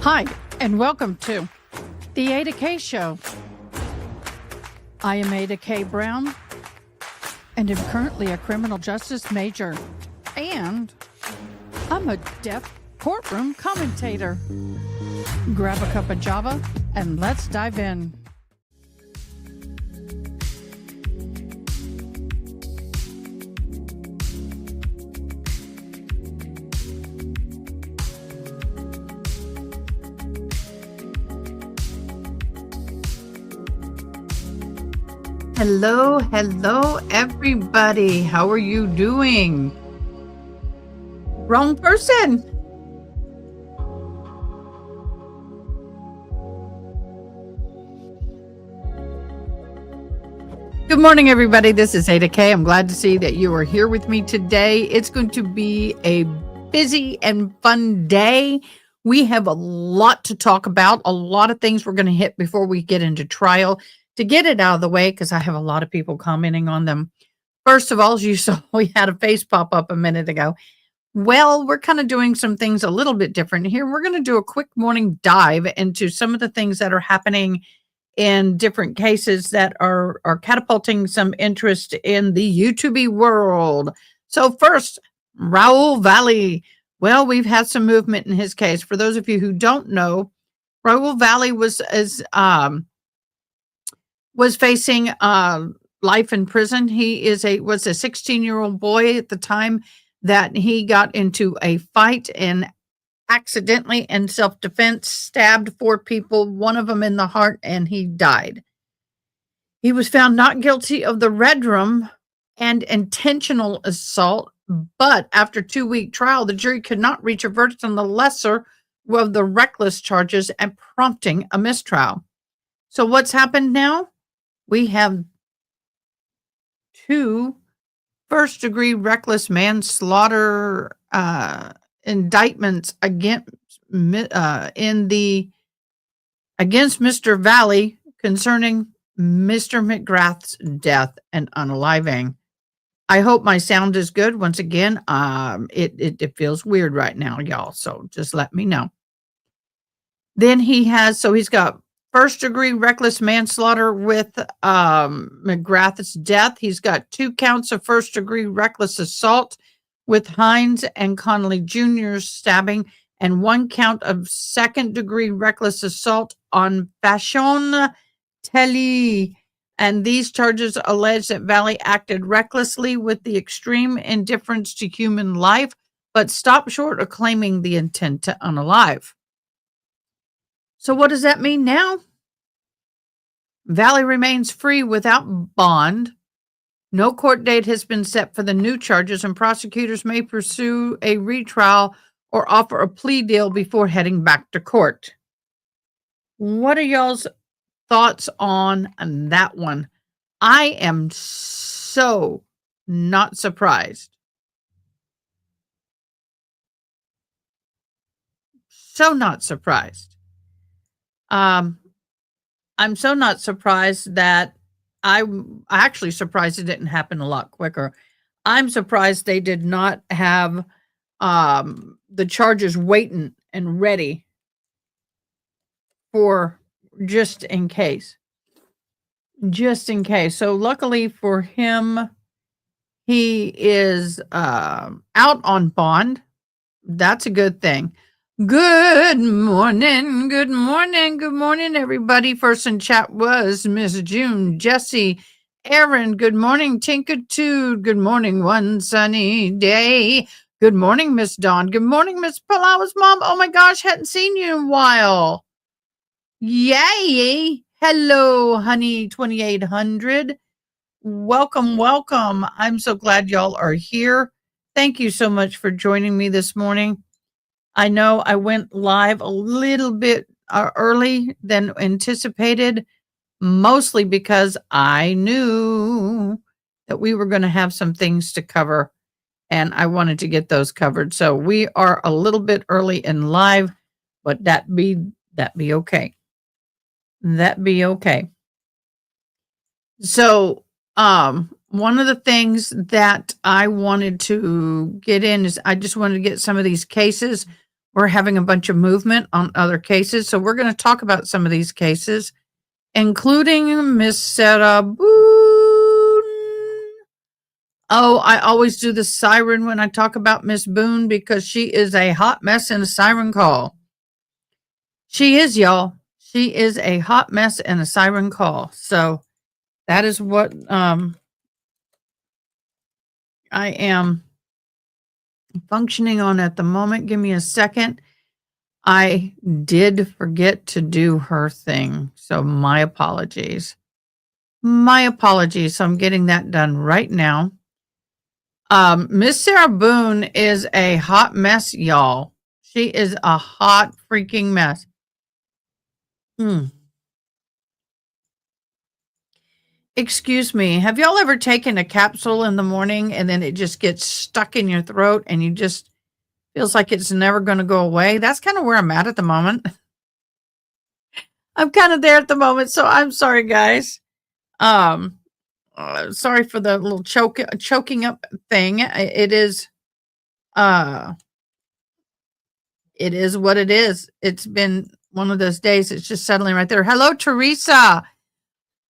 Hi, and welcome to the AdaKay Show. I am AdaKay Brown, and am currently a criminal justice major, and I'm a deaf courtroom commentator. Grab a cup of Java, and let's dive in. Hello, everybody. How are you doing? Wrong person. Good morning, everybody. This is AdaKay. I'm glad to see that you are here with me today. It's going to be a busy and fun day. We have a lot to talk about, a lot of things we're going to hit before we get into trial. To get it out of the way, because I have a lot of people commenting on them. First of all, as you saw, we had a face pop up a minute ago. Well, we're kind of doing some things a little bit different here. We're going to do a quick morning dive into some of the things that are happening in different cases that are catapulting some interest in the YouTube world. So first, Raul Valley. Well, we've had some movement in his case. For those of you who don't know, Raul Valley was facing life in prison. He was a 16-year-old boy at the time that he got into a fight and accidentally, in self-defense, stabbed 4 people, one of them in the heart, and he died. He was found not guilty of the red room and intentional assault, but after 2-week trial, the jury could not reach a verdict on the lesser of the reckless charges and prompting a mistrial. So what's happened now? We have 2 first-degree reckless manslaughter indictments against Mr. Valley concerning Mr. McGrath's death and unaliving. I hope my sound is good. Once again, it feels weird right now, y'all. So just let me know. Then he's got first-degree reckless manslaughter with McGrath's death. He's got 2 counts of first-degree reckless assault with Hines and Connolly Jr.'s stabbing, and 1 count of second-degree reckless assault on Fashion Telly. And these charges allege that Valley acted recklessly with the extreme indifference to human life, but stopped short of claiming the intent to unalive. So what does that mean now? Valley remains free without bond. No court date has been set for the new charges, and prosecutors may pursue a retrial or offer a plea deal before heading back to court. What are y'all's thoughts on that one? I am so not surprised. So not surprised. I'm so not surprised that I'm actually surprised it didn't happen a lot quicker. I'm surprised they did not have the charges waiting and ready for just in case. Just in case. So luckily for him, he is out on bond. That's a good thing. Good morning, everybody. First in chat was Miss June, Jesse, Aaron. Good morning, Tinkatude. Good morning, one sunny day. Good morning, Miss Dawn. Good morning, Miss Palau's mom. Oh my gosh, hadn't seen you in a while. Yay. Hello, honey, 2800. Welcome. I'm so glad y'all are here. Thank you so much for joining me this morning. I know I went live a little bit early than anticipated, mostly because I knew that we were going to have some things to cover, and I wanted to get those covered. So we are a little bit early in live, but that be okay. That be okay. So, one of the things that I wanted to get in is I just wanted to get some of these cases we're having a bunch of movement on other cases. So we're going to talk about some of these cases, including Miss Sarah Boone. Oh, I always do the siren when I talk about Miss Boone because she is a hot mess and a siren call. She is, y'all. She is a hot mess and a siren call. So that is what I am functioning on at the moment. Give me a second. I did forget to do her thing. So my apologies. My apologies. So I'm getting that done right now. Miss Sarah Boone is a hot mess, y'all. She is a hot freaking mess. Excuse me. Have y'all ever taken a capsule in the morning and then it just gets stuck in your throat and you just feels like it's never going to go away? That's kind of where I'm at the moment. I'm kind of there at the moment, so I'm sorry, guys. Sorry for the little choking up thing. It is what it is. It's been one of those days. It's just settling right there. Hello, Teresa.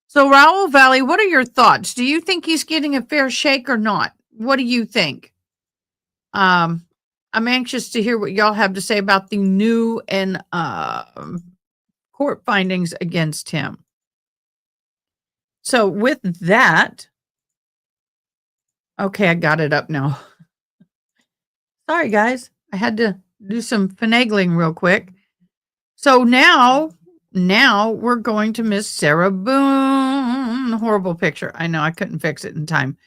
So, Raoul Valley, what are your thoughts? Do you think he's getting a fair shake or not? What do you think? I'm anxious to hear what y'all have to say about the new and court findings against him. So, with that, okay, I got it up now. Sorry, guys. I had to do some finagling real quick. So now we're going to Miss Sarah Boone. Horrible picture. I know I couldn't fix it in time.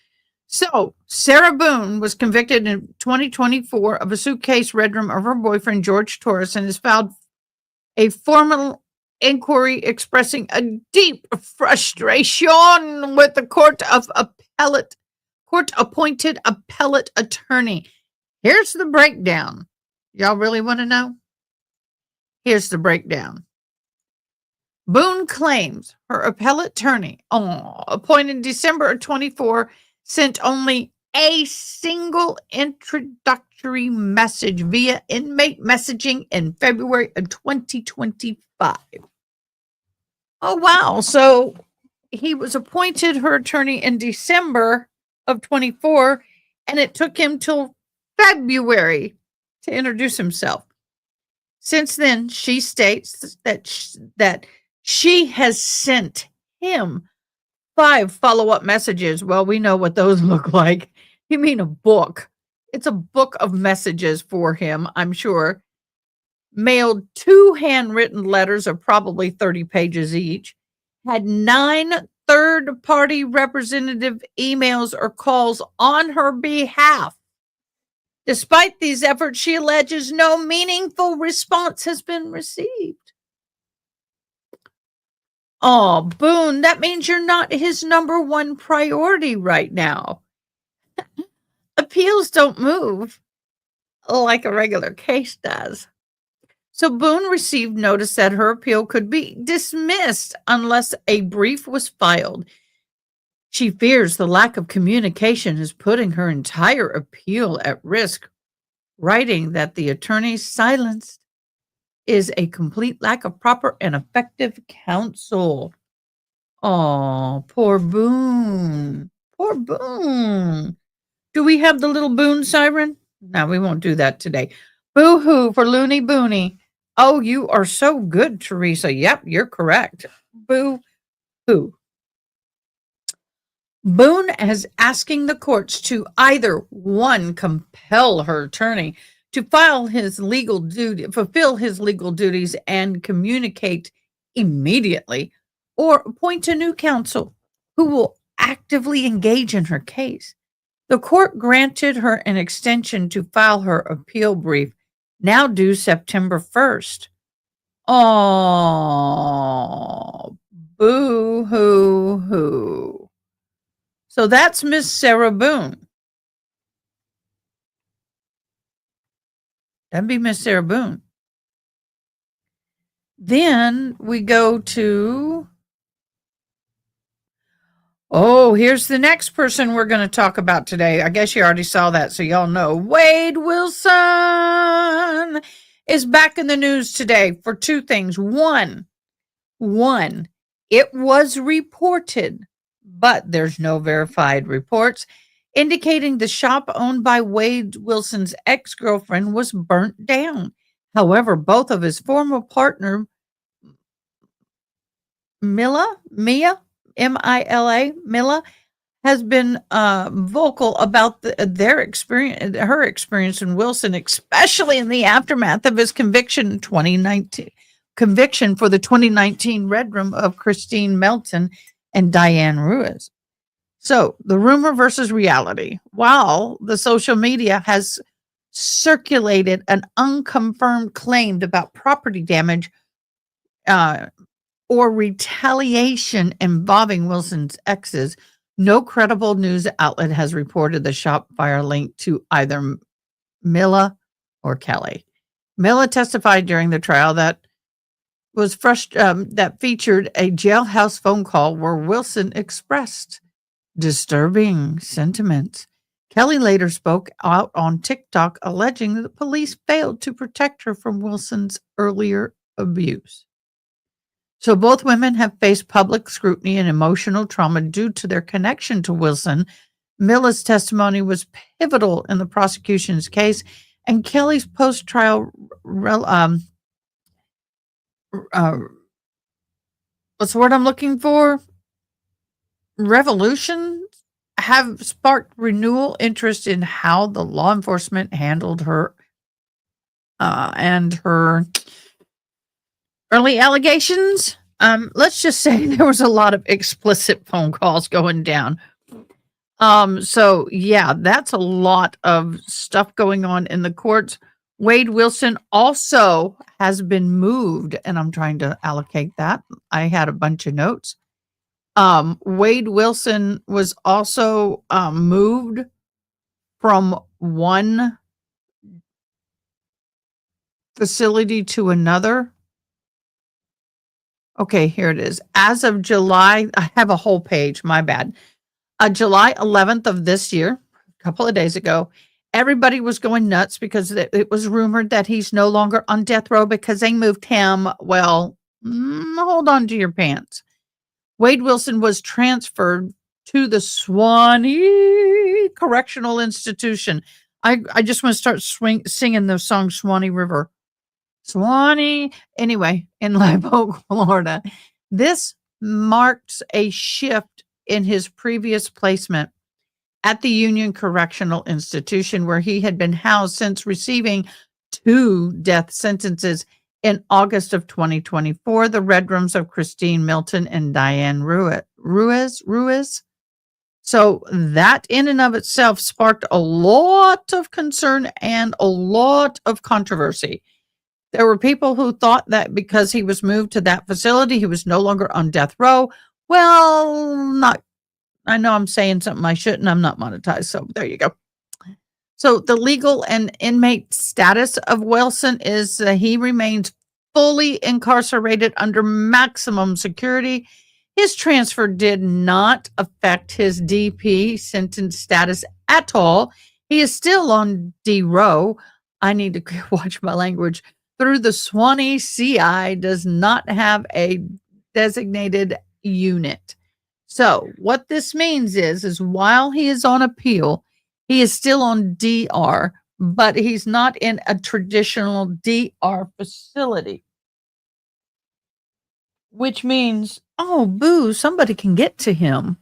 So Sarah Boone was convicted in 2024 of a suitcase red room of her boyfriend, George Torres, and has filed a formal inquiry expressing a deep frustration with the court-appointed appellate attorney. Here's the breakdown. Y'all really want to know? Here's the breakdown. Boone claims her appellate attorney, appointed in December of 24, sent only a single introductory message via inmate messaging in February of 2025. Oh, wow. So he was appointed her attorney in December of 24, and it took him till February to introduce himself. Since then, she states that she has sent him 5 follow-up messages. Well, we know what those look like. You mean a book. It's a book of messages for him, I'm sure. Mailed 2 handwritten letters of probably 30 pages each. Had 9 third-party representative emails or calls on her behalf. Despite these efforts, she alleges no meaningful response has been received. Oh, Boone, that means you're not his number one priority right now. Appeals don't move like a regular case does. So Boone received notice that her appeal could be dismissed unless a brief was filed. She fears the lack of communication is putting her entire appeal at risk, writing that the attorney's silence is a complete lack of proper and effective counsel. Oh, poor Boone. Poor Boone. Do we have the little Boone siren? No, we won't do that today. Boo-hoo for Looney Booney. Oh, you are so good, Teresa. Yep, you're correct. Boo-hoo. Boone is asking the courts to either, 1, compel her attorney to fulfill his legal duties and communicate immediately, or appoint a new counsel who will actively engage in her case. The court granted her an extension to file her appeal brief, now due September 1st. Oh, boo-hoo-hoo. So that's Miss Sarah Boone. That'd be Miss Sarah Boone. Then we go to, here's the next person we're going to talk about today. I guess you already saw that, so y'all know. Wade Wilson is back in the news today for two things. One, it was reported, but there's no verified reports indicating the shop owned by Wade Wilson's ex-girlfriend was burnt down. However, both of his former partner, Mila, Mila, has been vocal about her experience in Wilson, especially in the aftermath of his conviction for the 2019 Red Room of Christine Melton and Diane Ruiz. So the rumor versus reality. While the social media has circulated an unconfirmed claim about property damage or retaliation involving Wilson's exes, no credible news outlet has reported the shop fire linked to either Mila or Kelly. Mila testified during the trial that featured a jailhouse phone call where Wilson expressed disturbing sentiments. Kelly later spoke out on TikTok alleging that the police failed to protect her from Wilson's earlier abuse. So both women have faced public scrutiny and emotional trauma due to their connection to Wilson. Mila's testimony was pivotal in the prosecution's case, and Kelly's post-trial what's the word I'm looking for? Revolutions have sparked renewal interest in how the law enforcement handled her and her early allegations. Let's just say there was a lot of explicit phone calls going down. So yeah, that's a lot of stuff going on in the courts. Wade Wilson also has been moved, and I'm trying to allocate that. I had a bunch of notes. Wade Wilson was also moved from one facility to another. Okay, here it is. As of July, I have a whole page, my bad. July 11th of this year, a couple of days ago, everybody was going nuts because it was rumored that he's no longer on death row because they moved him. Well, hold on to your pants. Wade Wilson was transferred to the Swanee Correctional Institution. I just want to start singing the song Swanee River. Swanee. Anyway, in Live Oak, Florida. This marks a shift in his previous placement at the Union Correctional Institution, where he had been housed since receiving 2 death sentences in August of 2024, the Red Rooms of Christine Milton and Diane Ruiz. So that in and of itself sparked a lot of concern and a lot of controversy. There were people who thought that because he was moved to that facility, he was no longer on death row. Well, I know I'm saying something I shouldn't. I'm not monetized. So there you go. So the legal and inmate status of Wilson is he remains fully incarcerated under maximum security. His transfer did not affect his DP sentence status at all. He is still on D row. I need to watch my language. Through the Swanee CI does not have a designated unit. So what this means is while he is on appeal, he is still on DR, but he's not in a traditional DR facility. Which means, oh, boo, somebody can get to him.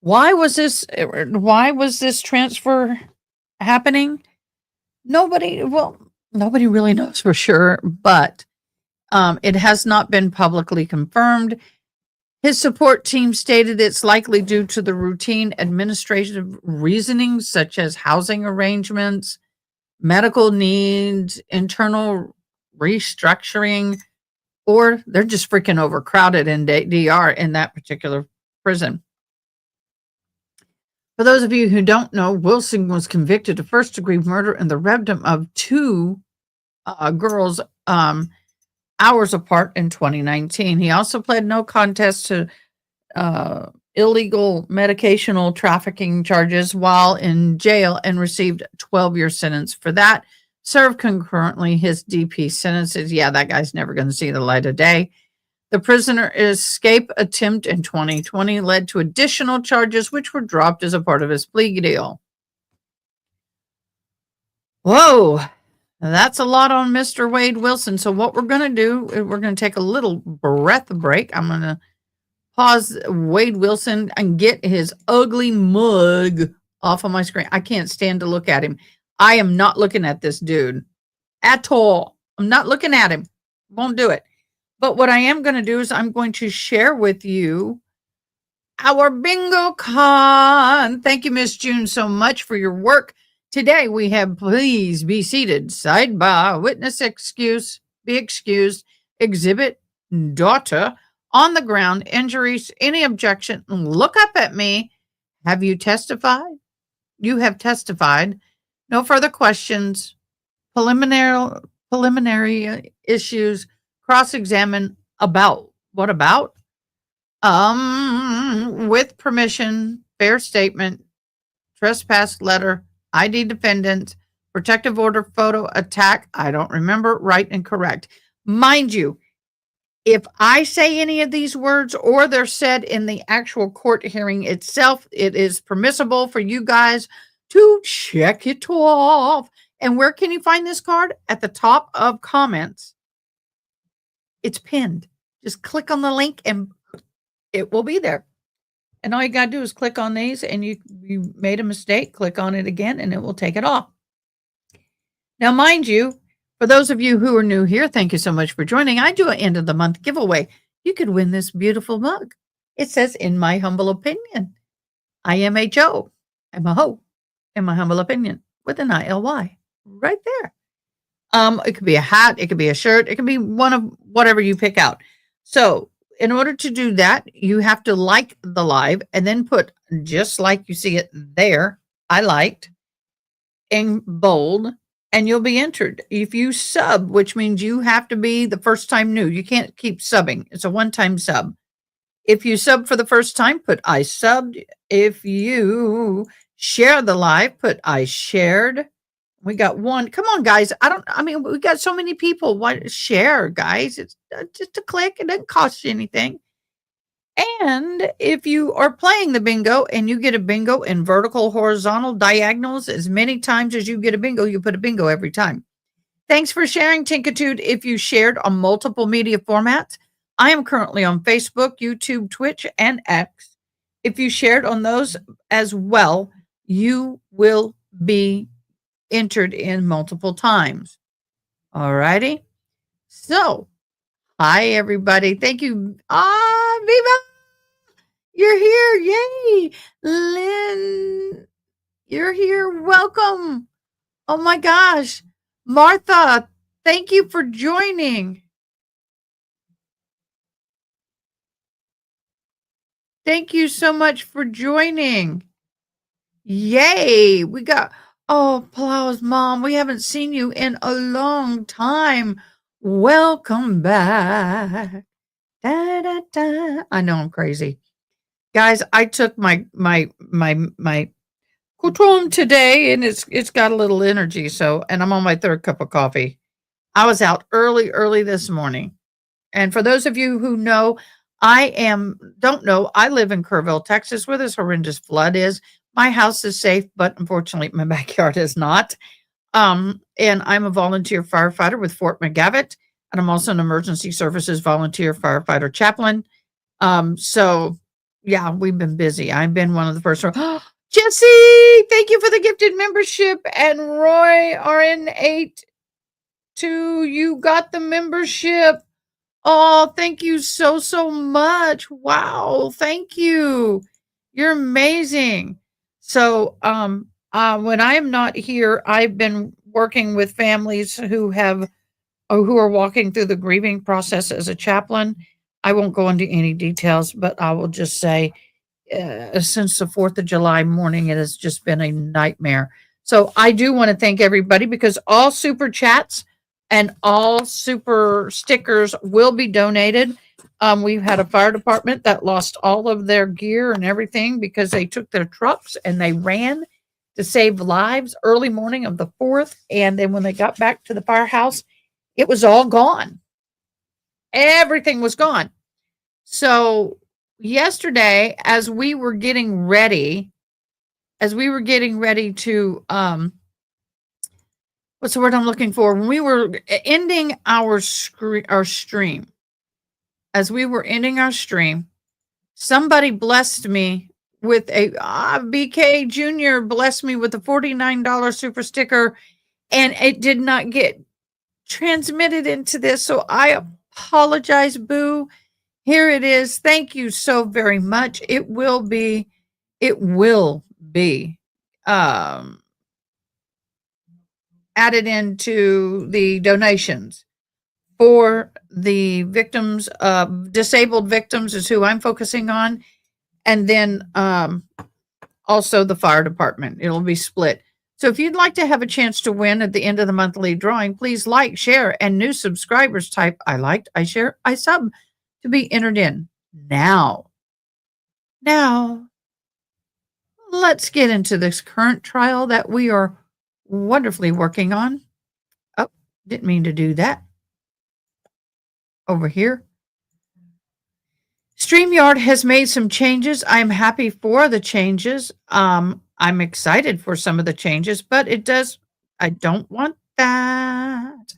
Why was this transfer happening? Nobody really knows for sure, but it has not been publicly confirmed. His support team stated it's likely due to the routine administrative reasonings such as housing arrangements, medical needs, internal restructuring, or they're just freaking overcrowded in DR in that particular prison. For those of you who don't know, Wilson was convicted of first-degree murder in the rectum of 2 girls hours apart in 2019. He also pled no contest to illegal medicational trafficking charges while in jail and received a 12-year sentence for that. serve concurrently his DP sentences. Yeah, that guy's never going to see the light of day. The prisoner escape attempt in 2020 led to additional charges, which were dropped as a part of his plea deal. Whoa, that's a lot on Mr. Wade Wilson. So what we're going to do, we're going to take a little breath break. I'm going to pause Wade Wilson and get his ugly mug off of my screen. I can't stand to look at him. I am not looking at this dude at all. I'm not looking at him. Won't do it. But what I am going to do is I'm going to share with you our bingo con. Thank you, Miss June, so much for your work. Today we have please be seated, side by witness excuse, be excused, exhibit, daughter, on the ground, injuries, any objection, look up at me. Have you testified? You have testified. No further questions. Preliminary issues. Cross-examine about. What about? With permission, fair statement, trespass letter, ID defendant, protective order, photo, attack. I don't remember, right and correct. Mind you, if I say any of these words or they're said in the actual court hearing itself, it is permissible for you guys to check it off. And where can you find this card? At the top of comments. It's pinned. Just click on the link and it will be there. And all you got to do is click on these, and you made a mistake, click on it again, and it will take it off. Now, mind you, for those of you who are new here, thank you so much for joining. I do an end of the month giveaway. You could win this beautiful mug. It says, in my humble opinion, I am a Joe. I'm a hoe, in my humble opinion, with an ILY right there. It could be a hat, it could be a shirt, it could be one of whatever you pick out. So in order to do that, you have to like the live and then put, just like you see it there, I liked, in bold, and you'll be entered. If you sub, which means you have to be the first time new, you can't keep subbing. It's a one-time sub. If you sub for the first time, put I subbed. If you share the live, put I shared. We got one. Come on, guys. We got so many people. Why share, guys? It's just a click. It doesn't cost you anything. And if you are playing the bingo and you get a bingo in vertical, horizontal, diagonals, as many times as you get a bingo, you put a bingo every time. Thanks for sharing, Tinkitude. If you shared on multiple media formats, I am currently on Facebook, YouTube, Twitch, and X. If you shared on those as well, you will be entered in multiple times. All righty. So, hi, everybody. Thank you. Viva! You're here. Yay. Lynn, you're here. Welcome. Oh, my gosh. Martha, thank you for joining. Thank you so much for joining. Yay. We got... Oh, Plow's mom, we haven't seen you in a long time. Welcome back. Da, da, da. I know I'm crazy. Guys, I took my Coutron today, and it's got a little energy, and I'm on my third cup of coffee. I was out early this morning. And for those of you who know, don't know, I live in Kerrville, Texas, where this horrendous flood is. My house is safe, but unfortunately, my backyard is not. And I'm a volunteer firefighter with Fort McGavitt, and I'm also an emergency services volunteer firefighter chaplain. So, yeah, we've been busy. I've been one of the first. Jesse, thank you for the gifted membership. And Roy, RN8, you got the membership. Oh, thank you so much. Wow, thank you. You're amazing. So, when I am not here, I've been working with families who are walking through the grieving process as a chaplain. I won't go into any details, but I will just say, since the 4th of July morning, it has just been a nightmare. So I do want to thank everybody, because all super chats and all super stickers will be donated. We've had a fire department that lost all of their gear and everything because they took their trucks and they ran. to save lives early morning of the 4th. And then when they got back to the firehouse, it was all gone. Everything was gone. So yesterday, as we were getting ready to what's the word I'm looking for? When we were ending our stream, as we were ending our stream, somebody blessed me with a BK Jr. blessed me with a $49 super sticker, and it did not get transmitted into this. So I apologize, Boo. Here it is. Thank you so very much. It will be added into the donations for the victims, disabled victims is who I'm focusing on. And then also the fire department. It'll be split. So if you'd like to have a chance to win at the end of the monthly drawing, please like, share, and new subscribers type I liked, I share, I sub to be entered in. Now, let's get into this current trial that we are wonderfully working on. Oh, didn't mean to do that. Over here. StreamYard has made some changes. I'm happy for the changes. I'm excited for some of the changes, but I don't want that.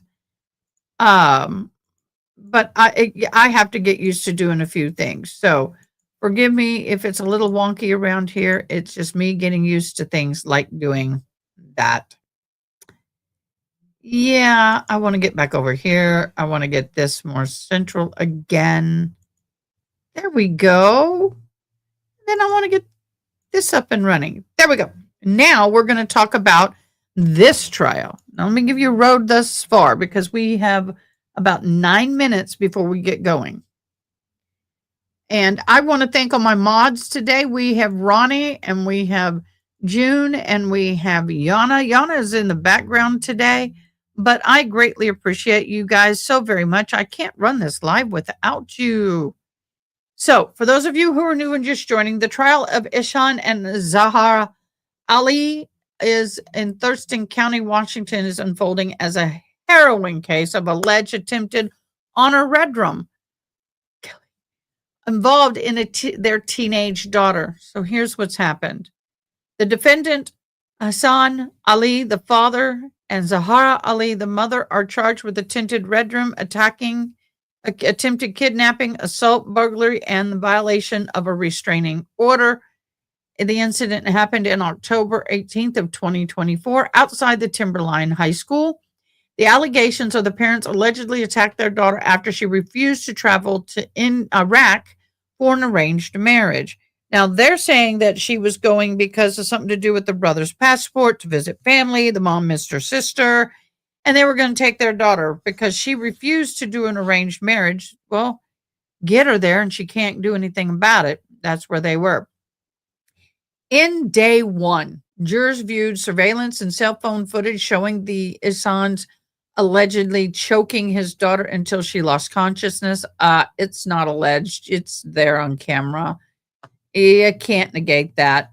But I have to get used to doing a few things. So forgive me if it's a little wonky around here. It's just me getting used to things like doing that. Yeah, I want to get back over here. I want to get this more central again. There we go. Then I want to get this up and running. There we go. Now we're going to talk about this trial. Now let me give you a road thus far because we have about 9 minutes before we get going. And I want to thank all my mods today. We have Ronnie and we have June and we have Yana. Yana is in the background today, but I greatly appreciate you guys so very much. I can't run this live without you. So, for those of you who are new and just joining, the trial of Ihsan Zahraa Ali is in Thurston County, Washington, is unfolding as a harrowing case of alleged attempted honor redrum involved in their teenage daughter. So, here's what's happened. The defendant, Ihsan Ali, the father, and Zahraa Ali, the mother, are charged with attempted redrum, attempted kidnapping, assault, burglary, and the violation of a restraining order. The incident happened in October 18th of 2024 outside the Timberline High School. The allegations are the parents allegedly attacked their daughter after she refused to travel to Iraq for an arranged marriage. Now, they're saying that she was going because of something to do with the brother's passport to visit family. The mom missed her sister, and they were going to take their daughter because she refused to do an arranged marriage. Well, get her there, and she can't do anything about it. That's where they were. In day one, jurors viewed surveillance and cell phone footage showing the Ihsan's allegedly choking his daughter until she lost consciousness. It's not alleged. It's there on camera. You can't negate that.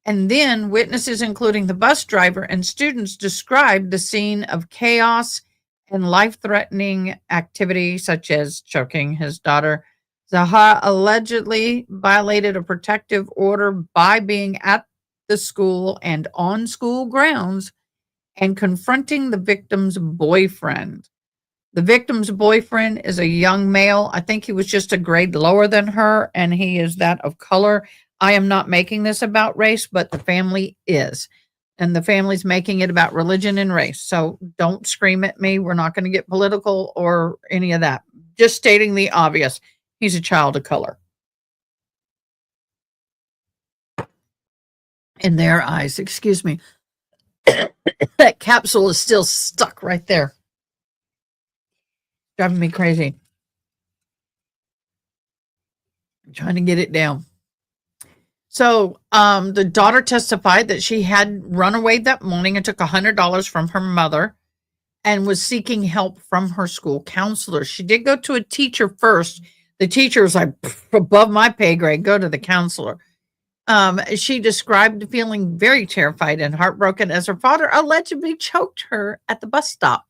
And then witnesses, including the bus driver and students, described the scene of chaos and life-threatening activity, such as choking his daughter. Zahraa allegedly violated a protective order by being at the school and on school grounds and confronting the victim's boyfriend. The victim's boyfriend is a young male. I think he was just a grade lower than her, and he is that of color. I am not making this about race, but the family is. And the family's making it about religion and race. So don't scream at me. We're not going to get political or any of that. Just stating the obvious. He's a child of color. In their eyes, excuse me. That capsule is still stuck right there. Driving me crazy. I'm trying to get it down. So the daughter testified that she had run away that morning and took $100 from her mother and was seeking help from her school counselor. She did go to a teacher first. The teacher was like, above my pay grade, go to the counselor. She described feeling very terrified and heartbroken as her father allegedly choked her at the bus stop.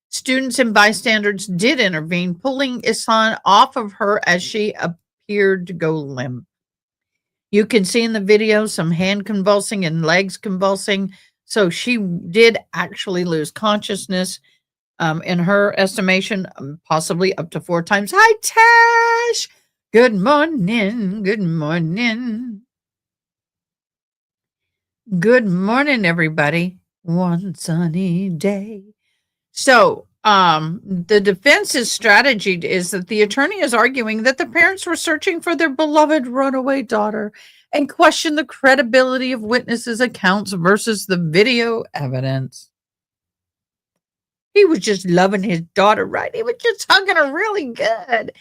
Students and bystanders did intervene, pulling Ihsan off of her as she appeared to go limp. You can see in the video some hand convulsing and legs convulsing. So she did actually lose consciousness, in her estimation, possibly up to 4 times. Hi, Tash. Good morning. Good morning. Good morning, everybody. One sunny day. So, the defense's strategy is that the attorney is arguing that the parents were searching for their beloved runaway daughter and question the credibility of witnesses' accounts versus the video evidence. He was just loving his daughter, right? He was just hugging her really good.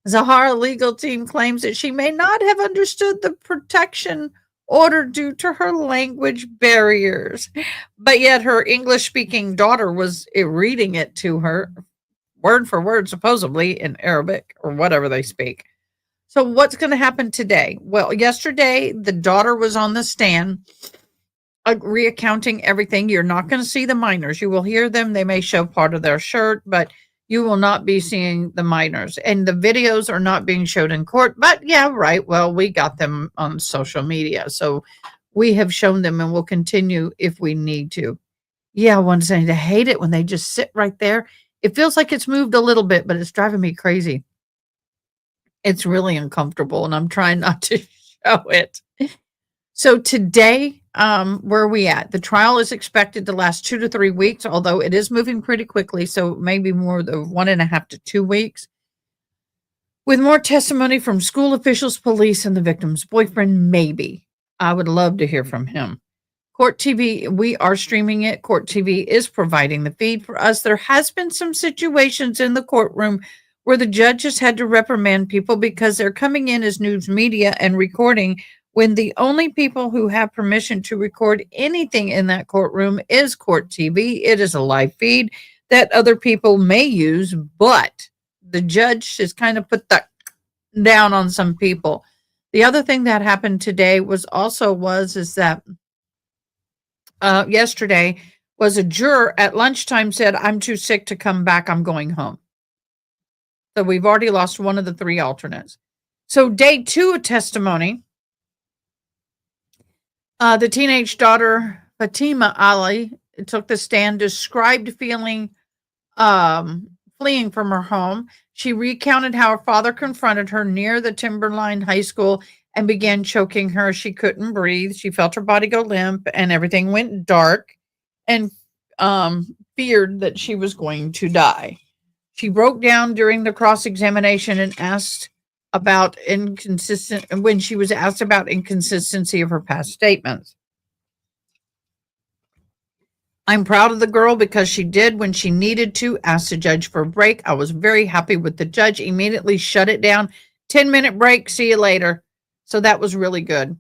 Zahraa legal team claims that she may not have understood the protection order due to her language barriers, but yet her English speaking daughter was reading it to her word for word, supposedly in Arabic or whatever they speak. So, what's going to happen today? Well, yesterday the daughter was on the stand, recounting everything. You're not going to see the minors. You will hear them. They may show part of their shirt, but you will not be seeing the minors. And the videos are not being showed in court. But yeah, right. Well, we got them on social media. So we have shown them and we'll continue if we need to. Yeah, one saying to hate it when they just sit right there. It feels like it's moved a little bit, but it's driving me crazy. It's really uncomfortable and I'm trying not to show it. So today, where are we at? The trial is expected to last 2 to 3 weeks, although it is moving pretty quickly. So maybe more than 1.5 to 2 weeks. With more testimony from school officials, police, and the victim's boyfriend, maybe. I would love to hear from him. Court TV, we are streaming it. Court TV is providing the feed for us. There has been some situations in the courtroom where the judges had to reprimand people because they're coming in as news media and recording when the only people who have permission to record anything in that courtroom is Court TV. It is a live feed that other people may use, but the judge has kind of put that down on some people. The other thing that happened today was that yesterday was a juror at lunchtime said, I'm too sick to come back. I'm going home. So we've already lost one of the 3 alternates. So day 2 of testimony, the teenage daughter, Fatima Ali, took the stand, described feeling fleeing from her home. She recounted how her father confronted her near the Timberline High School and began choking her. She couldn't breathe. She felt her body go limp and everything went dark and feared that she was going to die. She broke down during the cross-examination and when she was asked about inconsistency of her past statements. I'm proud of the girl because she did when she needed to ask the judge for a break. I was very happy with the judge. Immediately shut it down. 10-minute break. See you later. So that was really good.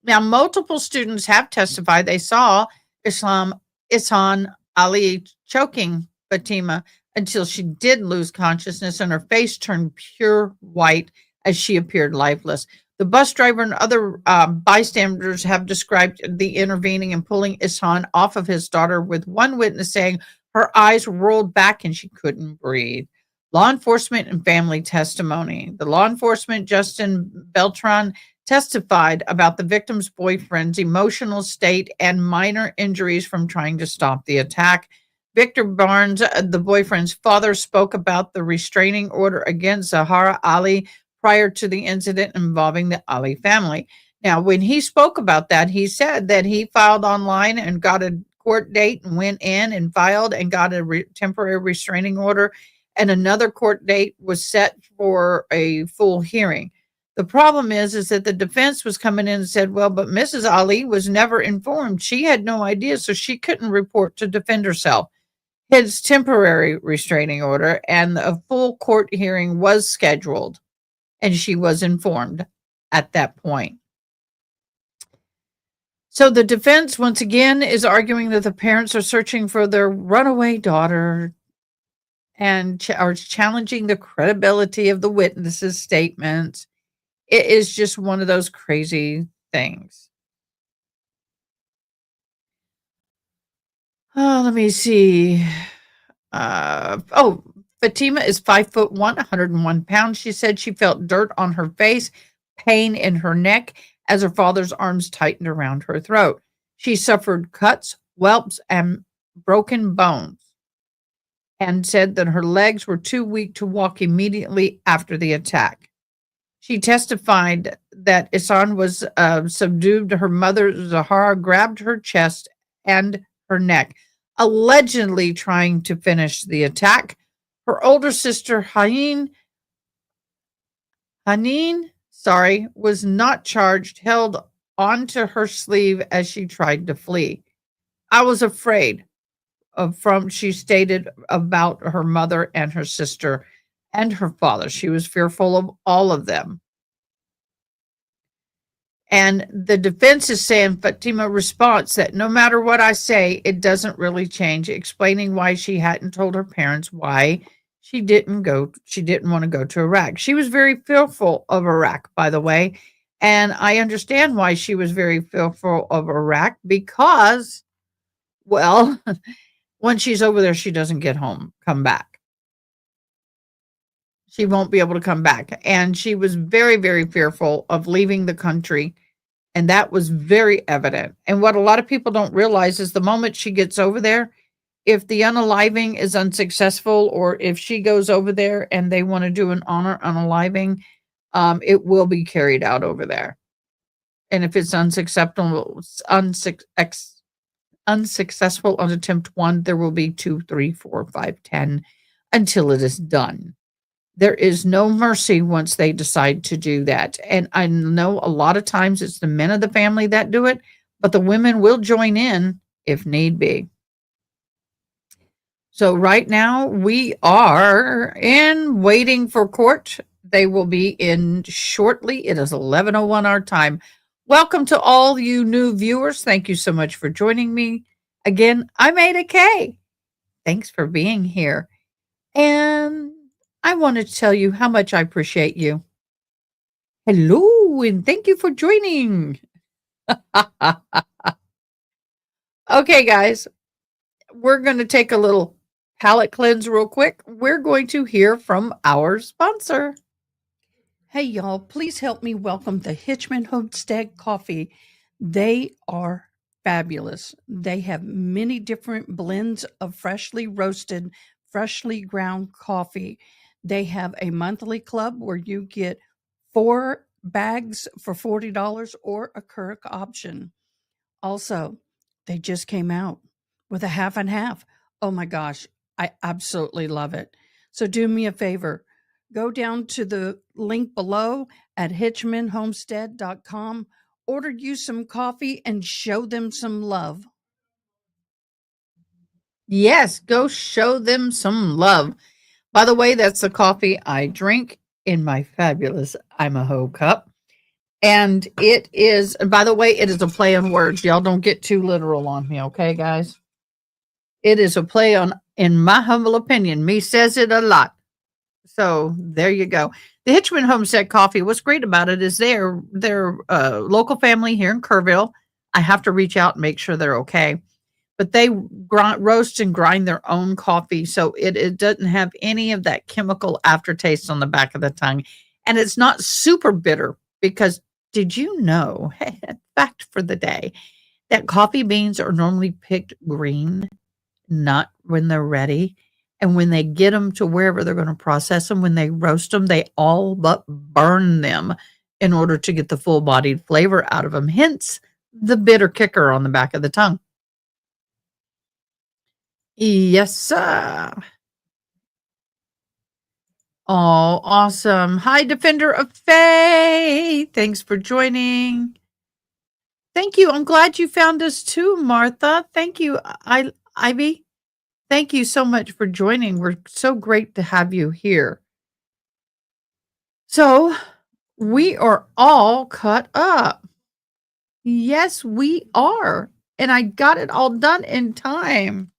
Now, multiple students have testified they saw Ihsan Ali choking Fatima until she did lose consciousness and her face turned pure white as she appeared lifeless. The bus driver and other bystanders have described the intervening and pulling Ihsan off of his daughter, with one witness saying her eyes rolled back and she couldn't breathe. Law enforcement and family testimony. The law enforcement, Justin Beltran, testified about the victim's boyfriend's emotional state and minor injuries from trying to stop the attack. Victor Barnes, the boyfriend's father, spoke about the restraining order against Zahraa Ali prior to the incident involving the Ali family. Now, when he spoke about that, he said that he filed online and got a court date and went in and filed and got a temporary restraining order, and another court date was set for a full hearing. The problem is that the defense was coming in and said, well, but Mrs. Ali was never informed. She had no idea, so she couldn't report to defend herself. His temporary restraining order and a full court hearing was scheduled, and she was informed at that point. So the defense, once again, is arguing that the parents are searching for their runaway daughter and are challenging the credibility of the witnesses' statements. It is just one of those crazy things. Let me see. Oh, Fatima is 5'1", 101 pounds. She said she felt dirt on her face, pain in her neck as her father's arms tightened around her throat. She suffered cuts, whelps, and broken bones, and said that her legs were too weak to walk immediately after the attack. She testified that Ihsan was subdued. Her mother, Zahara, grabbed her chest and her neck, allegedly trying to finish the attack. Her older sister, Haneen, was not charged, held onto her sleeve as she tried to flee. I was afraid she stated about her mother and her sister and her father. She was fearful of all of them. And the defense is saying Fatima response that no matter what I say, it doesn't really change, explaining why she hadn't told her parents why she didn't want to go to Iraq. She was very fearful of Iraq, by the way. And I understand why she was very fearful of Iraq because, well, when she's over there, she doesn't come back. She won't be able to come back. And she was very, very fearful of leaving the country. And that was very evident. And what a lot of people don't realize is the moment she gets over there, if the unaliving is unsuccessful, or if she goes over there and they want to do an honor unaliving, it will be carried out over there. And if it's unsuccessful on attempt 1, there will be 2, 3, 4, 5, 10 until it is done. There is no mercy once they decide to do that. And I know a lot of times it's the men of the family that do it, but the women will join in if need be. So right now we are in waiting for court. They will be in shortly. It is 11:01 our time. Welcome to all you new viewers. Thank you so much for joining me. Again, I'm AdaKay. Thanks for being here. And I want to tell you how much I appreciate you. Hello, and thank you for joining. Okay, guys, we're going to take a little palate cleanse real quick. We're going to hear from our sponsor. Hey, y'all, please help me welcome the Hitchman Homestead Coffee. They are fabulous. They have many different blends of freshly roasted, freshly ground coffee. They have a monthly club where you get 4 bags for $40 or a Keurig option. Also, they just came out with a half and half. Oh my gosh, I absolutely love it. So do me a favor. Go down to the link below at hitchmanhomestead.com. Order you some coffee and show them some love. Yes, go show them some love. By the way, that's the coffee I drink in my fabulous Idaho cup. And it is, and by the way, it is a play on words. Y'all don't get too literal on me, okay, guys? It is a play on, in my humble opinion, me says it a lot. So there you go. The Hitchman Homestead Coffee, what's great about it is they're local family here in Kerrville. I have to reach out and make sure they're okay. But they roast and grind their own coffee, so it doesn't have any of that chemical aftertaste on the back of the tongue. And it's not super bitter because did you know, fact for the day, that coffee beans are normally picked green, not when they're ready. And when they get them to wherever they're going to process them, when they roast them, they all but burn them in order to get the full bodied flavor out of them. Hence the bitter kicker on the back of the tongue. Yes, sir. Oh, awesome. Hi, Defender of Faith. Thanks for joining. Thank you. I'm glad you found us too, Martha. Thank you, Ivy. Thank you so much for joining. We're so great to have you here. So, we are all caught up. Yes, we are. And I got it all done in time.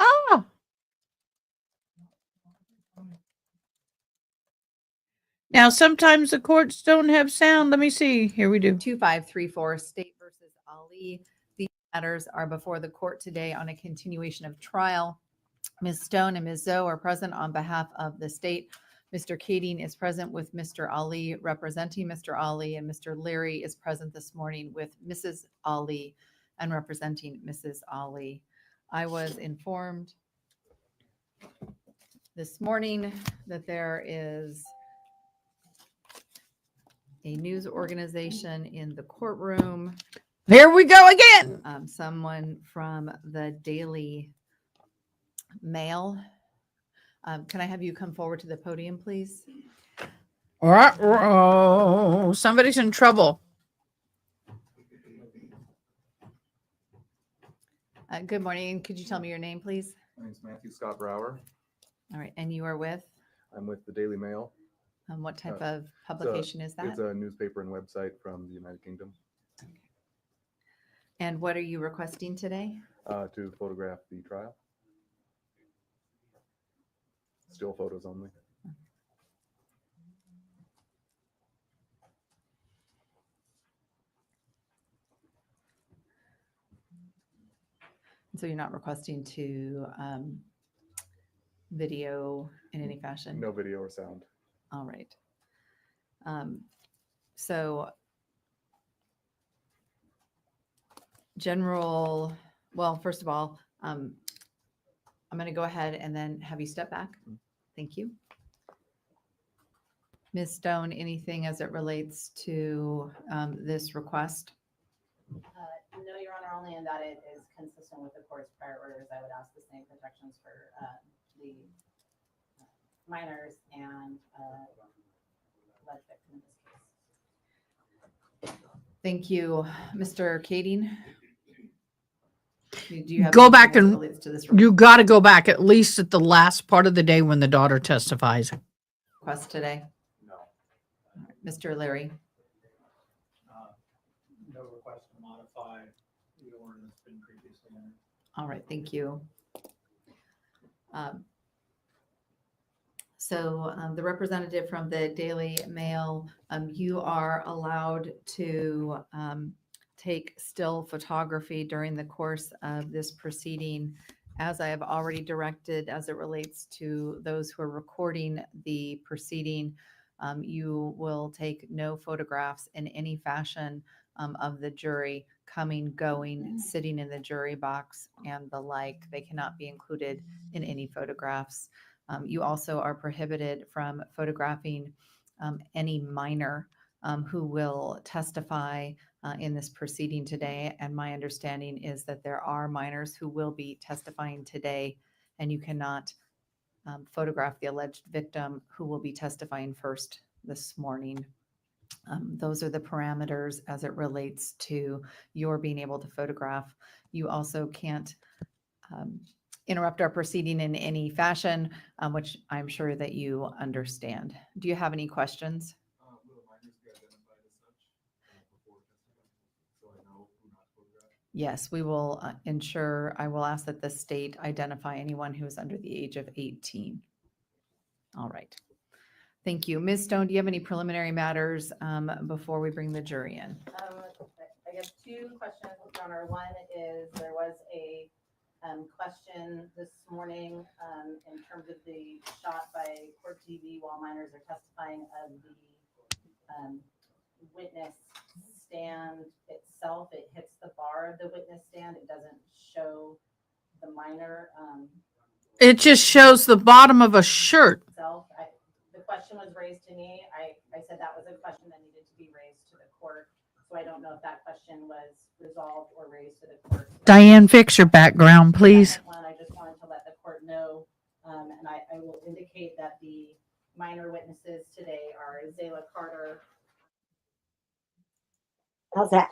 Ah, Now, sometimes the courts don't have sound. Let me see. Here we do. 2534 State versus Ali. These matters are before the court today on a continuation of trial. Ms. Stone and Ms. Zoe are present on behalf of the state. Mr. Kading is present with Mr. Ali representing Mr. Ali, and Mr. Leary is present this morning with Mrs. Ali and representing Mrs. Ali. I was informed this morning that there is a news organization in the courtroom. Here we go again. Someone from the Daily Mail. Can I have you come forward to the podium, please? Oh, somebody's in trouble. Good morning. Could you tell me your name, please? My name's Matthew Scott Brower. All right. And you are with? I'm with the Daily Mail. What type of publication is that? It's a newspaper and website from the United Kingdom. Okay. And what are you requesting today? To photograph the trial. Still photos only. So you're not requesting to video in any fashion? No video or sound. All right. So well, first of all, I'm going to go ahead and then have you step back. Thank you. Ms. Stone, anything as it relates to this request? No, Your Honor, only in that it is consistent with the court's prior orders. I would ask the same protections for the minors and alleged victim in this case. Thank you. Mr. Kading? Do you have Go anything back as it and relates to this you got to go back at least at the last part of the day when the daughter testifies. request today? No. Mr. Leary? No request to modify the order that's been previously entered. All right, thank you. So the representative from the Daily Mail, you are allowed to take still photography during the course of this proceeding, as I have already directed as it relates to those who are recording the proceeding. You will take no photographs in any fashion of the jury coming, going, sitting in the jury box, and the like. They cannot be included in any photographs. You also are prohibited from photographing any minor who will testify in this proceeding today. And my understanding is that there are minors who will be testifying today, and you cannot photograph the alleged victim who will be testifying first this morning. Those are the parameters as it relates to your being able to photograph. You also can't interrupt our proceeding in any fashion, which I'm sure that you understand. Do you have any questions? Will the minors be identified as such before testifying, so I know who not to photograph? Yes, we will ensure. I will ask that the state identify anyone who is under the age of 18. All right. Thank you. Ms. Stone, do you have any preliminary matters before we bring the jury in? I guess two questions, Your Honor. One is there was a question this morning in terms of the shot by Court TV while minors are testifying of the witness stand itself. It hits the bar of the witness stand. It doesn't show the minor It just shows the bottom of a shirt. itself. The question was raised to me. I said that was a question that needed to be raised to the court. So I don't know if that question was resolved or raised to the court. Diane, fix your background, please. One, I just wanted to let the court know, and I will indicate that the minor witnesses today are Zayla Carter. How's that?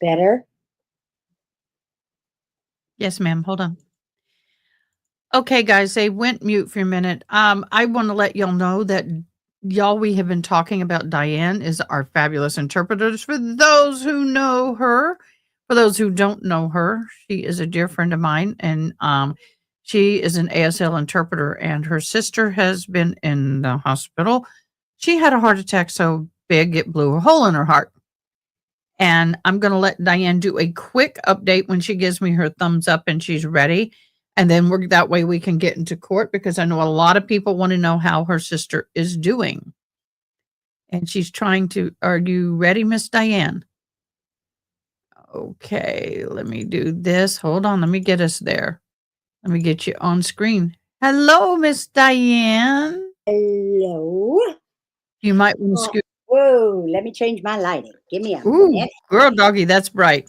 Better? Yes, ma'am. Hold on. Okay, guys, they went mute for a minute. I want to let y'all know that we have been talking about Diane is our fabulous interpreters. For those who know her, for those who don't know her, she is a dear friend of mine, and she is an ASL interpreter, and her sister has been in the hospital She had a heart attack so big it blew a hole in her heart. And I'm going to let Diane do a quick update when she gives me her thumbs up and she's ready. And then that way we can get into court, because I know a lot of people want to know how her sister is doing. And she's trying to, are you ready, Miss Diane? Okay, let me do this. Hold on, let me get us there. Let me get you on screen. Hello, Miss Diane. Hello. You might want to Oh, scoot. whoa, let me change my lighting. Give me a Ooh, minute. girl doggy, that's bright.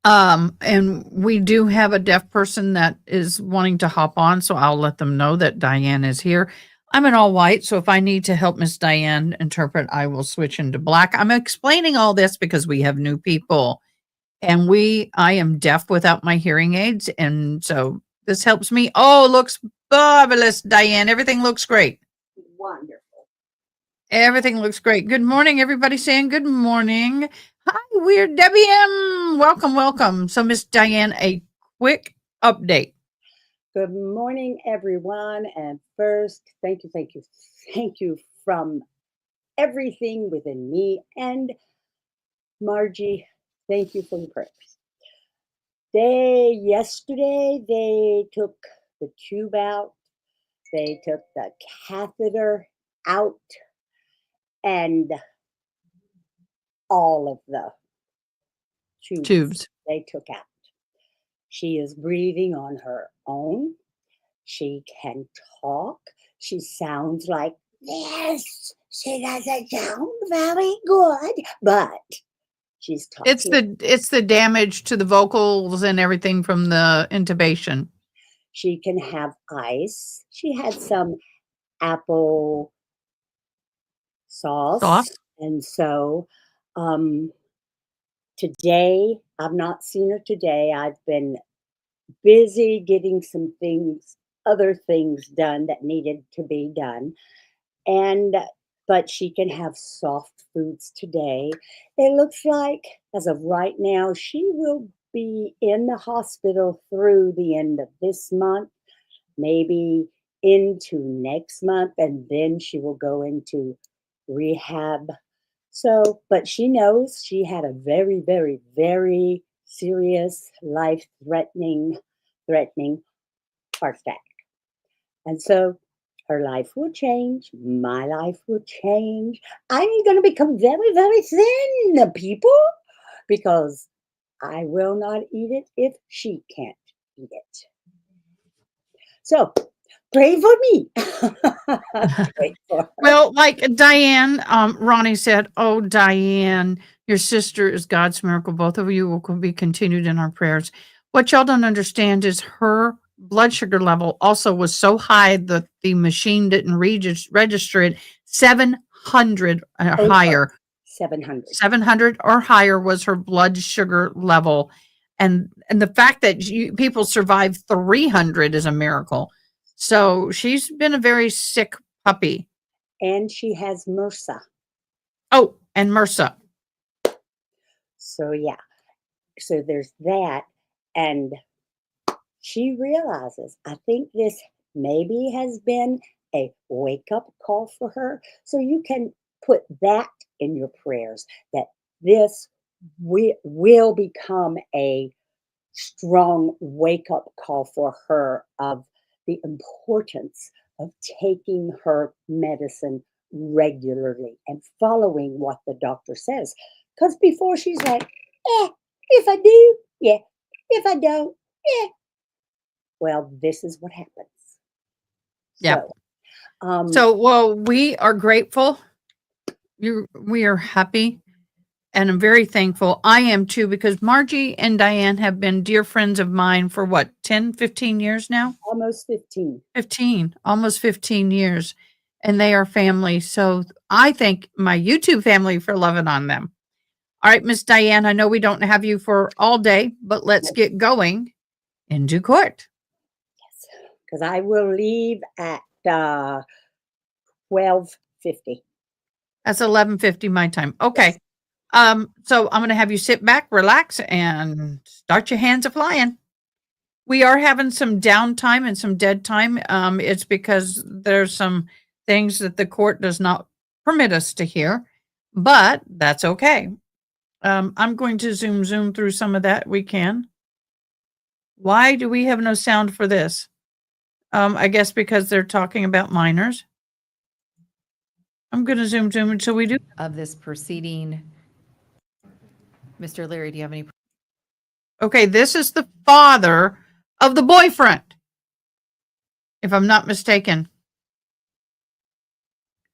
And we do have a deaf person that is wanting to hop on, so I'll let them know that Diane is here. I'm in all white, so if I need to help Miss Diane interpret, I will switch into black. I'm explaining all this because we have new people, and I am deaf without my hearing aids, and so this helps me. Oh, looks fabulous, Diane. Everything looks great. Wonderful. Everything looks great. Good morning, everybody saying good morning. Hi, we're Debbie M. Welcome, welcome. So, Miss Diane, a quick update. Good morning, everyone. And first, thank you from everything within me and Margie. Thank you for your prayers. Yesterday, they took the tube out. They took the catheter out and all of the tubes they took out. She is breathing on her own. She can talk. She sounds like this. She doesn't sound very good, but she's talking. It's the damage to the vocals and everything from the intubation. She can have ice. She had some apple sauce. And so today, I've not seen her today. I've been busy getting some other things done that needed to be done. But she can have soft foods today. It looks like, as of right now, she will be in the hospital through the end of this month, maybe into next month, and then she will go into rehab. So, but she knows she had a very, very, very serious, life-threatening heart attack. And so her life will change. My life will change. I'm going to become very, very thin, people, because I will not eat it if she can't eat it. So pray for me. Pray for her. Well, like Diane, Ronnie said, oh, Diane, your sister is God's miracle. Both of you will be continued in our prayers. What y'all don't understand is her blood sugar level also was so high that the machine didn't register it. 700 or higher. 700 or higher was her blood sugar level. And the fact that people survive 300 is a miracle. So she's been a very sick puppy. And she has MRSA. Oh, and MRSA. So yeah. So there's that. And she realizes, I think this maybe has been a wake-up call for her. So you can put that in your prayers, that this will become a strong wake-up call for her of the importance of taking her medicine regularly and following what the doctor says. Because before she's like, if I do, yeah. If I don't, yeah. Well, this is what happens. Yeah. So, well, we are grateful. We are happy. And I'm very thankful. I am too, because Margie and Diane have been dear friends of mine for what, 10, 15 years now? almost 15. 15, almost 15 years. And they are family. So I thank my YouTube family for loving on them. All right, Miss Diane, I know we don't have you for all day, but let's get going into court. Yes, because I will leave at 12:50. That's 11:50 my time. Okay. Yes. So I'm going to have you sit back, relax, and start your hands a flying. We are having some downtime and some dead time. It's because there's some things that the court does not permit us to hear, but that's okay. I'm going to zoom through some of that. We can. Why do we have no sound for this? I guess because they're talking about minors. I'm going to zoom until we do. Of this proceeding. Mr. Leary, do you have any? Okay, this is the father of the boyfriend, if I'm not mistaken.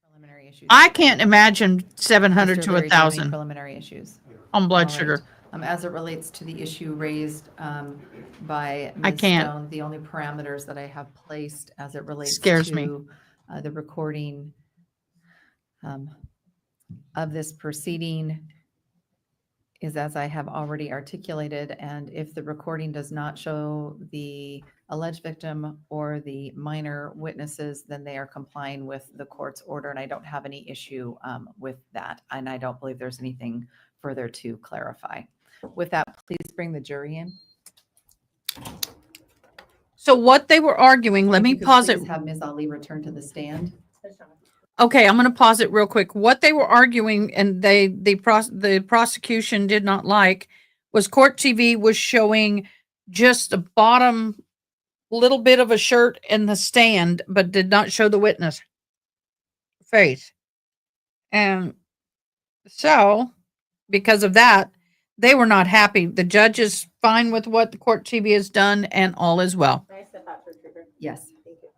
Preliminary issues? I can't imagine 700 Mr. to Leary, do you have any 1,000 preliminary issues? on blood All right. sugar. As it relates to the issue raised by I Ms. can't. Stone, the only parameters that I have placed as it relates Scares me. to the recording of this proceeding is as I have already articulated, and if the recording does not show the alleged victim or the minor witnesses, then they are complying with the court's order, and I don't have any issue with that, and I don't believe there's anything further to clarify. With that, please bring the jury in. So what they were arguing, let If me you could pause it. please have Ms. Ali return to the stand. Okay, I'm going to pause it real quick. What they were arguing, and the prosecution did not like, was Court TV was showing just the bottom little bit of a shirt in the stand, but did not show the witness face. And so, because of that, they were not happy. The judge is fine with what the Court TV has done, and all is well. Can I step out for a trigger? Yes. Thank you.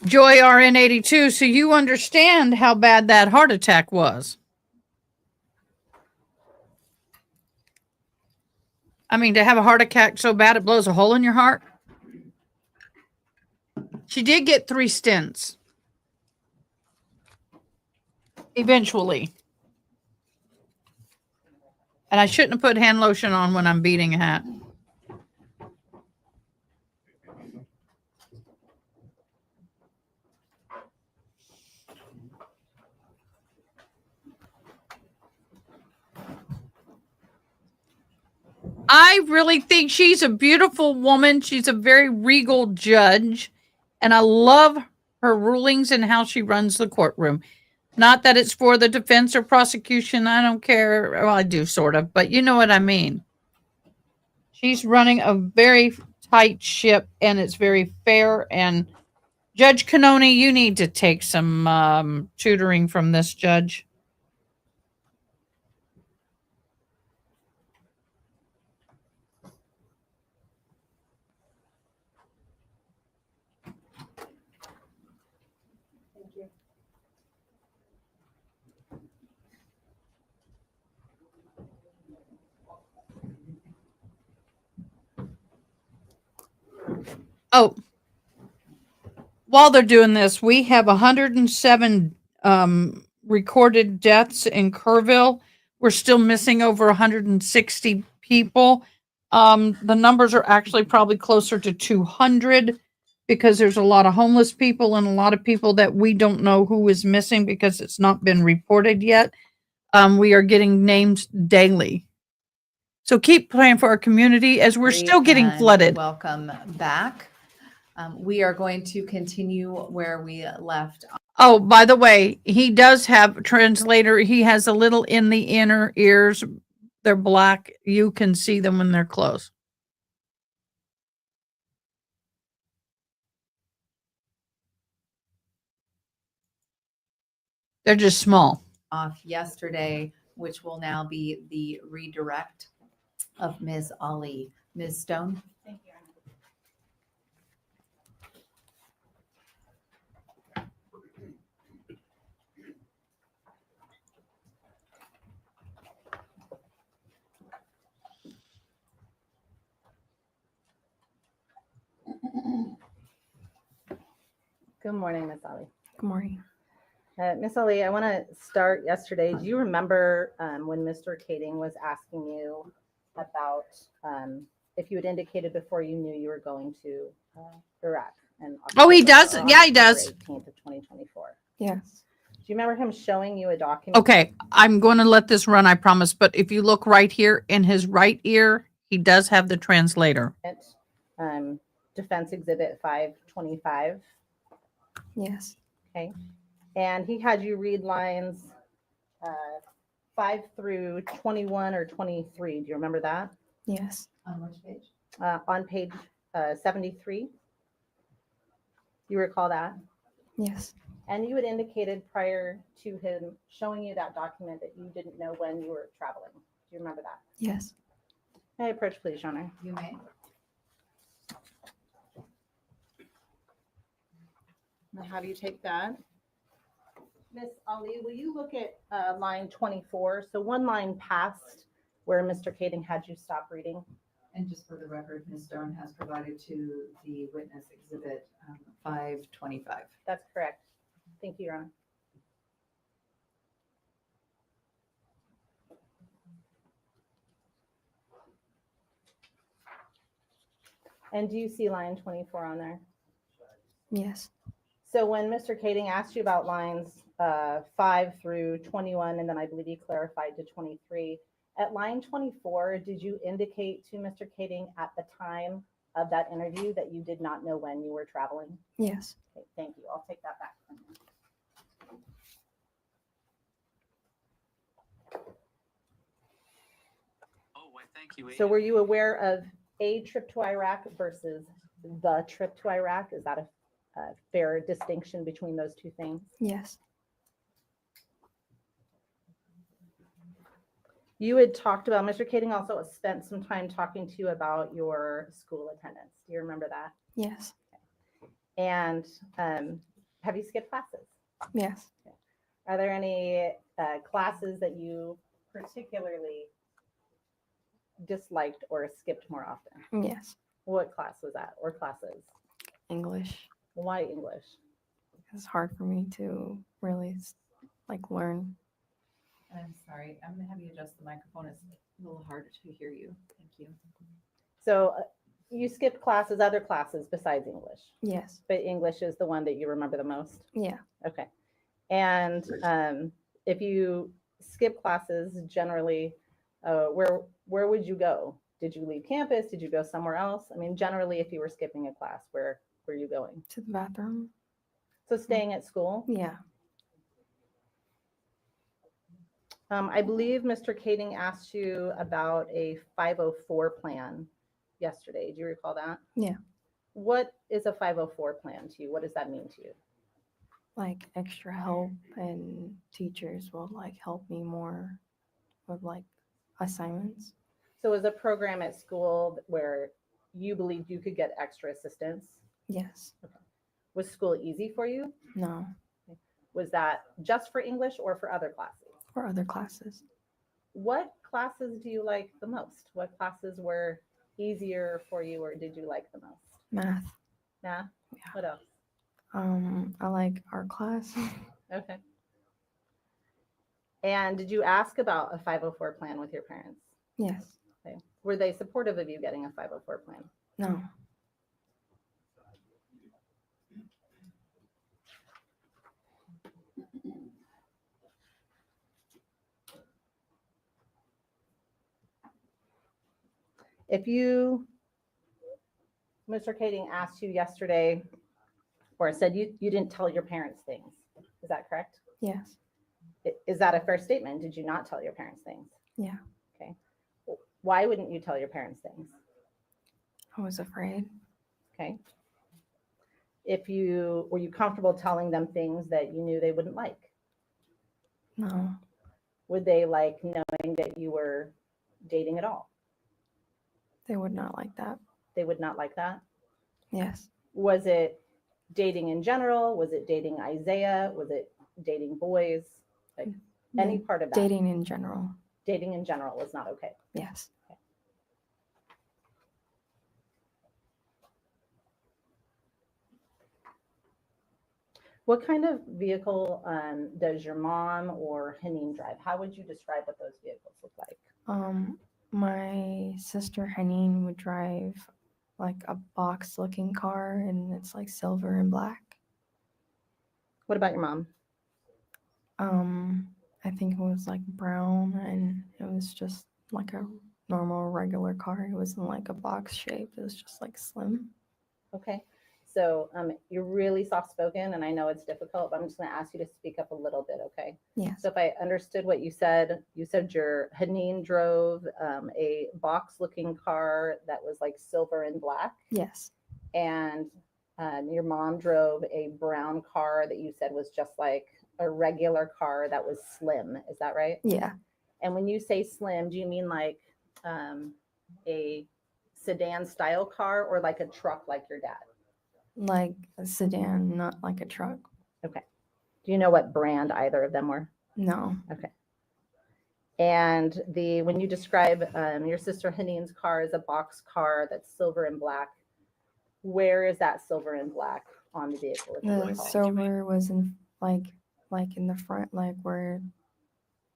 Joy RN82, so you understand how bad that heart attack was. I mean, to have a heart attack so bad it blows a hole in your heart. She did get 3 stents. Eventually. And I shouldn't have put hand lotion on when I'm beating a hat. I really think she's a beautiful woman. She's a very regal judge. And I love her rulings and how she runs the courtroom. Not that it's for the defense or prosecution. I don't care. Well, I do sort of, but you know what I mean. She's running a very tight ship and it's very fair. And Judge Canoni, you need to take some tutoring from this judge. Thank you. Oh, while they're doing this, we have 107 recorded deaths in Kerrville. We're still missing over 160 people. The numbers are actually probably closer to 200 because there's a lot of homeless people and a lot of people that we don't know who is missing because it's not been reported yet. We are getting names daily. So keep praying for our community as we're still getting And flooded. Welcome back. We are going to continue where we left. Oh, by the way, he does have a translator. He has a little in the inner ears. They're black. You can see them when they're closed. They're just small. Off yesterday, which will now be the redirect of Ms. Ali. Ms. Stone? Thank you. Good morning, Miss Ali. Good morning. Miss Ali, I want to start yesterday. Do you remember when Mr. Kading was asking you about if you had indicated before you knew you were going to Iraq? And Oh, he does? Yeah, he does. 18th of 2024. Yes. Do you remember him showing you a document? Okay, I'm going to let this run, I promise. But if you look right here in his right ear, he does have the translator. Um, Defense Exhibit 525. Yes. Okay. And he had you read lines 5 through 21 or 23. Do you remember that? Yes. On which page? On page 73. You recall that? Yes. And you had indicated prior to him showing you that document that you didn't know when you were traveling. Do you remember that? Yes. May I approach, please, Your Honor? You may. I'll have you take that. Miss Ali, will you look at line 24? So one line past where Mr. Kading had you stop reading. And just for the record, Ms. Stone has provided to the witness exhibit 525. That's correct. Thank you, Your Honor. And do you see line 24 on there? Yes. So when Mr. Kading asked you about lines 5 through 21, and then I believe he clarified to 23, at line 24, did you indicate to Mr. Kading at the time of that interview that you did not know when you were traveling? Yes. Okay, thank you. I'll take that back from you. Oh, why, thank you. So were you aware of a trip to Iraq versus the trip to Iraq? Is that a fair distinction between those two things? Yes. You had talked about, Mr. Kading also spent some time talking to you about your school attendance. Do you remember that? Yes. And have you skipped classes? Yes. Are there any classes that you particularly disliked or skipped more often? Yes. What class was that, or classes? English. Why English? It's hard for me to really learn. I'm sorry, I'm gonna have you adjust the microphone. It's a little harder to hear you. Thank you. So you skipped classes, other classes besides English, Yes. but English is the one that you remember the most? Yeah. Okay. And if you skip classes, generally, where would you go? Did you leave campus? Did you go somewhere else? I mean, generally, if you were skipping a class, where were you going? To the bathroom. So staying at school? Yeah. I believe Mr. Kading asked you about a 504 plan yesterday. Do you recall that? Yeah. What is a 504 plan to you? What does that mean to you? Like extra help, and teachers will help me more with assignments. So is a program at school where you believed you could get extra assistance? Yes. Was school easy for you? No. Was that just for English or for other classes? For other classes. What classes do you like the most? What classes were easier for you or did you like the most? Math. Math? Yeah. What else? I like art class. Okay. And did you ask about a 504 plan with your parents? Yes. Okay. Were they supportive of you getting a 504 plan? No. If you, Mr. Kading asked you yesterday or said you didn't tell your parents things, is that correct? Yes. Is that a fair statement? Did you not tell your parents things? Yeah. Okay. Why wouldn't you tell your parents things? I was afraid. Okay. Were you comfortable telling them things that you knew they wouldn't like? No. Would they like knowing that you were dating at all? They would not like that. They would not like that. Yes. Was it dating in general? Was it dating Isaiah? Was it dating boys? Like any part of that? Dating in general. Dating in general was not okay. Yes. What kind of vehicle does your mom or Haneen drive? How would you describe what those vehicles look like? My sister Haneen would drive a box looking car, and it's silver and black. What about your mom? I think it was brown, and it was just a normal regular car. It wasn't a box shape. It was just slim. Okay. So you're really soft spoken, and I know it's difficult, but I'm just going to ask you to speak up a little bit, okay? Yes. So if I understood what you said your Haneen drove a box looking car that was like silver and black, Yes. and your mom drove a brown car that you said was just like a regular car that was slim. Is that right? Yeah. And when you say slim, do you mean like a sedan style car or like a truck like your dad? Like a sedan, not like a truck. Okay. Do you know what brand either of them were? No. Okay. And when you describe your sister Haneen's car as a box car that's silver and black, where is that silver and black on the vehicle? If you The recall? silver was in like in the front, like where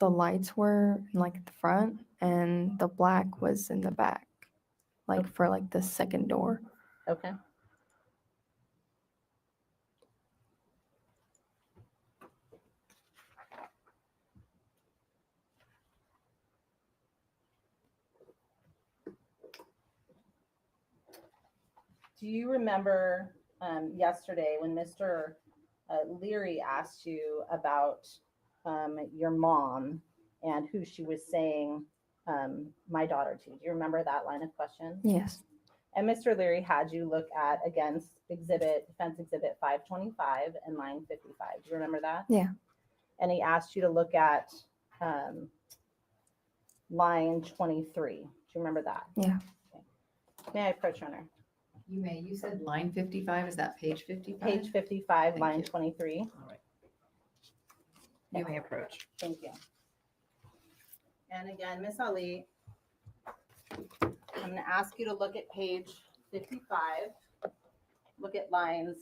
the lights were, like at the front, and the black was in the back, like for like the second door. Okay. Do you remember yesterday when Mr. Leary asked you about your mom and who she was saying my daughter to? Do you remember that line of question? Yes. And Mr. Leary had you look at against Defense Exhibit 525 and line 55. Do you remember that? Yeah. And he asked you to look at line 23. Do you remember that? Yeah. Okay. May I approach runner? You may. You said line 55. Is that page 55? Page 55, Thank line you. 23. All right. You may approach. Thank you. And again, Miss Ali, I'm going to ask you to look at page 55. Look at lines,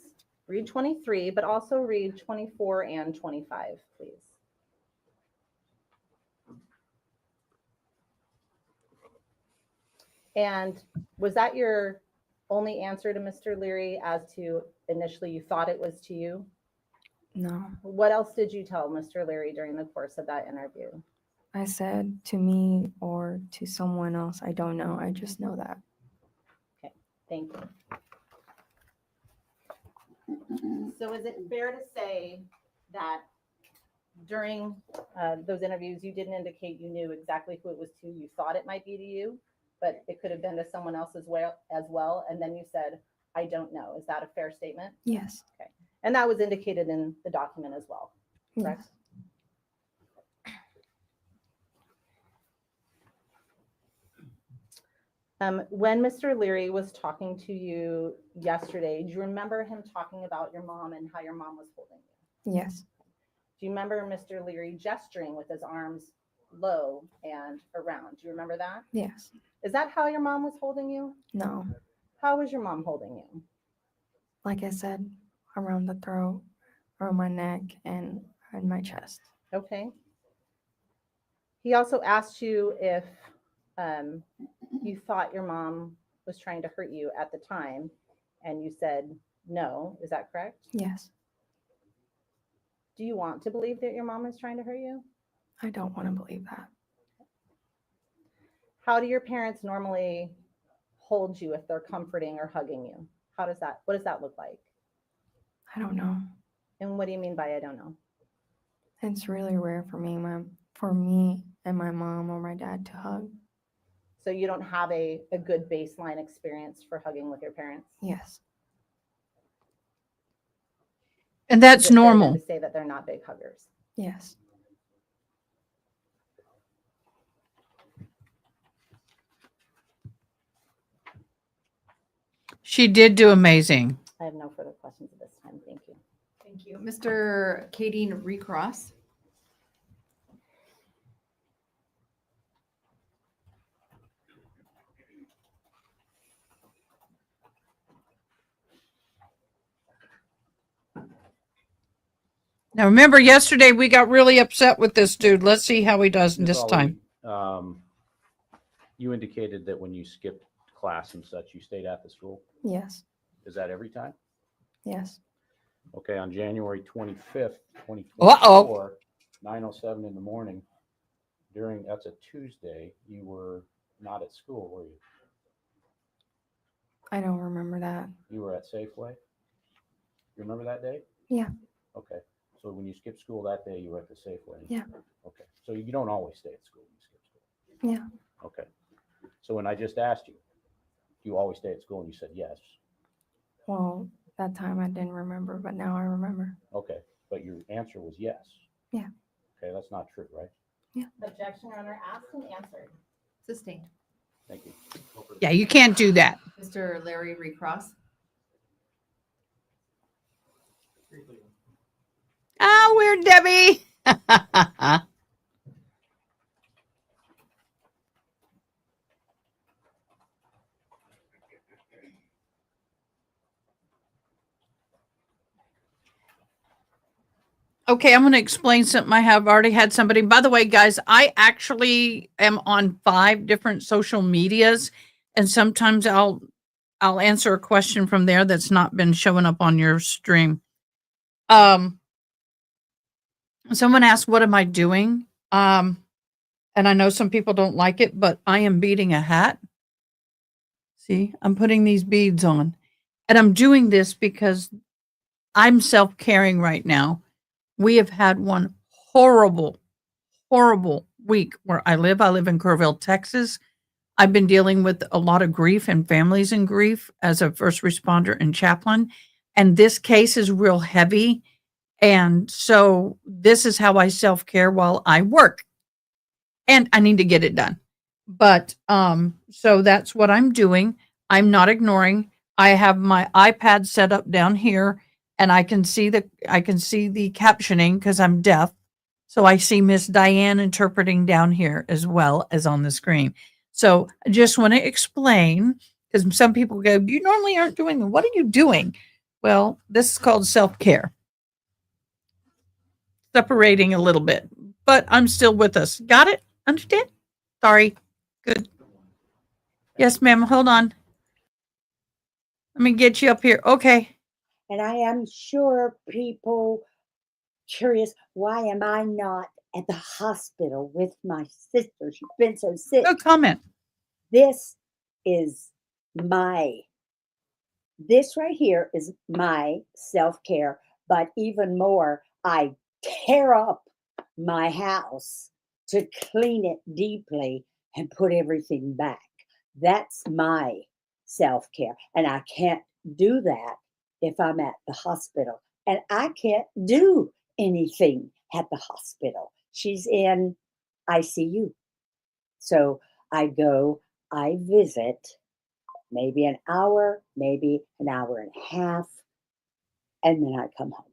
read 23, but also read 24 and 25, please. And was that your only answer to Mr. Leary as to initially you thought it was to you? No. What else did you tell Mr. Leary during the course of that interview? I said to me or to someone else. I don't know. I just know that. Okay, thank you. So is it fair to say that during those interviews, you didn't indicate you knew exactly who it was to? You thought it might be to you, but it could have been to someone else as well. And then you said, I don't know. Is that a fair statement? Yes. Okay. And that was indicated in the document as well, correct? Yes. When Mr. Leary was talking to you yesterday, do you remember him talking about your mom and how your mom was holding you? Yes. Do you remember Mr. Leary gesturing with his arms low and around? Do you remember that? Yes. Is that how your mom was holding you? No. How was your mom holding you? Like I said, around the throat, around my neck, and my chest. Okay. He also asked you if you thought your mom was trying to hurt you at the time, and you said no. Is that correct? Yes. Do you want to believe that your mom is trying to hurt you? I don't want to believe that. How do your parents normally hold you if they're comforting or hugging you? What does that look like? I don't know. And what do you mean by I don't know? It's really rare for me and my mom or my dad to hug. So you don't have a good baseline experience for hugging with your parents? Yes. And that's Is it fair then normal. to say that they're not big huggers? Yes. She did do amazing. I have no further questions at this time. Thank you. Thank you. Mr. Kadeen Recross. Now, remember, yesterday we got really upset with this dude. Let's see how he does Ms. this Ali, time. You indicated that when you skipped class and such, you stayed at the school. Yes. Is that every time? Yes. Okay, on January 25th, 2024, 9:07 in the morning, that's a Tuesday, you were not at school, were you? I don't remember that. You were at Safeway? You remember that date? Yeah. Okay. So when you skipped school that day, you were at the Safeway? Yeah. Okay. So you don't always stay at school when you skip school? Yeah. Okay. So when I just asked you, do you always stay at school? And you said yes. Well, that time I didn't remember, but now I remember. Okay. But your answer was yes. Yeah. Okay. That's not true, right? Objection, Your Honor, asked and answered. Sustained. Thank you. Yeah, you can't do that. Mr. Larry Recross. Ah, weird Debbie. Okay, I'm going to explain something. I have already had somebody. By the way, guys, I actually am on 5 different social medias, and sometimes I'll answer a question from there that's not been showing up on your stream. Someone asked, "What am I doing?" And I know some people don't like it, but I am beading a hat. See, I'm putting these beads on, and I'm doing this because I'm self-caring right now. We have had one horrible week where I live. I live in Kerrville, Texas. I've been dealing with a lot of grief and families in grief as a first responder and chaplain. And this case is real heavy. And so this is how I self-care while I work. And I need to get it done. But so that's what I'm doing. I'm not ignoring. I have my iPad set up down here, and I can see the captioning because I'm deaf. So I see Miss Diane interpreting down here as well as on the screen. So I just want to explain, because some people go, "You normally aren't doing that. What are you doing?" Well, this is called self-care. Separating a little bit, but I'm still with us. Got it? Understand? Sorry. Good. Yes, ma'am. Hold on. Let me get you up here. Okay. And I am sure people curious, why am I not at the hospital with my sister? She's been so sick. Good comment. This right here is my self-care, but even more, I tear up my house to clean it deeply and put everything back. That's my self-care. And I can't do that if I'm at the hospital. And I can't do anything at the hospital. She's in ICU. So I go, I visit maybe an hour, maybe an hour and a half, and then I come home.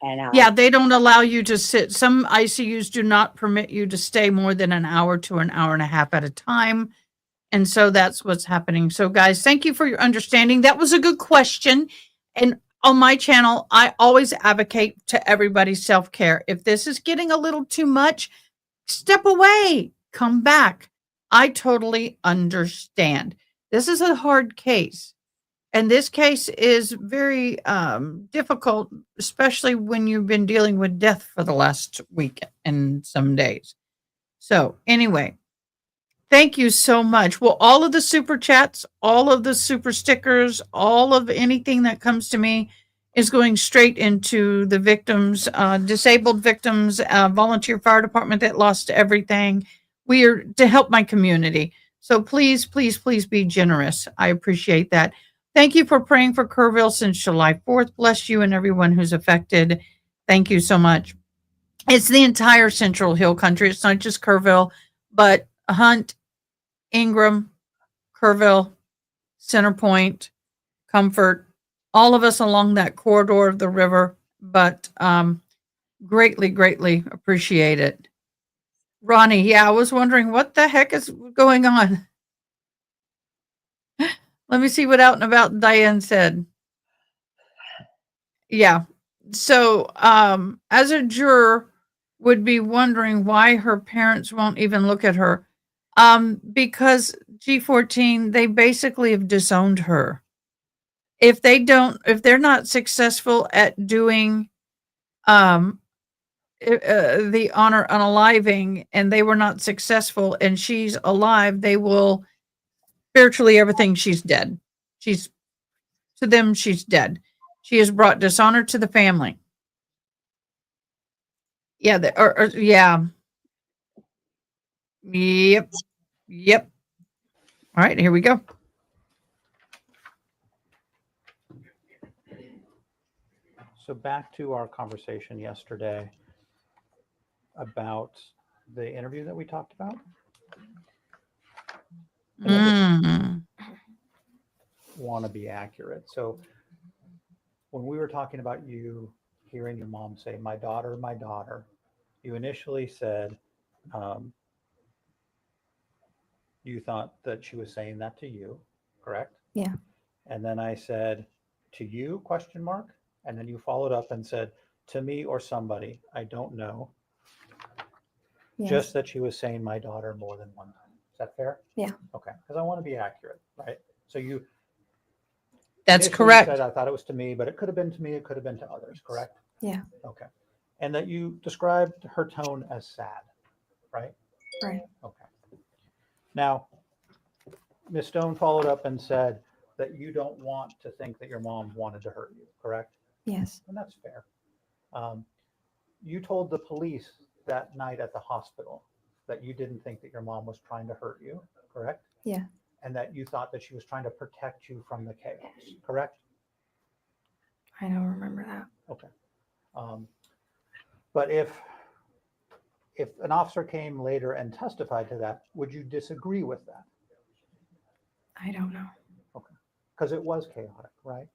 And Yeah, they don't allow you to sit. Some ICUs do not permit you to stay more than an hour to an hour and a half at a time. And so that's what's happening. So guys, thank you for your understanding. That was a good question. And on my channel, I always advocate to everybody's self-care. If this is getting a little too much, step away, come back. I totally understand. This is a hard case. And this case is very difficult, especially when you've been dealing with death for the last week and some days. So anyway, thank you so much. Well, all of the super chats, all of the super stickers, all of anything that comes to me is going straight into the victims, disabled victims, volunteer fire department that lost everything. We are to help my community. So please, please, please be generous. I appreciate that. Thank you for praying for Kerrville since July 4th. Bless you and everyone who's affected. Thank you so much. It's the entire Central Hill Country. It's not just Kerrville, but Hunt, Ingram, Kerrville, Center Point, Comfort, all of us along that corridor of the river, but greatly, greatly appreciate it. Ronnie, yeah, I was wondering what the heck is going on. Let me see what Out and About Diane said. Yeah. So as a juror would be wondering why her parents won't even look at her. Because G14, they basically have disowned her. If they're not successful at doing the honor unaliving, and they were not successful and she's alive, they will spiritually everything she's dead. She's to them, she's dead. She has brought dishonor to the family. Yeah, yeah. Yep. Yep. All right, here we go. So back to our conversation yesterday about the interview that we talked about. And I just want to be accurate. So when we were talking about you hearing your mom say, my daughter, you initially said you thought that she was saying that to you, correct? Yeah. And then I said, to you, question mark? And then you followed up and said, to me or somebody, I don't know. Yes. Just that she was saying my daughter more than one time. Is that fair? Yeah. Okay. Because I want to be accurate, right? So you That's initially correct. said, I thought it was to me, but it could have been to me. It could have been to others, correct? Yeah. Okay. And that you described her tone as sad, right? Right. Okay. Now, Ms. Stone followed up and said that you don't want to think that your mom wanted to hurt you, correct? Yes. And that's fair. You told the police that night at the hospital that you didn't think that your mom was trying to hurt you, correct? Yeah. And that you thought that she was trying to protect you from the chaos, correct? I don't remember that. Okay. But if an officer came later and testified to that, would you disagree with that? I don't know. Okay. Because it was chaotic, right?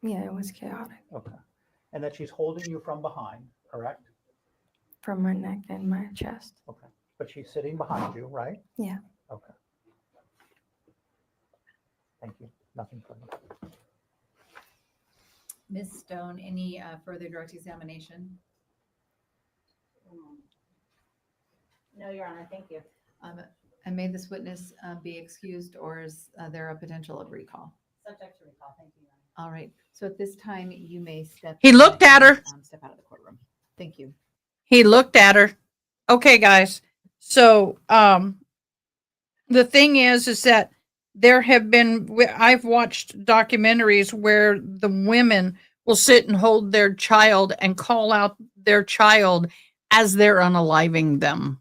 Yeah, it was chaotic. Okay. And that she's holding you from behind, correct? From my neck and my chest. Okay. But she's sitting behind you, right? Yeah. Okay. Thank you. Nothing further. Ms. Stone, any further direct examination? No, Your Honor, thank you. And may this witness be excused, or is there a potential of recall? Subject to recall, thank you, Your Honor. All right. So at this time, you may step. He looked at her. Step out of the courtroom. Thank you. He looked at her. Okay, guys. So, the thing is that there have been, I've watched documentaries where the women will sit and hold their child and call out their child as they're unaliving them.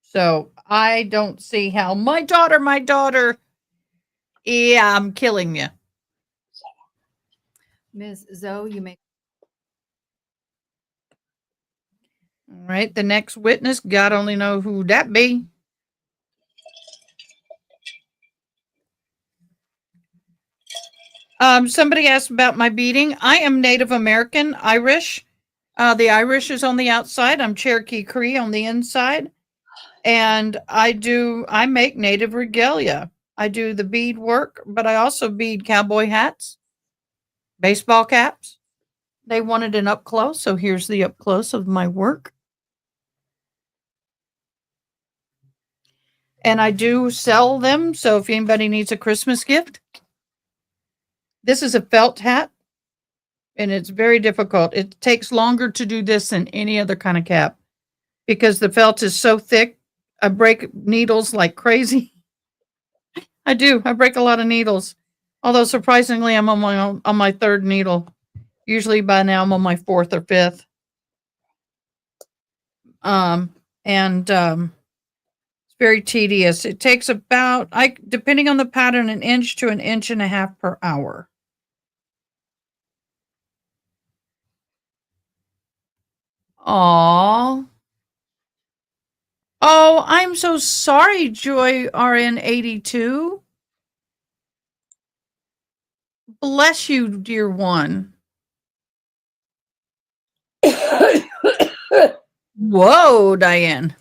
So I don't see how my daughter, yeah, I'm killing you. Ms. Zoe, you may. All right, the next witness, God only know who that be. Somebody asked about my beating. I am Native American, Irish. The Irish is on the outside. I'm Cherokee Cree on the inside. And I make Native regalia. I do the bead work, but I also bead cowboy hats, baseball caps. They wanted an up close, so here's the up close of my work. And I do sell them, so if anybody needs a Christmas gift. This is a felt hat, and it's very difficult. It takes longer to do this than any other kind of cap because the felt is so thick. I break needles like crazy. I do. I break a lot of needles. Although surprisingly, I'm on my third needle. Usually by now I'm on my fourth or fifth. It's very tedious. It takes about, depending on the pattern, an inch to an inch and a half per hour. Aww. Oh, I'm so sorry, Joy RN82. Bless you, dear one. Whoa, Diane.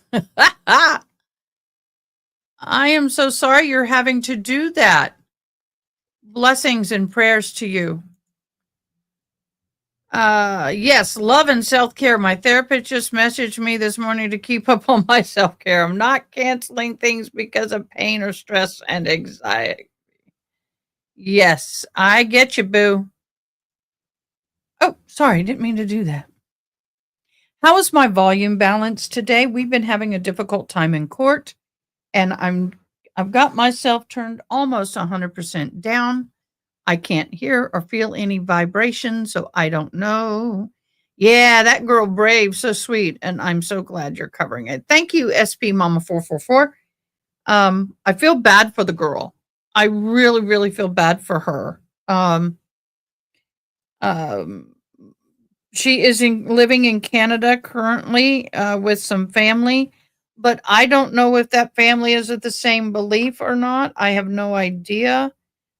I am so sorry you're having to do that. Blessings and prayers to you. Yes, love and self-care. My therapist just messaged me this morning to keep up on my self-care. I'm not canceling things because of pain or stress and anxiety. Yes, I get you, boo. Oh, sorry, didn't mean to do that. How is my volume balance today? We've been having a difficult time in court, and I've got myself turned almost 100% down. I can't hear or feel any vibration, so I don't know. Yeah, that girl brave, so sweet, and I'm so glad you're covering it. Thank you, SP Mama 444. I feel bad for the girl. I really, really feel bad for her. Um, she is living in Canada currently with some family, but I don't know if that family is of the same belief or not. I have no idea.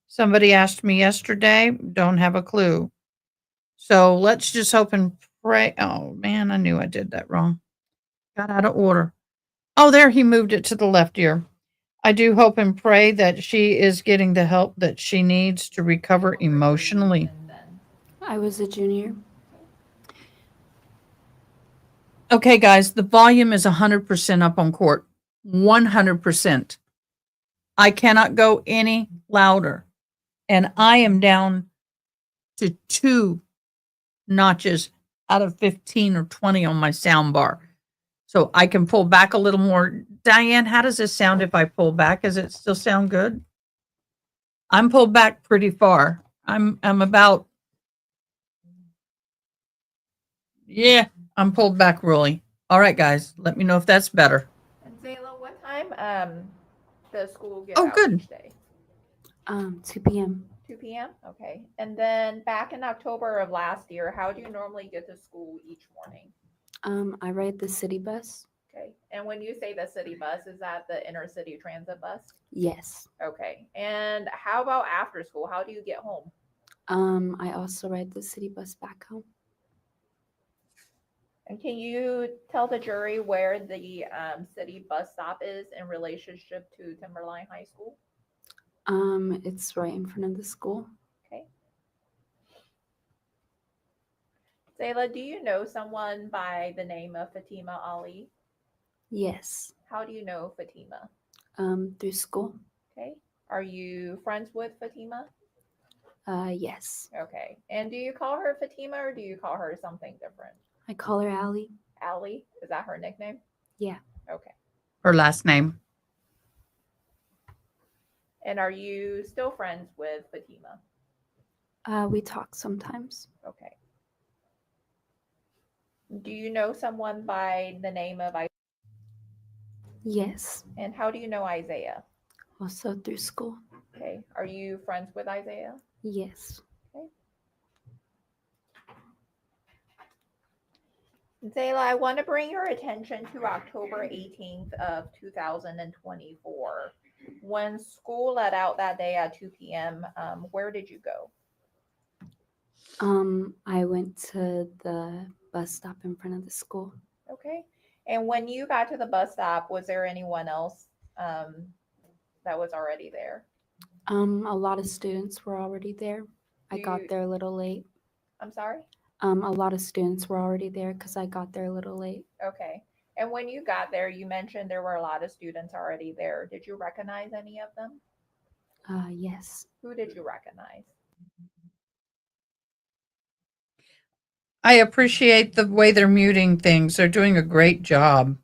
Somebody asked me yesterday, don't have a clue. So let's just hope and pray. Oh man, I knew I did that wrong. Got out of order. Oh, there he moved it to the left ear. I do hope and pray that she is getting the help that she needs to recover What grade were you emotionally. in then? I was a junior. Okay, guys, the volume is 100% up on court. 100%. I cannot go any louder. And I am down to 2 notches out of 15 or 20 on my sound bar. So I can pull back a little more. Diane, how does this sound if I pull back? Does it still sound good? I'm pulled back pretty far. I'm about, yeah, I'm pulled back really. All right, guys, let me know if that's better. And Zayla, what time does school get Oh, out good. each day? 2 p.m. 2 p.m. Okay. And then back in October of last year, how do you normally get to school each morning? I ride the city bus. Okay. And when you say the city bus, is that the inner city transit bus? Yes. Okay. And how about after school? How do you get home? I also ride the city bus back home. And can you tell the jury where the city bus stop is in relationship to Timberline High School? It's right in front of the school. Okay. Zayla, do you know someone by the name of Fatima Ali? Yes. How do you know Fatima? Through school. Okay. Are you friends with Fatima? Yes. Okay. And do you call her Fatima or do you call her something different? I call her Ali. Ali? Is that her nickname? Yeah. Okay. Her last name. And are you still friends with Fatima? We talk sometimes. Okay. Do you know someone by the name of Isaiah? Yes. And how do you know Isaiah? Also through school. Okay. Are you friends with Isaiah? Yes. Okay. Zayla, I want to bring your attention to October 18th of 2024. When school let out that day at 2 p.m., where did you go? I went to the bus stop in front of the school. Okay. And when you got to the bus stop, was there anyone else that was already there? A lot of students were already there. I got You- there a little late. I'm sorry? A lot of students were already there because I got there a little late. Okay. And when you got there, you mentioned there were a lot of students already there. Did you recognize any of them? Yes. Who did you recognize? I appreciate the way they're muting things. They're doing a great job.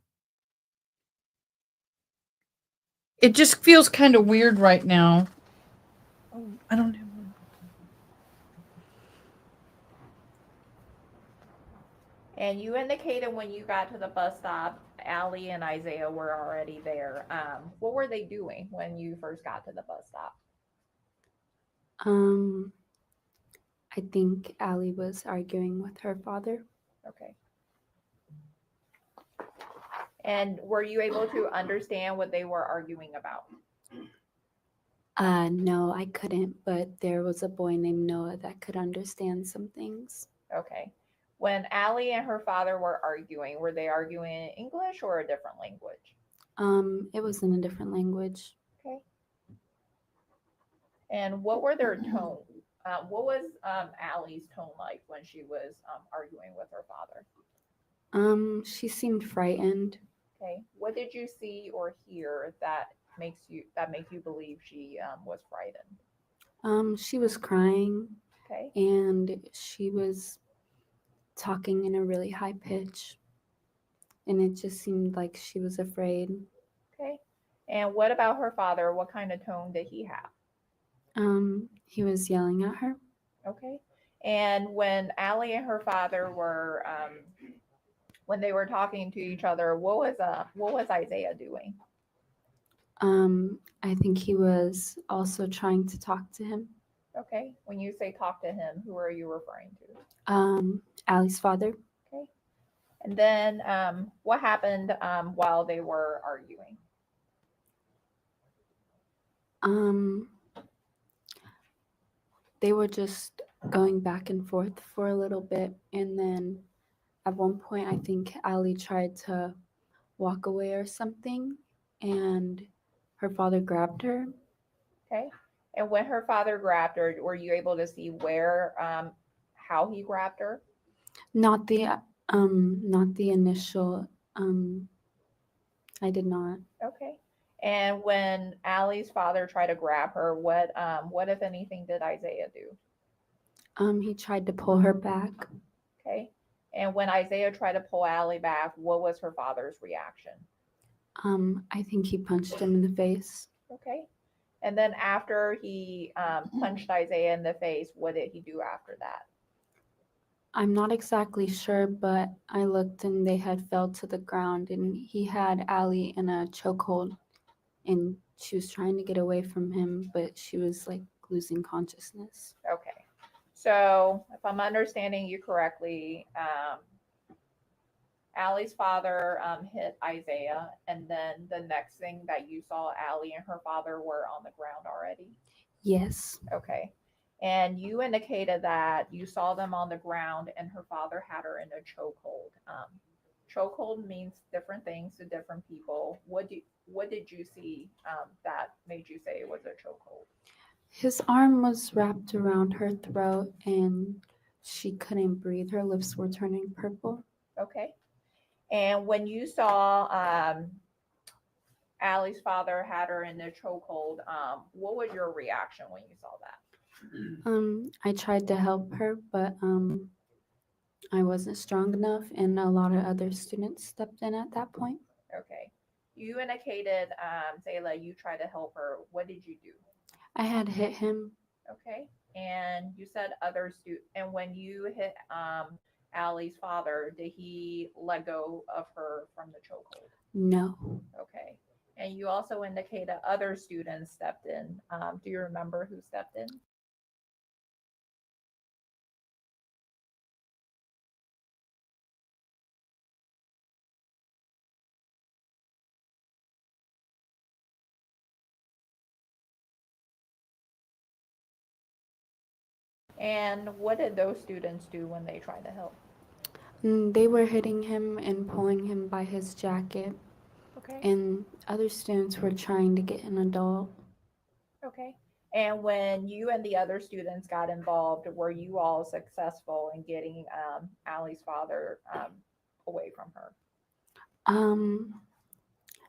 It just feels kind of weird right now. Oh, I don't have. And you indicated when you got to the bus stop, Allie and Isaiah were already there. What were they doing when you first got to the bus stop? I think Ali was arguing with her father. Okay. And were you able to understand what they were arguing about? No, I couldn't, but there was a boy named Noah that could understand some things. Okay. When Allie and her father were they arguing in English or a different language? It was in a different language. Okay. And what were their tone? What was Allie's tone like when she was arguing with her father? She seemed frightened. Okay. What did you see or hear that make you believe she was frightened? She was crying. Okay. And she was talking in a really high pitch. And it just seemed like she was afraid. Okay. And what about her father? What kind of tone did he have? He was yelling at her. Okay. And when Allie and her father were when they were talking to each other, what was Isaiah doing? I think he was also trying to talk to him. Okay. When you say talk to him, who are you referring to? Allie's father. Okay. And then what happened while they were arguing? They were just going back and forth for a little bit, and then at one point, I think Allie tried to walk away or something, and her father grabbed her. Okay. And when her father grabbed her, were you able to see where, how he grabbed her? Not the initial. I did not. Okay. And when Allie's father tried to grab her, what if anything did Isaiah do? He tried to pull her back. Okay. And when Isaiah tried to pull Allie back, what was her father's reaction? I think he punched him in the face. Okay. And then after he punched Isaiah in the face, what did he do after that? I'm not exactly sure, but I looked and they had fell to the ground, and he had Allie in a chokehold, and she was trying to get away from him, but she was like losing consciousness. Okay. So if I'm understanding you correctly, Allie's father hit Isaiah, and then the next thing that you saw, Allie and her father were on the ground already? Yes. Okay. And you indicated that you saw them on the ground and her father had her in a chokehold. Chokehold means different things to different people. What did you see that made you say it was a chokehold? His arm was wrapped around her throat, and she couldn't breathe. Her lips were turning purple. Okay. And when you saw Allie's father had her in the chokehold, what was your reaction when you saw that? I tried to help her, but I wasn't strong enough, and a lot of other students stepped in at that point. Okay. You indicated, Zayla, you tried to help her. What did you do? I had hit him. Okay. And you said and when you hit Allie's father, did he let go of her from the chokehold? No. Okay. And you also indicated other students stepped in. Do you remember who stepped in? And what did those students do when they tried to help? They were hitting him and pulling him by his jacket. Okay. And other students were trying to get an adult. Okay. And when you and the other students got involved, were you all successful in getting Allie's father away from her?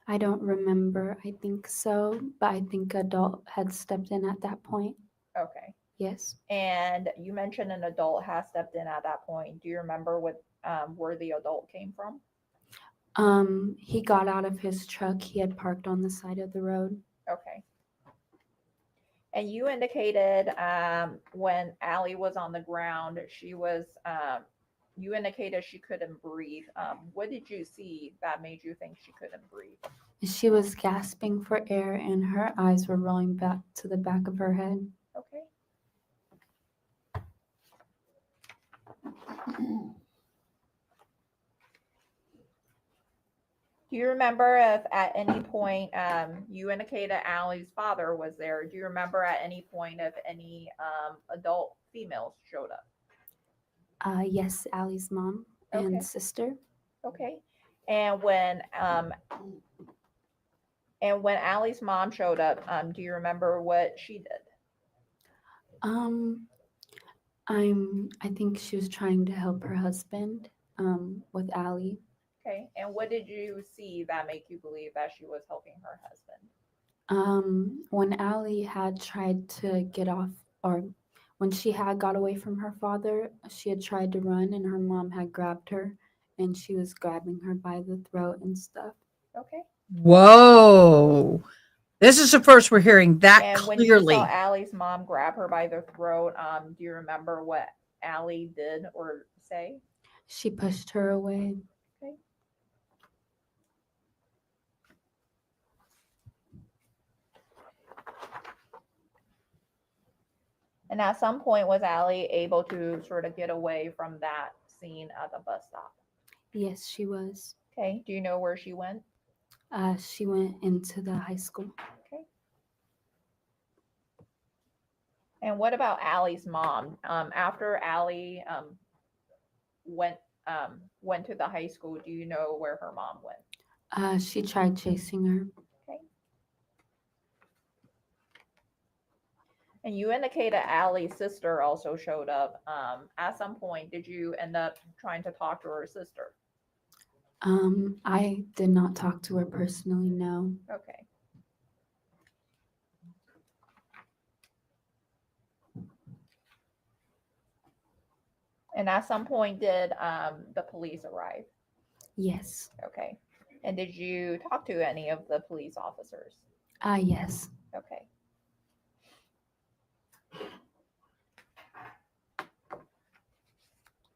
I don't remember. I think so, but I think adult had stepped in at that point. Okay. Yes. And you mentioned an adult has stepped in at that point. Do you remember where the adult came from? He got out of his truck. He had parked on the side of the road. Okay. And you indicated when Allie was on the ground, you indicated she couldn't breathe. What did you see that made you think she couldn't breathe? She was gasping for air, and her eyes were rolling back to the back of her head. Okay. Do you remember if at any point you indicated Allie's father was there? Do you remember at any point if any adult females showed up? Yes, Allie's mom Okay. and sister. Okay. And when Allie's mom showed up, do you remember what she did? I think she was trying to help her husband with Allie. Okay. And what did you see that make you believe that she was helping her husband? When Allie had tried to get off, or when she had got away from her father, she had tried to run, and her mom had grabbed her, and she was grabbing her by the throat and stuff. Okay. Whoa. This is the first we're hearing that And when you clearly. saw Allie's mom grab her by the throat, do you remember what Allie did or say? She pushed her away. Okay. And at some point, was Allie able to sort of get away from that scene at the bus stop? Yes, she was. Okay. Do you know where she went? She went into the high school. Okay. And what about Allie's mom? After Allie went went to the high school, do you know where her mom went? She tried chasing her. Okay. And you indicated Allie's sister also showed up. At some point, did you end up trying to talk to her sister? I did not talk to her personally, no. Okay. And at some point, did the police arrive? Yes. Okay. And did you talk to any of the police officers? Yes. Okay.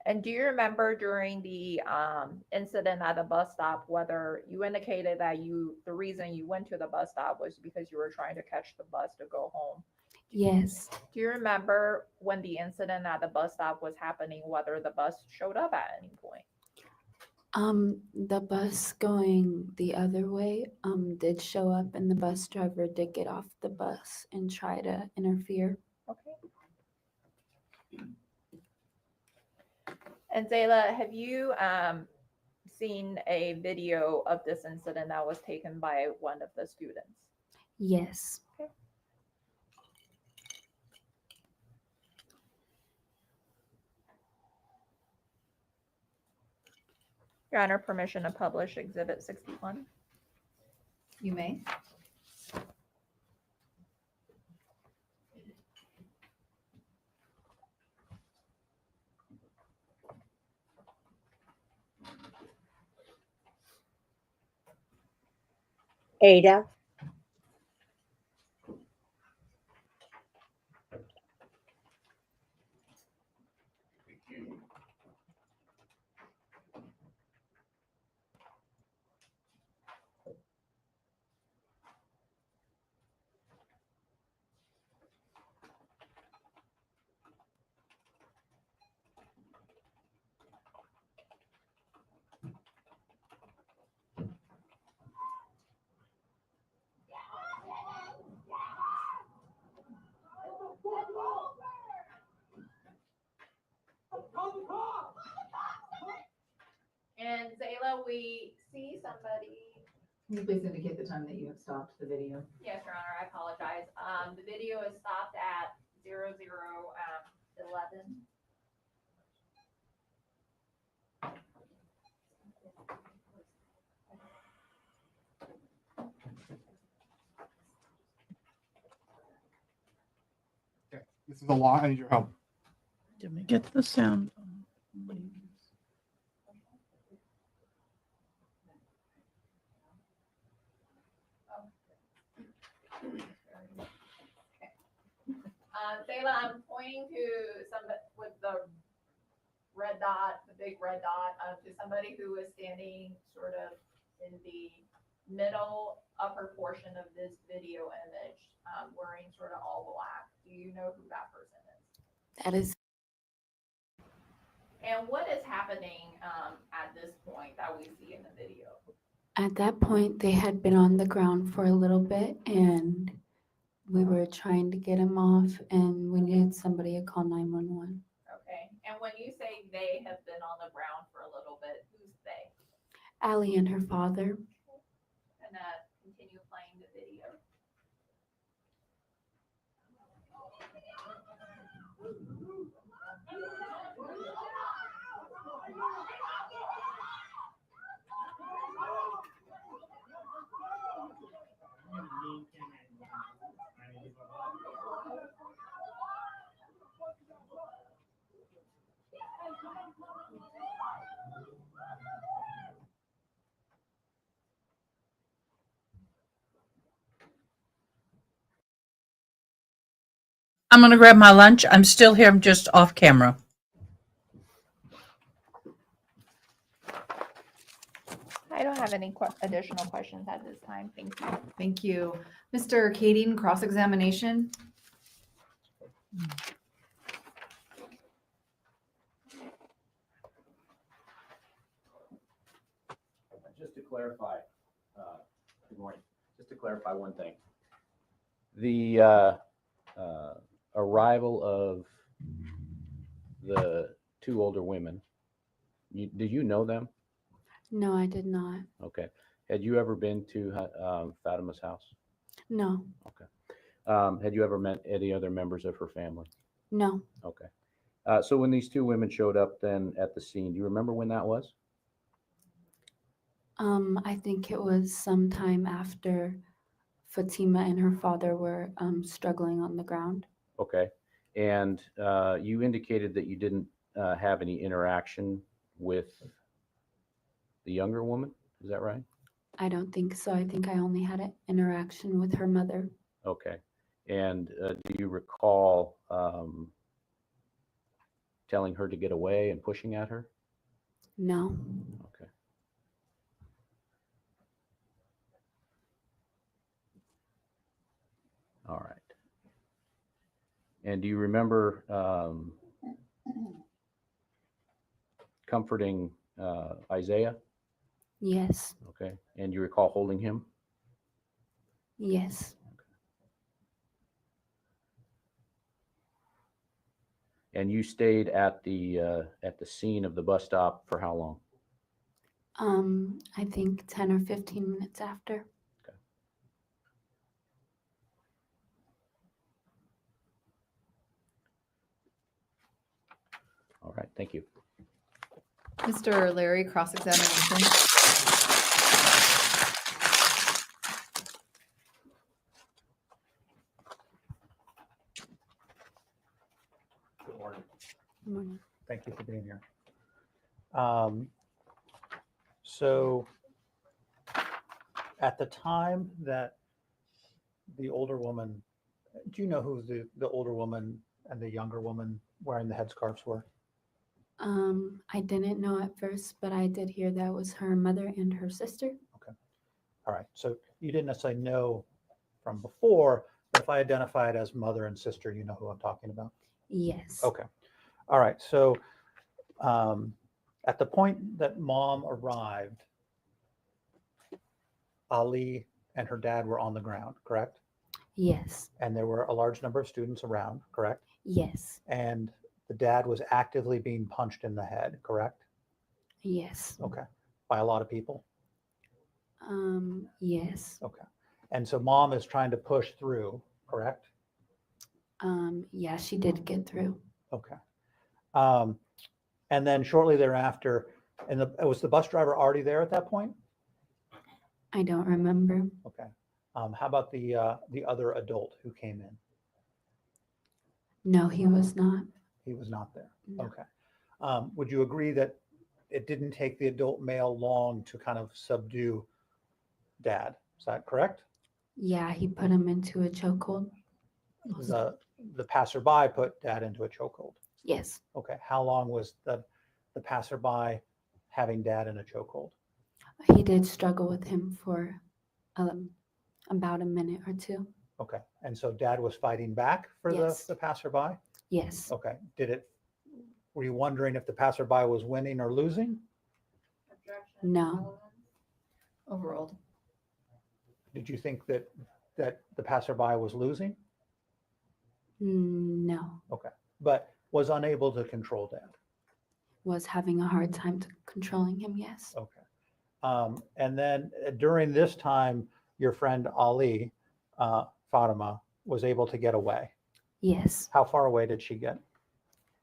And do you remember during the incident at the bus stop, whether you indicated that the reason you went to the bus stop was because you were trying to catch the bus to go home? Yes. Do you remember when the incident at the bus stop was happening, whether the bus showed up at any point? The bus going the other way, did show up, and the bus driver did get off the bus and try to interfere. Okay. And Zayla, have you seen a video of this incident that was taken by one of the students? Yes. Okay. Your Honor, permission to publish Exhibit 61. You may. Ada, And Zayla, we see somebody. Can you please indicate the time that you have stopped the video? Yes, Your Honor, I apologize. The video is stopped at 00:11. Okay, this is a lot. I need your help. Let me get the sound. Zayla, I'm pointing to somebody with the red dot, the big red dot, to somebody who is standing sort of in the middle upper portion of this video image, wearing sort of all black. Do you know who that person is? That is. And what is happening at this point that we see in the video? At that point, they had been on the ground for a little bit, and we were trying to get him off, and we needed somebody to call 911. Okay. And when you say they have been on the ground for a little bit, who's they? Allie and her father. And continue playing the video. I'm going to grab my lunch. I'm still here. I'm just off camera. I don't have any additional questions at this time. Thank you. Thank you. Mr. Kading, cross-examination. Just to clarify, good morning. Just to clarify one thing. The arrival of the two older women, did you know them? No, I did not. Okay. Had you ever been to Fatima's house? No, Okay. Had you ever met any other members of her family? no. Okay. So when these two women showed up then at the scene, do you remember when that was? I think it was sometime after Fatima and her father were struggling on the ground. Okay. And you indicated that you didn't have any interaction with the younger woman. Is that right? I don't think so. I think I only had an interaction with her mother. Okay. And do you recall telling her to get away and pushing at her? No. Okay. All right. And do you remember comforting Isaiah? Yes. Okay. And you recall holding him? Yes. And you stayed at the scene of the bus stop for how long? I think 10 or 15 minutes after. All right. Thank you. Mr. Larry, cross-examination. Good morning. Good morning. Thank you for being here. So at the time that the older woman, do you know who the older woman and the younger woman wearing the headscarves were? I didn't know at first, but I did hear that was her mother and her sister. All right. So you didn't necessarily know from before, but if I identify it as mother and sister, you know who I'm talking about? Yes. Okay. All right. So at the point that mom arrived, Ali and her dad were on the ground, correct? Yes. And there were a large number of students around, correct? Yes. And the dad was actively being punched in the head, correct? Yes. Okay. By a lot of people? Yes. Okay. And so mom is trying to push through, correct? Yeah, she did get through. Okay. And then shortly thereafter, and was the bus driver already there at that point? I don't remember. Okay. How about the other adult who came in? No, he was not. He was not there. No. Okay. Would you agree that it didn't take the adult male long to kind of subdue dad? Is that correct? Yeah, he put him into a chokehold. The passerby put dad into a chokehold. Yes. Okay. How long was the passerby having dad in a chokehold? He did struggle with him for about a minute or two. Okay. And so dad was fighting back for Yes. the passerby? Yes. Okay. Were you wondering if the passerby was winning or losing? No. Overruled. Did you think that the passerby was losing? No. Okay. But was unable to control dad? Was having a hard time controlling him. Yes. Okay. And then during this time, your friend Ali, Fatima, was able to get away. Yes. How far away did she get?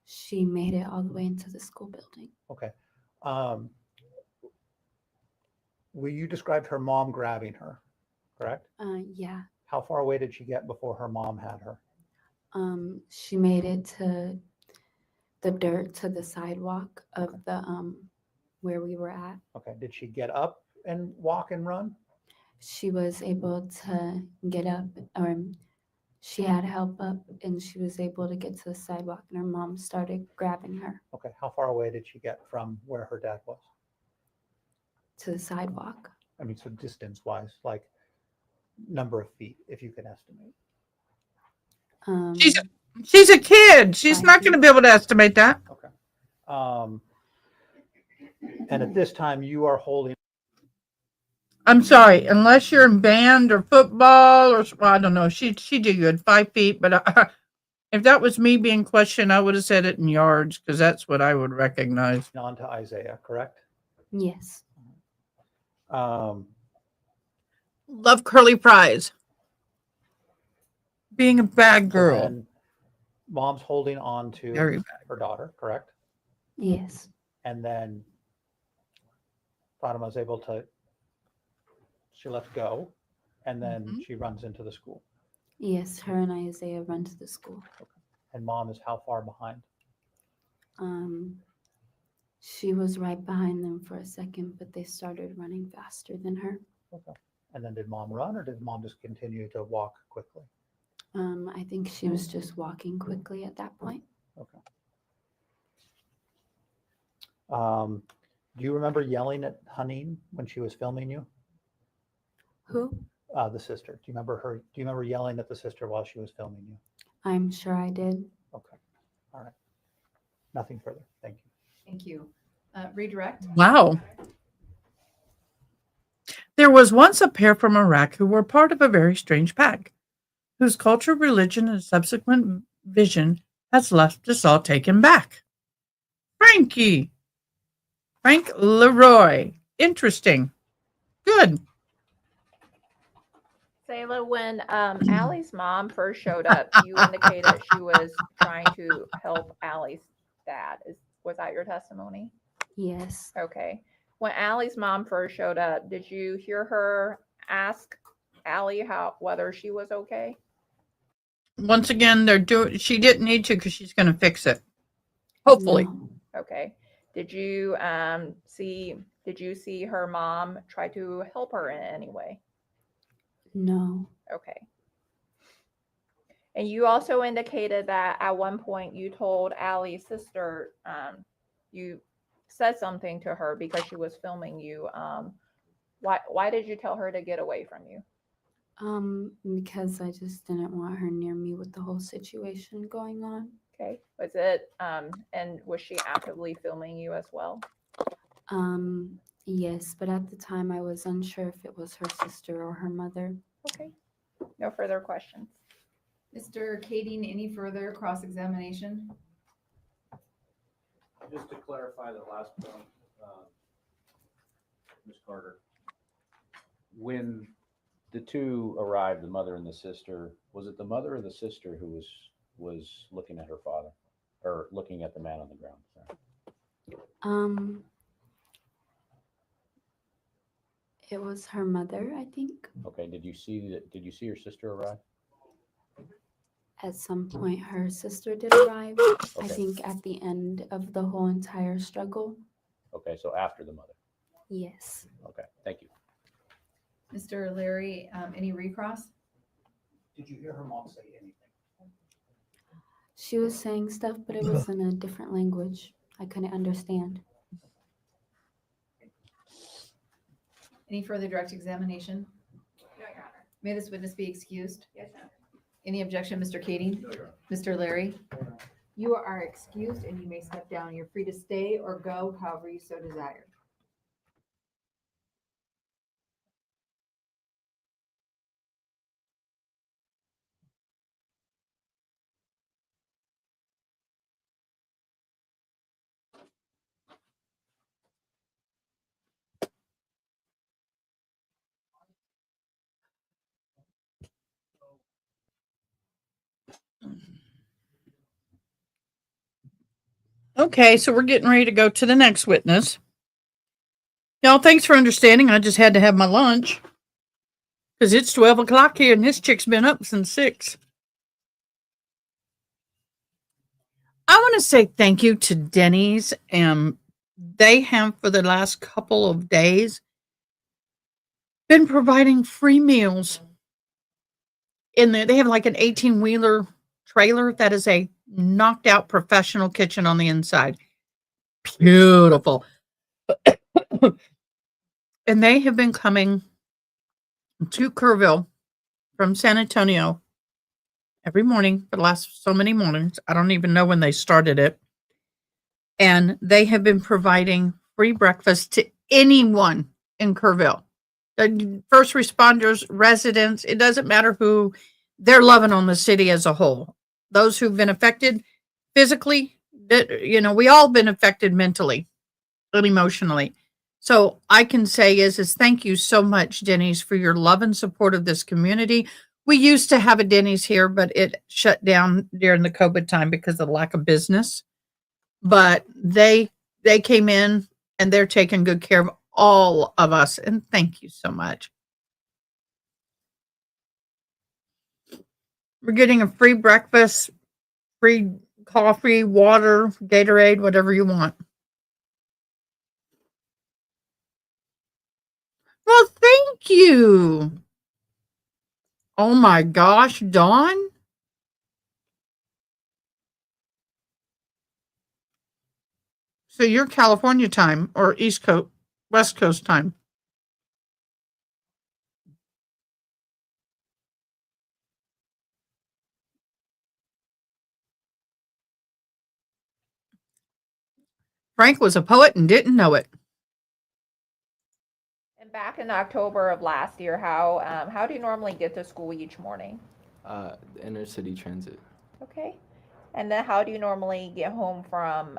She made it all the way into the school building. Okay. You described her mom grabbing her, correct? Yeah. How far away did she get before her mom had her? She made it to the dirt, to the sidewalk of the where we were at. Okay. Did she get up and walk and run? She was able to get up or she had help up and she was able to get to the sidewalk and her mom started grabbing her Okay, how far away did she get from where her dad was? to the sidewalk. I mean, so distance wise, like number of feet, if you can estimate. She's she's a kid. She's 5 not going to feet. be able to estimate that. Okay. And at this time, you are holding. I'm sorry, unless you're in band or football or well, I don't know. She did good 5 feet, but if that was me being questioned, I would have said it in yards because that's what I would recognize. On to Isaiah, correct? Yes. Um, Love curly fries. Being a bad so girl. then mom's holding on to Very bad. her daughter, correct? Yes. And then Fatima is able to, she lets go, and then she runs into the school. Yes. Her and Isaiah run to the school. And mom is how far behind? She was right behind them for a second, but they started running faster than her. Okay. And then did mom run, or did mom just continue to walk quickly? I think she was just walking quickly at that point. Okay. Do you remember yelling at Haneen when she was filming you? Who? The sister. Do you remember her? Do you remember yelling at the sister while she was filming you? I'm sure I did. Okay. All right. Nothing further. Thank you. Thank you. Redirect. Wow. There was once a pair from Iraq who were part of a very strange pack, whose culture, religion, and subsequent vision has left us all taken back. Frank Leroy. Interesting. Good. Sayla, when Allie's mom first showed up, you indicated she was trying to help Allie's dad. Was that your testimony? Yes. Okay. When Allie's mom first showed up, did you hear her ask Allie whether she was okay? Once again, she didn't need to because she's going to fix it. Hopefully. No. Okay. Did you see her mom try to help her in any way? No. Okay. And you also indicated that at one point you told Allie's sister, you said something to her because she was filming you. Why did you tell her to get away from you? Because I just didn't want her near me with the whole situation going on. Okay. Was it and was she actively filming you as well? Yes, but at the time I was unsure if it was her sister or her mother. Okay. No further questions. Mr. Kading, any further cross-examination? Just to clarify the last point, Ms. Carter, when the two arrived, the mother and the sister, was it the mother or the sister who was looking at her father or looking at the man on the ground? Sorry. It was her mother, I think. Okay. Did you see your sister arrive? At some point, her sister did arrive. I Okay. think at the end of the whole entire struggle. Okay. So after the mother. Yes. Okay. Thank you. Mr. Larry, any recross? Did you hear her mom say anything? She was saying stuff, but it was in a different language. I couldn't understand. Any further direct examination? No, Your Honor. May this witness be excused? Yes, Your Honor. Any objection, Mr. Kading? Mr. Larry? You are excused and you may step down. You're free to stay or go however you so desire. Okay, so we're getting ready to go to the next witness. Y'all, thanks for understanding. I just had to have my lunch because it's 12 o'clock here and this chick's been up since 6. I want to say thank you to Denny's. They have for the last couple of days been providing free meals they have like an 18-wheeler trailer that is a knocked out professional kitchen on the inside. Beautiful. And they have been coming to Kerrville from San Antonio every morning for the last so many mornings. I don't even know when they started it. And they have been providing free breakfast to anyone in Kerrville. The first responders, residents, it doesn't matter who, they're loving on the city as a whole. Those who've been affected physically, we all been affected mentally and emotionally. So I can say is thank you so much, Denny's, for your love and support of this community. We used to have a Denny's here, but it shut down during the COVID time because of the lack of business. But they came in and they're taking good care of all of us. And thank you so much. We're getting a free breakfast, free coffee, water, Gatorade, whatever you want. Well, thank you. Oh my gosh, Dawn. So you're California time or East Coast, West Coast time. Frank was a poet and didn't know it. And back in October of last year, how do you normally get to school each morning? Inner city transit. Okay. And then how do you normally get home from?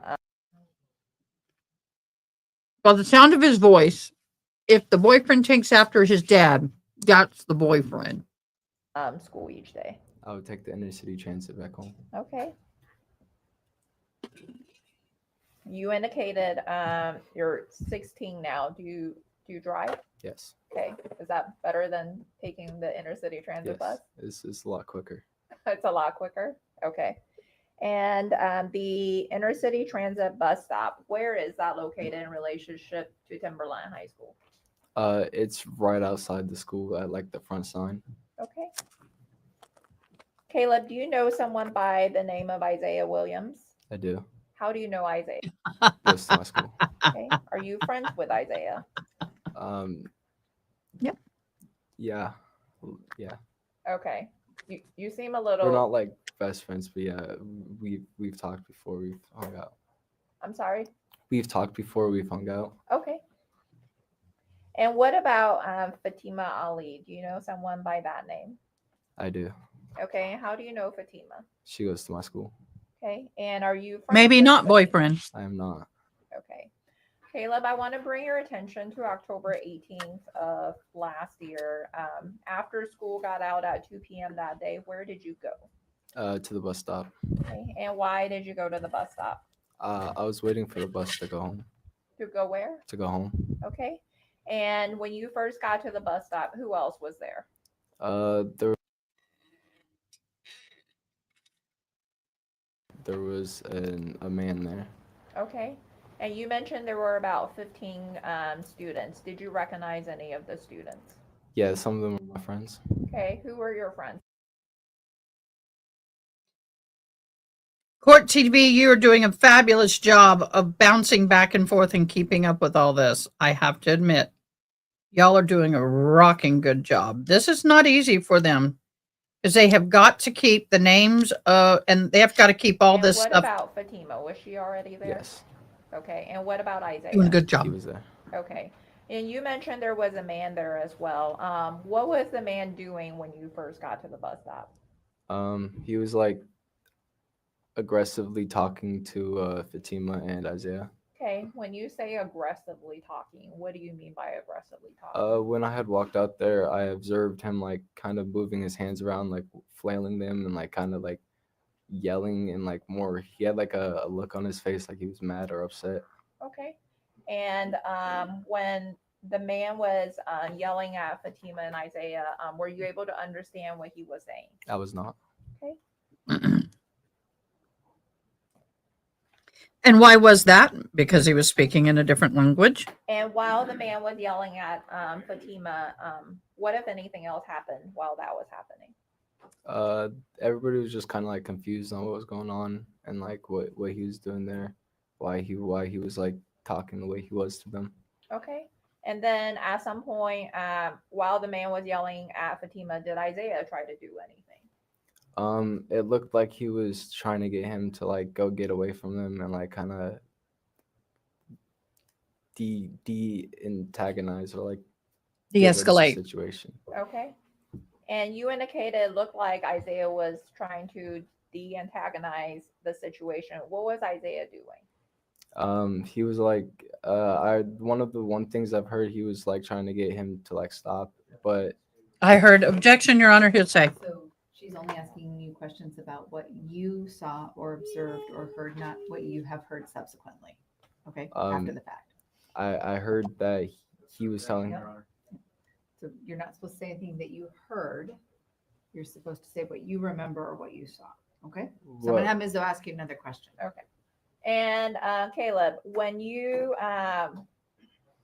By the sound of his voice, if the boyfriend takes after his dad, that's the boyfriend. School each day. I would take the inner city transit back home. Okay. You indicated you're 16 now. Do you drive? Yes. Okay. Is that better than taking the inner city transit bus? It's a lot quicker. It's a lot quicker. Okay. And the inner city transit bus stop, where is that located in relationship to Timberline High School? It's right outside the school at like the front sign. Okay. Caleb, do you know someone by the name of Isaiah Williams? I do. How do you know Isaiah? Goes to my school. Okay. Are you friends with Isaiah? Yep. Yeah. Yeah. Okay. You seem a little. We're not like best friends, but yeah, we've talked before. We've hung out. I'm sorry. We've talked before. We've hung out. Okay. And what about Fatima Ali? Do you know someone by that name? I do. Okay. How do you know Fatima? She goes to my school. Okay. And are you friends Maybe with not Fatima? boyfriend. I am not. Okay. Caleb, I want to bring your attention to October 18th of last year. After school got out at 2 p.m. that day, where did you go? To the bus stop. Okay. And why did you go to the bus stop? I was waiting for the bus to go home. To go where? To go home. Okay. And when you first got to the bus stop, who else was there? There was a man there. Okay. And you mentioned there were about 15 students. Did you recognize any of the students? Yeah, some of them were my friends. Okay. Who were your friends? Court TV, you are doing a fabulous job of bouncing back and forth and keeping up with all this. I have to admit, y'all are doing a rocking good job. This is not easy for them because they have got to keep the names and they have got to keep all And this what stuff. about Fatima? Was she already there? Yes. Okay. And what about Isaiah? Doing a good He job. was there. Okay. And you mentioned there was a man there as well. What was the man doing when you first got to the bus stop? He was like aggressively talking to Fatima and Isaiah. Okay. When you say aggressively talking, what do you mean by aggressively talking? When I had walked out there, I observed him like kind of moving his hands around, like flailing them and like kind of like yelling and like more. He had like a look on his face like he was mad or upset. Okay. And when the man was yelling at Fatima and Isaiah, were you able to understand what he was saying? I was not. Okay. And why was that? Because he was speaking in a different language. And while the man was yelling at Fatima, what if anything else happened while that was happening? Everybody was just kind of like confused on what was going on and like what he was doing there, why he was like talking the way he was to them. Okay. And then at some point, while the man was yelling at Fatima, did Isaiah try to do anything? It looked like he was trying to get him to like go get away from them and like kind of antagonize or like de-escalate De-escalate. the situation. Okay. And you indicated it looked like Isaiah was trying to de-antagonize the situation. What was Isaiah doing? He was like, one things I've heard, he was like trying to get him to like stop, but I heard objection, Your Honor. He'll say. So she's only asking you questions about what you saw or observed or heard, not what you have heard subsequently. Okay, after the fact. I heard that he was telling Yep. So you're not supposed to say anything that you heard. You're supposed to say what you remember or what you saw. Okay. So I'm gonna have Ms. O ask you another question. Okay. And Caleb, when you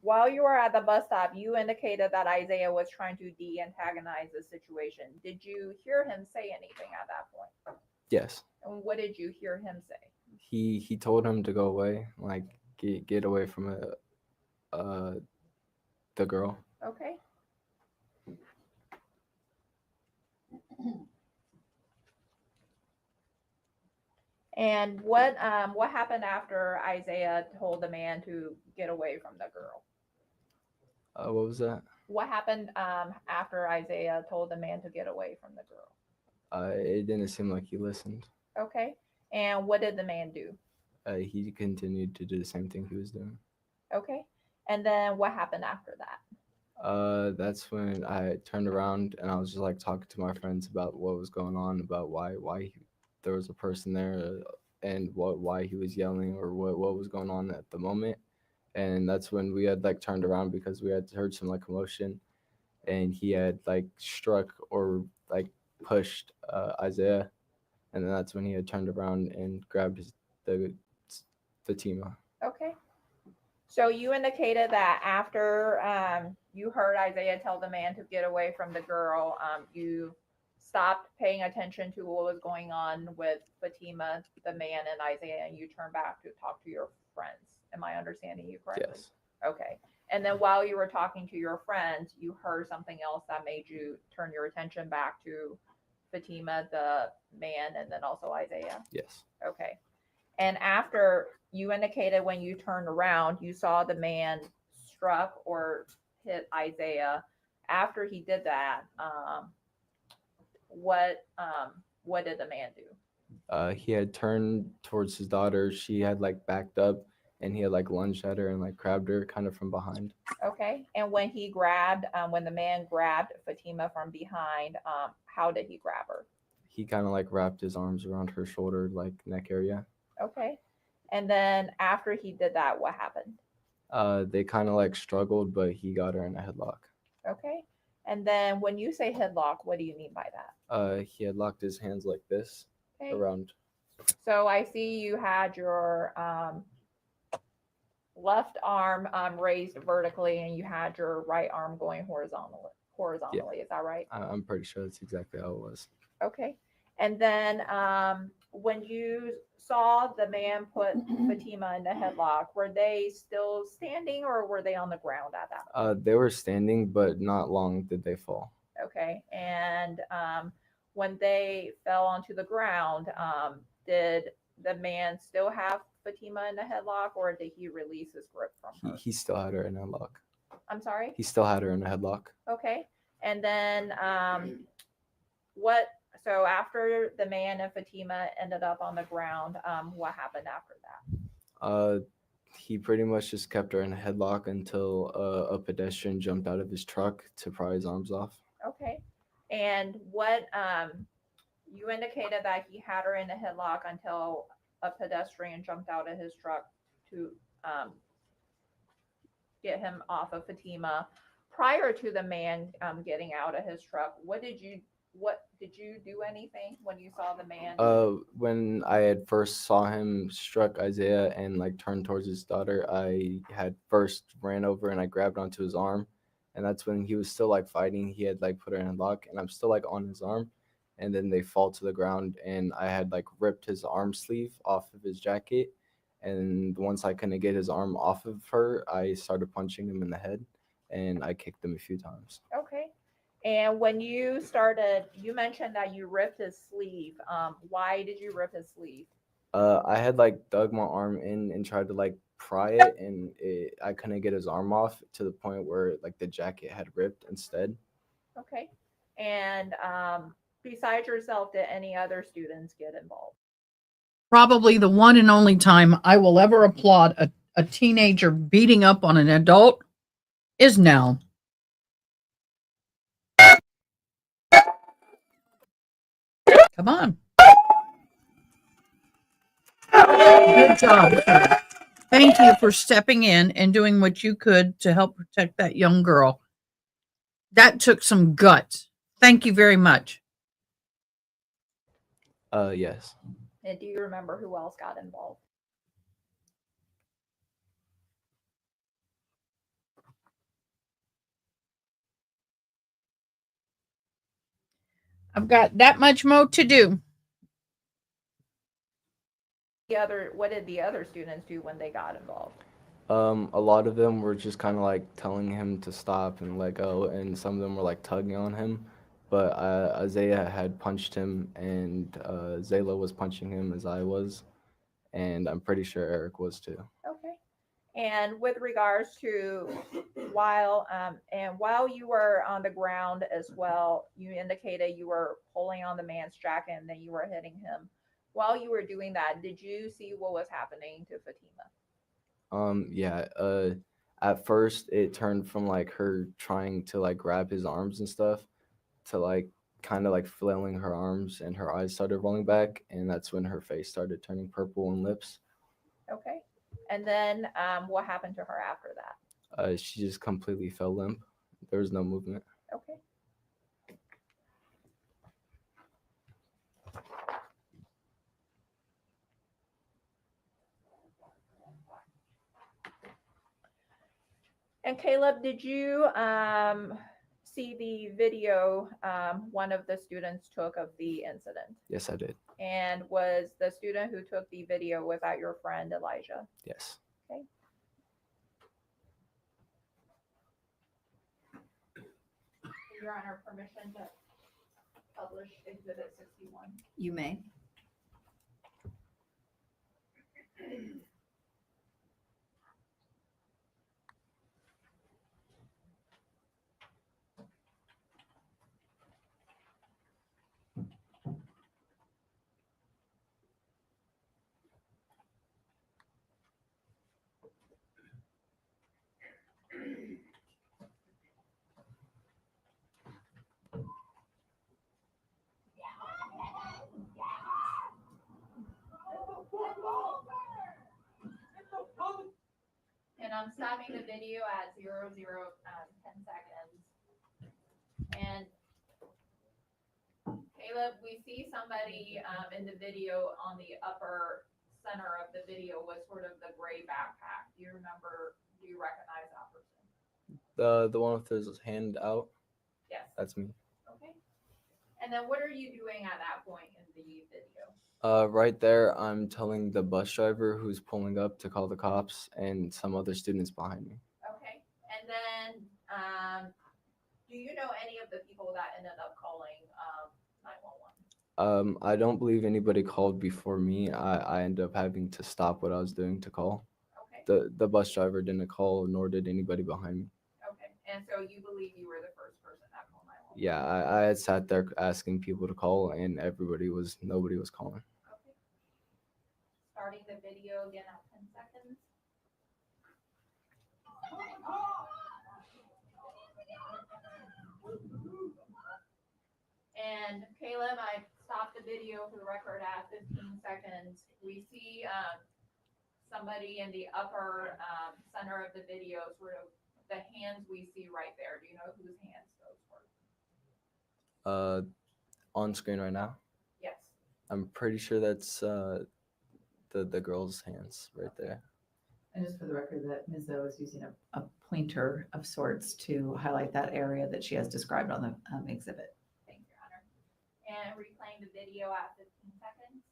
while you were at the bus stop, you indicated that Isaiah was trying to de-antagonize the situation. Did you hear him say anything at that point? yes. And what did you hear him say? He told him to go away, like get away from the girl. Okay. And what happened after Isaiah told the man to get away from the girl? What was that? What happened after Isaiah told the man to get away from the girl? It didn't seem like he listened. Okay. And what did the man do? He continued to do the same thing he was doing. Okay. And then what happened after that? That's when I turned around and I was just like talking to my friends about what was going on, about why there was a person there, and why he was yelling or what was going on at the moment. And that's when we had like turned around because we had heard some like commotion, and he had like struck or like pushed Isaiah, and then that's when he had turned around and grabbed the Fatima. Okay. So you indicated that after you heard Isaiah tell the man to get away from the girl, you stopped paying attention to what was going on with Fatima, the man, and Isaiah, and you turned back to talk to your friends. Am I understanding you correctly? Yes. Okay. And then while you were talking to your friends, you heard something else that made you turn your attention back to Fatima, the man, and then also Isaiah? Yes. Okay. And after you indicated when you turned around, you saw the man struck or hit Isaiah. After he did that, what did the man do? He had turned towards his daughter. She had like backed up, and he had like lunged at her and like grabbed her kind of from behind. Okay. And when the man grabbed Fatima from behind, how did he grab her? He kind of like wrapped his arms around her shoulder, like neck area. Okay. And then after he did that, what happened? They kind of like struggled, but he got her in a headlock. Okay. And then when you say headlock, what do you mean by that? He had locked his hands like this Okay. around. So I see you had your left arm raised vertically, and you had your right arm going horizontally. Yeah. Is that right? I'm pretty sure that's exactly how it was. Okay. And then when you saw the man put Fatima in the headlock, were they still standing or were they on the ground at that point? They were standing, but not long did they fall. Okay. And when they fell onto the ground, did the man still have Fatima in the headlock, or did he release his grip from her? He still had her in a headlock. I'm sorry? He still had her in a headlock. Okay. And then so after the man and Fatima ended up on the ground, what happened after that? He pretty much just kept her in a headlock until a pedestrian jumped out of his truck to pry his arms off. Okay. And what you indicated that he had her in a headlock until a pedestrian jumped out of his truck to get him off of Fatima. Prior to the man getting out of his truck, did you do anything when you saw the man? When I had first saw him struck Isaiah and like turned towards his daughter, I had first ran over and I grabbed onto his arm, and that's when he was still like fighting. He had like put her in a lock, and I'm still like on his arm, and then they fall to the ground, and I had like ripped his arm sleeve off of his jacket, and once I couldn't get his arm off of her, I started punching him in the head, and I kicked him a few times. Okay. And when you started, you mentioned that you ripped his sleeve. Why did you rip his sleeve? I had like dug my arm in and tried to like pry it, and I couldn't get his arm off to the point where like the jacket had ripped instead. Okay. And besides yourself, did any other students get involved? Probably the one and only time I will ever applaud a teenager beating up on an adult is now. Come on. Good job, sir. Thank you for stepping in and doing what you could to help protect that young girl. That took some guts. Thank you very much. Yes. And do you remember who else got involved? I've got that much more to do. What did the other students do when they got involved? A lot of them were just kind of like telling him to stop and let go, and some of them were like tugging on him. But Isaiah had punched him, and Zayla was punching him as I was, and I'm pretty sure Eric was too. Okay. And with regards to while you were on the ground as well, you indicated you were pulling on the man's jacket and then you were hitting him. While you were doing that, did you see what was happening to Fatima? Yeah. At first it turned from like her trying to like grab his arms and stuff to like kind of like flailing her arms, and her eyes started rolling back, and that's when her face started turning purple and lips. Okay. And then what happened to her after that? She just completely fell limp. There was no movement. Okay. And Caleb, did you see the video one of the students took of the incident? Yes, I did. And was the student who took the video, was that your friend Elijah? Yes. Okay. Your Honor, permission to publish Exhibit 61. You may. And I'm stopping the video at 10 seconds. And Caleb, we see somebody in the video on the upper center of the video with sort of the gray backpack. Do you recognize that person? The one with his hand out? Yes. That's me. Okay. And then what are you doing at that point in the video? Right there, I'm telling the bus driver who's pulling up to call the cops, and some other students behind me. Okay. And then do you know any of the people that ended up calling 911? I don't believe anybody called before me. I ended up having to stop what I was doing to call. Okay. The bus driver didn't call, nor did anybody behind me. Okay. And so you believe you were the first person that called 911? Yeah, I had sat there asking people to call, and nobody was calling. Okay. Starting the video again at 10 seconds. And Caleb, I stopped the video for the record at 15 seconds. We see somebody in the upper center of the video, sort of the hands we see right there. Do you know whose hands those were? On screen right now? Yes. I'm pretty sure that's the girl's hands right there. And just for the record, that Ms. O is using a pointer of sorts to highlight that area that she has described on the exhibit. Thank you, Your Honor. And replaying the video at 15 seconds.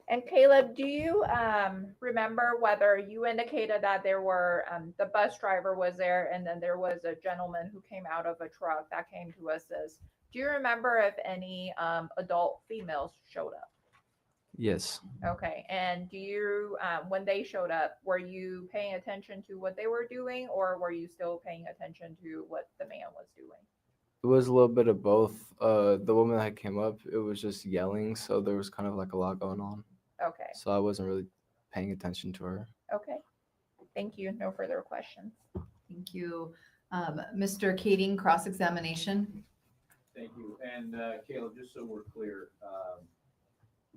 And Caleb, do you remember whether you indicated that there were the bus driver was there, and then there was a gentleman who came out of a truck that came to assist? Do you remember if any adult females showed up? Yes. Okay, and do you when they showed up, were you paying attention to what they were doing, or were you still paying attention to what the man was doing? It was a little bit of both. The woman that came up, it was just yelling, so there was kind of like a lot going on. Okay. So I wasn't really paying attention to her. Okay. Thank you. No further questions. Thank you. Mr. Kading, cross-examination. Thank you. And Caleb, just so we're clear,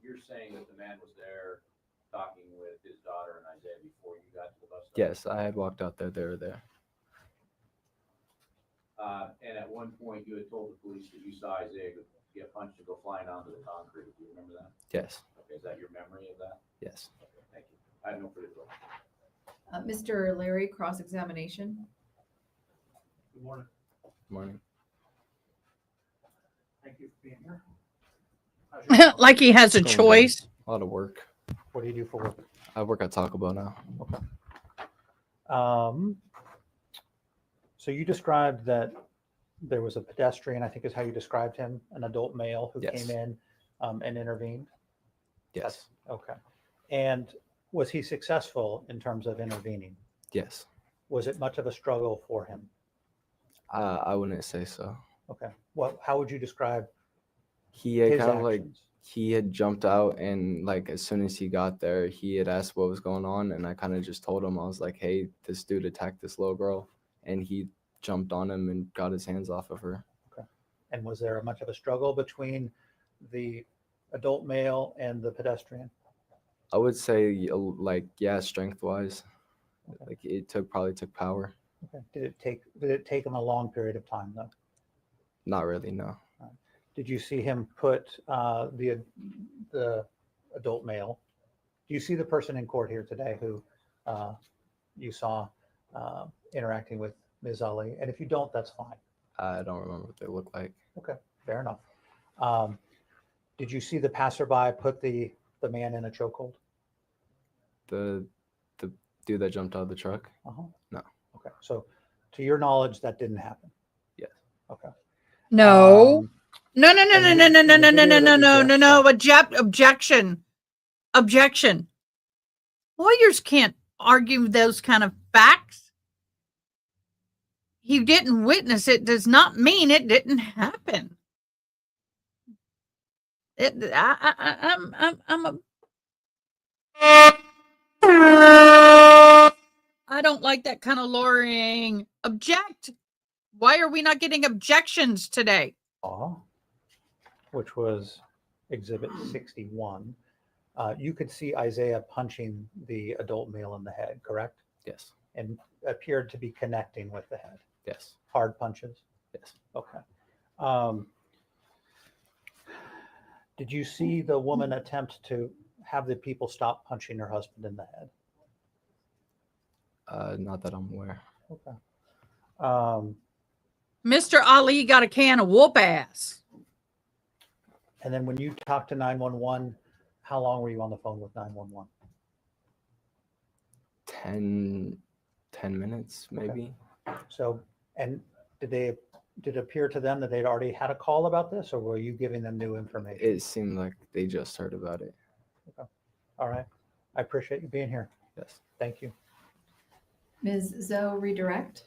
you're saying that the man was there talking with his daughter and Isaiah before you got to the bus stop? Yes, I had walked out there. They were there. And at one point, you had told the police that you saw Isaiah get punched and go flying onto the concrete. Do you remember that? Yes. Okay, is that your memory of that? Yes. Okay, thank you. I have no further questions. Mr. Larry, cross-examination. Good morning. Good morning. Thank you for being here. How's your- Like he has a Going good. choice. A lot of work. What do you do for work? I work at Taco Bell now. So you described that there was a pedestrian, I think is how you described him, an adult male who Yes. came in and intervened? Yes. Okay. And was he successful in terms of intervening? Yes. Was it much of a struggle for him? I wouldn't say so. Okay. Well, how would you describe He had his kind of like, actions? he had jumped out, and like as soon as he got there, he had asked what was going on, and I kind of just told him, I was like, hey, this dude attacked this little girl, and he jumped on him and got his hands off of her. Okay. And was there much of a struggle between the adult male and the pedestrian? I would say like, yeah, strength wise, like it probably took power. Okay. Did it take him a long period of time though? Not really, no. Did you see him put the adult male? Do you see the person in court here today who you saw interacting with Ms. Ali? And if you don't, that's fine. I don't remember what they look like. Okay, fair enough. Did you see the passerby put the man in a chokehold? The dude that jumped out of the truck? Uh-huh. No. Okay, so to your knowledge, that didn't happen. Yes. Okay. No. No, no, no, and no, in no, the- no, in no, the no, no, video no, that no, you no, just no. saw- Objection. Objection. Lawyers can't argue those kind of facts. You didn't witness it does not mean it didn't happen. I don't like that kind of lawyering. Object. Why are we not getting objections today? Law, which was Exhibit 61, you could see Isaiah punching the adult male in the head, correct? Yes. And appeared to be connecting with the head. Yes. Hard punches? Yes. Okay. Did you see the woman attempt to have the people stop punching her husband in the head? Not that I'm aware. Okay. Mr. Ali got a can of whoop ass. And then when you talked to 911, how long were you on the phone with 911? 10 minutes, maybe. So, and did it appear to them that they'd already had a call about this, or were you giving them new information? It seemed like they just heard about it. Okay. All right. I appreciate you being here. Yes. Thank you. Ms. Zoe, redirect.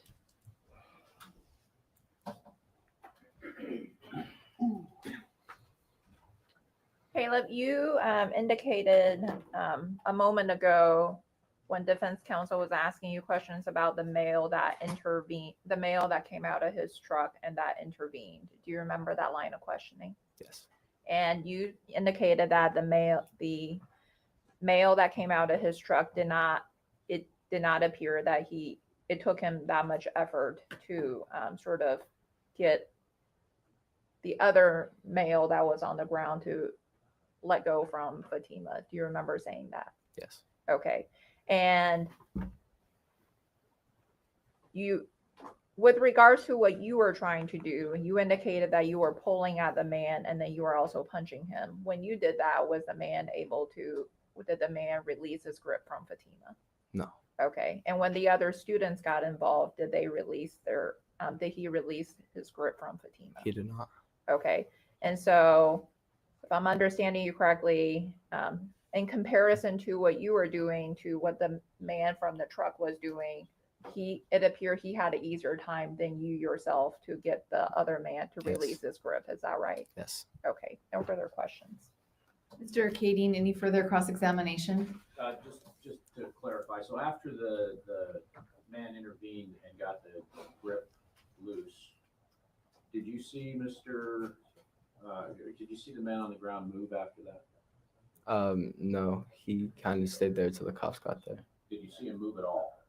Caleb, you indicated a moment ago when defense counsel was asking you questions about the male that intervened, the male that came out of his truck and that intervened. Do you remember that line of questioning? Yes. And you indicated that the male that came out of his truck did not appear that it took him that much effort to sort of get the other male that was on the ground to let go from Fatima. Do you remember saying that? Yes. Okay. And with regards to what you were trying to do, you indicated that you were pulling at the man and then you were also punching him. When you did that, did the man release his grip from Fatima? No. Okay. And when the other students got involved, did he release his grip from Fatima? He did not. Okay. And so if I'm understanding you correctly, in comparison to what you were doing to what the man from the truck was doing, it appeared he had an easier time than you yourself to get the other man to release his grip. Is that right? Yes. Okay. No further questions. Mr. Kading, any further cross-examination? Just to clarify, so after the man intervened and got the grip loose, did you see the man on the ground move after that? No, he kind of stayed there till the cops got there. Did you see him move at all?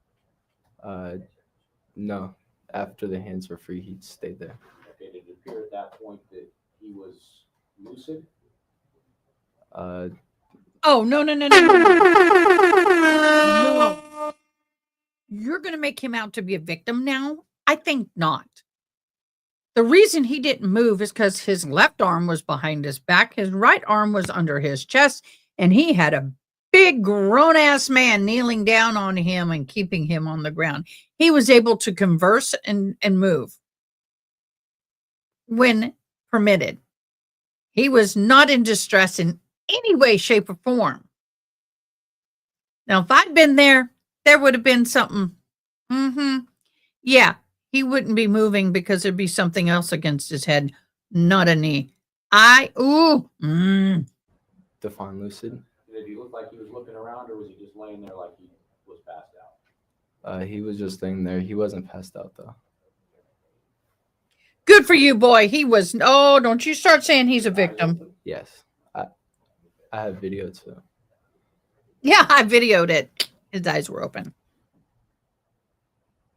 No. After the hands were free, he stayed there. Okay, did it appear at that point that he was lucid? Oh, no. No. You're going to make him out to be a victim now? I think not. The reason he didn't move is because his left arm was behind his back, his right arm was under his chest, and he had a big grown-ass man kneeling down on him and keeping him on the ground. He was able to converse and move when permitted. He was not in distress in any way, shape, or form. Now, if I'd been there, there would have been something. Yeah, he wouldn't be moving because there'd be something else against his head, not a knee. Define lucid. Did he look like he was looking around, or was he just laying there like he was passed out? He was just laying there. He wasn't passed out though. Good for you, boy. He was. Oh, don't you start saying he's a victim. Yes. I have video too. Yeah, I videoed it. His eyes were open.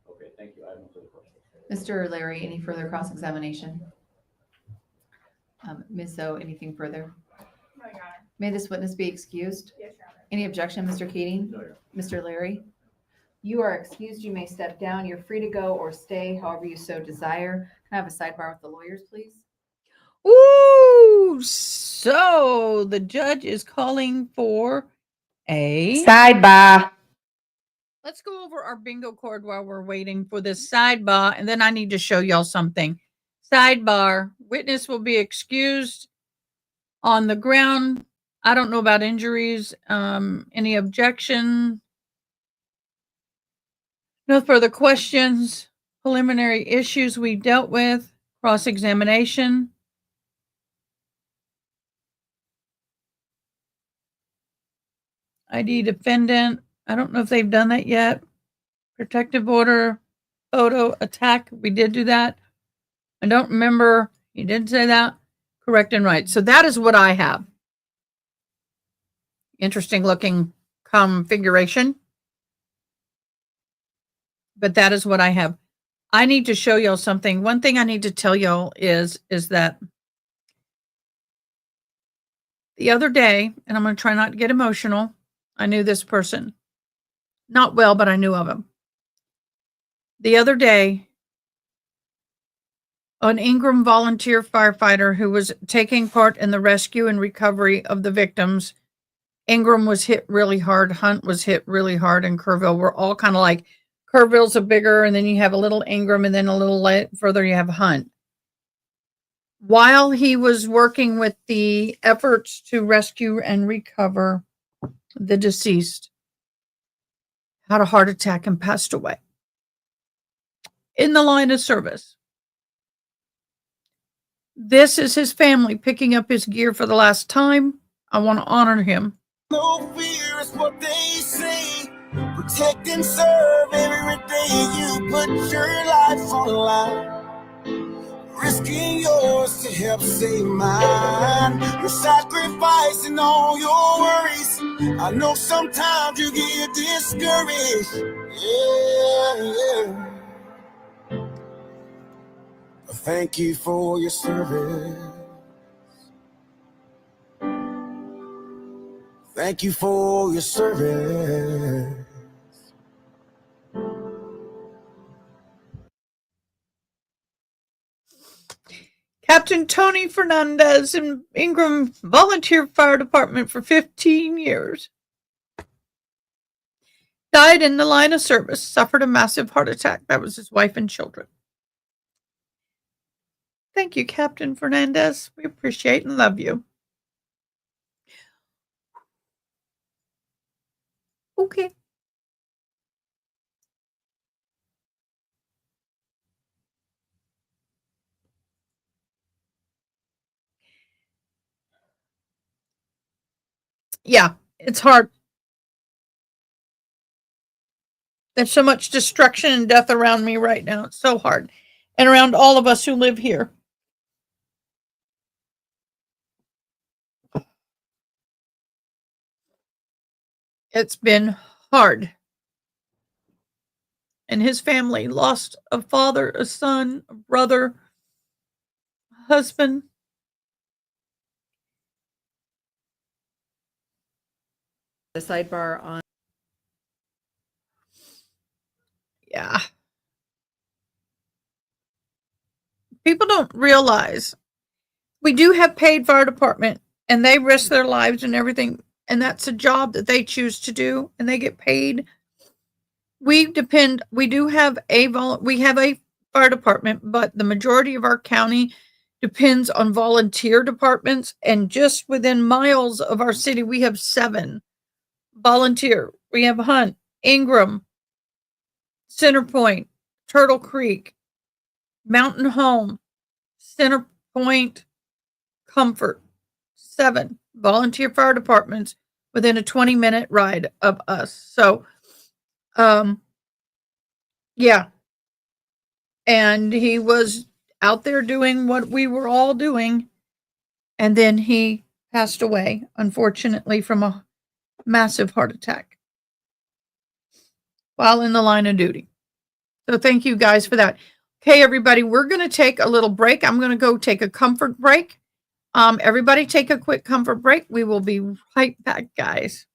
Okay, thank you. I have no further questions. Mr. Larry, any further cross-examination? Ms. O, anything further? No, Your Honor. May this witness be excused? Yes, Your Honor. Any objection, Mr. Kading? No, Your Mr. Larry? You are excused. You may step down. You're free to go or stay, however you so desire. Can I have a sidebar with the lawyers, please? Ooh, so the judge is calling for a Sidebar. Let's go over our bingo card while we're waiting for this sidebar, and then I need to show y'all something. Sidebar, witness will be excused on the ground. I don't know about injuries. Any objection? No further questions. Preliminary issues we dealt with. Cross-examination. ID defendant. I don't know if they've done that yet. Protective order. Photo attack. We did do that. I don't remember. He did say that. Correct and right. So that is what I have. Interesting looking configuration. But that is what I have. I need to show y'all something. One thing I need to tell y'all is that the other day, and I'm going to try not to get emotional, I knew this person. Not well, but I knew of him. The other day, an Ingram volunteer firefighter who was taking part in the rescue and recovery of the victims. Ingram was hit really hard. Hunt was hit really hard. And Kerrville were all kind of like, Kerrville's a bigger, and then you have a little Ingram, and then a little further you have Hunt. While he was working with the efforts to rescue and recover the deceased, had a heart attack and passed away in the line of service. This is his family picking up his gear for the last time. I want to honor him. No fear is what they say. Protect and serve every day you put your life on the line. Risking yours to help save mine. You're sacrificing all your worries. I know sometimes you get discouraged. Yeah. Thank you for your service. Thank you for your service. Captain Tony Fernandez in Ingram Volunteer Fire Department for 15 years. Died in the line of service, suffered a massive heart attack. That was his wife and children. Thank you, Captain Fernandez. We appreciate and love you. Okay. Yeah, it's hard. There's so much destruction and death around me right now. It's so hard. And around all of us who live here. It's been hard. And his family lost a father, a son, a brother, a husband. The sidebar on. Yeah. People don't realize we do have paid fire department and they risk their lives and everything. And that's a job that they choose to do and they get paid. We do have we have a fire department, but the majority of our county depends on volunteer departments. And just within miles of our city, we have 7 volunteer. We have Hunt, Ingram, Center Point, Turtle Creek, Mountain Home, Center Point, Comfort. 7 volunteer fire departments within a 20-minute ride of us. So, yeah. And he was out there doing what we were all doing. And then he passed away, unfortunately, from a massive heart attack while in the line of duty. So thank you guys for that. Okay, everybody, we're going to take a little break. I'm going to go take a comfort break. Everybody take a quick comfort break. We will be right back, guys.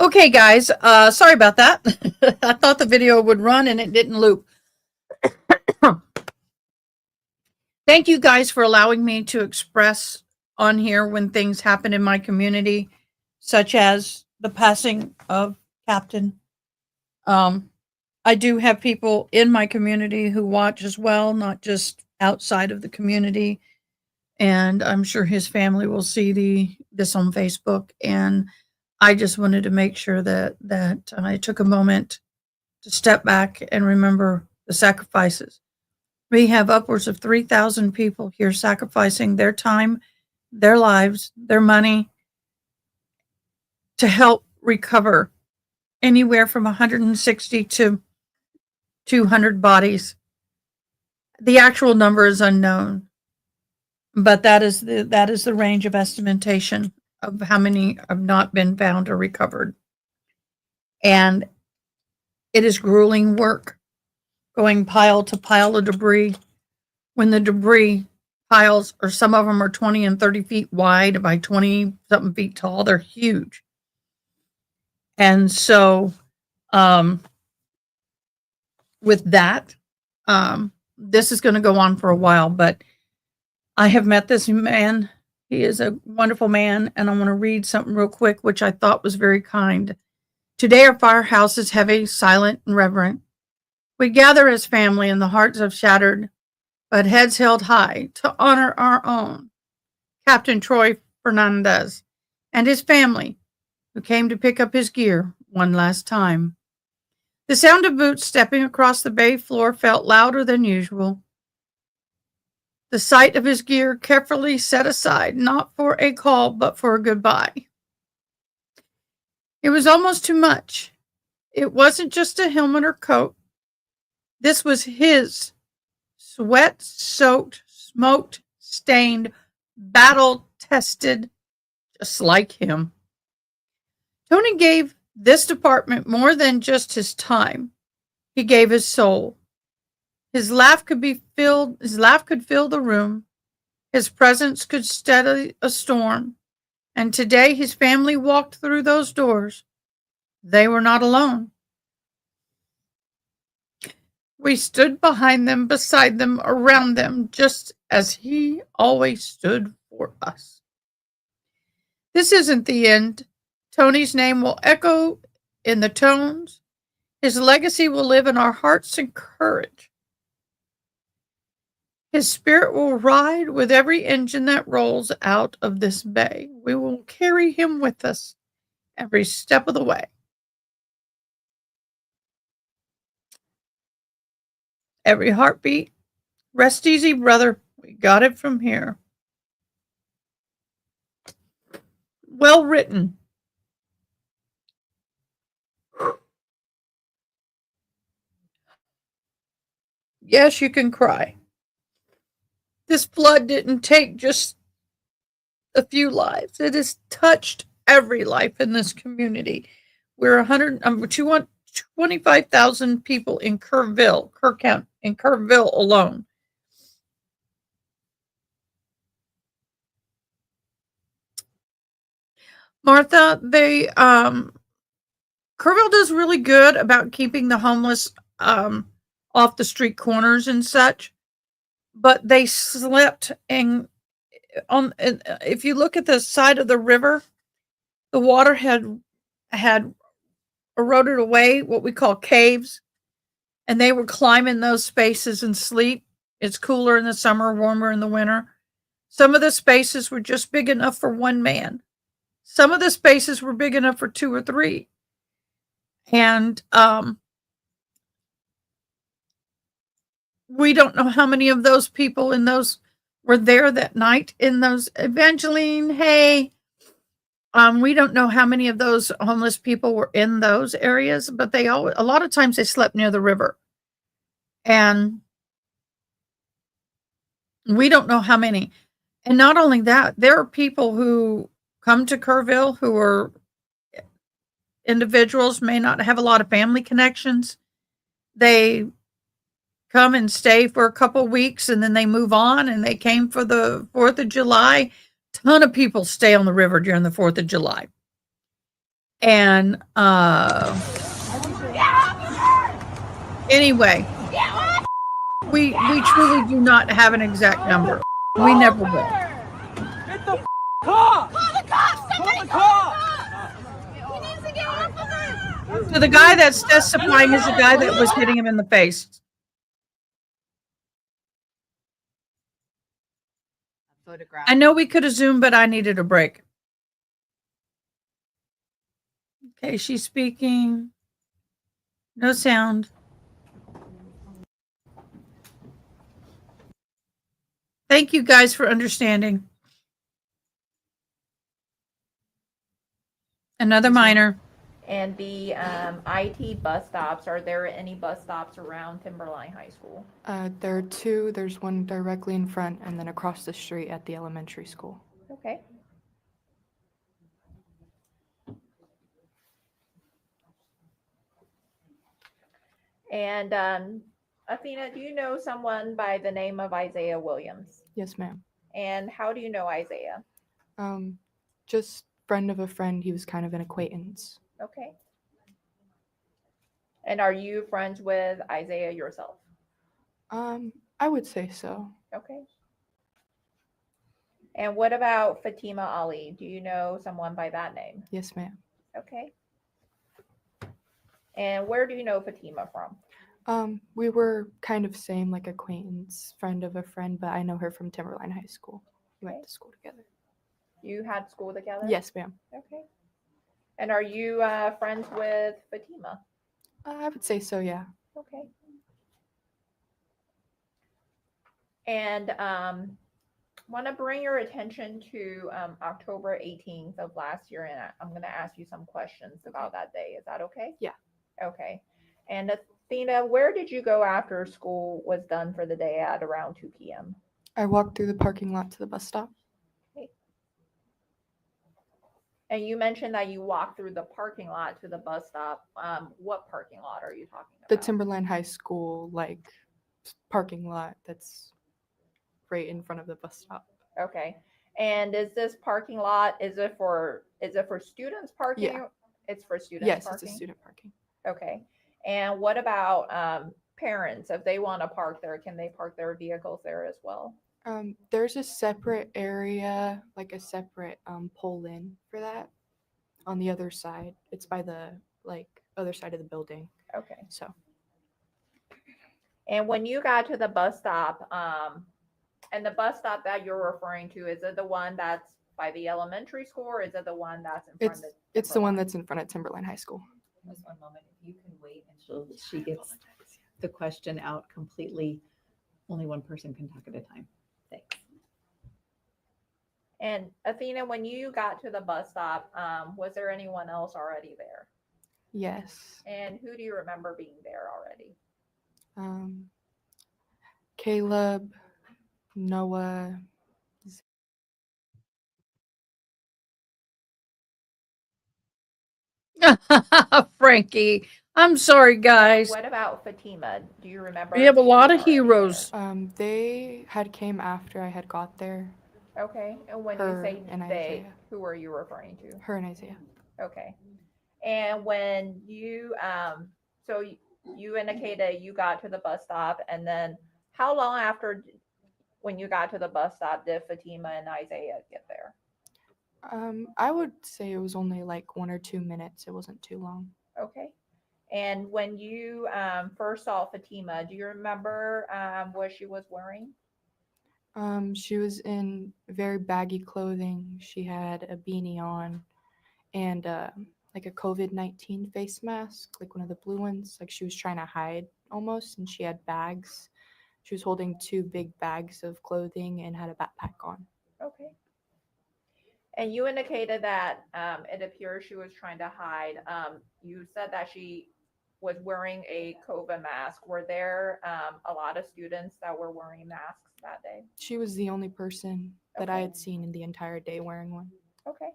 Okay, guys, sorry about that. I thought the video would run and it didn't loop. Thank you guys for allowing me to express on here when things happen in my community, such as the passing of Captain. I do have people in my community who watch as well, not just outside of the community. And I'm sure his family will see this on Facebook. And I just wanted to make sure that I took a moment to step back and remember the sacrifices. We have upwards of 3,000 people here sacrificing their time, their lives, their money to help recover anywhere from 160 to 200 bodies. The actual number is unknown, but that is the range of estimation of how many have not been found or recovered. And it is grueling work, going pile to pile of debris. When the debris piles, or some of them are 20 and 30 feet wide by 20 something feet tall, they're huge. And so with that, this is going to go on for a while, but I have met this man. He is a wonderful man, and I want to read something real quick, which I thought was very kind. Today our firehouse is heavy, silent, and reverent. We gather as family, and the hearts have shattered, but heads held high to honor our own Captain Troy Fernandez and his family, who came to pick up his gear one last time. The sound of boots stepping across the bay floor felt louder than usual. The sight of his gear carefully set aside, not for a call, but for a goodbye. It was almost too much. It wasn't just a helmet or coat. This was his sweat-soaked, smoke-stained, battle-tested, just like him. Tony gave this department more than just his time. He gave his soul. His laugh could fill the room. His presence could steady a storm. And today his family walked through those doors. They were not alone. We stood behind them, beside them, around them, just as he always stood for us. This isn't the end. Tony's name will echo in the tones. His legacy will live in our hearts and courage. His spirit will ride with every engine that rolls out of this bay. We will carry him with us every step of the way. Every heartbeat. Rest easy, brother. We got it from here. Well written. Yes, you can cry. This flood didn't take just a few lives. It has touched every life in this community. We're 225,000 people in Kerrville alone. Martha, Kerrville does really good about keeping the homeless off the street corners and such, but they slept if you look at the side of the river, the water had eroded away what we call caves, and they were climbing those spaces and sleep. It's cooler in the summer, warmer in the winter. Some of the spaces were just big enough for one man. Some of the spaces were big enough for two or three. And we don't know how many of those people in those were there that night in those. Evangeline, hey. We don't know how many of those homeless people were in those areas, but a lot of times they slept near the river. And we don't know how many. And not only that, there are people who come to Kerrville who are individuals, may not have a lot of family connections. They come and stay for a couple weeks and then they move on, and they came for the 4th of July. Ton of people stay on the river during the 4th of July. And anyway, we truly do not have an exact number. We never will. Get the car! Call the cops! Call the car! He needs to get off of her! So the guy that's testifying is the guy that was hitting him in the face. Photograph. I know we could have zoomed, but I needed a break. Okay, she's speaking. No sound. Thank you guys for understanding. Another minor. And the IT bus stops, are there any bus stops around Timberline High School? There are two. There's one directly in front and then across the street at the elementary school. Okay. And Athena, do you know someone by the name of Isaiah Williams? Yes, ma'am. And how do you know Isaiah? Just friend of a friend. He was kind of an acquaintance. Okay. And are you friends with Isaiah yourself? I would say so. Okay. And what about Fatima Ali? Do you know someone by that name? Yes, ma'am. Okay. And where do you know Fatima from? We were kind of same, like acquaintance, friend of a friend, but I know her from Timberline High School. We went to school together. You had school together? Yes, ma'am. Okay. And are you friends with Fatima? I would say so, yeah. Okay. And want to bring your attention to October 18th of last year, and I'm going to ask you some questions about that day. Is that okay? Yeah. Okay. And Athena, where did you go after school was done for the day at around 2 p.m.? I walked through the parking lot to the bus stop. Okay. And you mentioned that you walked through the parking lot to the bus stop. What parking lot are you talking about? The Timberline High School, like, parking lot that's right in front of the bus stop. Okay. And is this parking lot, is it for students parking? Yeah. It's for students Yes, parking? it's a student parking. Okay. And what about parents? If they want to park there, can they park their vehicles there as well? There's a separate area, like a separate pull-in for that on the other side. It's by the, like, other side of the building. Okay. So. And when you got to the bus stop, and the bus stop that you're referring to, is it the one that's by the elementary school, or is it the one that's in front of It's the one that's in front of Timberline High School. Just one moment. If you can wait until she gets the question out completely. Only one person can talk at a time. Thanks. And Athena, when you got to the bus stop, was there anyone else already there? Yes. And who do you remember being there already? Caleb, Noah. Frankie, I'm sorry, guys. What about Fatima? Do you remember? We have a lot of already heroes. They had came after I had got there. there? Okay. And when Her you say and they, Isaiah. who are you referring to? Her and Isaiah. Okay. And when you so you indicated you got to the bus stop, and then how long after when you got to the bus stop did Fatima and Isaiah get there? I would say it was only like 1 or 2 minutes. It wasn't too long. Okay. And when you first saw Fatima, do you remember what she was wearing? She was in very baggy clothing. She had a beanie on and like a COVID-19 face mask, like one of the blue ones. Like she was trying to hide almost, and she had bags. She was holding 2 big bags of clothing and had a backpack on. Okay. And you indicated that it appears she was trying to hide. You said that she was wearing a COVID mask. Were there a lot of students that were wearing masks that day? She was the only person that I had seen in the entire day wearing one. Okay.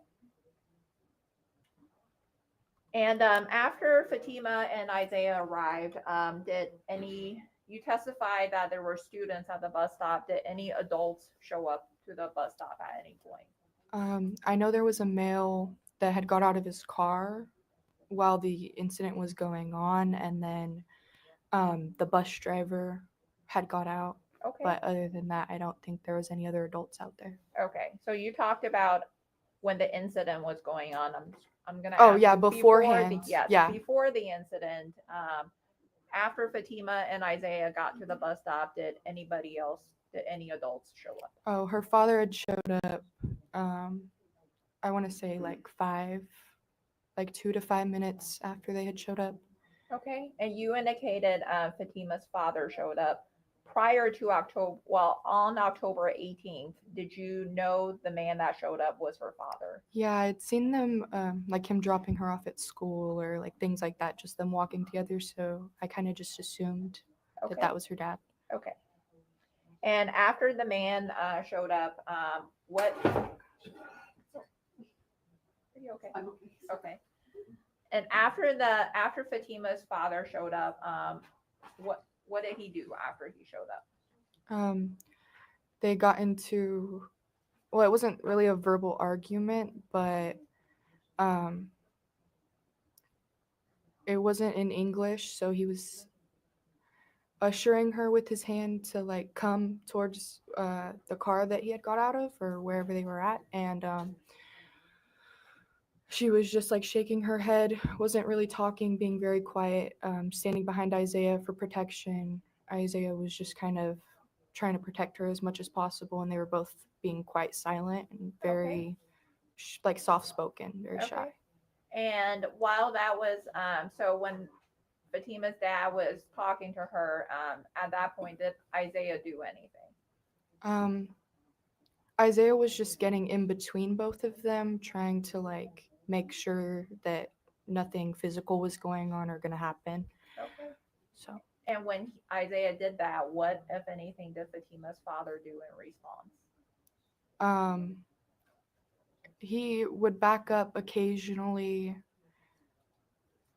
And after Fatima and Isaiah arrived, you testified that there were students at the bus stop. Did any adults show up to the bus stop at any point? I know there was a male that had got out of his car while the incident was going on, and then the bus driver had got out. Okay. But other than that, I don't think there was any other adults out there. Okay. So you talked about when the incident was going on. I'm gonna Oh ask yeah, you beforehand. yes, Yeah. before the incident. After Fatima and Isaiah got to the bus stop, did any adults show up? Oh, her father had showed up. I want to say like 2 to 5 minutes after they had showed up. Okay. And you indicated Fatima's father showed up prior to October. Well, on October 18th, did you know the man that showed up was her father? Yeah, I'd seen them, like him dropping her off at school or like things like that, just them walking together. So I kind of just assumed Okay. that was her dad. Okay. And after the man showed up, what? Are you okay? I'm okay. Okay. And after Fatima's father showed up, what did he do after he showed up? They got into, well, it wasn't really a verbal argument, but it wasn't in English, so he was assuring her with his hand to like come towards the car that he had got out of or wherever they were at, and she was just like shaking her head, wasn't really talking, being very quiet, standing behind Isaiah for protection. Isaiah was just kind of trying to protect her as much as possible, and they were both being quite silent and very like soft spoken, very shy. And while that was so when Fatima's dad was talking to her, at that point, did Isaiah do anything? Isaiah was just getting in between both of them, trying to like make sure that nothing physical was going on or going to happen. Okay. So. And when Isaiah did that, what, if anything, did Fatima's father do in response? He would back up occasionally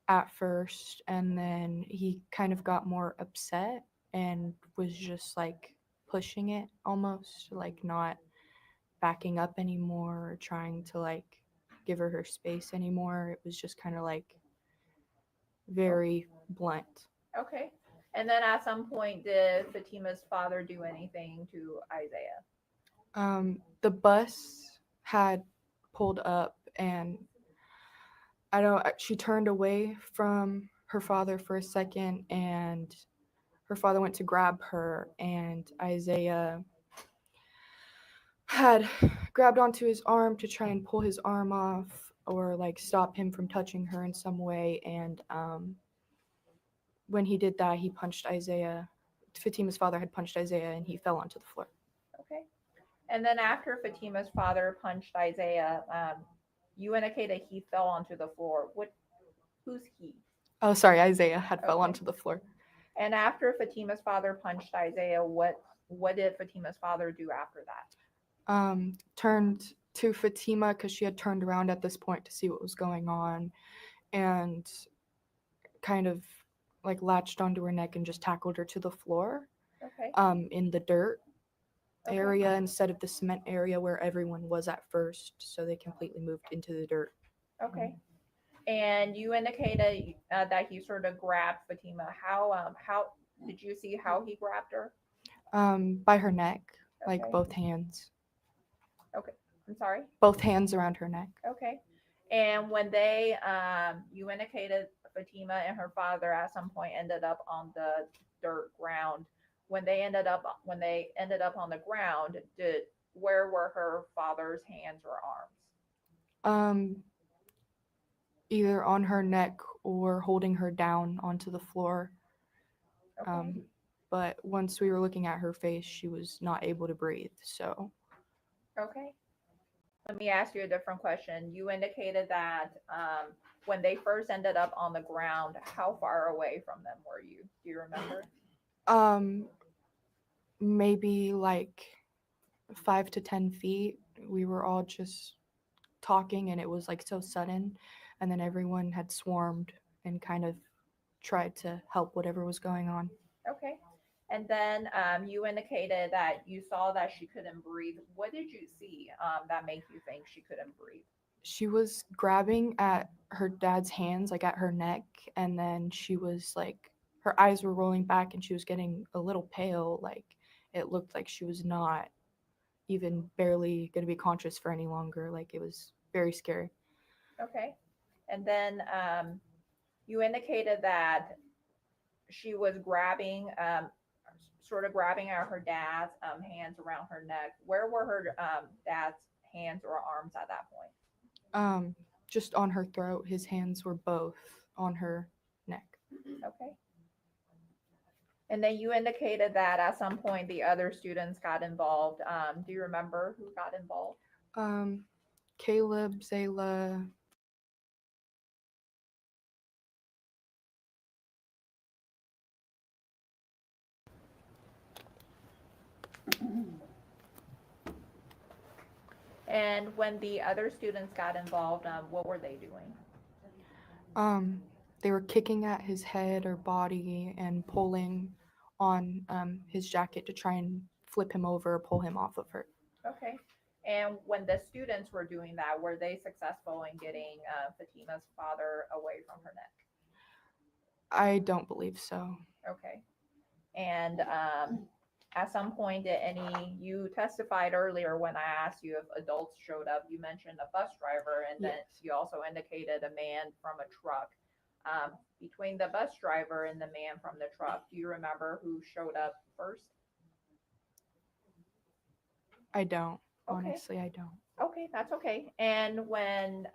at first, and then he kind of got more upset and was just like pushing it almost, like not backing up anymore or trying to like give her space anymore. It was just kind of like very blunt. Okay. And then at some point, did Fatima's father do anything to Isaiah? The bus had pulled up, and she turned away from her father for a second, and her father went to grab her, and Isaiah had grabbed onto his arm to try and pull his arm off or like stop him from touching her in some way, and when he did that, he punched Isaiah. Fatima's father had punched Isaiah, and he fell onto the floor. Okay. And then after Fatima's father punched Isaiah, you indicated he fell onto the floor. Who's he? Oh, sorry, Isaiah had fell onto the floor. And after Fatima's father punched Isaiah, what did Fatima's father do after that? Turned to Fatima because she had turned around at this point to see what was going on, and kind of like latched onto her neck and just tackled her to the floor. Okay. In the dirt area instead of the cement area where everyone was at first, so they completely moved into the dirt. Okay. And you indicated that he sort of grabbed Fatima. How did you see how he grabbed her? By her neck, like both hands. Okay. I'm sorry? Both hands around her neck. Okay. And when they, you indicated Fatima and her father at some point ended up on the dirt ground. When they ended up on the ground, where were her father's hands or arms? Either on her neck or holding her down onto the floor. Okay. But once we were looking at her face, she was not able to breathe. So. Okay. Let me ask you a different question. You indicated that when they first ended up on the ground, how far away from them were you? Do you remember? Maybe like 5 to 10 feet. We were all just talking, and it was like so sudden, and then everyone had swarmed and kind of tried to help whatever was going on. Okay. And then you indicated that you saw that she couldn't breathe. What did you see that made you think she couldn't breathe? She was grabbing at her dad's hands, like at her neck, and then she was like, her eyes were rolling back and she was getting a little pale. Like it looked like she was not even barely going to be conscious for any longer. Like it was very scary. Okay. And then you indicated that she was grabbing, sort of grabbing at her dad's hands around her neck. Where were her dad's hands or arms at that point? Just on her throat. His hands were both on her neck. Okay. And then you indicated that at some point the other students got involved. Do you remember who got involved? Caleb, Zayla. And when the other students got involved, what were they doing? They were kicking at his head or body and pulling on his jacket to try and flip him over or pull him off of her. Okay. And when the students were doing that, were they successful in getting Fatima's father away from her neck? I don't believe so. Okay. And at some point, you testified earlier when I asked you if adults showed up, you mentioned a bus driver, and then you also indicated a man from a truck. Between the bus driver and the man from the truck, do you remember who showed up first? I don't. Okay. Honestly, I don't. Okay, that's okay. And when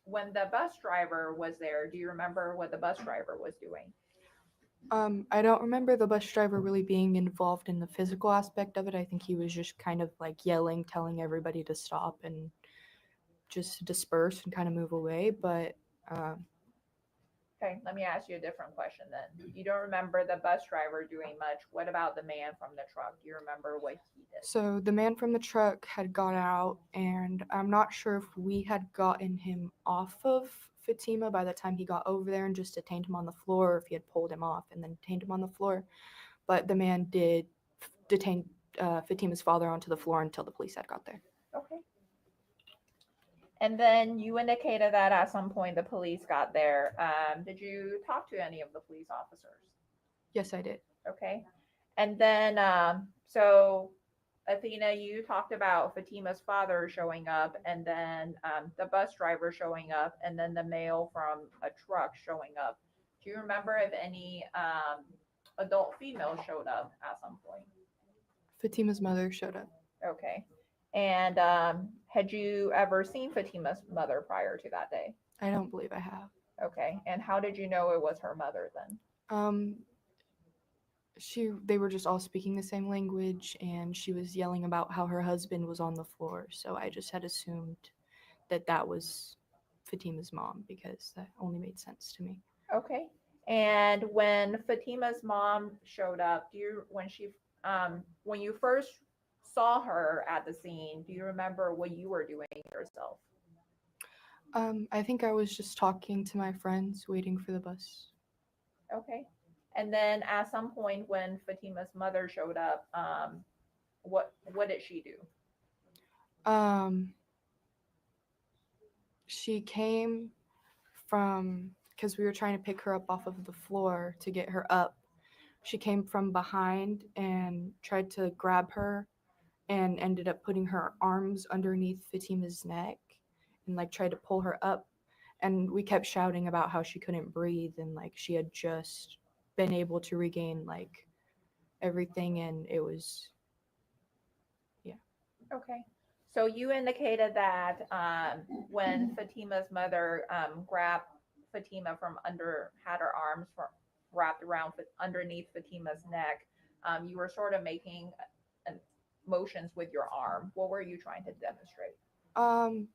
the bus driver was there, do you remember what the bus driver was doing? I don't remember the bus driver really being involved in the physical aspect of it. I think he was just kind of like yelling, telling everybody to stop and just disperse and kind of move away. But okay, let me ask you a different question then. You don't remember the bus driver doing much. What about the man from the truck? Do you remember what he did? so the man from the truck had got out, and I'm not sure if we had gotten him off of Fatima by the time he got over there and just detained him on the floor, or if he had pulled him off and then detained him on the floor. But the man did detain Fatima's father onto the floor until the police had got there. Okay. And then you indicated that at some point the police got there. Did you talk to any of the police officers? Yes, I did. Okay. And then, so Athena, you talked about Fatima's father showing up, and then the bus driver showing up, and then the male from a truck showing up. Do you remember if any adult female showed up at some point? Fatima's mother showed up. Okay. And had you ever seen Fatima's mother prior to that day? I don't believe I have. Okay. And how did you know it was her mother then? They were just all speaking the same language, and she was yelling about how her husband was on the floor. So I just had assumed that was Fatima's mom, because that only made sense to me. Okay. And when Fatima's mom showed up, when you first saw her at the scene, do you remember what you were doing yourself? I think I was just talking to my friends, waiting for the bus. Okay. And then at some point when Fatima's mother showed up, what did she do? She came from, because we were trying to pick her up off of the floor to get her up. She came from behind and tried to grab her and ended up putting her arms underneath Fatima's neck and like tried to pull her up. And we kept shouting about how she couldn't breathe and like she had just been able to regain like everything, and it was, yeah. Okay. So you indicated that when Fatima's mother grabbed Fatima from under, had her arms wrapped around underneath Fatima's neck, you were sort of making motions with your arm. What were you trying to demonstrate?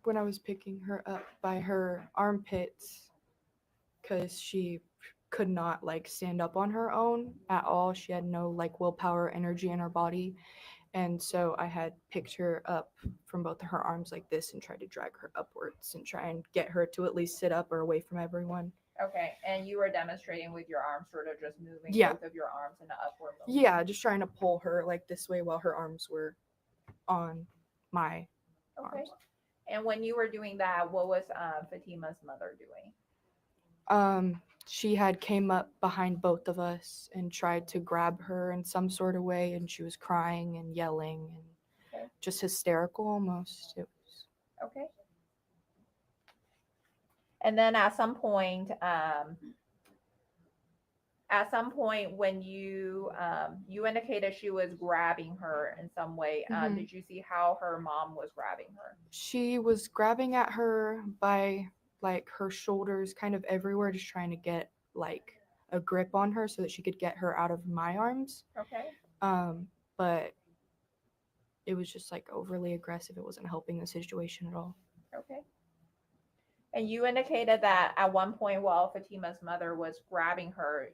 When I was picking her up by her armpits, because she could not like stand up on her own at all. She had no like willpower, energy in her body. And so I had picked her up from both of her arms like this and tried to drag her upwards and try and get her to at least sit up or away from everyone. Okay. And you were demonstrating with your arms, sort of just moving both of your arms in an upward motion. Yeah, just trying to pull her like this way while her arms were on my Okay. arms. And when you were doing that, what was Fatima's mother doing? She had came up behind both of us and tried to grab her in some sort of way, and she was crying and yelling and Okay. just hysterical almost. It was Okay. And then at some point when you you indicated she was grabbing her in some way, Mhm. did you see how her mom was grabbing her? She was grabbing at her by like her shoulders, kind of everywhere, just trying to get like a grip on her so that she could get her out of my arms. Okay. But it was just like overly aggressive. It wasn't helping the situation at all. Okay. And you indicated that at one point while Fatima's mother was grabbing her,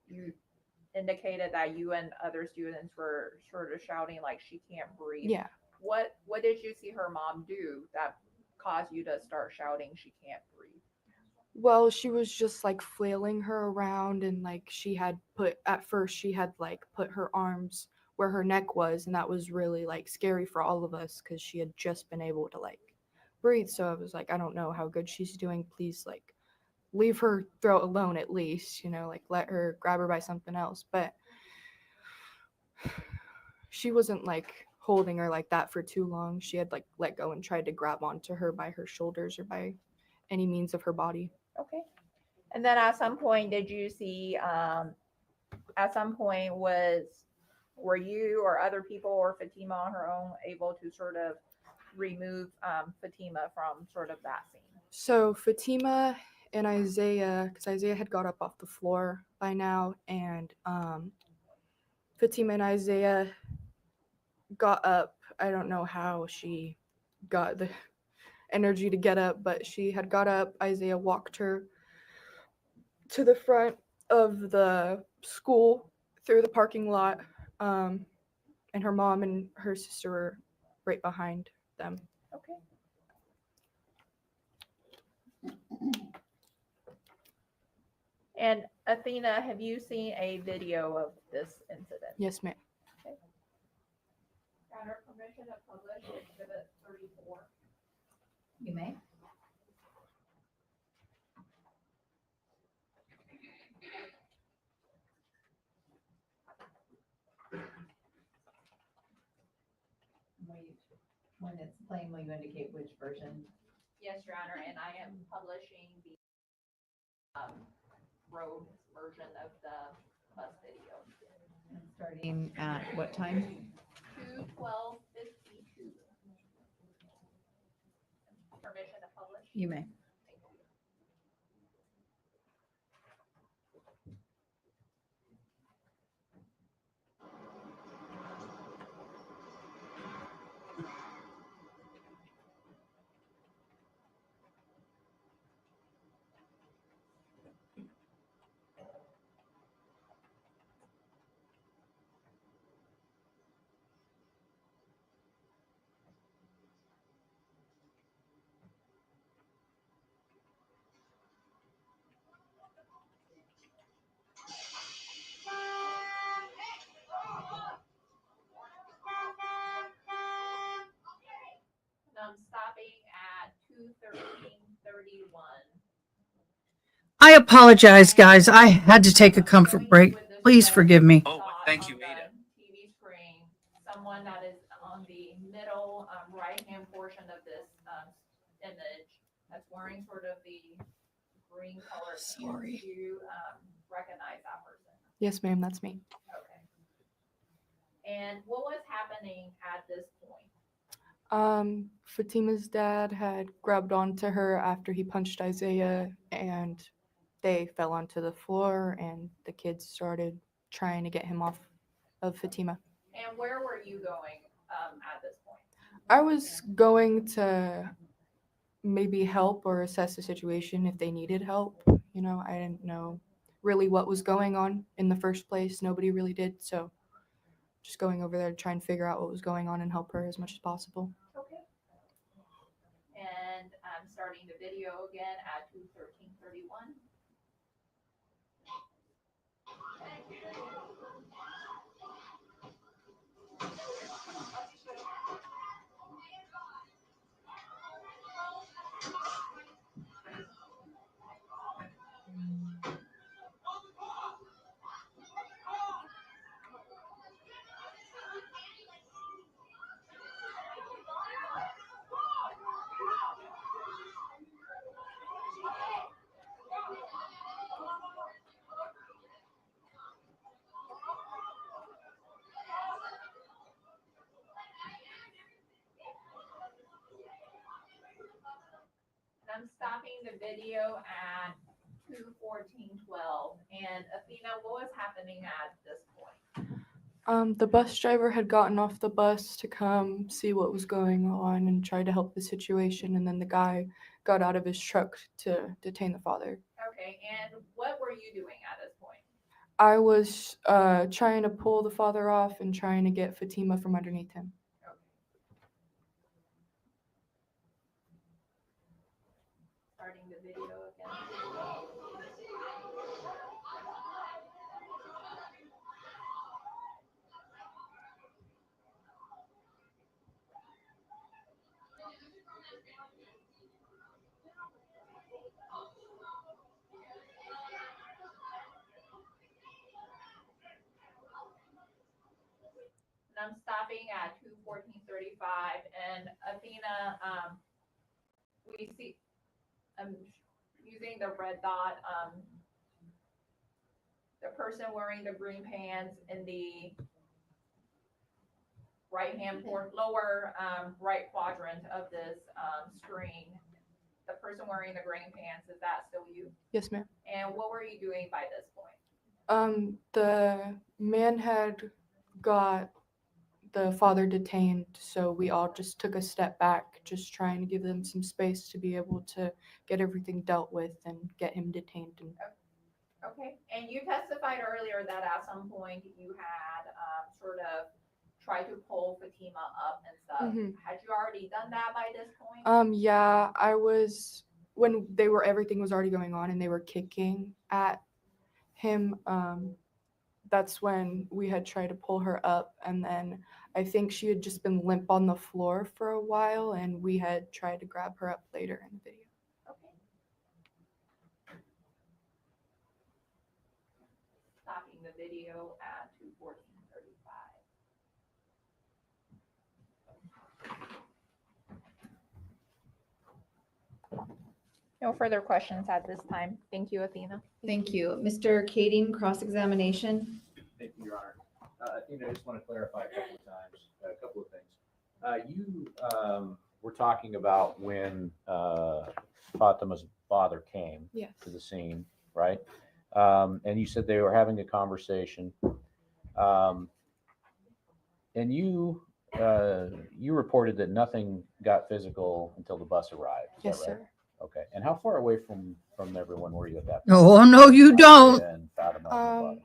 you indicated that you and other students were sort of shouting like she can't breathe. Yeah. What did you see her mom do that caused you to start shouting she can't breathe? Well, she was just like flailing her around, and like she had put her arms where her neck was, and that was really like scary for all of us because she had just been able to like breathe. So I was like, I don't know how good she's doing. Please, like, leave her throat alone at least, like let her grab her by something else. But she wasn't like holding her like that for too long. She had like let go and tried to grab onto her by her shoulders or by any means of her body. Okay. And then at some point, did you see, at some point were you or other people or Fatima on her own able to sort of remove Fatima from sort of that scene? So Fatima and Isaiah, because Isaiah had got up off the floor by now, and Fatima and Isaiah got up. I don't know how she got the energy to get up, but she had got up. Isaiah walked her to the front of the school through the parking lot, and her mom and her sister were right behind them. Okay. And Athena, have you seen a video of this incident? Yes, ma'am. Okay. Got her permission to publish Exhibit 34. You may. When it's playing, will you indicate which version? Yes, Your Honor, and I am publishing the road version of the bus video. Starting at what time? 2:12:52. Permission to publish? You may. Thank you. And I'm stopping at 2:13:31. I apologize, guys. I had to take a comfort break. Please forgive me. Oh, thank you, Ada. TV screen, someone that is on the middle right-hand portion of this image that's wearing sort of the green colored pants. Sorry. Do you recognize that person? Yes, ma'am, that's me. Okay. And what was happening at this point? Fatima's dad had grabbed onto her after he punched Isaiah, and they fell onto the floor, and the kids started trying to get him off of Fatima. And where were you going at this point? I was going to maybe help or assess the situation if they needed help. I didn't know really what was going on in the first place. Nobody really did, so just going over there to try and figure out what was going on and help her as much as possible. Okay. And I'm starting the video again at 2:13:31. video at 2:14:12. And Athena, what was happening at this point? The bus driver had gotten off the bus to come see what was going on and try to help the situation, and then the guy got out of his truck to detain the father. Okay, and what were you doing at this point? I was trying to pull the father off and trying to get Fatima from underneath him. Okay. Starting the video again. And I'm stopping at 2:14:35. And Athena, we see, I'm using the red dot, the person wearing the green pants in the right hand lower right quadrant of this screen. The person wearing the green pants, is that still you? Yes, ma'am. And what were you doing by this point? The man had got the father detained, so we all just took a step back, just trying to give them some space to be able to get everything dealt with and get him detained. And Okay, and you testified earlier that at some point you had sort of tried to pull Fatima up and stuff. Had you already done that by this point? Yeah, I was, when everything was already going on and they were kicking at him, that's when we had tried to pull her up, and then I think she had just been limp on the floor for a while, and we had tried to grab her up later in the video. Okay. Stopping the video at 2:14:35. No further questions at this time. Thank you, Athena. Thank you. Mr. Kading, cross-examination. Thank you, Your Honor. Athena, I just want to clarify a couple of things. You were talking about when Fatima's father came to the scene, right? And you said they were having a conversation. And you reported that nothing got physical until the bus arrived. Is Yes, that right? sir. Okay. And how far away from everyone were you at that point? Oh, no, you don't. And Fatima and the father?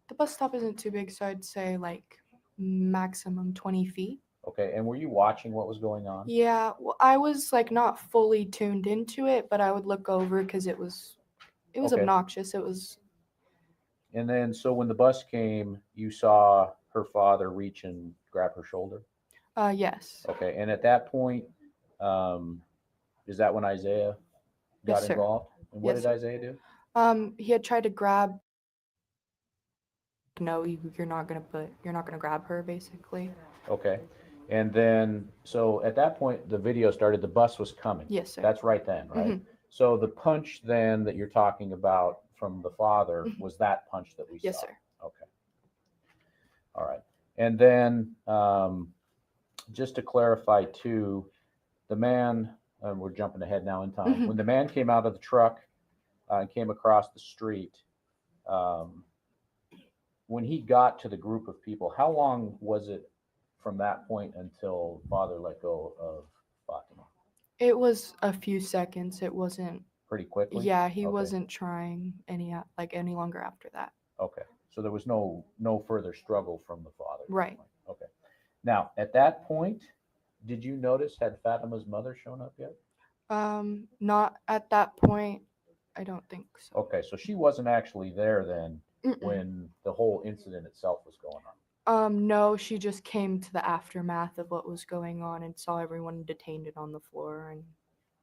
The bus stop isn't too big, so I'd say like maximum 20 feet. Okay. And were you watching what was going on? Yeah, well, I was like not fully tuned into it, but I would look over because it was Okay. obnoxious. It was. And then, so when the bus came, you saw her father reach and grab her shoulder? Yes. Okay. And at that point, is that when Isaiah got Yes, sir. involved? And what Yes, did sir. Isaiah do? He had tried to grab. No, you're not gonna grab her, basically. Okay. And then, so at that point, the video started, the bus was coming. Yes, sir. That's right then, right? So the punch then that you're talking about from the father was that punch that we saw? Yes, sir. Okay. All right. And then, just to clarify too, the man, we're jumping ahead now in time. When the man came out of the truck and came across the street, when he got to the group of people, how long was it from that point until father let go of Fatima? It was a few seconds. It wasn't. Pretty quickly? Yeah, he Okay. wasn't trying any longer after that. Okay. So there was no further struggle from the father? Right. Okay. Now, at that point, did you notice, had Fatima's mother shown up yet? Not at that point. I don't think so. Okay, so she wasn't actually there then when the whole incident itself was going on? No, she just came to the aftermath of what was going on and saw everyone detained and on the floor. And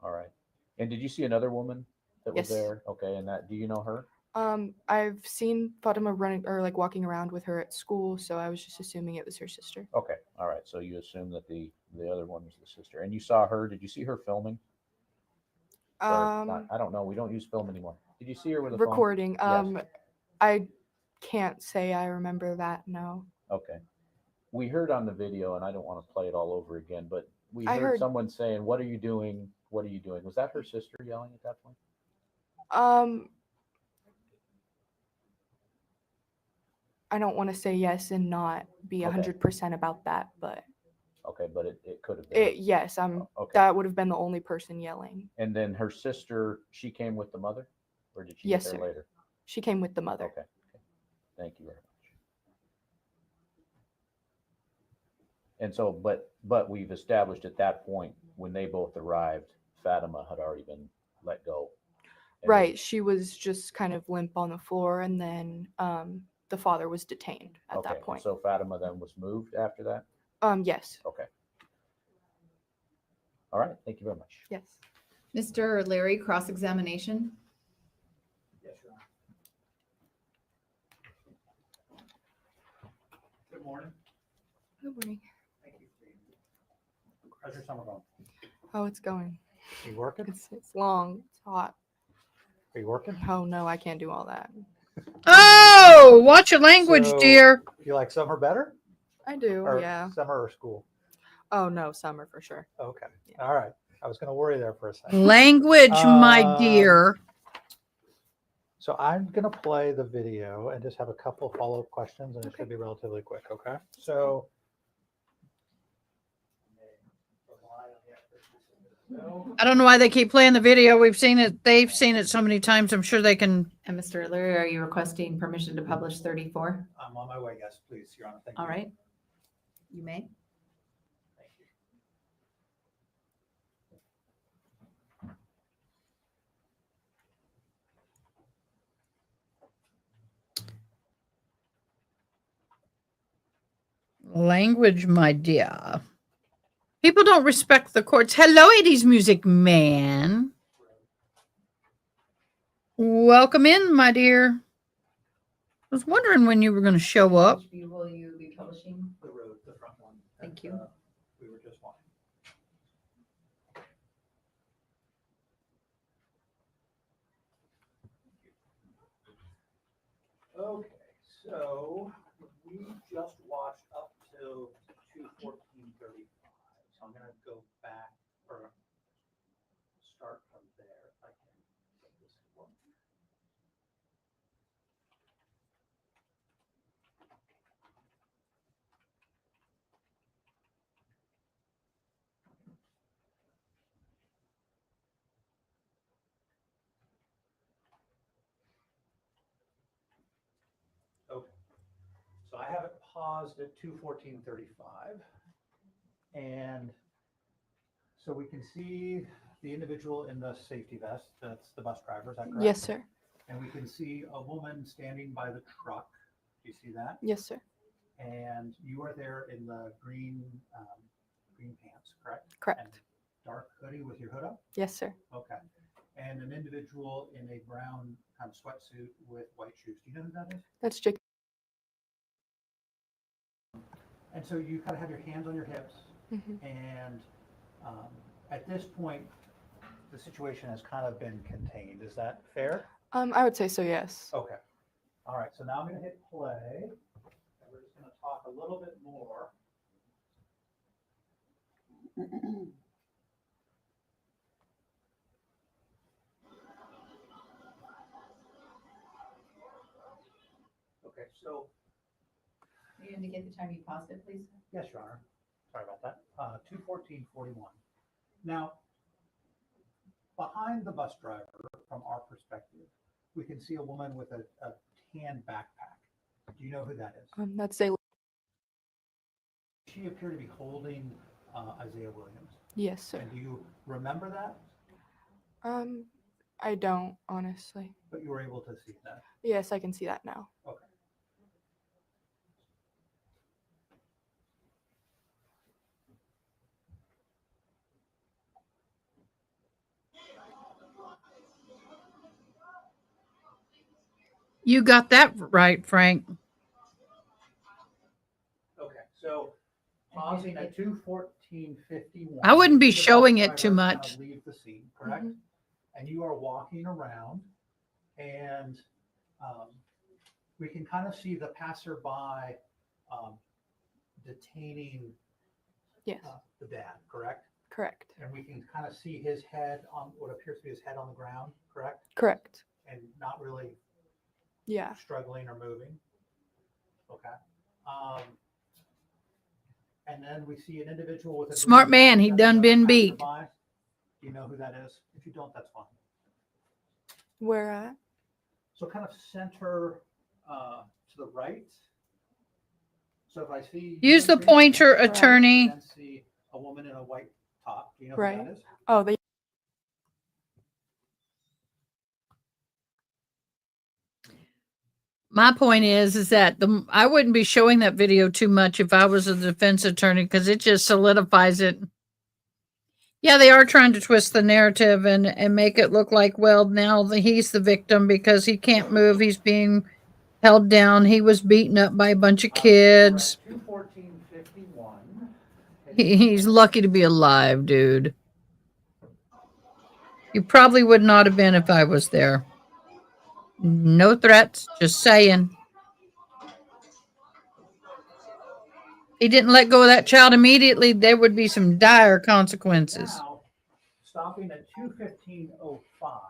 all right. And did you see another woman that was Yes. there? Okay, and that, do you know her? I've seen Fatima running or like walking around with her at school, so I was just assuming it was her sister. Okay, all right. So you assume that the other one was the sister, and you saw her. Did you see her filming? I don't know. We don't use film anymore. Did you see her with a recording? Phone? Yes. I can't say I remember that. No. Okay. We heard on the video, and I don't want to play it all over again, but we I heard heard- someone saying, "What are you doing? what are you doing? Was that her sister yelling at that point? I don't want to say yes and not be Okay. 100% about that, but Okay, but it could have been. yes, Okay. that would have been the only person yelling. And then her sister, she came with the mother, or did she Yes, get there sir. later? She came with the mother. Okay. Thank you very much. And so, but we've established at that point when they both arrived, Fatima had already been let go. And Right. She was just kind of limp on the floor, and then the father was detained at Okay. that point. So Fatima then was moved after that? Yes. Okay. All right. Thank you very much. Yes. Mr. Larry, cross-examination. Yes, Your Honor. Good morning. Good morning. Thank you. How's your summer going? Oh, it's going. You working? It's long. It's hot. Are you working? Oh no, I can't do all that. Oh, watch your language, So, dear. You like summer better? I do. Or Yeah. Summer or school? Oh no, summer for sure. Okay. Yeah. All right. I was going to worry there for a second. Language, my dear. So I'm going to play the video and just have a couple follow-up questions, and it Okay. should be relatively quick. Okay. So. I don't know why they keep playing the video. We've seen it. They've seen it so many times. I'm sure they can. And Mr. Larry, are you requesting permission to publish 34? I'm on my way. Yes, please, Your Honor. Thank you. All right. You may. Thank you. Language, my dear. People don't respect the courts. Hello, 80s music man. Welcome in, my dear. I was wondering when you were going to show up. Which view will you be publishing? The road, the front one. Thank that, you. We were just watching. Okay, so we just watched up to 2:14:35. So I'm gonna go back or start from there if I can get this to work. Okay, so I have it paused at 2:14:35. And so we can see the individual in the safety vest. That's the bus driver, is that correct? Yes, sir. And we can see a woman standing by the truck. Do you see that? Yes, sir. And you are there in the green pants, correct? Correct. And dark hoodie with your hood up? Yes, sir. Okay. And an individual in a brown kind of sweatsuit with white shoes. Do you know who that is? That's Jake. And so you kind of have your hands on your hips. Mhm. And at this point, the situation has kind of been contained. Is that fair? I would say so. Yes. Okay. All right. So now I'm going to hit play. And we're just going to talk a little bit more. Okay. So Can you indicate the time you paused it, please? yes, Your Honor. Sorry about that. 2:14:41. Now, behind the bus driver, from our perspective, we can see a woman with a tan backpack. Do you know who that is? That's Zayla. She appeared to be holding Isaiah Williams. Yes, sir. And do you remember that? I don't honestly. But you were able to see that. Yes, I can see that now. Okay. You got that right, Frank. Okay. So pausing at 2:14:51. I wouldn't be the bus showing it too driver much. kind of leave the scene, correct? And you are walking around, and we can kind of see the passerby detaining Yes. the dad, correct? Correct. And we can kind of see his head on what appears to be his head on the ground, correct? Correct. And not really Yeah. struggling or moving. Okay. And then we see an individual with a Smart green man, he hat done that been doesn't beat. pass the by. Do you know who that is? If you don't, that's fine. Where at? So kind of center to the right. So if I see Use the pointer, attorney. then see a woman in a white top. Do you know Right. who that is? Oh, they. My point is that I wouldn't be showing that video too much if I was a defense attorney because it just solidifies it. Yeah, they are trying to twist the narrative and make it look like, well, now he's the victim because he can't move. He's being held down. He was beaten up by a bunch of kids. 21451. He's lucky to be alive, dude. You probably would not have been if I was there. No threats, just saying. He didn't let go of that child immediately, there would be some dire consequences. Now, stopping at 21505.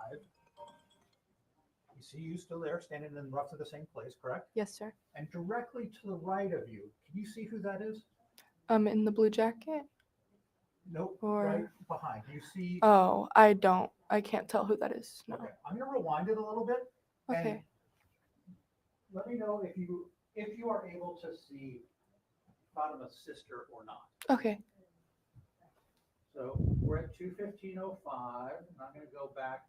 You see you still there, standing in roughly the same place, correct? Yes, sir. And directly to the right of you, can you see who that is? In the blue jacket. Nope, Or- right behind. Do you see? Oh, I don't. I can't tell who that is. No. Okay, I'm gonna rewind it a little bit. And Okay. let me know if you are able to see Fatima's sister or not. Okay. So we're at 21505, and I'm gonna go back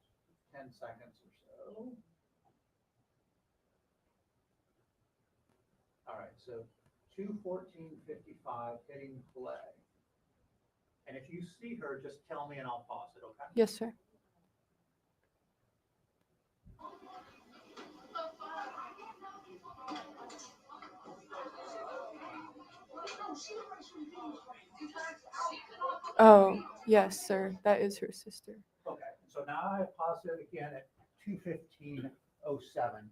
10 seconds or so. All right, so 21455 hitting play. And if you see her, just tell me and I'll pause it, okay? Yes, sir. Oh, yes, sir. That is her sister. Okay, so now I pause it again at 21507.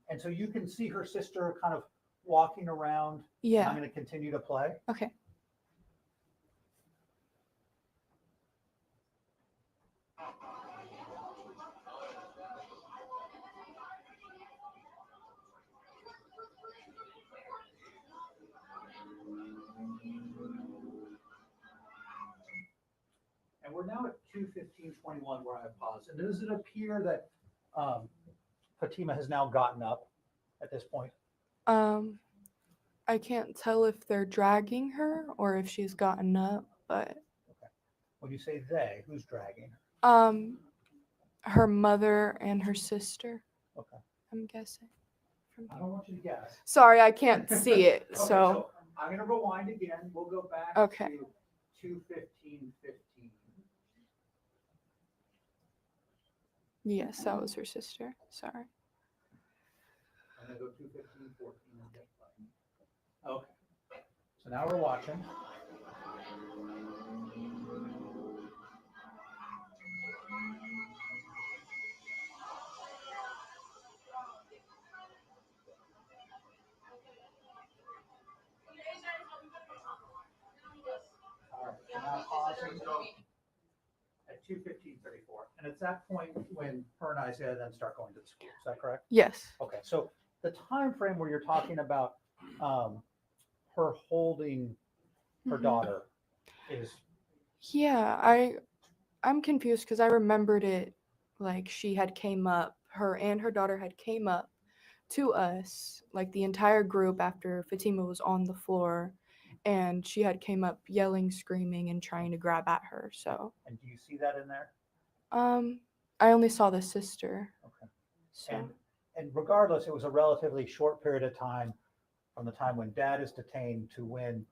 And so you can see her sister kind of walking around. And Yeah. I'm going to continue to play. Okay. And we're now at 21521 where I paused. And does it appear that Fatima has now gotten up at this point? I can't tell if they're dragging her or if she's gotten up, but When you say they, who's dragging her? her mother and her sister, Okay. I'm guessing. I don't want you to guess. Sorry, I can't see it. Okay, So I'm going to rewind again. We'll go back Okay. to 21515. yes, that was her sister. Sorry. I'm going to go 21514 and get play. Okay. So now we're watching. All right, so now pausing at 21534. And it's that point when her and Isaiah then start going to the school. Is that correct? Yes. Okay, so the time frame where you're talking about her holding her Mhm. daughter is Yeah, I'm confused because I remembered it like she had came up, her and her daughter had came up to us, like the entire group after Fatima was on the floor, and she had came up yelling, screaming, and trying to grab at her. So, and do you see that in there? I only saw the sister. Okay. So And regardless, it was a relatively short period of time from the time when dad is detained to when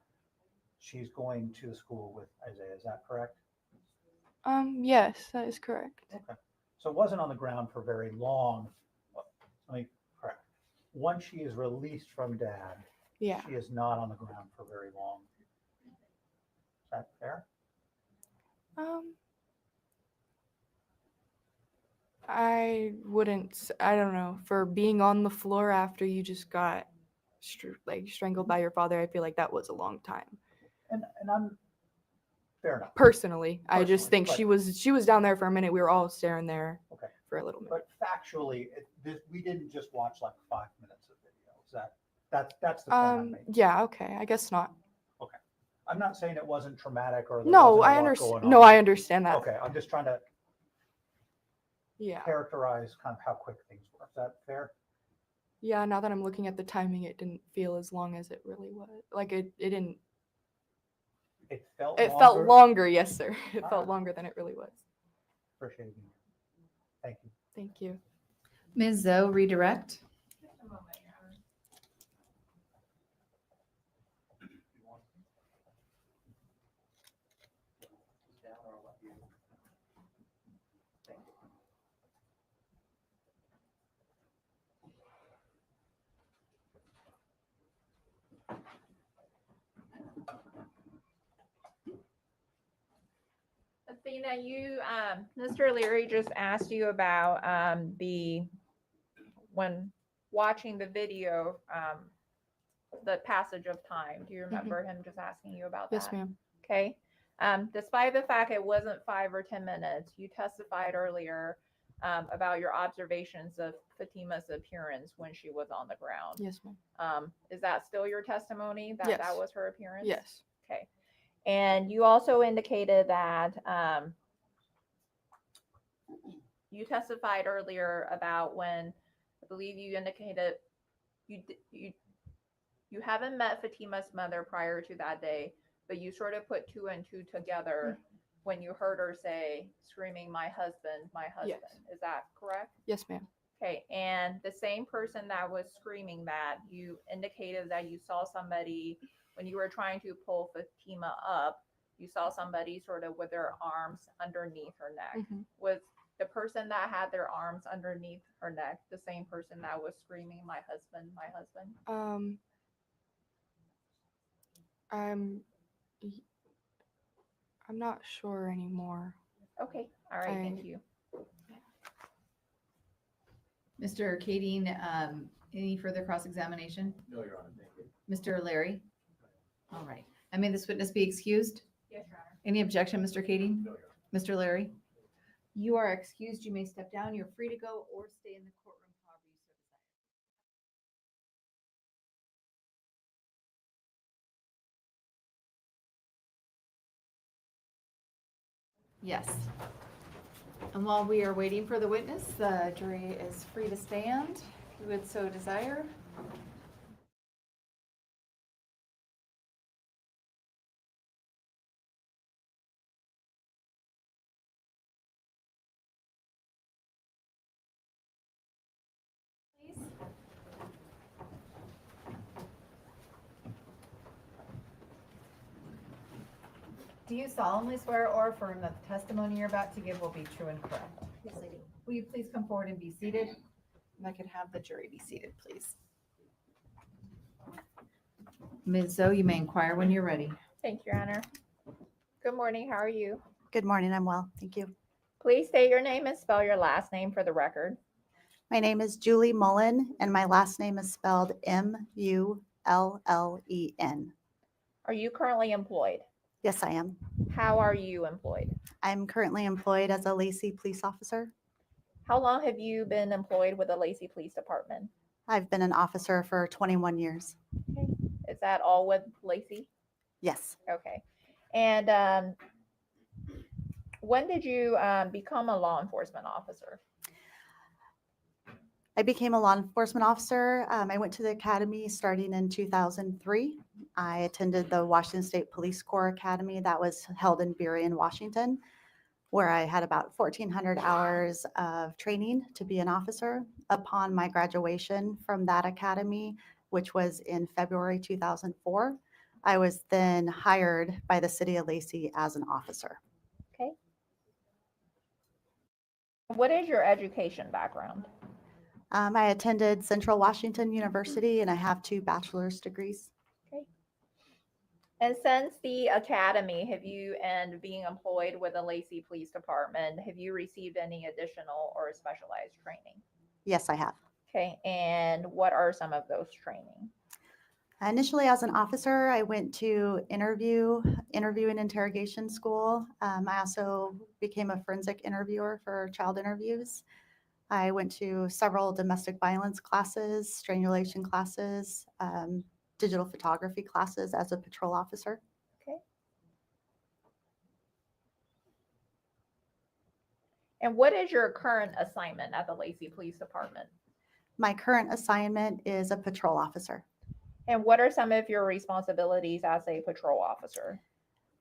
she's going to the school with Isaiah. Is that correct? yes, that is correct. Okay. So it wasn't on the ground for very long. Let me correct. Once she is released from dad, Yeah. she is not on the ground for very long. Is that fair? I don't know, for being on the floor after you just got strangled by your father, I feel like that was a long time. And I'm Fair enough. Personally, I just Personally, think but- she was down there for a minute. We were all staring there Okay. for a little minute. But factually, we didn't just watch like 5 minutes of video. Is that's the point I'm making? Yeah, okay. I guess not. Okay. I'm not saying it wasn't traumatic or there No, wasn't a I lot understand. going No, on. I understand that. Okay, I'm just trying to Yeah. characterize kind of how quick things were. Is that fair? Yeah, now that I'm looking at the timing, it didn't feel as long as it really was. Like it didn't. It felt It longer. felt longer, yes, sir. It All felt right. longer than it really was. Appreciate it. Thank you. Thank you. Ms. Zoe, redirect. Athena, Mr. Leary just asked you about when watching the video, the passage of time. Do you remember him just asking you about that? Yes, ma'am. Okay. Despite the fact it wasn't 5 or 10 minutes, you testified earlier about your observations of Fatima's appearance when she was on the ground. Yes, ma'am. Is that still your testimony that Yes. that was her appearance? Yes. Okay. And you also indicated that you testified earlier about when I believe you indicated you haven't met Fatima's mother prior to that day, but you sort of put 2 and 2 together when you heard her say, screaming, my husband, my husband. Yes. Is that correct? Yes, ma'am. Okay. And the same person that was screaming that, you indicated that you saw somebody when you were trying to pull Fatima up, you saw somebody sort of with their arms underneath her neck. Mhm. Was the person that had their arms underneath her neck the same person that was screaming, my husband, my husband? I'm not sure anymore. Okay. All right. Thank you. Mr. Kading, any further cross-examination? No, Your Honor, thank you. Mr. Larry? All right. I may this witness be excused? Yes, Your Honor. Any objection, Mr. Kading? No, Your Honor. Mr. Larry? You are excused. You may step down. You're free to go or stay in the courtroom, however you so desire. Yes. And while we are waiting for the witness, the jury is free to stand, if you would so desire. Please. Do you solemnly swear or affirm that the testimony you're about to give will be true and correct? Yes, I do. Will you please come forward and be seated? If I could have the jury be seated, please. Ms. Zoe, you may inquire when you're ready. Thank you, Your Honor. Good morning. How are you? Good morning. I'm well. Thank you. Please state your name and spell your last name for the record. My name is Julie Mullen, and my last name is spelled Mullen. Are you currently employed? Yes, I am. How are you employed? I'm currently employed as a Lacey police officer. How long have you been employed with the Lacey Police Department? I've been an officer for 21 years. Okay. Is that all with Lacey? Yes. Okay. And when did you become a law enforcement officer? I became a law enforcement officer. I went to the academy starting in 2003. I attended the Washington State Police Corps Academy that was held in Burien, Washington, where I had about 1,400 hours of training to be an officer. Upon my graduation from that academy, which was in February 2004, I was then hired by the city of Lacey as an officer. Okay. What is your education background? I attended Central Washington University and I have 2 bachelor's degrees. Okay. And since the academy, have you and being employed with the Lacey Police Department, have you received any additional or specialized training? Yes, I have. Okay. And what are some of those training? Initially, as an officer, I went to interview and interrogation school. I also became a forensic interviewer for child interviews. I went to several domestic violence classes, strangulation classes, digital photography classes as a patrol officer. Okay. And what is your current assignment at the Lacey Police Department? My current assignment is a patrol officer. And what are some of your responsibilities as a patrol officer?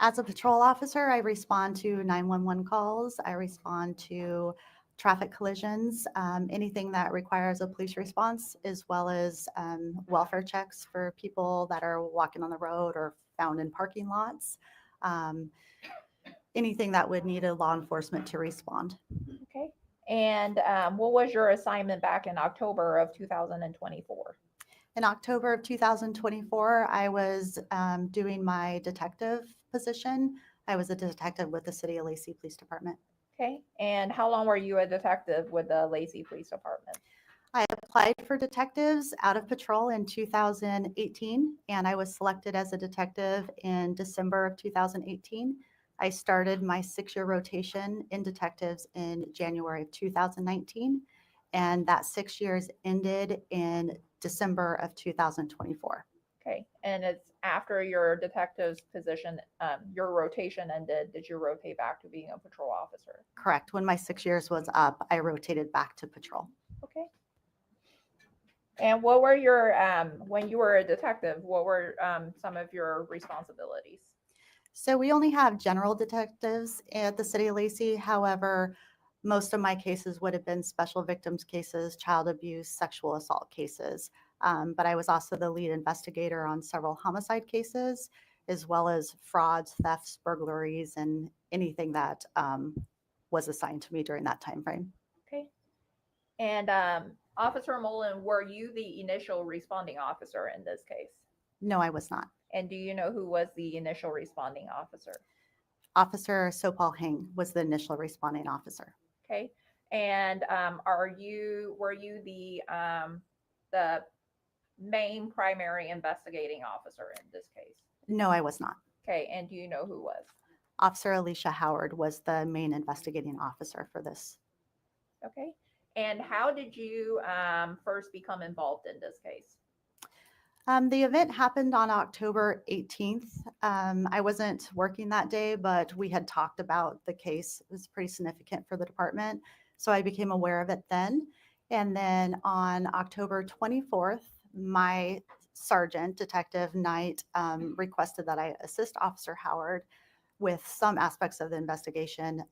As a patrol officer, I respond to 911 calls. I respond to traffic collisions, anything that requires a police response, as well as welfare checks for people that are walking on the road or found in parking lots. Anything that would need a law enforcement to respond. Okay. And what was your assignment back in October of 2024? In October of 2024, I was doing my detective position. I was a detective with the City of Lacey Police Department. Okay. And how long were you a detective with the Lacey Police Department? I applied for detectives out of patrol in 2018, and I was selected as a detective in December of 2018. I started my 6-year rotation in detectives in January of 2019, and that 6 years ended in December of 2024. Okay. And it's after your detective's position, your rotation ended, did you rotate back to being a patrol officer? Correct. When my 6 years was up, I rotated back to patrol. Okay. And what were your, when you were a detective, what were some of your responsibilities? So we only have general detectives at the City of Lacey. However, most of my cases would have been special victims cases, child abuse, sexual assault cases. But I was also the lead investigator on several homicide cases, as well as frauds, thefts, burglaries, and anything that was assigned to me during that time frame. Okay. And Officer Mullen, were you the initial responding officer in this case? No, I was not. And do you know who was the initial responding officer? Officer Sopal Hing was the initial responding officer. Okay. And were you the main primary investigating officer in this case? No, I was not. Okay. And do you know who was? Officer Alicia Howard was the main investigating officer for this. Okay. And how did you first become involved in this case? The event happened on October 18th. I wasn't working that day, but we had talked about the case. It was pretty significant for the department. So I became aware of it then. And then on October 24th, my sergeant, Detective Knight, requested that I assist Officer Howard with some aspects of the investigation.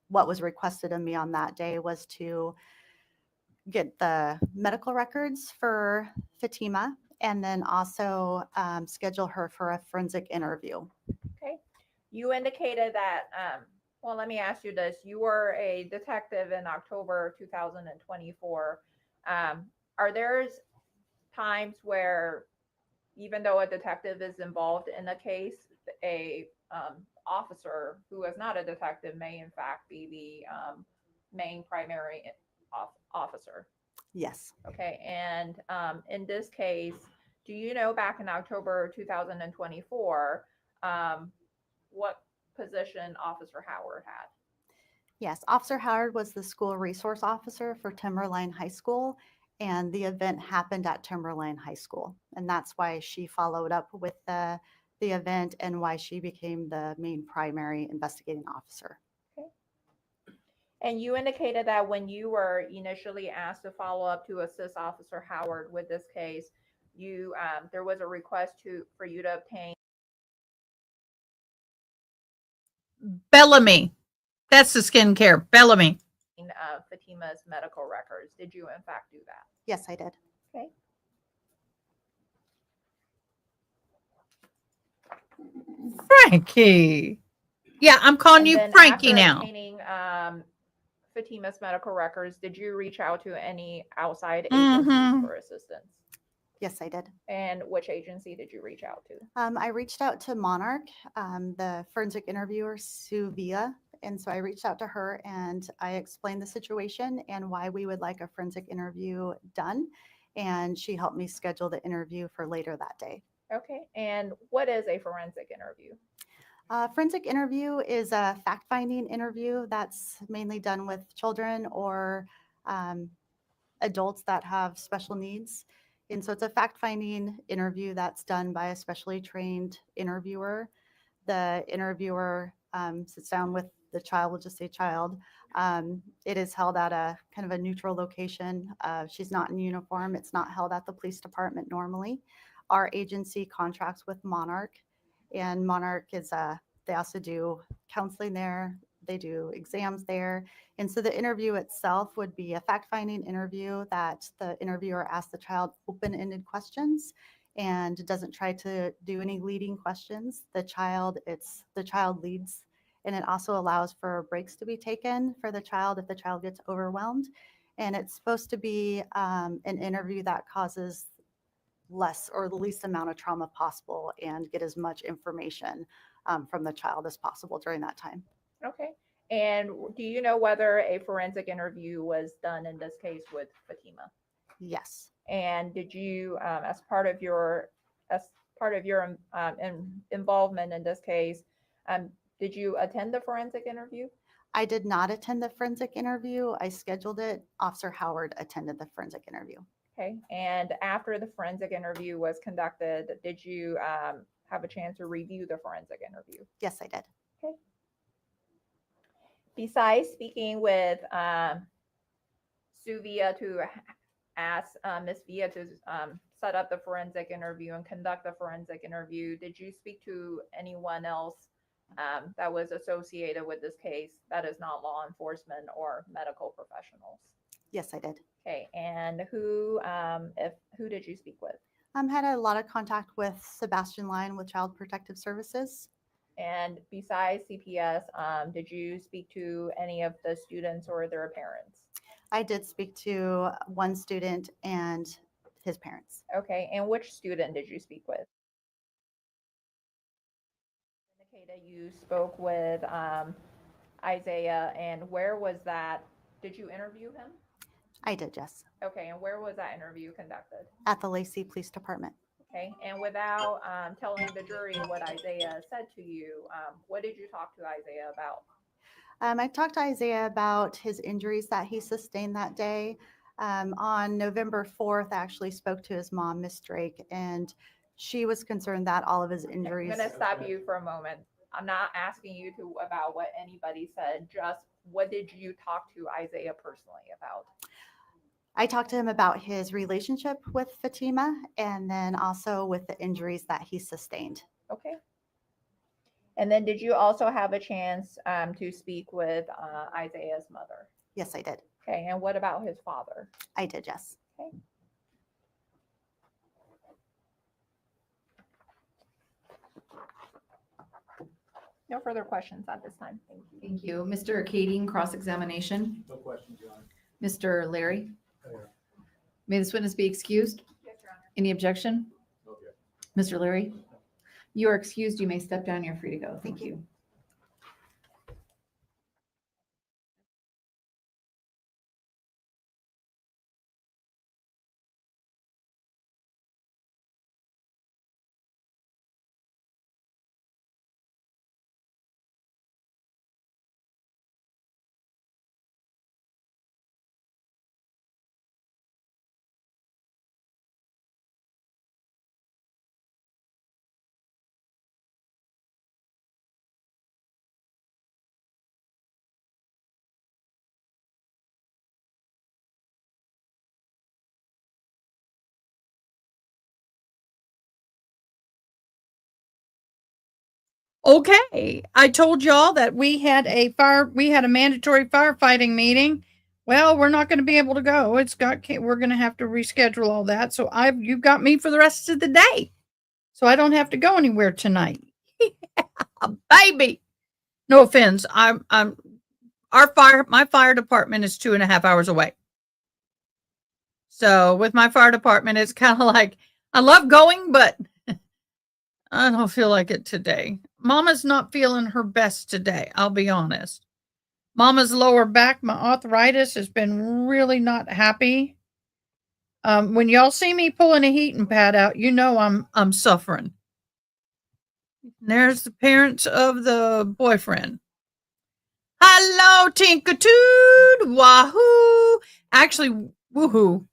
What was requested of me on that day was to get the medical records for Fatima and then also schedule her for a forensic interview. Okay. You indicated that, well, let me ask you this. You were a detective in October 2024. Are there times where, even though a detective is involved in a case, a officer who is not a detective may in fact be the main primary officer? Yes. Okay. And in this case, do you know back in October 2024 what position Officer Howard had? Yes, Officer Howard was the school resource officer for Timberline High School, and the event happened at Timberline High School. And that's why she followed up with the event and why she became the main primary investigating officer. Okay. And you indicated that when you were initially asked to follow up to assist Officer Howard with this case, you there was a request for you to obtain Bellamy. That's the skincare. Bellamy. Fatima's medical records. Did you in fact do that? Yes, I did. Okay. Frankie. Yeah, I'm calling And you then Frankie after now. obtaining Fatima's medical records, did you reach out to any outside agencies for assistance? Yes, I did. And which agency did you reach out to? I reached out to Monarch, the forensic interviewer, Sue Villa. And so I reached out to her and I explained the situation and why we would like a forensic interview done. and she helped me schedule the interview for later that day. Okay. And what is a forensic interview? Forensic interview is a fact-finding interview that's mainly done with children or adults that have special needs. And so it's a fact-finding interview that's done by a specially trained interviewer. The interviewer sits down with the child, we'll just say child. It is held at a kind of a neutral location. She's not in uniform. It's not held at the police department normally. Our agency contracts with Monarch, and Monarch is they also do counseling there. They do exams there. And so the interview itself would be a fact-finding interview that the interviewer asks the child open-ended questions and doesn't try to do any leading questions. The child leads, and it also allows for breaks to be taken for the child if the child gets overwhelmed. And it's supposed to be an interview that causes less or the least amount of trauma possible and get as much information from the child as possible during that time. Okay. And do you know whether a forensic interview was done in this case with Fatima? Yes. And did you, as part of your involvement in this case, did you attend the forensic interview? I did not attend the forensic interview. I scheduled it. Officer Howard attended the forensic interview. Okay. And after the forensic interview was conducted, did you have a chance to review the forensic interview? Yes, I did. Okay. Besides speaking with Sue Villa to ask Miss Villa to set up the forensic interview and conduct the forensic interview, did you speak to anyone else that was associated with this case that is not law enforcement or medical professionals? Yes, I did. Okay, and who did you speak with? Had a lot of contact with Sebastian Lyon with Child Protective Services. And besides CPS, did you speak to any of the students or their parents? I did speak to one student and his parents. Okay, and which student did you speak with? Indicated you spoke with Isaiah, and where was that? Did you interview him? I did, yes. Okay, and where was that interview conducted? At the Lacey Police Department. Okay, and without telling the jury what Isaiah said to you, what did you talk to Isaiah about? I talked to Isaiah about his injuries that he sustained that day. On November 4th, I actually spoke to his mom, Miss Drake, and she was concerned that all of his injuries. I'm going to stop you for a moment. I'm not asking you about what anybody said, just what did you talk to Isaiah personally about? I talked to him about his relationship with Fatima and then also with the injuries that he sustained. Okay. And then did you also have a chance to speak with Isaiah's mother? Yes, I did. Okay. And what about his father? I did, yes. Okay. No further questions at this time. Thank you. Thank you. Mr. Kading, cross-examination. No questions, Your Honor. Mr. Larry, There. may this witness be excused? Yes, Your Honor. Any objection? Okay. Mr. Larry, you are excused. You may step down. You're free to go. Thank you. Okay, I told y'all that we had a mandatory firefighting meeting. Well, we're not going to be able to go. We're going to have to reschedule all that. So you've got me for the rest of the day. So I don't have to go anywhere tonight. Baby. No offense. My fire department is 2.5 hours away. So with my fire department, it's kind of like, I love going, but I don't feel like it today. Mama's not feeling her best today. I'll be honest. Mama's lower back, my arthritis has been really not happy. When y'all see me pulling a heating pad out, you know I'm suffering. There's the parents of the boyfriend. Hello, Tinkatude, Wahoo. Actually, woohoo.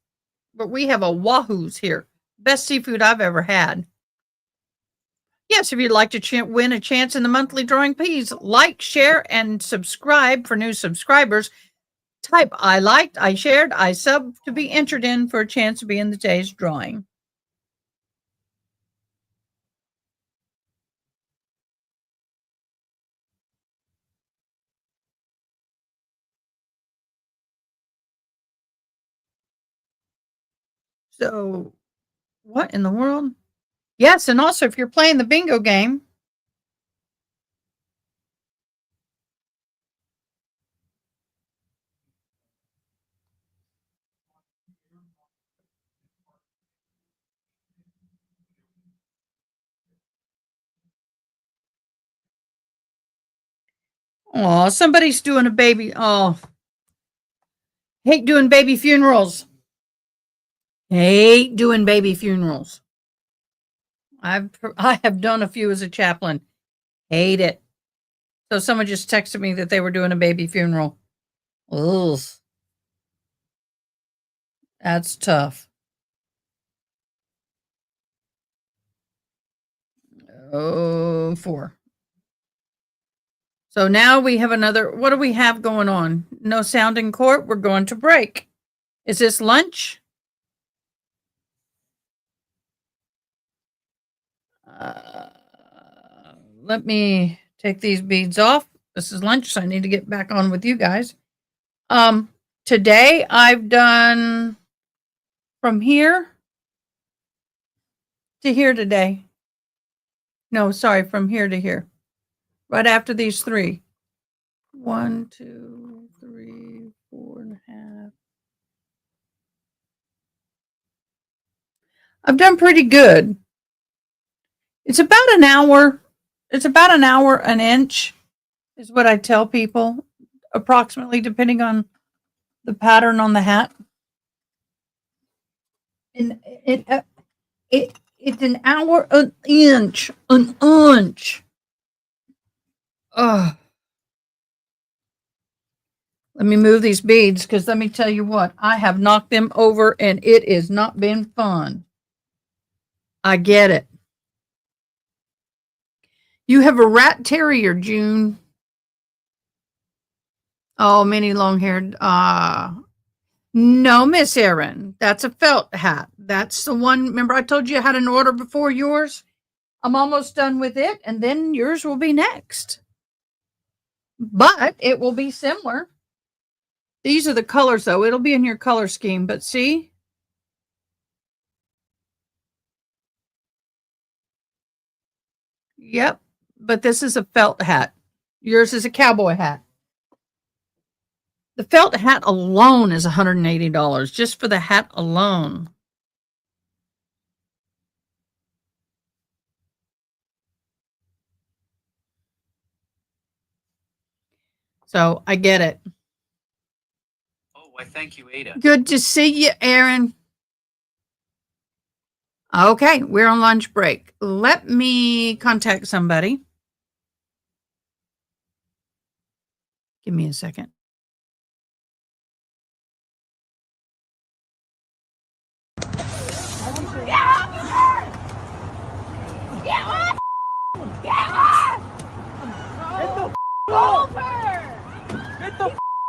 But we have a Wahoo's here. Best seafood I've ever had. Yes, if you'd like to win a chance in the monthly drawing, please like, share, and subscribe for new subscribers. Type I liked, I shared, I subbed to be entered in for a chance to be in today's drawing. So, what in the world? Yes, and also if you're playing the bingo game, oh, somebody's doing a baby. Oh, hate doing baby funerals. Hate doing baby funerals. I have done a few as a chaplain. Hate it. So someone just texted me that they were doing a baby funeral. Ugh. That's tough. Oh, 4. So now we have another. What do we have going on? No sound in court. We're going to break. Is this lunch? Let me take these beads off. This is lunch, so I need to get back on with you guys. Today I've done from here to here today. No, sorry, from here to here. Right after these 3. 1, 2, 3, 4.5. I've done pretty good. It's about an hour. It's about an hour an inch is what I tell people, approximately, depending on the pattern on the hat. And it's an hour an inch. Ugh. Let me move these beads because let me tell you what, I have knocked them over and it has not been fun. I get it. You have a rat terrier, June. Oh, mini long haired. No, Miss Erin. That's a felt hat. That's the one. Remember, I told you I had an order before yours? I'm almost done with it, and then yours will be next. But it will be similar. These are the colors, though. It'll be in your color scheme, but see? Yep. But this is a felt hat. Yours is a cowboy hat. The felt hat alone is $180, just for the hat alone. So I get it. Oh, why thank you, Ada. Good to see you, Aaron. Okay, we're on lunch break. Let me contact somebody. Give me a second.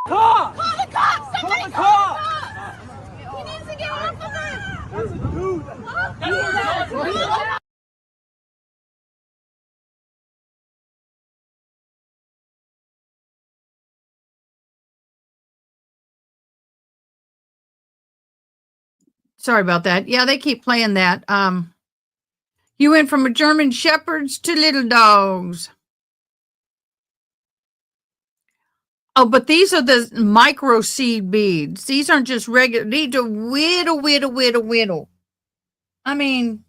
Call the cops! Somebody call the cops! He needs to get off of her! That's a dude! Sorry about that. Yeah, they keep playing that. You went from a German shepherds to little dogs. Oh, but these are the micro seed beads. These aren't just regular. These are whittle. I mean,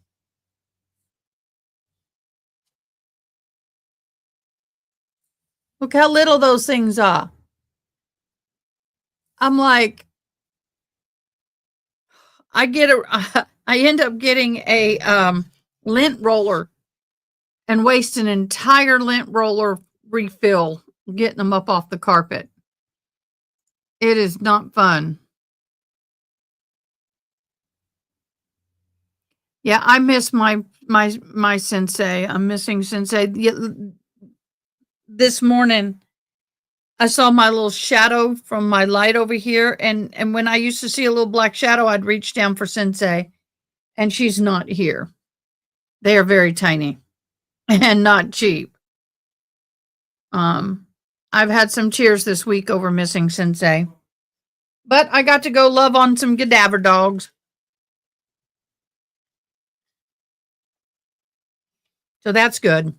look how little those things are. I'm like, I end up getting a lint roller and waste an entire lint roller refill getting them up off the carpet. It is not fun. Yeah, I miss my sensei. I'm missing sensei. This morning I saw my little shadow from my light over here, and when I used to see a little black shadow, I'd reach down for sensei, and she's not here. They are very tiny and not cheap. I've had some tears this week over missing sensei, but I got to go love on some cadaver dogs. So that's good.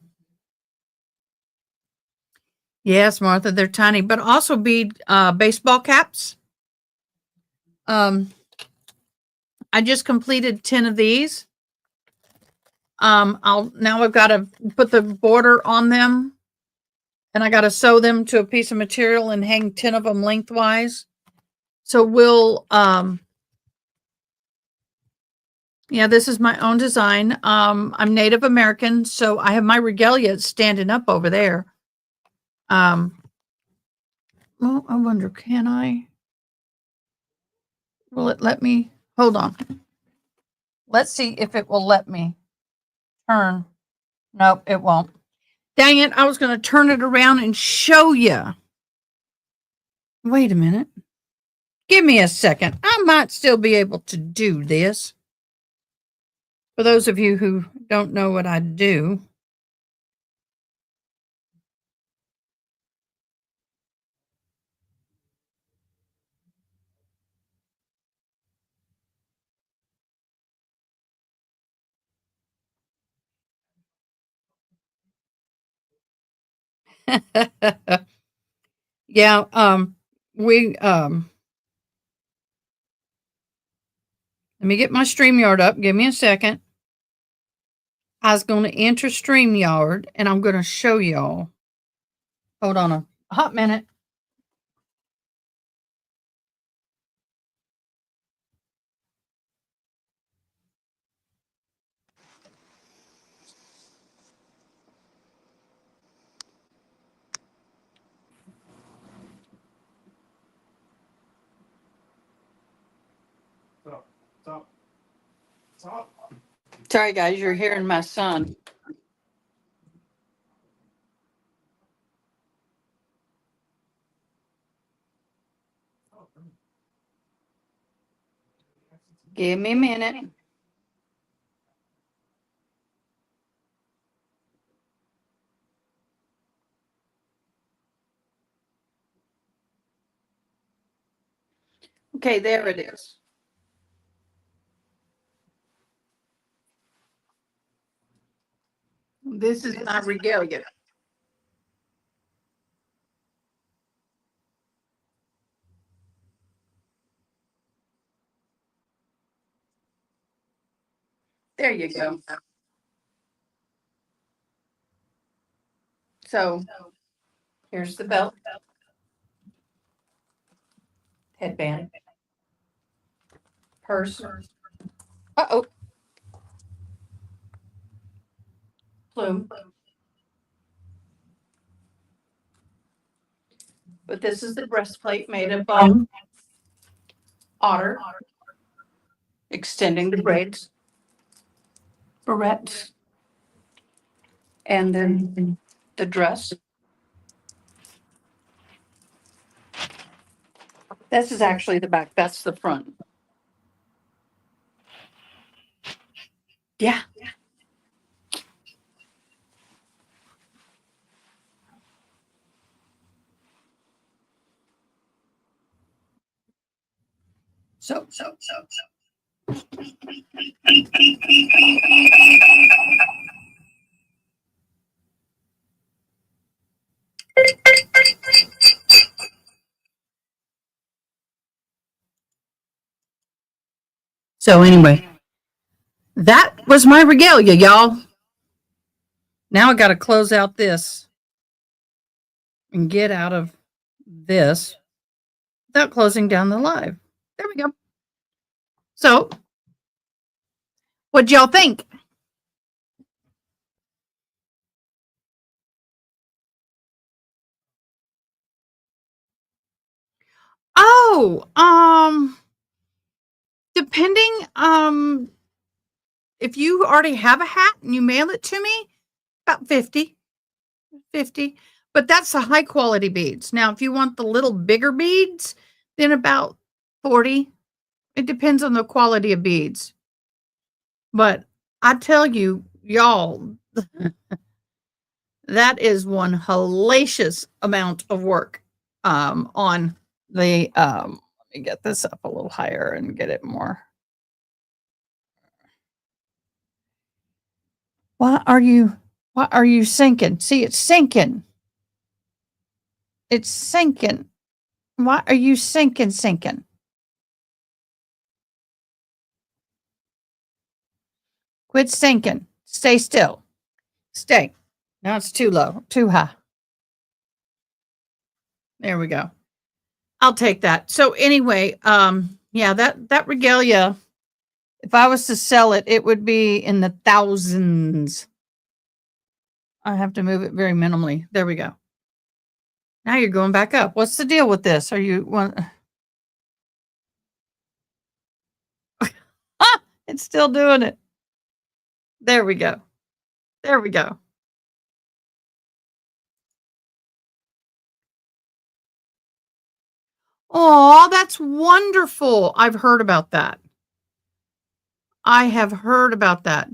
Yes, Martha, they're tiny, but also bead baseball caps. I just completed 10 of these. I've got to put the border on them, and I got to sew them to a piece of material and hang 10 of them lengthwise. So yeah, this is my own design. I'm Native American, so I have my regalia standing up over there. Well, I wonder, can I? Will it let me? Hold on. Let's see if it will let me turn. Nope, it won't. Dang it, I was going to turn it around and show you. Wait a minute. Give me a second. I might still be able to do this. For those of you who don't know what I do. Yeah, let me get my StreamYard up. Give me a second. I was going to enter StreamYard, and I'm going to show y'all. Hold on a hot minute. Stop. Sorry, guys, you're hearing my son. Give me a minute. Okay, there it is. This is my regalia. There you go. So here's the belt, headband, purse. Uh-oh. Plume. But this is the breastplate made of otter, extending the braids, barrettes, and then the dress. This is actually the back. That's the front. Yeah. So. So anyway, that was my regalia, y'all. Now I got to close out this and get out of this without closing down the live. There we go. So What'd y'all think? Oh, depending, if you already have a hat and you mail it to me, about 50. But that's the high quality beads. Now, if you want the little bigger beads, then about 40. It depends on the quality of beads. But I tell you, y'all, that is one hellacious amount of work on the let me get this up a little higher and get it more. Why are you sinking? See, it's sinking. It's sinking. Why are you sinking? Quit sinking. Stay still. Stay. Now it's too low, too high. There we go. I'll take that. So anyway, yeah, that regalia, if I was to sell it, it would be in the thousands. I have to move it very minimally. There we go. Now you're going back up. What's the deal with this? Are you want? It's still doing it. There we go. There we go. Oh, that's wonderful. I've heard about that. I have heard about that.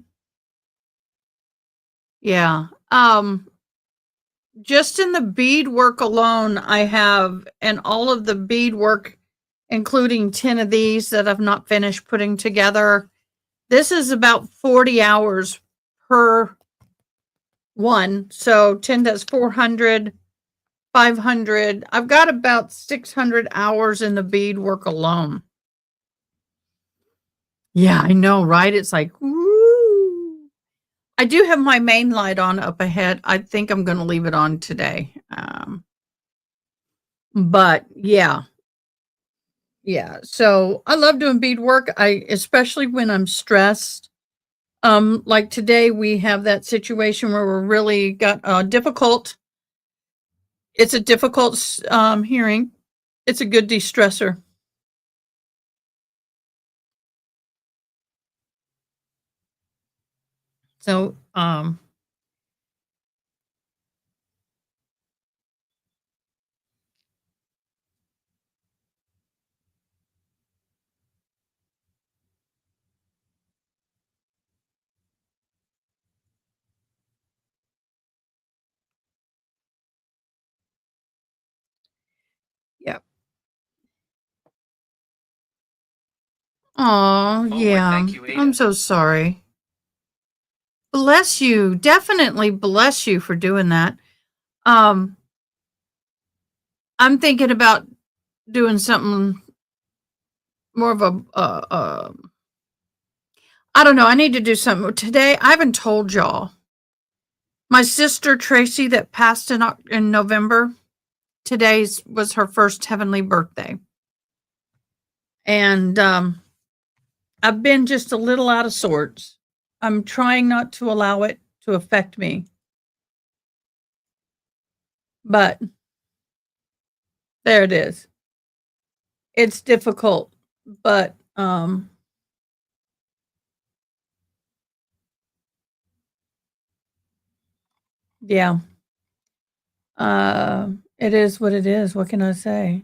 Yeah. Just in the beadwork alone, I have, and all of the beadwork, including 10 of these that I've not finished putting together. This is about 40 hours per one. So 10 does 400, 500. I've got about 600 hours in the beadwork alone. Yeah, I know, right? It's like, woo. I do have my main light on up ahead. I think I'm going to leave it on today. But yeah. Yeah. So I love doing beadwork. Especially when I'm stressed. Like today we have that situation where we're really got it's a difficult hearing. It's a good de-stressor. So, yeah. Oh, yeah. thank you, Ada. I'm so sorry. Bless you. Definitely bless you for doing that. I'm thinking about doing something more of I don't know. I need to do something today. I haven't told y'all. My sister Tracy that passed in November. Today's was her first heavenly birthday. And I've been just a little out of sorts. I'm trying not to allow it to affect me. But there it is. It's difficult, but yeah. It is what it is. What can I say?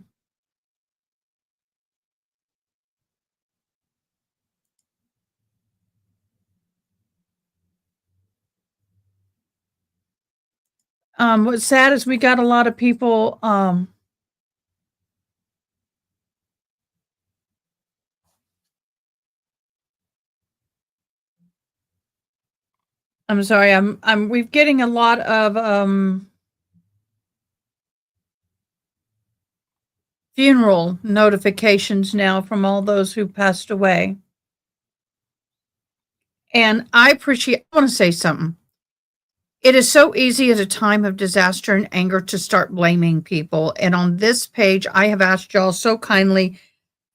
What's sad is we got a lot of people I'm sorry, we're getting a lot of funeral notifications now from all those who passed away. And I want to say something. It is so easy at a time of disaster and anger to start blaming people. And on this page, I have asked y'all so kindly,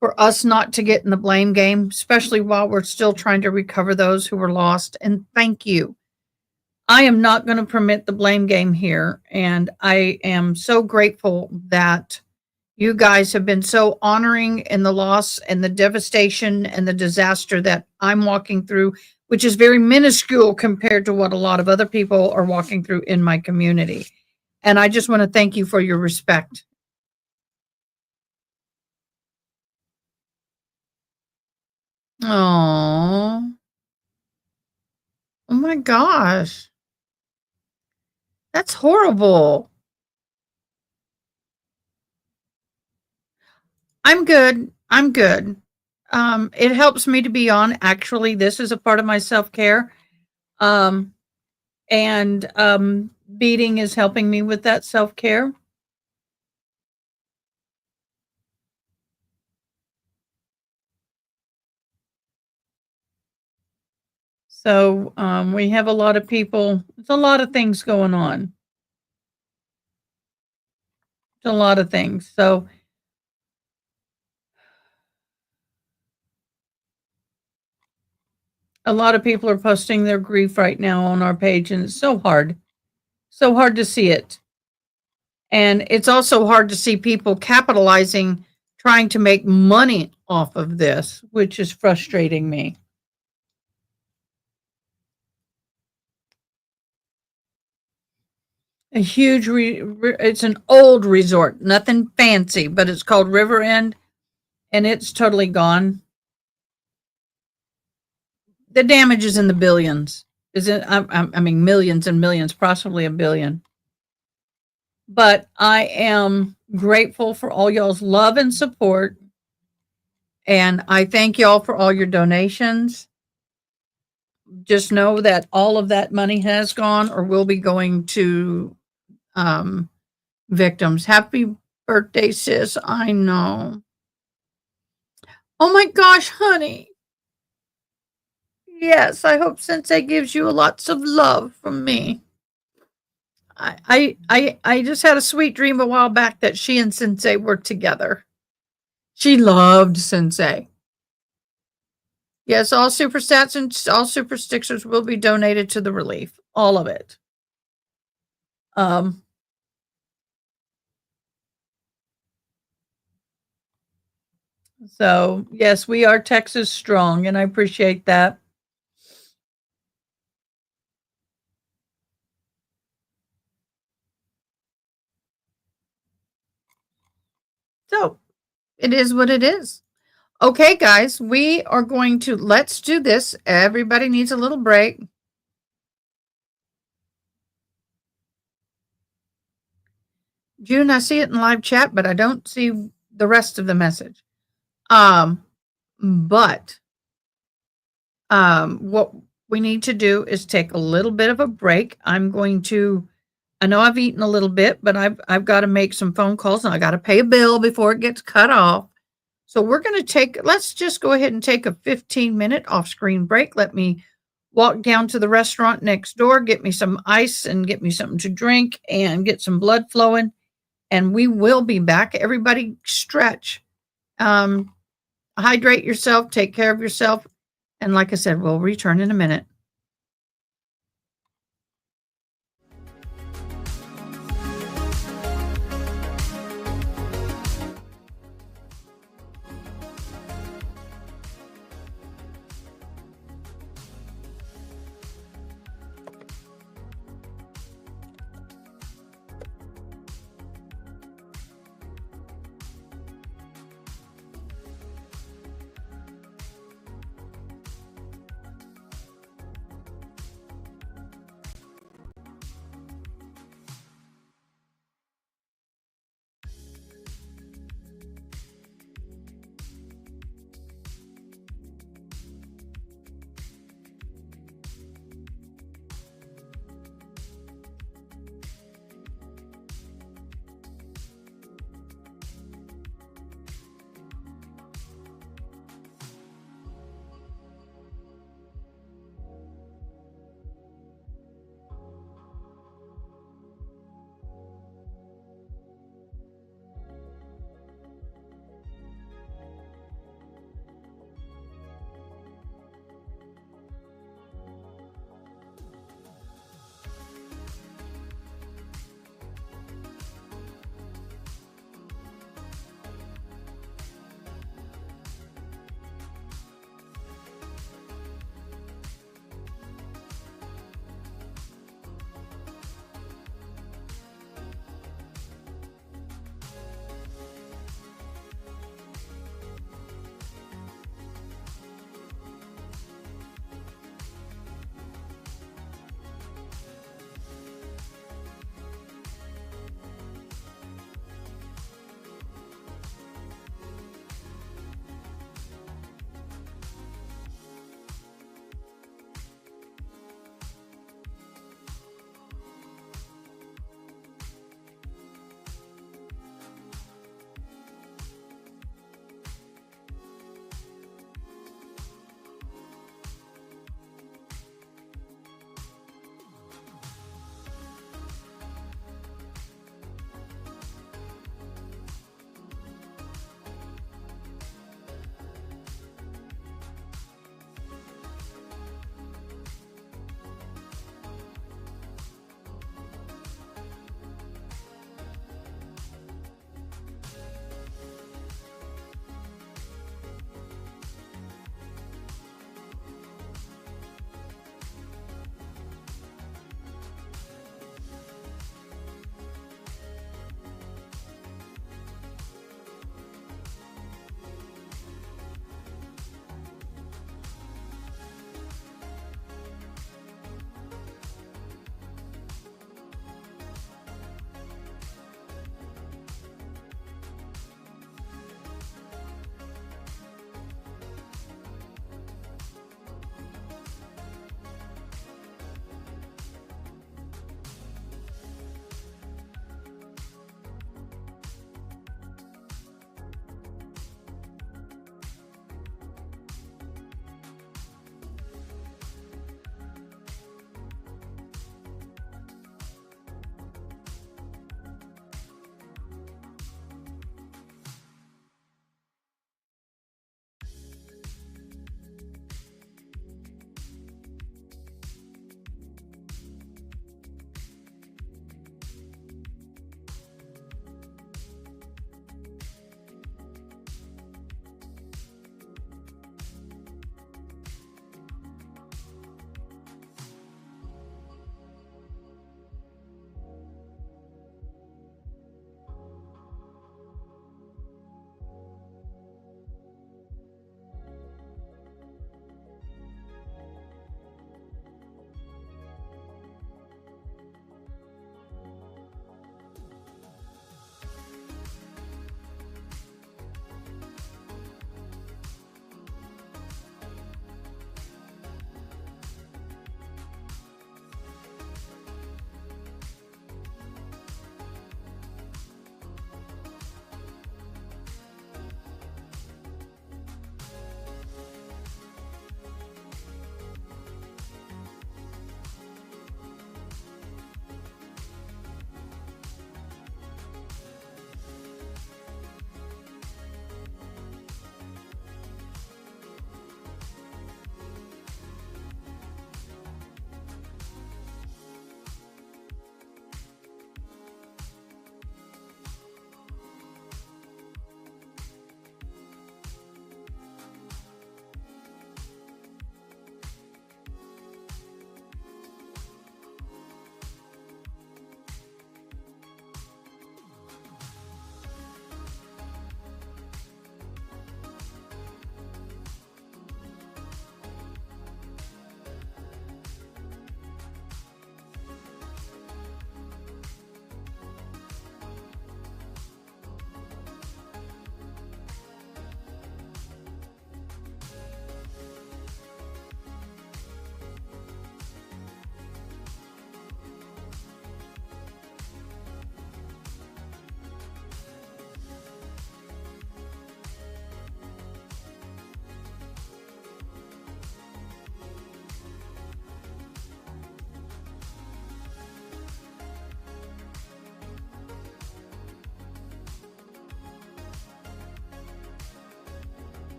for us not to get in the blame game, especially while we're still trying to recover those who were lost. And thank you. I am not going to permit the blame game here. And I am so grateful that you guys have been so honoring in the loss and the devastation and the disaster that I'm walking through, which is very minuscule compared to what a lot of other people are walking through in my community. And I just want to thank you for your respect. Oh, oh my gosh. That's horrible. I'm good. I'm good. It helps me to be on. Actually, this is a part of my self-care. Um, and beading is helping me with that self-care. So we have a lot of people. It's a lot of things going on. It's a lot of things. So a lot of people are posting their grief right now on our page, and it's so hard to see it. And it's also hard to see people capitalizing, trying to make money off of this, which is frustrating me. A huge, it's an old resort, nothing fancy, but it's called River End, and it's totally gone. The damage is in the billions. I mean, millions and millions, possibly $1 billion. But I am grateful for all y'all's love and support. And I thank y'all for all your donations. Just know that all of that money has gone or will be going to victims. Happy birthday, sis. I know. Oh my gosh, honey. Yes, I hope Sensei gives you lots of love from me. I just had a sweet dream a while back that she and Sensei were together. She loved Sensei. Yes, all super stats and all super stickers will be donated to the relief. All of it. So yes, we are Texas strong, and I appreciate that. So it is what it is. Okay, guys, we are going to, let's do this. Everybody needs a little break. June, I see it in live chat, but I don't see the rest of the message. But what we need to do is take a little bit of a break. I know I've eaten a little bit, but I've got to make some phone calls and I got to pay a bill before it gets cut off. So let's just go ahead and take a 15-minute off-screen break. Let me walk down to the restaurant next door, get me some ice and get me something to drink and get some blood flowing. And we will be back. Everybody stretch, hydrate yourself, take care of yourself. And like I said, we'll return in a minute.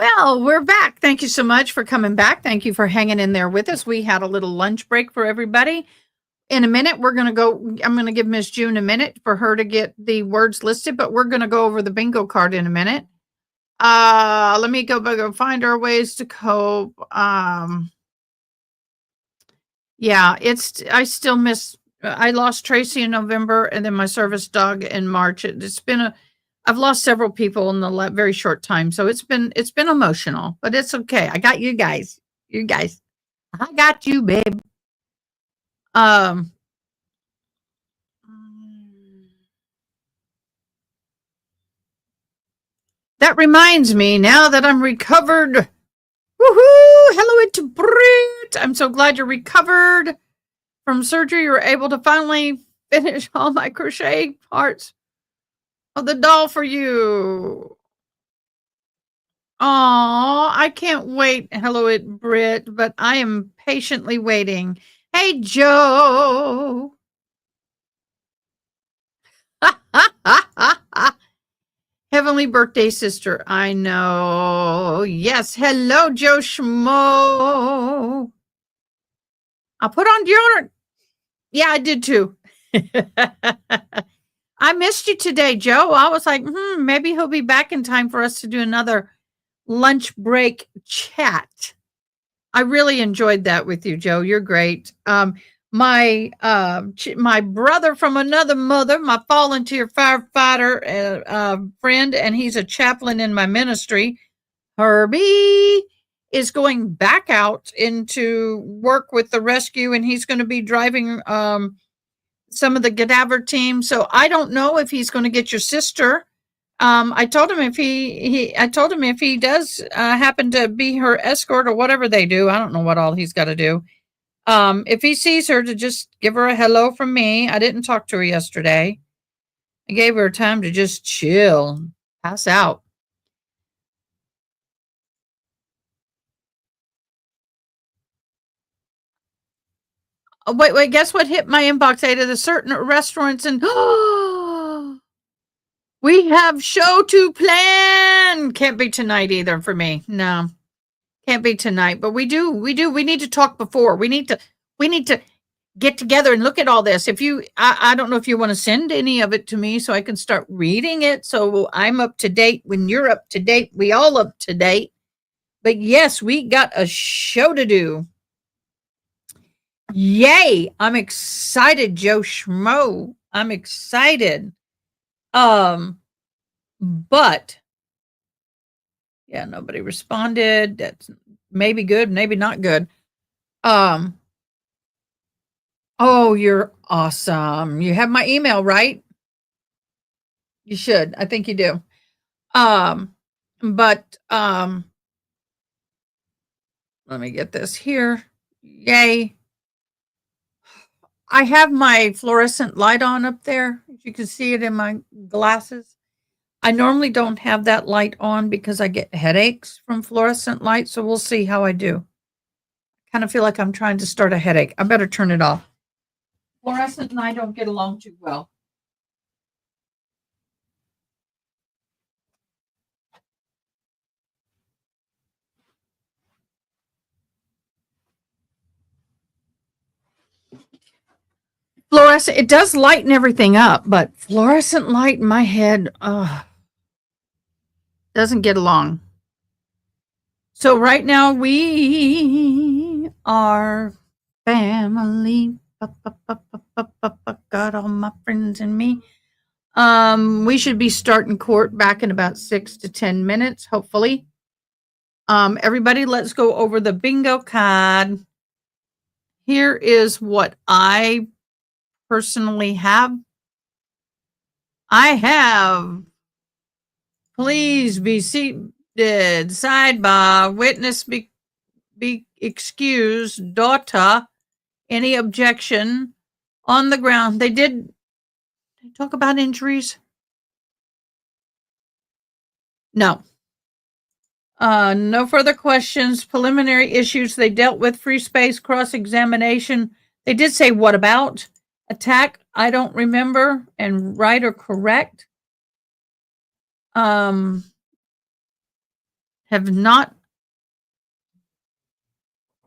Well, we're back. Thank you so much for coming back. Thank you for hanging in there with us. We had a little lunch break for everybody. In a minute, we're going to go. I'm going to give Miss June a minute for her to get the words listed, but we're going to go over the bingo card in a minute. Let me go find our ways to cope. Yeah, I still miss, I lost Tracy in November and then my service dog in March. I've lost several people in the very short time. So it's been emotional, but it's okay. I got you guys. I got you, babe. That reminds me, now that I'm recovered, woohoo! Hello, it's Britt. I'm so glad you're recovered from surgery. You're able to finally finish all my crochet parts of the doll for you. Oh, I can't wait. Hello, it's Britt, but I am patiently waiting. Hey, Joe. Heavenly birthday sister. I know. Yes. Hello, Joe Schmo. I'll put on deodorant. Yeah, I did too. I missed you today, Joe. I was like, maybe he'll be back in time for us to do another lunch break chat. I really enjoyed that with you, Joe. You're great. My brother from another mother, my volunteer firefighter friend, and he's a chaplain in my ministry, Herbie, is going back out into work with the rescue, and he's going to be driving some of the cadaver team. So I don't know if he's going to get your sister. I told him if he does happen to be her escort or whatever they do, I don't know what all he's got to do. If he sees her, to just give her a hello from me. I didn't talk to her yesterday. I gave her time to just chill, pass out. Oh, wait, guess what hit my inbox, Ada? The certain restaurants and we have show to plan. Can't be tonight either for me. No. Can't be tonight, but we need to talk before. We need to get together and look at all this. If you, I don't know if you want to send any of it to me so I can start reading it. So I'm up to date when you're up to date. We all up to date. But yes, we got a show to do. Yay. I'm excited, Joe Schmo. I'm excited. But yeah, nobody responded. That's maybe good, maybe not good. Oh, you're awesome. You have my email, right? You should. I think you do. But let me get this here. Yay. I have my fluorescent light on up there. You can see it in my glasses. I normally don't have that light on because I get headaches from fluorescent light. So we'll see how I do. Kind of feel like I'm trying to start a headache. I better turn it off. Fluorescent and I don't get along too well. Fluorescent, it does lighten everything up, but fluorescent light in my head doesn't get along. So right now we are family. Got all my friends and me. We should be starting court back in about 6 to 10 minutes, hopefully. Everybody, let's go over the bingo card. Here is what I personally have. I have, please be seated, sidebar, witness be excused, daughter, any objection, on the ground. They did talk about injuries? No. No further questions, preliminary issues they dealt with, free space, cross-examination. They did say, what about? Attack, I don't remember, and right or correct. Have have not.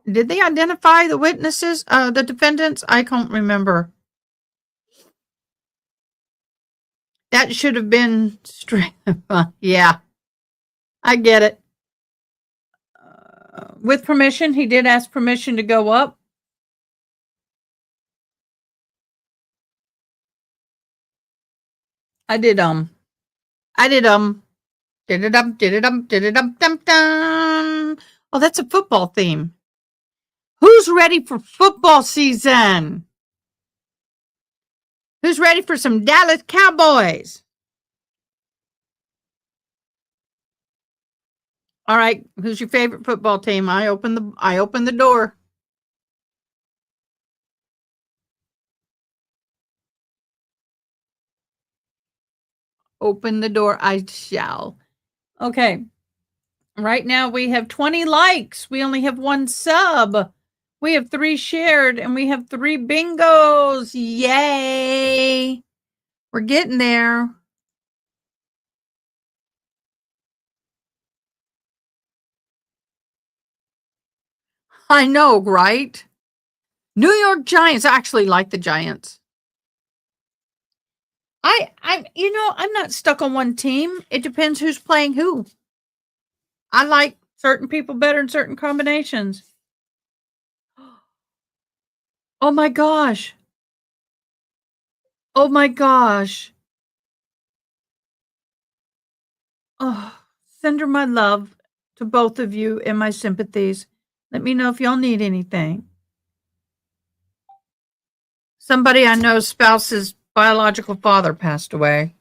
Did they identify the witnesses, the defendants? I can't remember. That should have been straight. Yeah, I get it. With permission, he did ask permission to go up. I did dum, did it dum dum. Oh, that's a football theme. Who's ready for football season? Who's ready for some Dallas Cowboys? All right, who's your favorite football team? I open the door. Open the door, I shall. Okay. Right now we have 20 likes. We only have 1 sub. We have 3 shared and we have 3 bingos. Yay. We're getting there. I know, right? New York Giants. I actually like the Giants. I'm not stuck on one team. It depends who's playing who. I like certain people better in certain combinations. Oh my gosh. Oh my gosh. Oh, send her my love to both of you and my sympathies. Let me know if y'all need anything. Somebody I know's spouse's biological father passed away.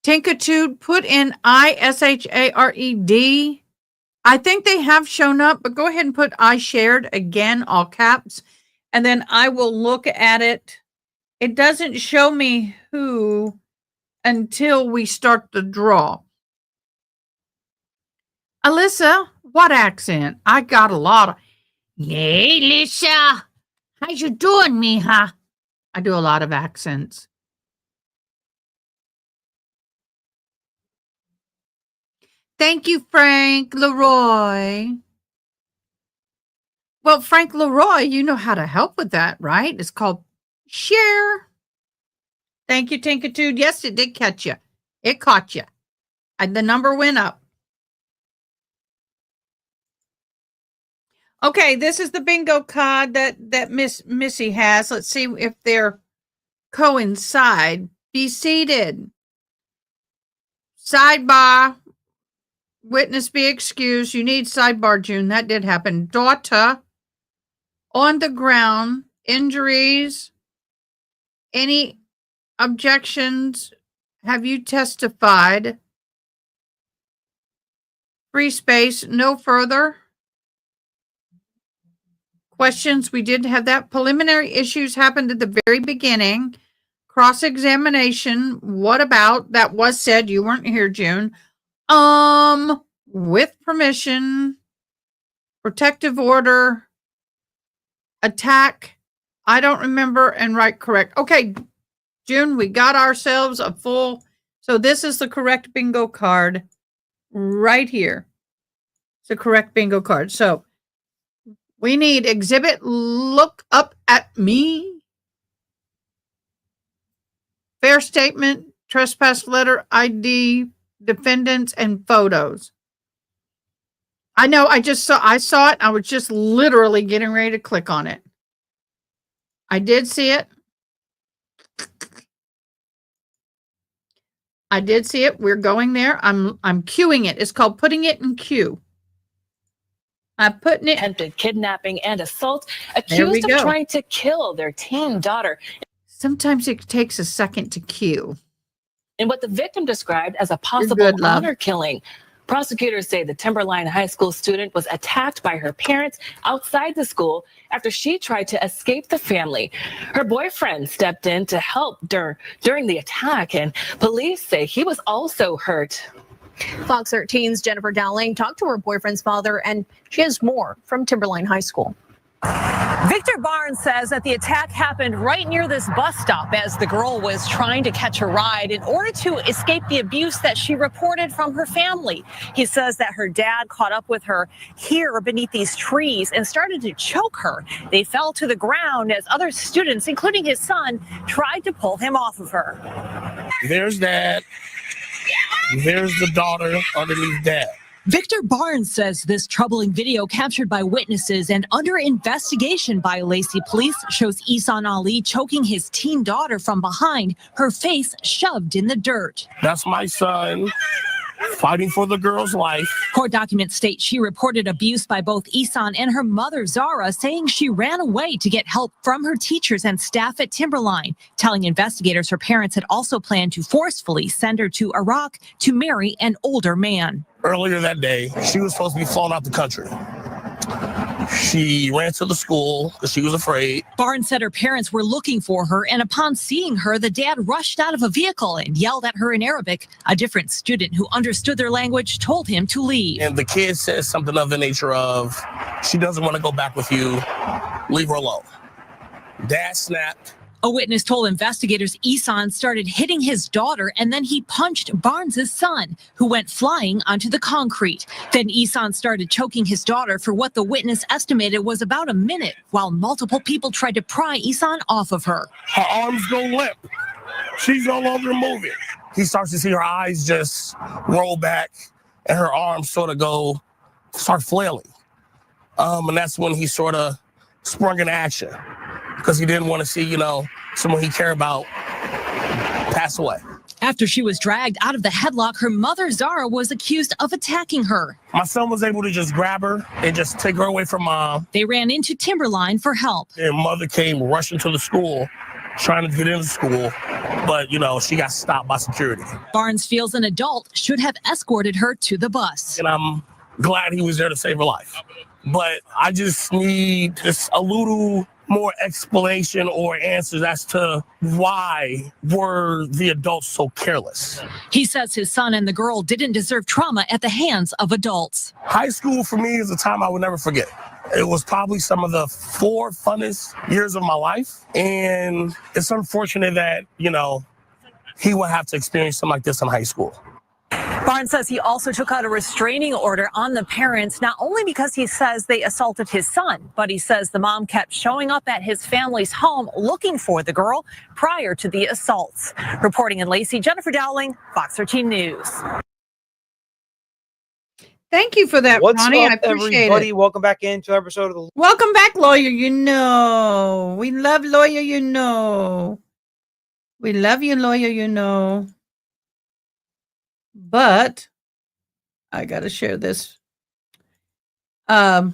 Tinkitude, put in ISHARED. I think they have shown up, but go ahead and put I shared again, all caps, and then I will look at it. It doesn't show me who until we start the draw. Alyssa, what accent? I got a lot of. Hey, Lisa, how you doing, mija? I do a lot of accents. Thank you, Frank Leroy. Well, Frank Leroy, you know how to help with that, right? It's called share. Thank you, Tinkitude. Yes, it did catch you. It caught you. And the number went up. Okay, this is the bingo card that Miss Missy has. Let's see if they're coincide. Be seated. Sidebar. Witness be excused. You need sidebar, June. That did happen. Daughter. On the ground. Injuries. Any objections? Have you testified? Free space. No further questions. We did have that. Preliminary issues happened at the very beginning. Cross-examination. What about? That was said. You weren't here, June. With permission. Protective order. Attack. I don't remember and write correct. Okay, June, we got ourselves a full. So this is the correct bingo card right here. It's the correct bingo card. So we need exhibit, look up at me. Fair statement, trespass letter, ID, defendants, and photos. I know, I saw it. I was just literally getting ready to click on it. I did see it. I did see it. We're going there. I'm queuing it. It's called putting it in queue. I'm putting it. Attempted kidnapping and assault, accused of trying to kill their teen daughter. Sometimes it takes a second to queue. In what the victim described as a possible honor killing. Prosecutors say the Timberline High School student was attacked by her parents outside the school after she tried to escape the family. Her boyfriend stepped in to help during the attack, and police say he was also hurt. Fox 13's Jennifer Dowling talked to her boyfriend's father, and she has more from Timberline High School. Victor Barnes says that the attack happened right near this bus stop as the girl was trying to catch a ride in order to escape the abuse that she reported from her family. He says that her dad caught up with her here beneath these trees and started to choke her. They fell to the ground as other students, including his son, tried to pull him off of her. There's dad. There's the daughter underneath dad. Victor Barnes says this troubling video captured by witnesses and under investigation by Lacey police shows Ihsan Ali choking his teen daughter from behind, her face shoved in the dirt. That's my son fighting for the girl's life. Court documents state she reported abuse by both Ihsan and her mother, Zahraa, saying she ran away to get help from her teachers and staff at Timberline, telling investigators her parents had also planned to forcefully send her to Iraq to marry an older man. Earlier that day, she was supposed to be flown out the country. She ran to the school because she was afraid. Barnes said her parents were looking for her, and upon seeing her, the dad rushed out of a vehicle and yelled at her in Arabic. A different student who understood their language told him to leave. And the kid said something of the nature of, she doesn't want to go back with you, leave her alone. Dad snapped. A witness told investigators Ihsan started hitting his daughter and then he punched Barnes' son, who went flying onto the concrete. Then Ihsan started choking his daughter for what the witness estimated was about a minute, while multiple people tried to pry Ihsan off of her. Her arms go limp. She's no longer moving. He starts to see her eyes just roll back and her arms sort of start flailing. And that's when he sort of sprung into action, because he didn't want to see, someone he cared about pass away. After she was dragged out of the headlock, her mother, Zahraa, was accused of attacking her. My son was able to just grab her and just take her away from mom. They ran into Timberline for help. And mother came rushing to the school, trying to get into school, but, she got stopped by security. Barnes feels an adult should have escorted her to the bus. And I'm glad he was there to save her life. But I just need just a little more explanation or answers as to why were the adults so careless. He says his son and the girl didn't deserve trauma at the hands of adults. High school for me is a time I would never forget. It was probably some of the 4 funnest years of my life. And it's unfortunate that, he would have to experience something like this in high school. Barnes says he also took out a restraining order on the parents, not only because he says they assaulted his son, but he says the mom kept showing up at his family's home looking for the girl prior to the assaults. Reporting in Lacey, Jennifer Dowling, Fox 13 News. Thank you for that, What's Ronnie. up, I appreciate everybody? it. Welcome back into another episode of the. Welcome back, Lawyer. We love Lawyer. We love you, Lawyer. But I got to share this. So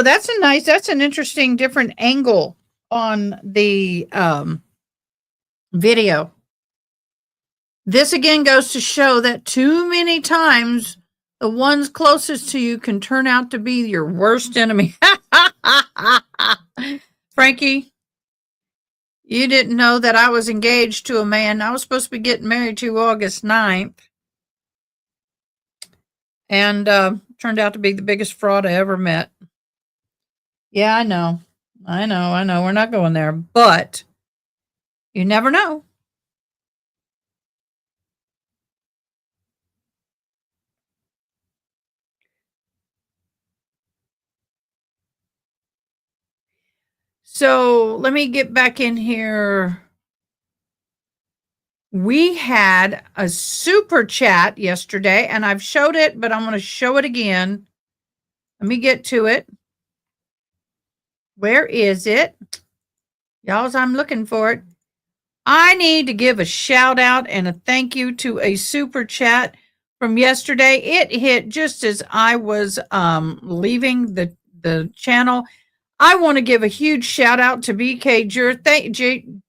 that's an interesting different angle on the video. This again goes to show that too many times the ones closest to you can turn out to be your worst enemy. Frankie, you didn't know that I was engaged to a man I was supposed to be getting married to August 9th. And turned out to be the biggest fraud I ever met. Yeah, I know. We're not going there. But you never know. So let me get back in here. We had a super chat yesterday, and I've showed it, but I'm going to show it again. Let me get to it. Where is it? Y'all, as I'm looking for it. I need to give a shout out and a thank you to a super chat from yesterday. It hit just as I was leaving the channel. I want to give a huge shout out to BK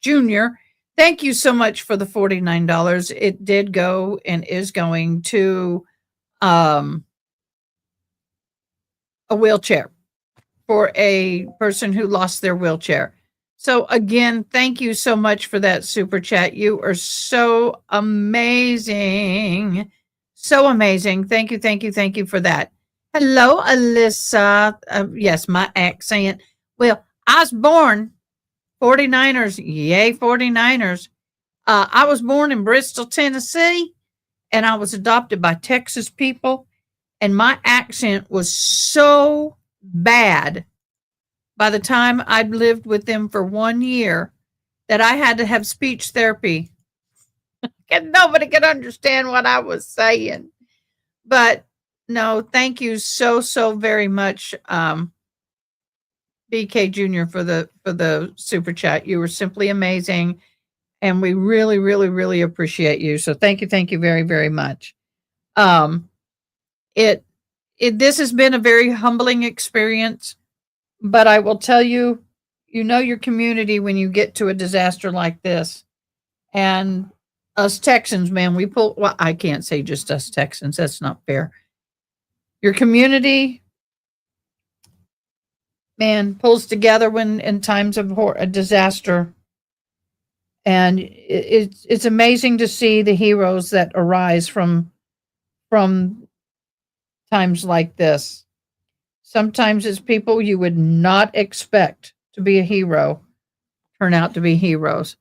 Jr. Thank you so much for the $49. It did go and is going to a wheelchair for a person who lost their wheelchair. So again, thank you so much for that super chat. You are so amazing. So amazing. Thank you, thank you, thank you for that. Hello, Alyssa. Yes, my accent. Well, I was born 49ers. Yay, 49ers. I was born in Bristol, Tennessee, and I was adopted by Texas people. And my accent was so bad by the time I'd lived with them for 1 year that I had to have speech therapy. And nobody could understand what I was saying. But no, thank you so, so very much, BK Jr. for the super chat. You were simply amazing. And we really, really, really appreciate you. So thank you very, very much. This has been a very humbling experience, but I will tell you, you know your community when you get to a disaster like this. And us Texans, man, well, I can't say just us Texans. That's not fair. Your community, man, pulls together when in times of a disaster. And it's amazing to see the heroes that arise from times like this. Sometimes it's people you would not expect to be a hero turn out to be heroes.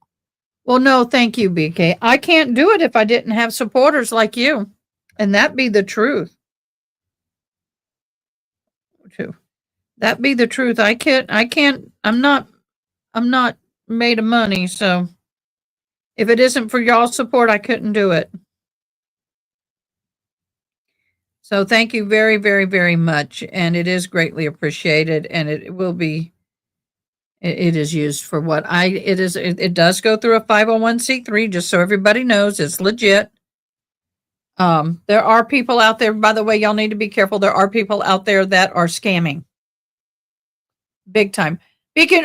Well, no, thank you, BK. I can't do it if I didn't have supporters like you. And that be the truth. That be the truth. I'm not made of money, so if it isn't for y'all's support, I couldn't do it. So thank you very, very, very much. And it is greatly appreciated. And it will be, it is used for what it does go through a 501c3, just so everybody knows it's legit. There are people out there, by the way, y'all need to be careful. There are people out there that are scamming. Big time. Because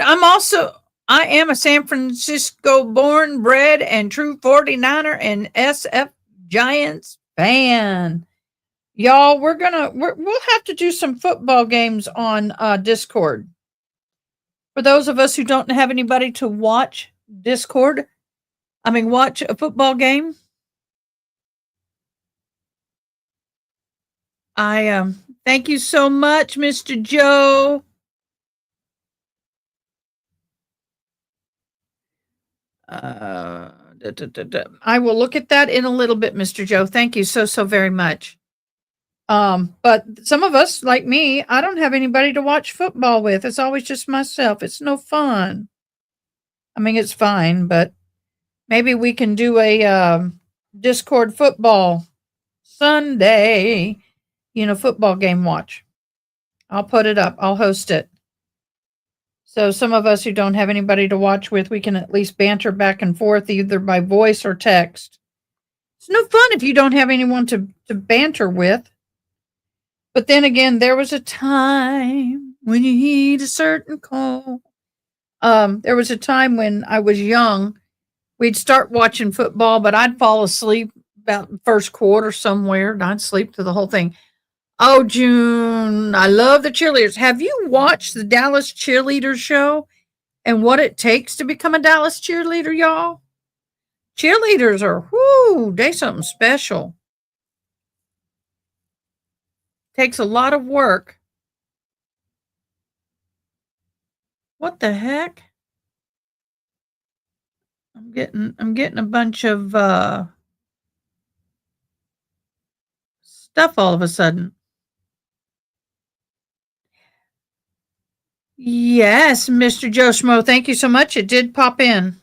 I am a San Francisco born, bred, and true 49er and SF Giants fan. Y'all, we'll have to do some football games on Discord. For those of us who don't have anybody to watch watch a football game. I thank you so much, Mr. Joe. I will look at that in a little bit, Mr. Joe. Thank you so very much. But some of us, like me, I don't have anybody to watch football with. It's always just myself. It's no fun. I mean, it's fine, but maybe we can do a Discord football Sunday, football game watch. I'll put it up. I'll host it. So some of us who don't have anybody to watch with, we can at least banter back and forth either by voice or text. It's no fun if you don't have anyone to banter with. But then again, there was a time when you heed a certain call. There was a time when I was young, we'd start watching football, but I'd fall asleep about the first quarter somewhere, and I'd sleep through the whole thing. Oh, June, I love the cheerleaders. Have you watched the Dallas Cheerleader Show and what it takes to become a Dallas cheerleader, y'all? Cheerleaders are, they something special. Takes a lot of work. What the heck? I'm getting a bunch of stuff all of a sudden. Yes, Mr. Joe Schmo, thank you so much. It did pop in.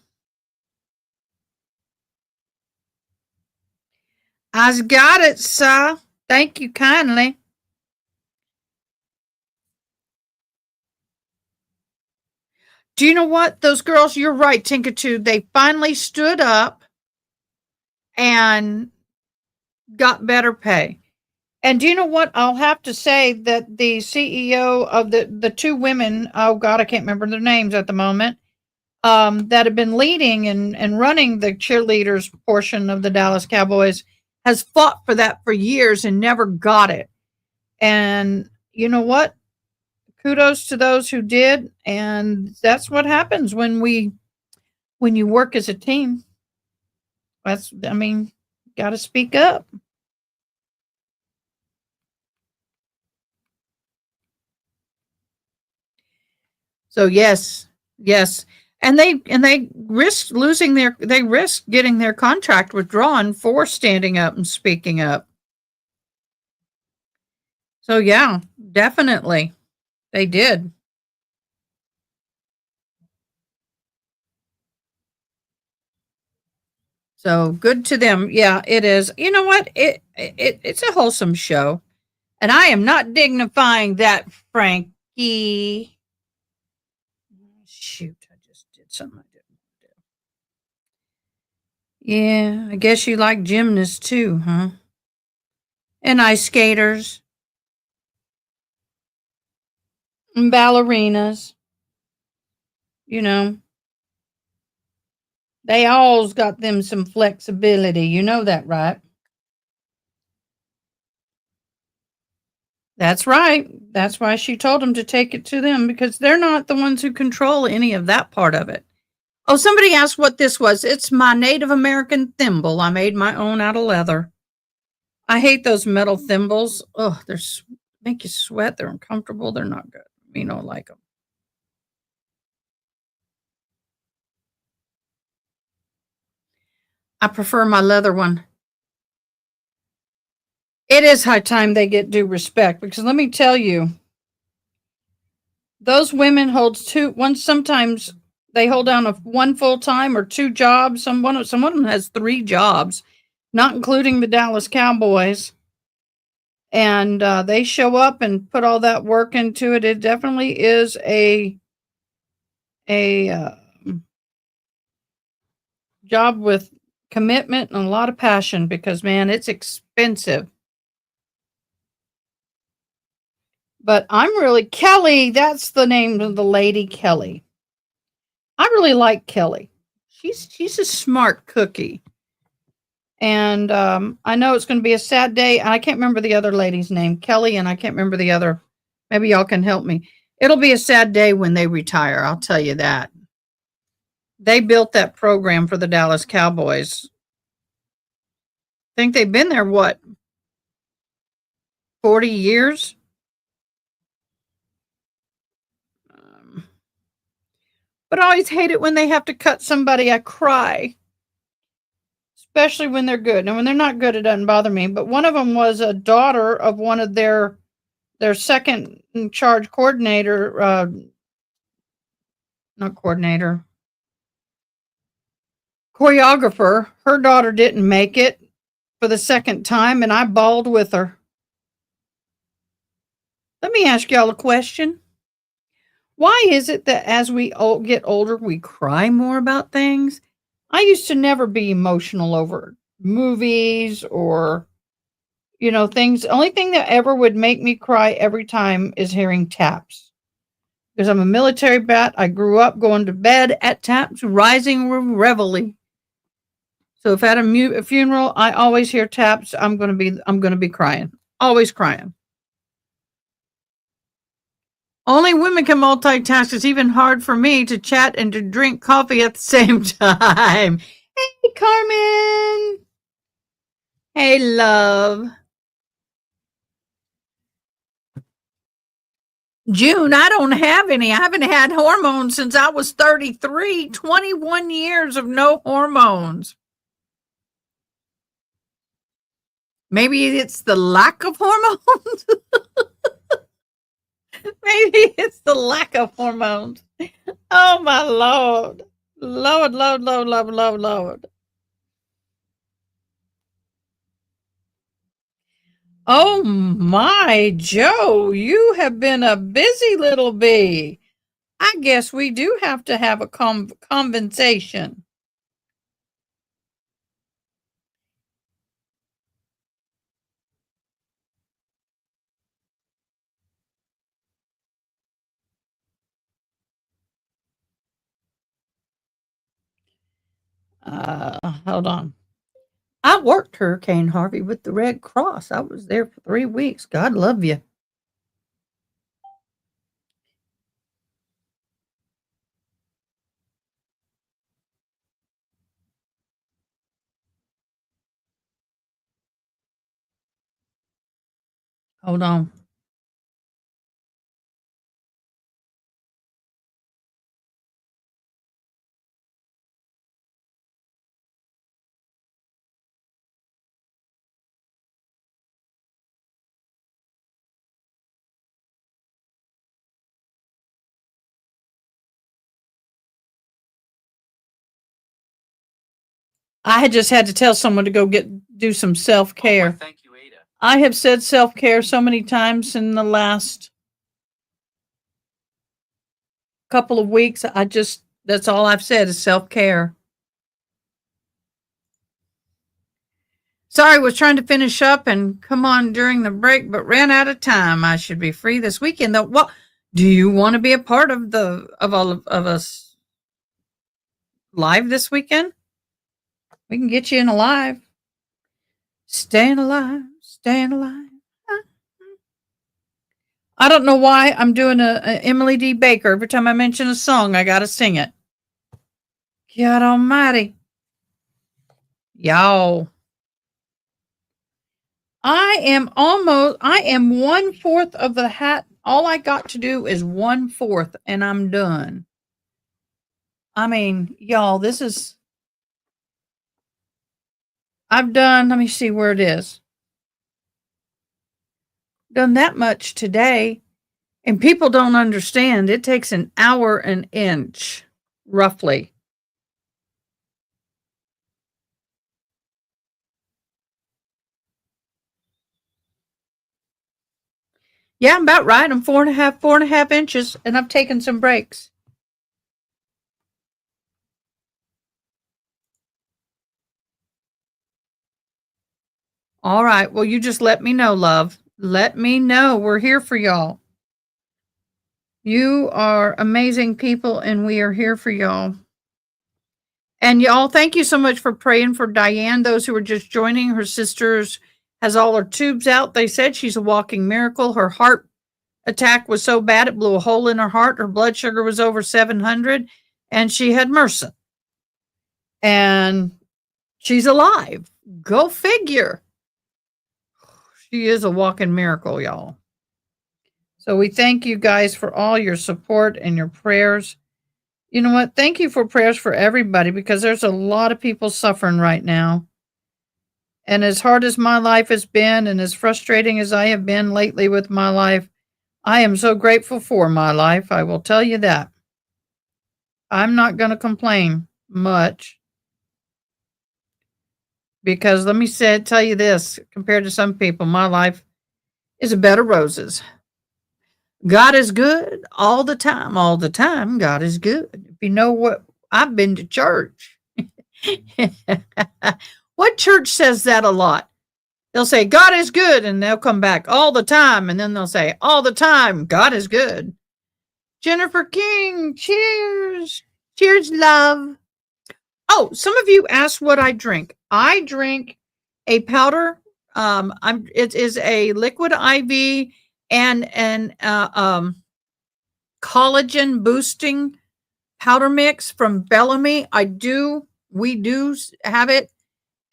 I've got it, sir. Thank you kindly. Do you know what? Those girls, you're right, Tinkatu. They finally stood up and got better pay. And do you know what? I'll have to say that the CEO of the two women, oh God, I can't remember their names at the moment, that have been leading and running the cheerleaders portion of the Dallas Cowboys has fought for that for years and never got it. And you know what? kudos to those who did, and that's what happens when you work as a team. I mean, got to speak up. So yes, yes. And they risked getting their contract withdrawn for standing up and speaking up. So yeah, definitely. They did. So good to them. Yeah, it is. You know what? It's a wholesome show. And I am not dignifying that, Frankie. Shoot, I just did something I didn't do. Yeah, I guess you like gymnasts too, huh? And ice skaters. And ballerinas. You know, they all's got them some flexibility. You know that, right? That's right. That's why she told them to take it to them, because they're not the ones who control any of that part of it. Oh, somebody asked what this was. It's my Native American thimble. I made my own out of leather. I hate those metal thimbles. Oh, they're make you sweat. They're uncomfortable. They're not good. We don't like them. I prefer my leather one. It is high time they get due respect, because let me tell you, those women sometimes they hold down one full time or two jobs. Some of them has three jobs, not including the Dallas Cowboys. And they show up and put all that work into it. It definitely is a job with commitment and a lot of passion, because man, it's expensive. But I'm really Kelly. That's the name of the lady, Kelly. I really like Kelly. She's a smart cookie. And I know it's going to be a sad day. I can't remember the other lady's name, Kelly, and I can't remember the other. Maybe y'all can help me. It'll be a sad day when they retire. I'll tell you that. They built that program for the Dallas Cowboys. I think they've been there, what, 40 years? But I always hate it when they have to cut somebody. I cry. Especially when they're good. And when they're not good, it doesn't bother me. But one of them was a daughter of one of their second in charge coordinator, not coordinator, choreographer. Her daughter didn't make it for the second time, and I bawled with her. Let me ask y'all a question. Why is it that as we get older, we cry more about things? I used to never be emotional over movies or, things. The only thing that ever would make me cry every time is hearing taps. Because I'm a military brat. I grew up going to bed at taps, rising reveille. So if at a funeral, I always hear taps, I'm going to be crying. Always crying. Only women can multitask. It's even hard for me to chat and to drink coffee at the same time. Hey, Carmen. Hey, love. June, I don't have any. I haven't had hormones since I was 33. 21 years of no hormones. Maybe it's the lack of hormones. Maybe it's the lack of hormones. Oh, my Lord. Lord, Lord, Lord, Lord, Lord, Lord. Oh, my, Joe, you have been a busy little bee. I guess we do have to have a conversation. Hold on. I worked Hurricane Harvey with the Red Cross. I was there for 3 weeks. God love you. Hold on. I had just had to tell someone to go do some self-care. Thank you, Ada. I have said self-care so many times in the last couple of weeks. That's all I've said is self-care. Sorry, was trying to finish up and come on during the break, but ran out of time. I should be free this weekend though. Well, do you want to be a part of all of us live this weekend? We can get you in alive. Staying alive, staying alive. I don't know why I'm doing a Emily D. Baker. Every time I mention a song, I got to sing it. God almighty. Y'all. I am 1/4 of the hat. All I got to do is 1/4 and I'm done. I mean, y'all, I've done, let me see where it is. Done that much today. And people don't understand. It takes an hour an inch, roughly. Yeah, I'm about right. I'm 4.5 inches, and I've taken some breaks. All right. Well, you just let me know, love. Let me know. We're here for y'all. You are amazing people, and we are here for y'all. And y'all, thank you so much for praying for Diane. Those who are just joining, her sisters has all her tubes out. They said she's a walking miracle. Her heart attack was so bad it blew a hole in her heart. Her blood sugar was over 700, and she had MRSA. And she's alive. Go figure. She is a walking miracle, y'all. So we thank you guys for all your support and your prayers. You know what? Thank you for prayers for everybody, because there's a lot of people suffering right now. And as hard as my life has been, and as frustrating as I have been lately with my life, I am so grateful for my life. I will tell you that. I'm not going to complain much, because let me tell you this, compared to some people, my life is a bed of roses. God is good all the time. All the time, God is good. If you know what, I've been to church. What church says that a lot? They'll say, God is good, and they'll come back all the time, and then they'll say, all the time, God is good. Jennifer King, cheers. Cheers, love. Oh, some of you asked what I drink. I drink a powder. It is a liquid IV and an collagen boosting powder mix from Bellamy. We do have it.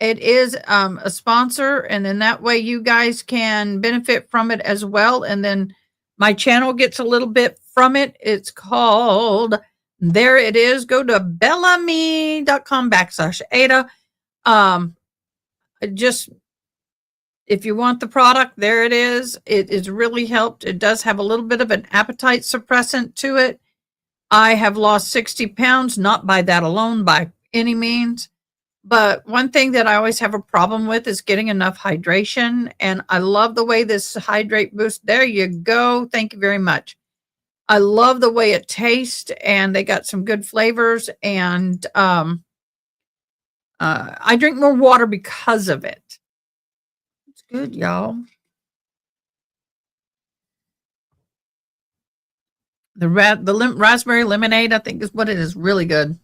It is a sponsor, and then that way you guys can benefit from it as well. And then my channel gets a little bit from it. It's called, there it is. Go to bellamy.com/Ada. Just, if you want the product, there it is. It is really helped. It does have a little bit of an appetite suppressant to it. I have lost 60 pounds, not by that alone, by any means. But one thing that I always have a problem with is getting enough hydration. And I love the way this Hydrate Boost, there you go. Thank you very much. I love the way it tastes, and they got some good flavors. And I drink more water because of it. It's good, y'all. The raspberry lemonade, I think, is what it is. Really good.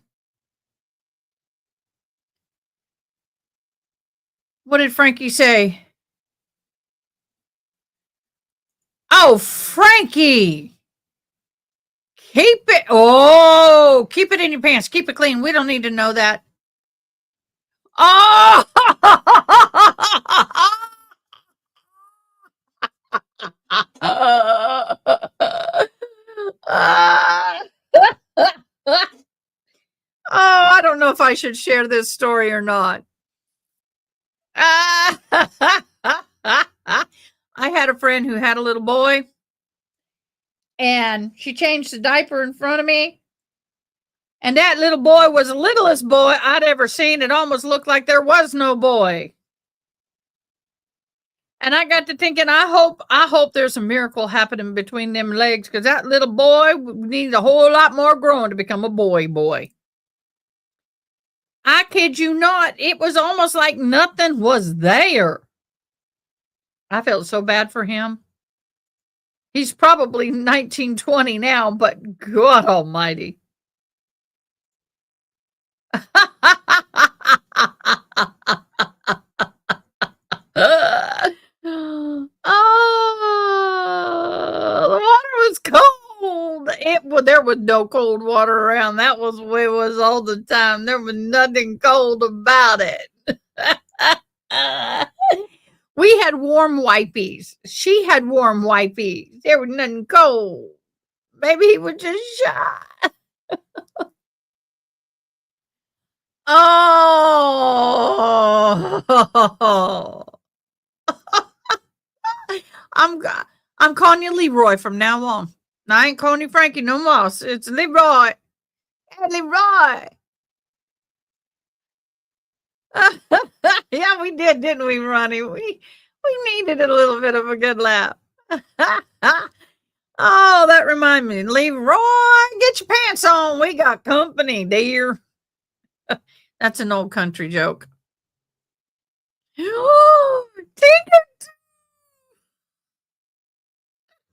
What did Frankie say? Oh, Frankie. Keep it in your pants. Keep it clean. We don't need to know that. Oh! should share this story or not. I had a friend who had a little boy, and she changed the diaper in front of me. And that little boy was the littlest boy I'd ever seen. It almost looked like there was no boy. And I got to thinking, I hope there's a miracle happening between them legs, because that little boy needs a whole lot more growing to become a boy. I kid you not, it was almost like nothing was there. I felt so bad for him. He's probably 19, 20 now, but God almighty. The water was cold. There was no cold water around. That was the way it was all the time. There was nothing cold about it. We had warm wipies. She had warm wipies. There was nothing cold. Maybe he was just shy. Oh. I'm calling you Leroy from now on. I ain't calling you Frankie no more. It's Leroy. Hey, Leroy. Yeah, we did, didn't we, Ronnie? We needed a little bit of a good laugh. Oh, that reminds me. Leroy, get your pants on. We got company, dear. That's an old country joke.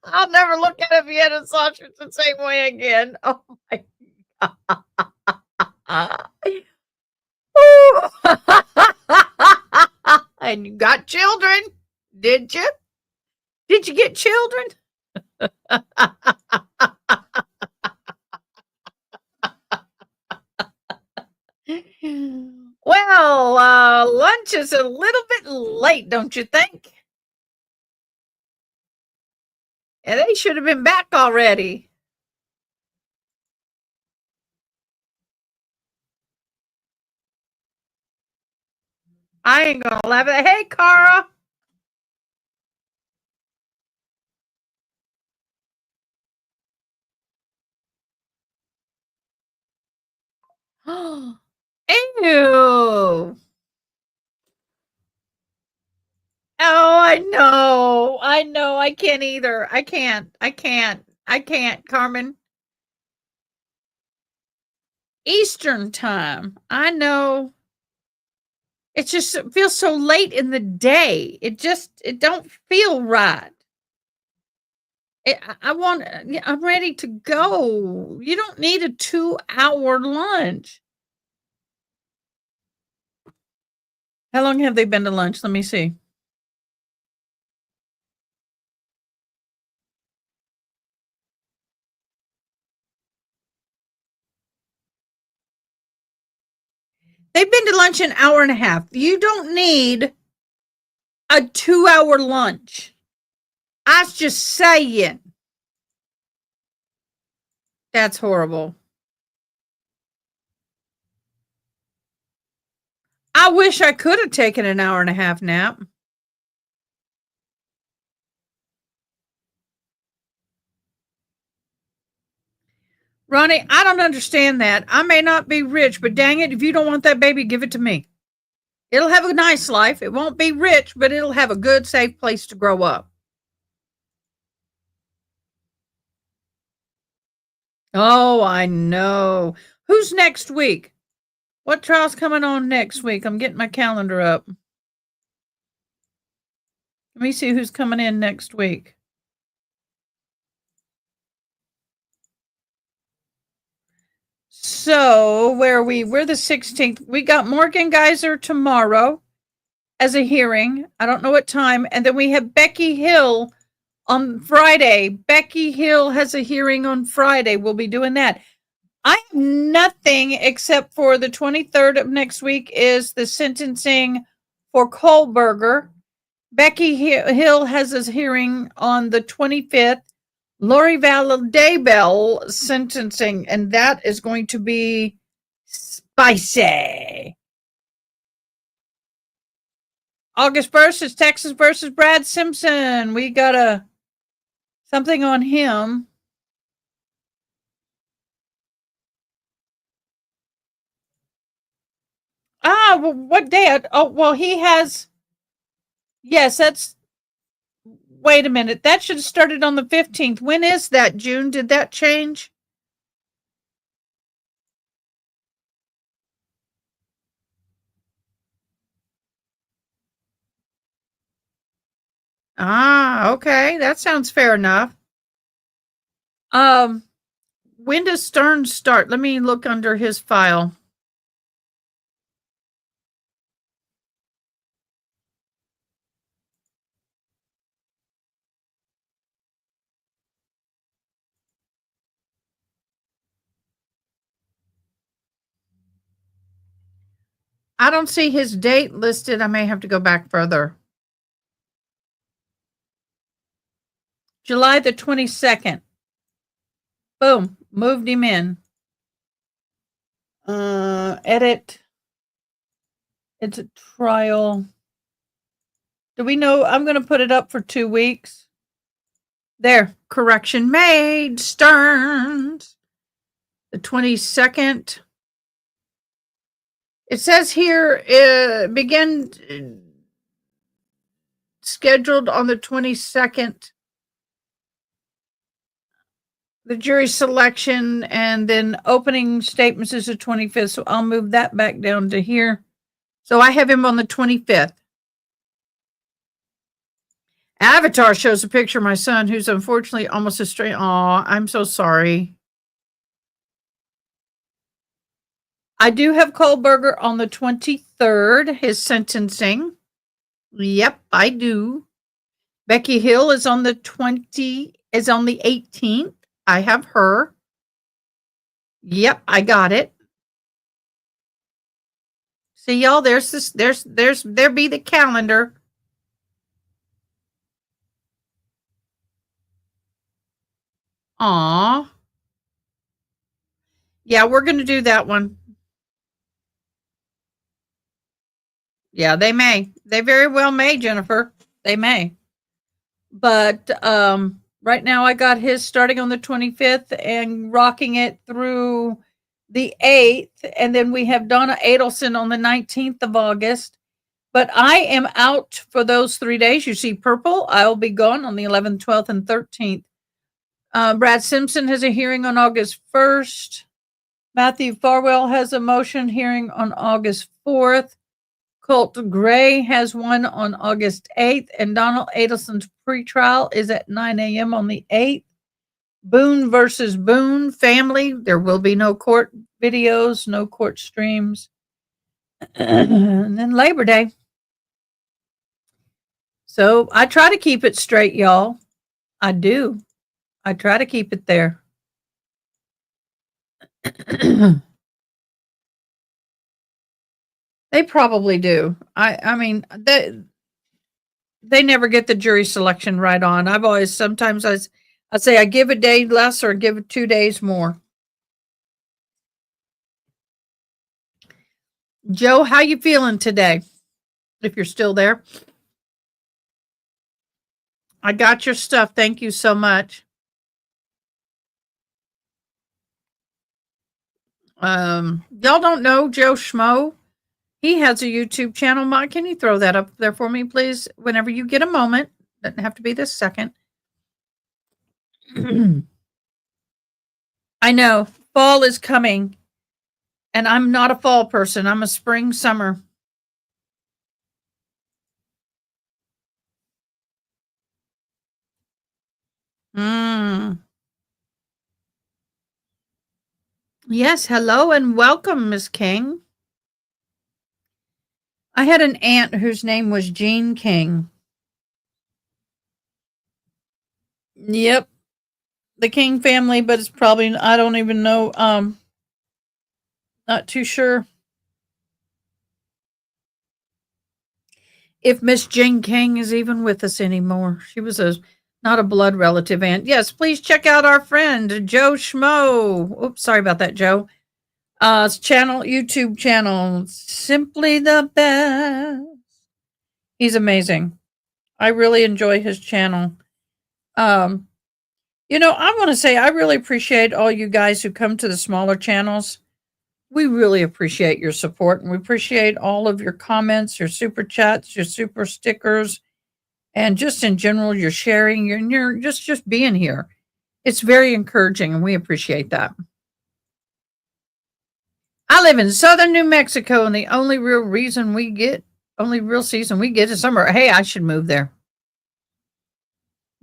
I'll never look at a Vienna sausage the same way again. Oh my God. And you got children, did you? Did you get children? Well, lunch is a little bit late, don't you think? And they should have been back already. I ain't gonna laugh at it. Hey, Cara. Ew. Oh, I know. I can't either. I can't, Carmen. Eastern time. I know. It just feels so late in the day. It don't feel right. I'm ready to go. You don't need a 2-hour lunch. How long have they been to lunch? Let me see. They've been to lunch an hour and a half. You don't need a 2-hour lunch. I was just saying. That's horrible. I wish I could have taken an hour and a half nap. Ronnie, I don't understand that. I may not be rich, but dang it, if you don't want that baby, give it to me. It'll have a nice life. It won't be rich, but it'll have a good, safe place to grow up. Oh, I know. Who's next week? What trial's coming on next week? I'm getting my calendar up. Let me see who's coming in next week. So, where are we? We're the 16th. We got Morgan Geyser tomorrow as a hearing. I don't know what time. And then we have Becky Hill on Friday. Becky Hill has a hearing on Friday. We'll be doing that. I have nothing except for the 23rd of next week is the sentencing for Kohlberger. Becky Hill has his hearing on the 25th. Lori Valadabel sentencing, and that is going to be Spicy. August 1st is Texas versus Brad Simpson. We got something on him. Well, what day? Oh, well, he has. Yes, that's. Wait a minute. That should have started on the 15th. When is that, June? Did that change? Okay. That sounds fair enough. When does Stern start? Let me look under his file. I don't see his date listed. I may have to go back further. July the 22nd. Boom. Moved him in. Edit. It's a trial. Do we know? I'm going to put it up for 2 weeks. There. Correction made. Stearns. The 22nd. It says here, begin scheduled on the 22nd. The jury selection and then opening statements is the 25th. So I'll move that back down to here. So I have him on the 25th. Avatar shows a picture of my son who's unfortunately almost a straight. Aw, I'm so sorry. I do have Kohlberger on the 23rd, his sentencing. Yep, I do. Becky Hill is on the 18th. I have her. Yep, I got it. See y'all, there be the calendar. Aw. Yeah, we're going to do that one. Yeah, they may. They very well may, Jennifer. They may. But right now I got his starting on the 25th and rocking it through the 8th. And then we have Donna Adelson on the 19th of August. But I am out for those 3 days. You see purple. I'll be gone on the 11th, 12th, and 13th. Brad Simpson has a hearing on August 1st. Matthew Farwell has a motion hearing on August 4th. Colt Gray has one on August 8th, and Donald Adelson's pretrial is at 9 a.m. on the 8th. Boone versus Boone family. There will be no court videos, no court streams. And then Labor Day. So I try to keep it straight, y'all. I do. I try to keep it there. They probably do. I mean, they never get the jury selection right on. I've always, sometimes I say I give a day less or give it 2 days more. Joe, how you feeling today? If you're still there. I got your stuff. Thank you so much. Y'all don't know Joe Schmo? He has a YouTube channel. Mike, can you throw that up there for me, please? Whenever you get a moment. Doesn't have to be this second. I know. Fall is coming. And I'm not a fall person. I'm a spring, summer. Yes, hello and welcome, Miss King. I had an aunt whose name was Jean King. Yep. The King family, but it's probably, I don't even know. Not too sure if Miss Jean King is even with us anymore. She was not a blood relative aunt. Yes, please check out our friend, Joe Schmo. Oops, sorry about that, Joe. YouTube channel, Simply the Best. He's amazing. I really enjoy his channel. You know, I want to say I really appreciate all you guys who come to the smaller channels. We really appreciate your support, and we appreciate all of your comments, your super chats, your super stickers, and just in general, your sharing, your just being here. It's very encouraging, and we appreciate that. I live in southern New Mexico, and the only real season we get is summer. Hey, I should move there.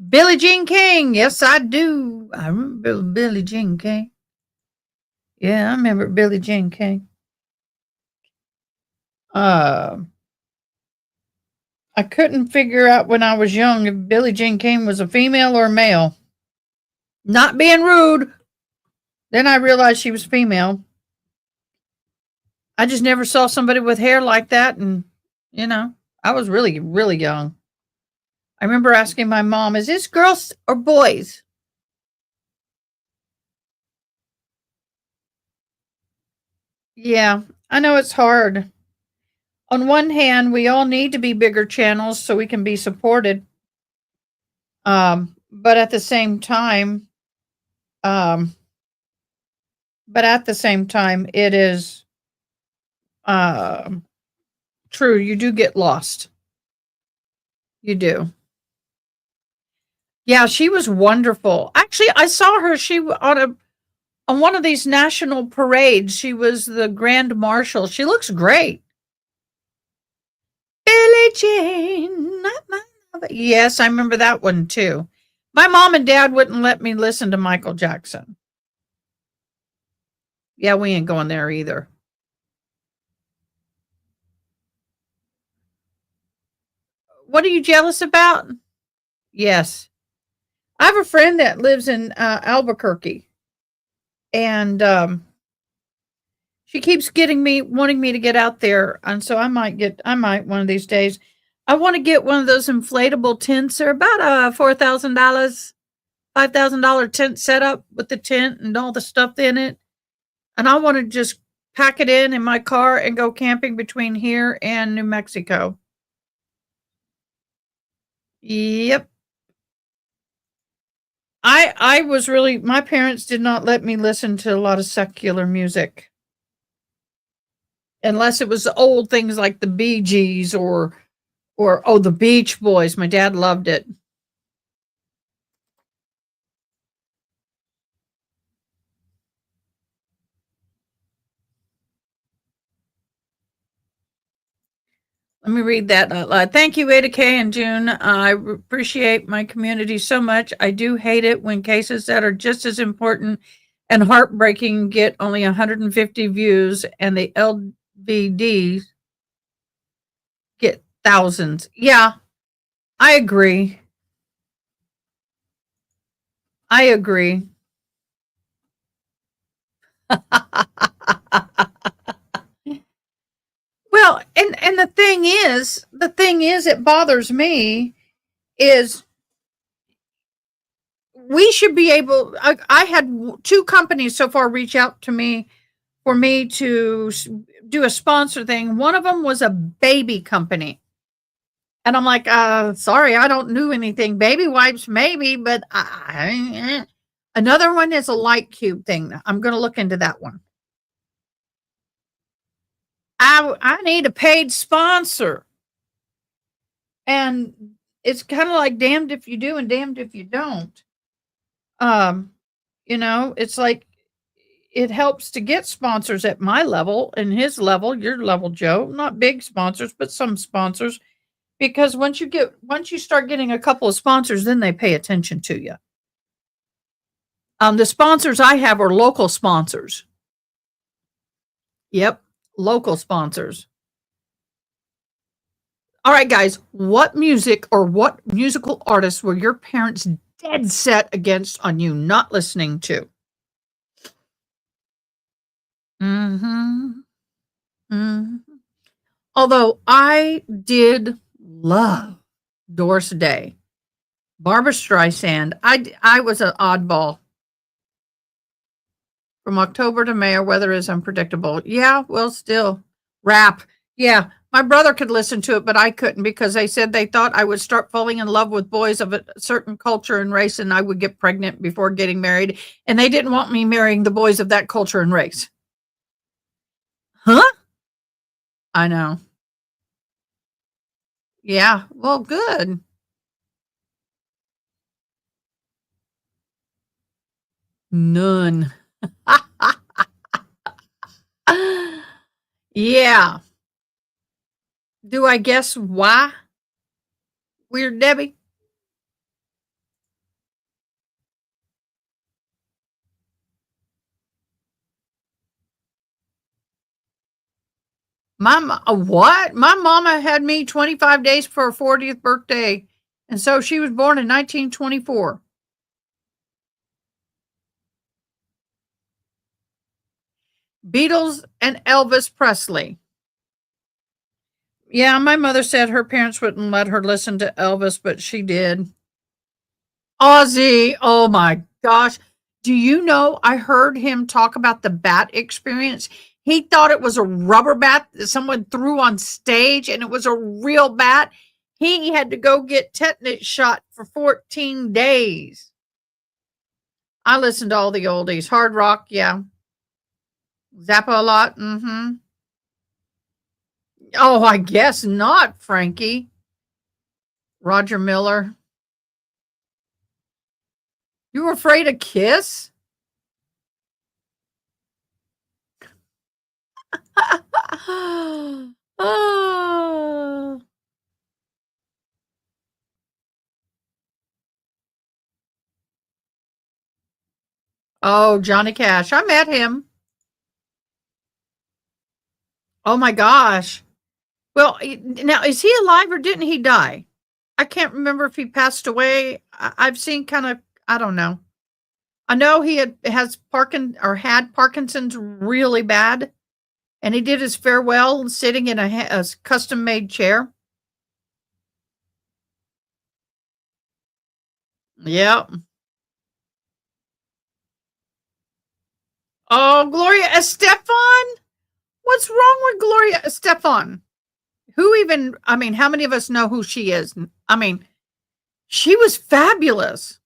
Billie Jean King. Yes, I do. I remember Billie Jean King. Yeah, I remember Billie Jean King. I couldn't figure out when I was young if Billie Jean King was a female or a male. Not being rude. Then I realized she was female. I just never saw somebody with hair like that. And, you know, I was really, really young. I remember asking my mom, is this girls or boys? Yeah, I know it's hard. On one hand, we all need to be bigger channels so we can be supported. But at the same time, it is true. You do get lost. You do. Yeah, she was wonderful. Actually, I saw her. She on one of these national parades. She was the grand marshal. She looks great. Billie Jean, not my mother. Yes, I remember that one too. My mom and dad wouldn't let me listen to Michael Jackson. Yeah, we ain't going there either. What are you jealous about? Yes. I have a friend that lives in Albuquerque, and she keeps wanting me to get out there, and so I might one of these days. I want to get one of those inflatable tents. They're about $4,000, $5,000 tent setup with the tent and all the stuff in it, and I want to just pack it in my car and go camping between here and New Mexico. Yep. I was really, my parents did not let me listen to a lot of secular music. Unless it was old things like the Bee Gees or the Beach Boys. My dad loved it. Let me read that out loud. Thank you, AdaKay and June. I appreciate my community so much. I do hate it when cases that are just as important and heartbreaking get only 150 views and the LBDs get thousands. Yeah, I agree. I agree. Well, and the thing is, it bothers me is we should be able. I had two companies so far reach out to me for me to do a sponsor thing. One of them was a baby company, and I'm like, sorry, I don't do anything. Baby wipes, maybe, but another one is a light cube thing. I'm going to look into that one. I need a paid sponsor. And it's kind of like damned if you do and damned if you don't. You know, it's like it helps to get sponsors at my level and his level, your level, Joe. Not big sponsors, but some sponsors. Because once you start getting a couple of sponsors, then they pay attention to you. The sponsors I have are local sponsors. Yep, local sponsors. All right, guys, what music or what musical artists were your parents dead set against on you not listening to? Although I did love Doris Day, Barbra Streisand. I was an oddball. From October to May, our weather is unpredictable. Yeah, well, still. Rap. Yeah, my brother could listen to it, but I couldn't because they said they thought I would start falling in love with boys of a certain culture and race and I would get pregnant before getting married. And they didn't want me marrying the boys of that culture and race. Huh? I know. Yeah, well, good. None. Yeah. Do I guess why? Weird Debbie? What? My mama had me 25 days for her 40th birthday. And so she was born in 1924. Beatles and Elvis Presley. Yeah, my mother said her parents wouldn't let her listen to Elvis, but she did. Ozzy, oh my gosh. Do you know I heard him talk about the bat experience? He thought it was a rubber bat that someone threw on stage and it was a real bat. He had to go get tetanus shot for 14 days. I listened to all the oldies. Hard rock, yeah. Zappa a lot, mm-hmm. Oh, I guess not, Frankie. Roger Miller. You were afraid of Kiss? Oh. Oh, Johnny Cash. I met him. Oh my gosh. Well, now is he alive or didn't he die? I can't remember if he passed away. I've seen kind of, I don't know. I know he had Parkinson's really bad, and he did his farewell sitting in a custom made chair. Yep. Oh, Gloria Estefan? What's wrong with Gloria Estefan? Who even, I mean, how many of us know who she is? I mean, she was fabulous.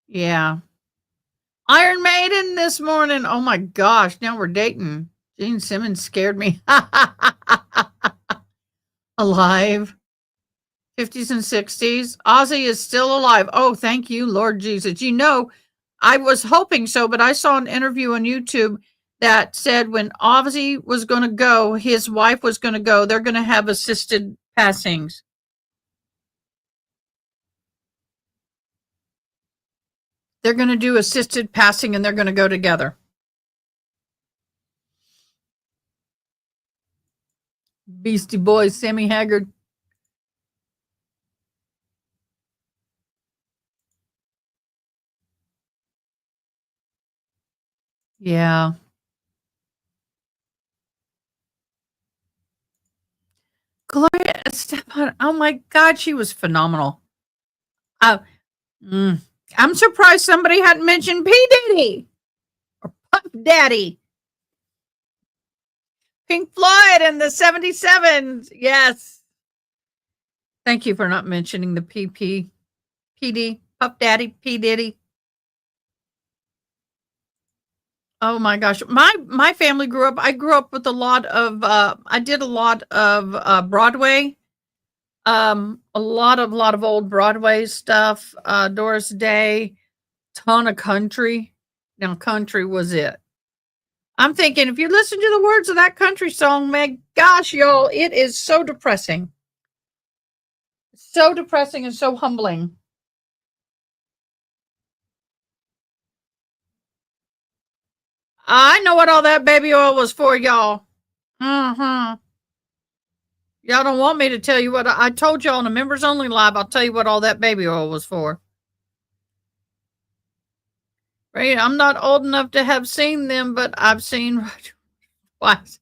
Yeah. Iron Maiden this morning. Oh my gosh, now we're dating. Gene Simmons scared me. Alive. 50s and 60s. Ozzy is still alive. Oh, thank you, Lord Jesus. You know, I was hoping so, but I saw an interview on YouTube that said when Ozzy was going to go, his wife was going to go, they're going to have assisted passings. They're going to do assisted passing and they're going to go together. Beastie Boys, Sammy Haggard. Yeah. Gloria Estefan. Oh my God, she was phenomenal. I'm surprised somebody hadn't mentioned P. Diddy or Puff Daddy. Pink Floyd in the 77s. Yes. Thank you for not mentioning the PD, Puff Daddy, P. Diddy. Oh my gosh. My family I grew up with a lot of I did a lot of Broadway. A lot of old Broadway stuff, Doris Day, ton of country. Now country was it. I'm thinking if you listen to the words of that country song, my gosh, y'all, it is so depressing. So depressing and so humbling. I know what all that baby oil was for, y'all. Mm-hmm. Y'all don't want me to tell you what I told y'all on the members only live. I'll tell you what all that baby oil was for. Right? I'm not old enough to have seen them, but I've seen what?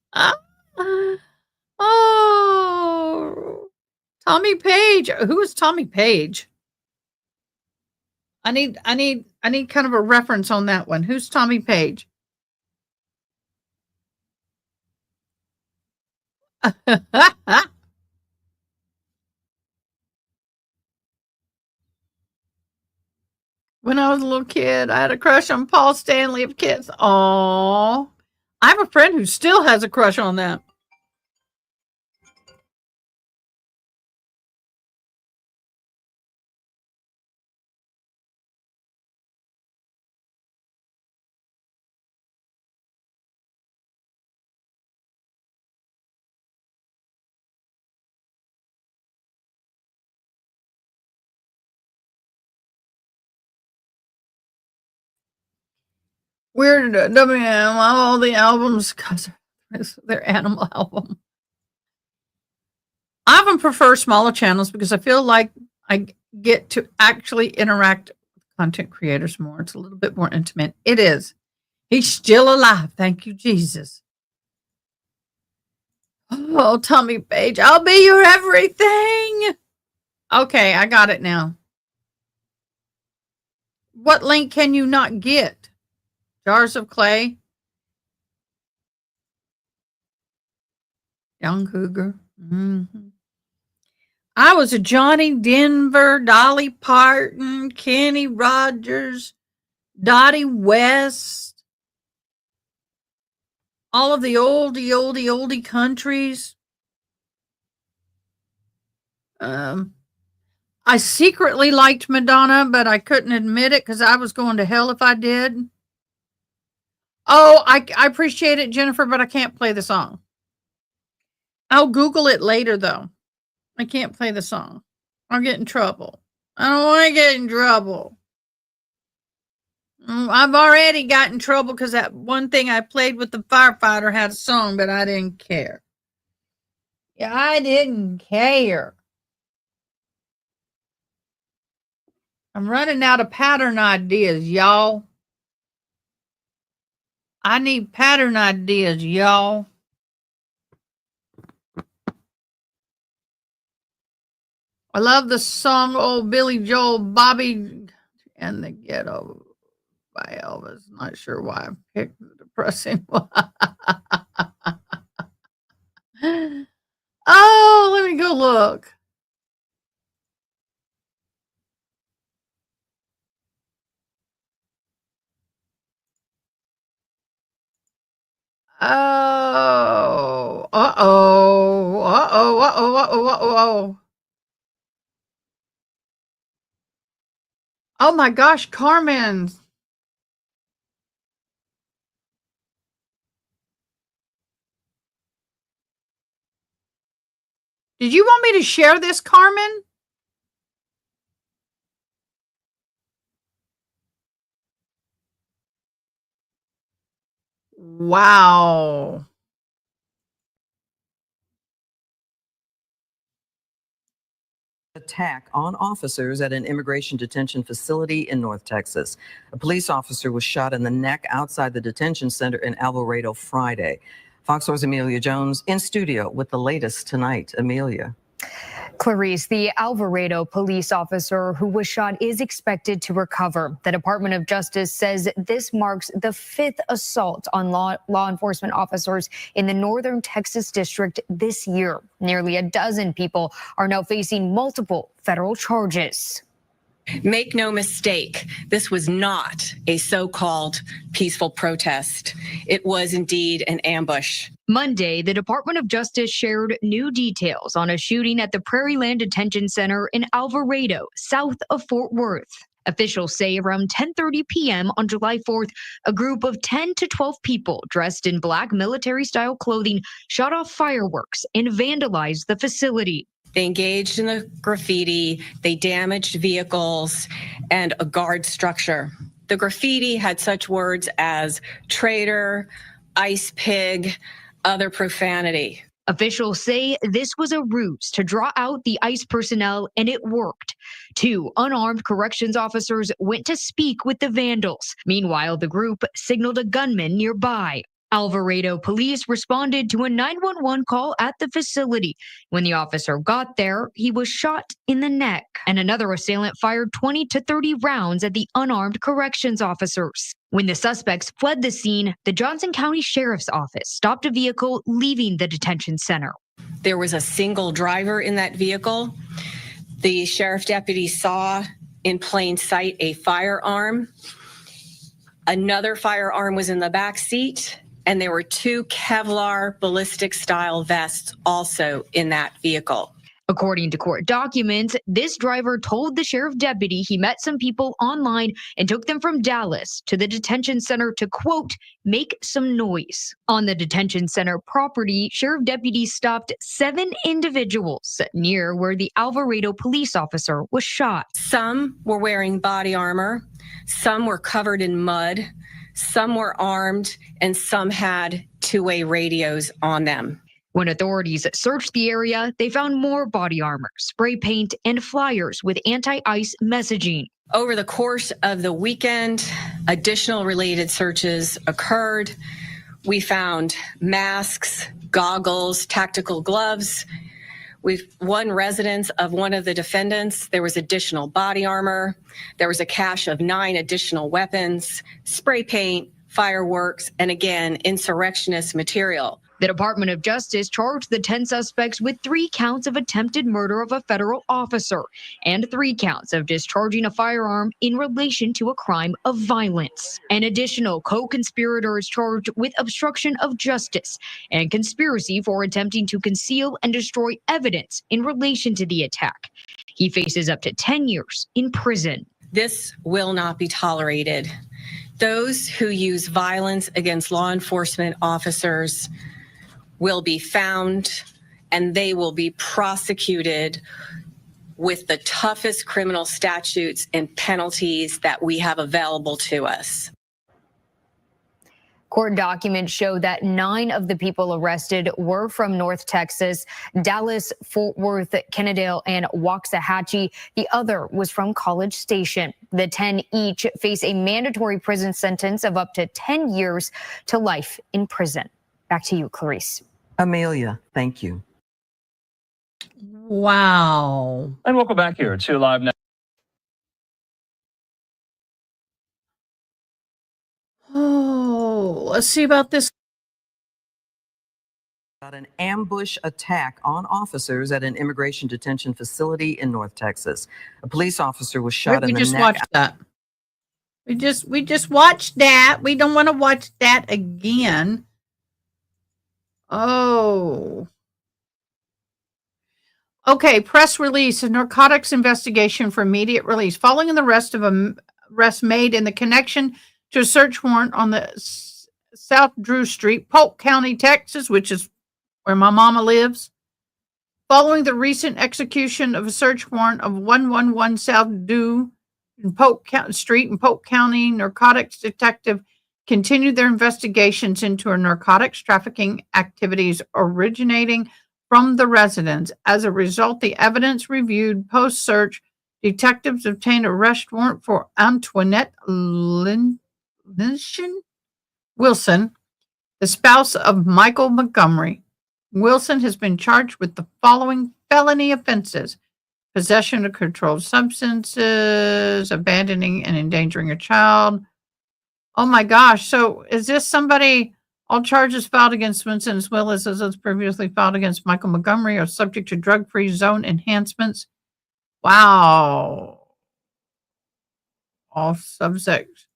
Oh, Tommy Page. Who is Tommy Page? I need kind of a reference on that one. Who's Tommy Page? When I was a little kid, I had a crush on Paul Stanley of Kiss. Aww. I have a friend who still has a crush on that. Weird WM, all the albums, because they're animal album. I often prefer smaller channels because I feel like I get to actually interact with content creators more. It's a little bit more intimate. It is. He's still alive. Thank you, Jesus. Oh, Tommy Page, I'll be your everything. Okay, I got it now. What link can you not get? Jars of Clay? Young Cougar? Mm-hmm. I was a Johnny Denver, Dolly Parton, Kenny Rogers, Dottie West, all of the oldie countries. I secretly liked Madonna, but I couldn't admit it because I was going to hell if I did. Oh, I appreciate it, Jennifer, but I can't play the song. I'll Google it later, though. I can't play the song. I'll get in trouble. I don't want to get in trouble. I've already got in trouble because that one thing I played with the firefighter had a song, but I didn't care. Yeah, I didn't care. I'm running out of pattern ideas, y'all. I need pattern ideas, y'all. I love the song Old Billy Joel, Bobby and the Ghetto by Elvis. Not sure why I picked the depressing one. Oh, let me go look. Oh, uh-oh, uh-oh, uh-oh, uh-oh, uh-oh. Oh my gosh, Carmen. Did you want me to share this, Carmen? Wow. Attack on officers at an immigration detention facility in North Texas. A police officer was shot in the neck outside the detention center in Alvarado Friday. Fox 4's Amelia Jones in studio with the latest tonight. Amelia. Clarice, the Alvarado police officer who was shot is expected to recover. The Department of Justice says this marks the 5th assault on law enforcement officers in the Northern Texas district this year. Nearly a dozen people are now facing multiple federal charges. Make no mistake, this was not a so-called peaceful protest. It was indeed an ambush. Monday, the Department of Justice shared new details on a shooting at the Prairie Land Detention Center in Alvarado, south of Fort Worth. Officials say around 10:30 p.m. on July 4th, a group of 10 to 12 people dressed in black military-style clothing shot off fireworks and vandalized the facility. They engaged in the graffiti, they damaged vehicles and a guard structure. The graffiti had such words as traitor, ice pig, other profanity. Officials say this was a ruse to draw out the ICE personnel, and it worked. 2 unarmed corrections officers went to speak with the vandals. Meanwhile, the group signaled a gunman nearby. Alvarado police responded to a 911 call at the facility. When the officer got there, he was shot in the neck, and another assailant fired 20 to 30 rounds at the unarmed corrections officers. When the suspects fled the scene, the Johnson County Sheriff's Office stopped a vehicle leaving the detention center. There was a single driver in that vehicle. The sheriff deputy saw in plain sight a firearm. Another firearm was in the back seat, and there were 2 Kevlar ballistic style vests also in that vehicle. According to court documents, this driver told the sheriff deputy he met some people online and took them from Dallas to the detention center to, quote, make some noise. On the detention center property, sheriff deputies stopped 7 individuals near where the Alvarado police officer was shot. Some were wearing body armor, some were covered in mud, some were armed, and some had 2-way radios on them. When authorities searched the area, they found more body armor, spray paint, and flyers with anti-ICE messaging. Over the course of the weekend, additional related searches occurred. We found masks, goggles, tactical gloves. One residence of one of the defendants, there was additional body armor. There was a cache of 9 additional weapons, spray paint, fireworks, and again, insurrectionist material. The Department of Justice charged the 10 suspects with 3 counts of attempted murder of a federal officer and 3 counts of discharging a firearm in relation to a crime of violence. An additional co-conspirator is charged with obstruction of justice and conspiracy for attempting to conceal and destroy evidence in relation to the attack. He faces up to 10 years in prison. This will not be tolerated. Those who use violence against law enforcement officers will be found and they will be prosecuted with the toughest criminal statutes and penalties that we have available to us. Court documents show that 9 of the people arrested were from North Texas, Dallas, Fort Worth, Kennedale, and Waxahachie. The other was from College Station. The 10 each face a mandatory prison sentence of up to 10 years to life in prison. Back to you, Clarice. Amelia, thank you. Wow. And welcome back here to Live Now. Oh, let's see about this. About an ambush attack on officers at an immigration detention facility in North Texas. A police officer was shot in the neck. We just watched that. We just watched that. We don't want to watch that again. Oh. Okay, press release, a narcotics investigation for immediate release. Following the arrest made in the connection to a search warrant on the South Drew Street, Polk County, Texas, which is where my mama lives. Following the recent execution of a search warrant of 111 South Drew in Polk Street in Polk County, narcotics detective continued their investigations into narcotics trafficking activities originating from the residence. As a result, the evidence reviewed post-search, detectives obtained an arrest warrant for Antoinette Wilson, the spouse of Michael Montgomery. Wilson has been charged with the following felony offenses: possession of controlled substances, abandoning and endangering a child. Oh my gosh. So is this somebody, all charges filed against Winston as well as those previously filed against Michael Montgomery are subject to drug-free zone enhancements? Wow. All subject.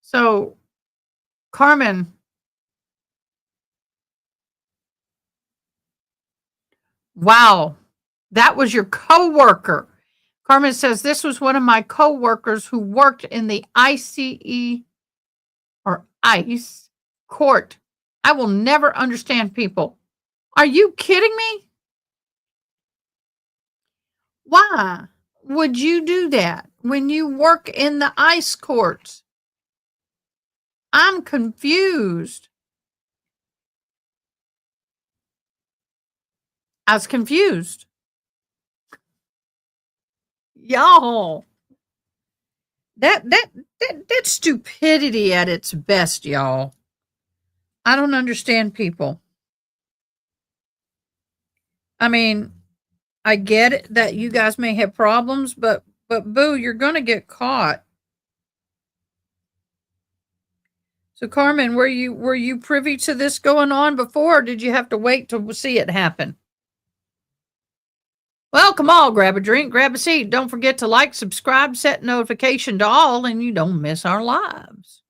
So, Carmen. Wow. That was your coworker. Carmen says, this was one of my coworkers who worked in the ICE or ICE court. I will never understand people. Are you kidding me? Why would you do that when you work in the ICE courts? I'm confused. I was confused. Y'all, That's stupidity at its best, y'all. I don't understand people. I mean, I get it that you guys may have problems, but boo, you're going to get caught. So Carmen, were you privy to this going on before, or did you have to wait to see it happen? Well, come on, grab a drink, grab a seat. Don't forget to like, subscribe, set notification to all, and you don't miss our lives.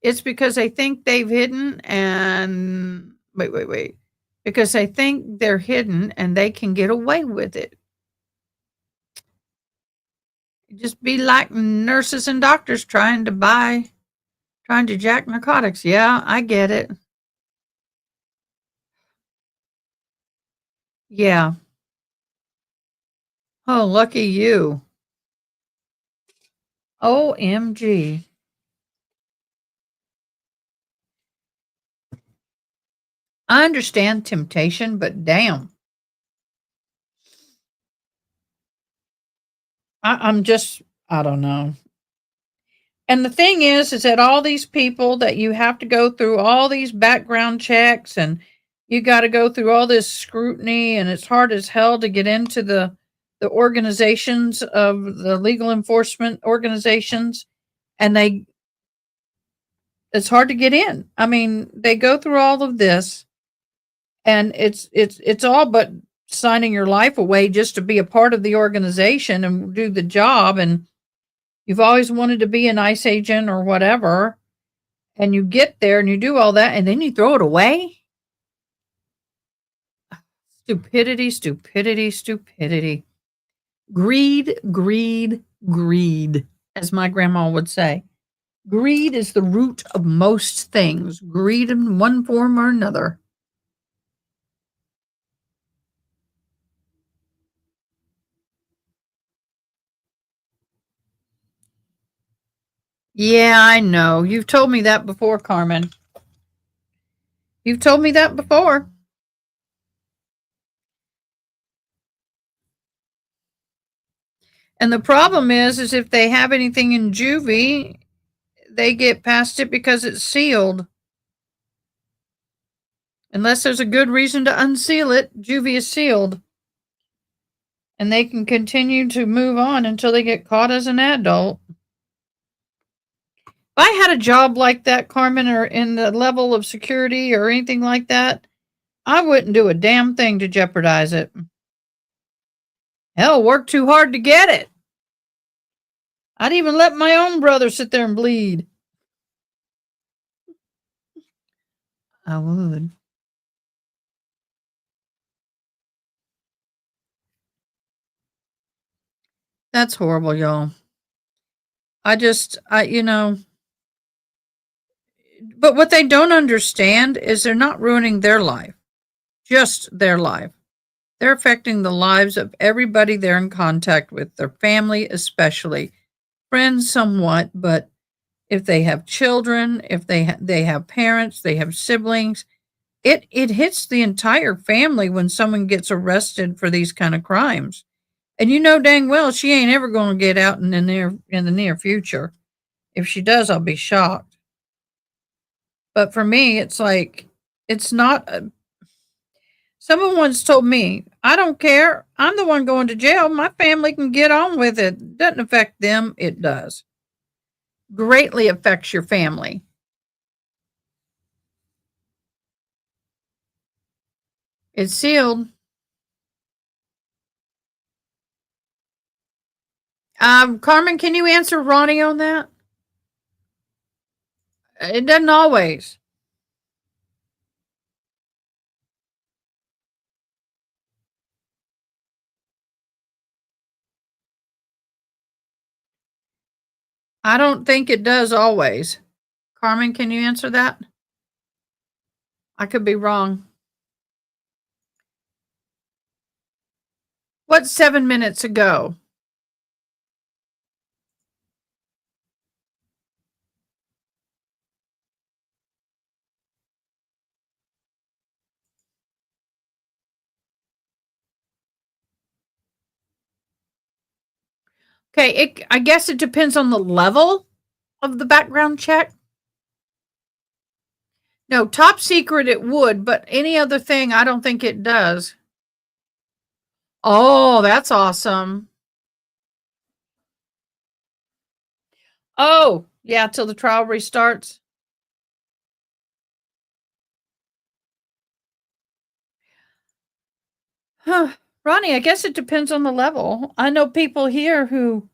It's because they think they've hidden and wait. Because they think they're hidden and they can get away with it. Just be like nurses and doctors trying to jack narcotics. Yeah, I get it. Yeah. Oh, lucky you. OMG. I understand temptation, but damn. I don't know. And the thing is that all these people that you have to go through all these background checks and you got to go through all this scrutiny, and it's hard as hell to get into the organizations of the legal enforcement organizations, and it's hard to get in. I mean, they go through all of this, and it's all but signing your life away just to be a part of the organization and do the job. And you've always wanted to be an ICE agent or whatever, and you get there and you do all that, and then you throw it away. Stupidity, stupidity, stupidity. Greed, greed, greed, as my grandma would say. Greed is the root of most things. Greed in one form or another. Yeah, I know. You've told me that before, Carmen. You've told me that before. And the problem is if they have anything in juvie, they get past it because it's sealed. Unless there's a good reason to unseal it, juvie is sealed. And they can continue to move on until they get caught as an adult. If I had a job like that, Carmen, or in the level of security or anything like that, I wouldn't do a damn thing to jeopardize it. Hell, work too hard to get it. I'd even let my own brother sit there and bleed. I would. That's horrible, y'all. But what they don't understand is they're not ruining their life, just their life. They're affecting the lives of everybody they're in contact with, their family especially, friends somewhat, but if they have children, if they have parents, they have siblings, it hits the entire family when someone gets arrested for these kind of crimes. And you know dang well she ain't ever going to get out in the near future. If she does, I'll be shocked. But for me, it's like it's not. Someone once told me, "I don't care. I'm the one going to jail. My family can get on with it. Doesn't affect them. It does. Greatly affects your family." It's sealed. Carmen, can you answer Ronnie on that? It doesn't always. I don't think it does always. Carmen, can you answer that? I could be wrong. What's 7 minutes ago? Okay, I guess it depends on the level of the background check. No, top secret it would, but any other thing, I don't think it does. Oh, that's awesome. Oh, yeah, till the trial restarts. Huh. Ronnie, I guess it depends on the level. I know people here who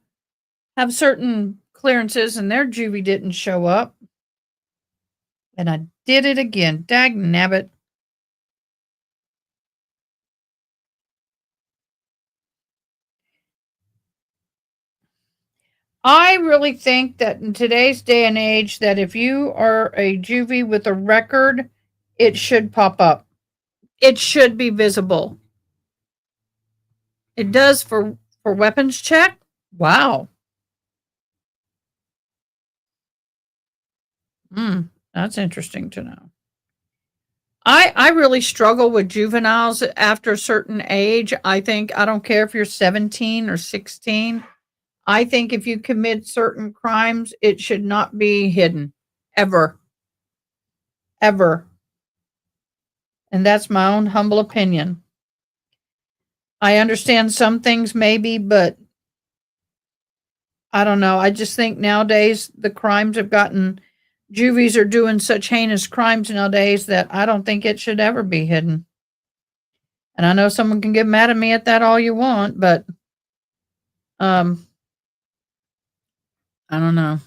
have certain clearances and their juvie didn't show up. And I did it again. Dag nabbit. I really think that in today's day and age that if you are a juvie with a record, it should pop up. It should be visible. It does for weapons check. Wow. That's interesting to know. I really struggle with juveniles after a certain age. I think I don't care if you're 17 or 16. I think if you commit certain crimes, it should not be hidden ever. Ever. And that's my own humble opinion. I understand some things maybe, but I don't know. I just think nowadays the crimes have gotten, juvies are doing such heinous crimes nowadays that I don't think it should ever be hidden. And I know someone can get mad at me at that all you want, but I don't know.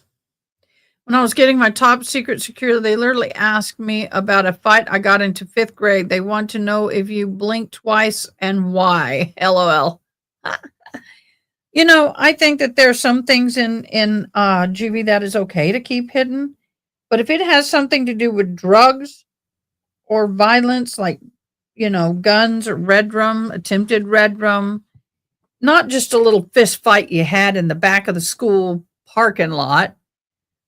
When I was getting my top secret security, they literally asked me about a fight I got into 5th grade. They want to know if you blink twice and why. LOL. You know, I think that there's some things in juvie that is okay to keep hidden, but if it has something to do with drugs or violence, like, you know, guns or red rum, attempted red rum, not just a little fist fight you had in the back of the school parking lot,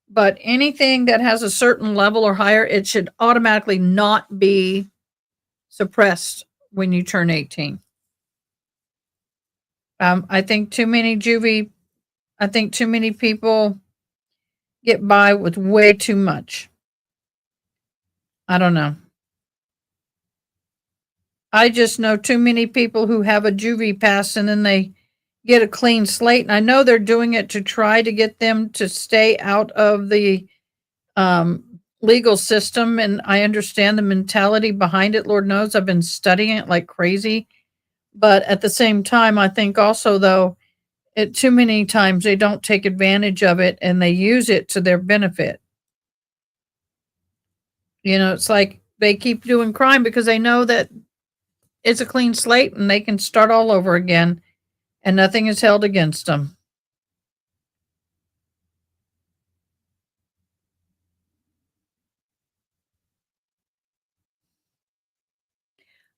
but anything that has a certain level or higher, it should automatically not be suppressed when you turn 18. I think too many people get by with way too much. I don't know. I just know too many people who have a juvie pass and then they get a clean slate. And I know they're doing it to try to get them to stay out of the legal system. And I understand the mentality behind it. Lord knows I've been studying it like crazy. But at the same time, I think also, though, too many times they don't take advantage of it and they use it to their benefit. You know, it's like they keep doing crime because they know that it's a clean slate and they can start all over again and nothing is held against them.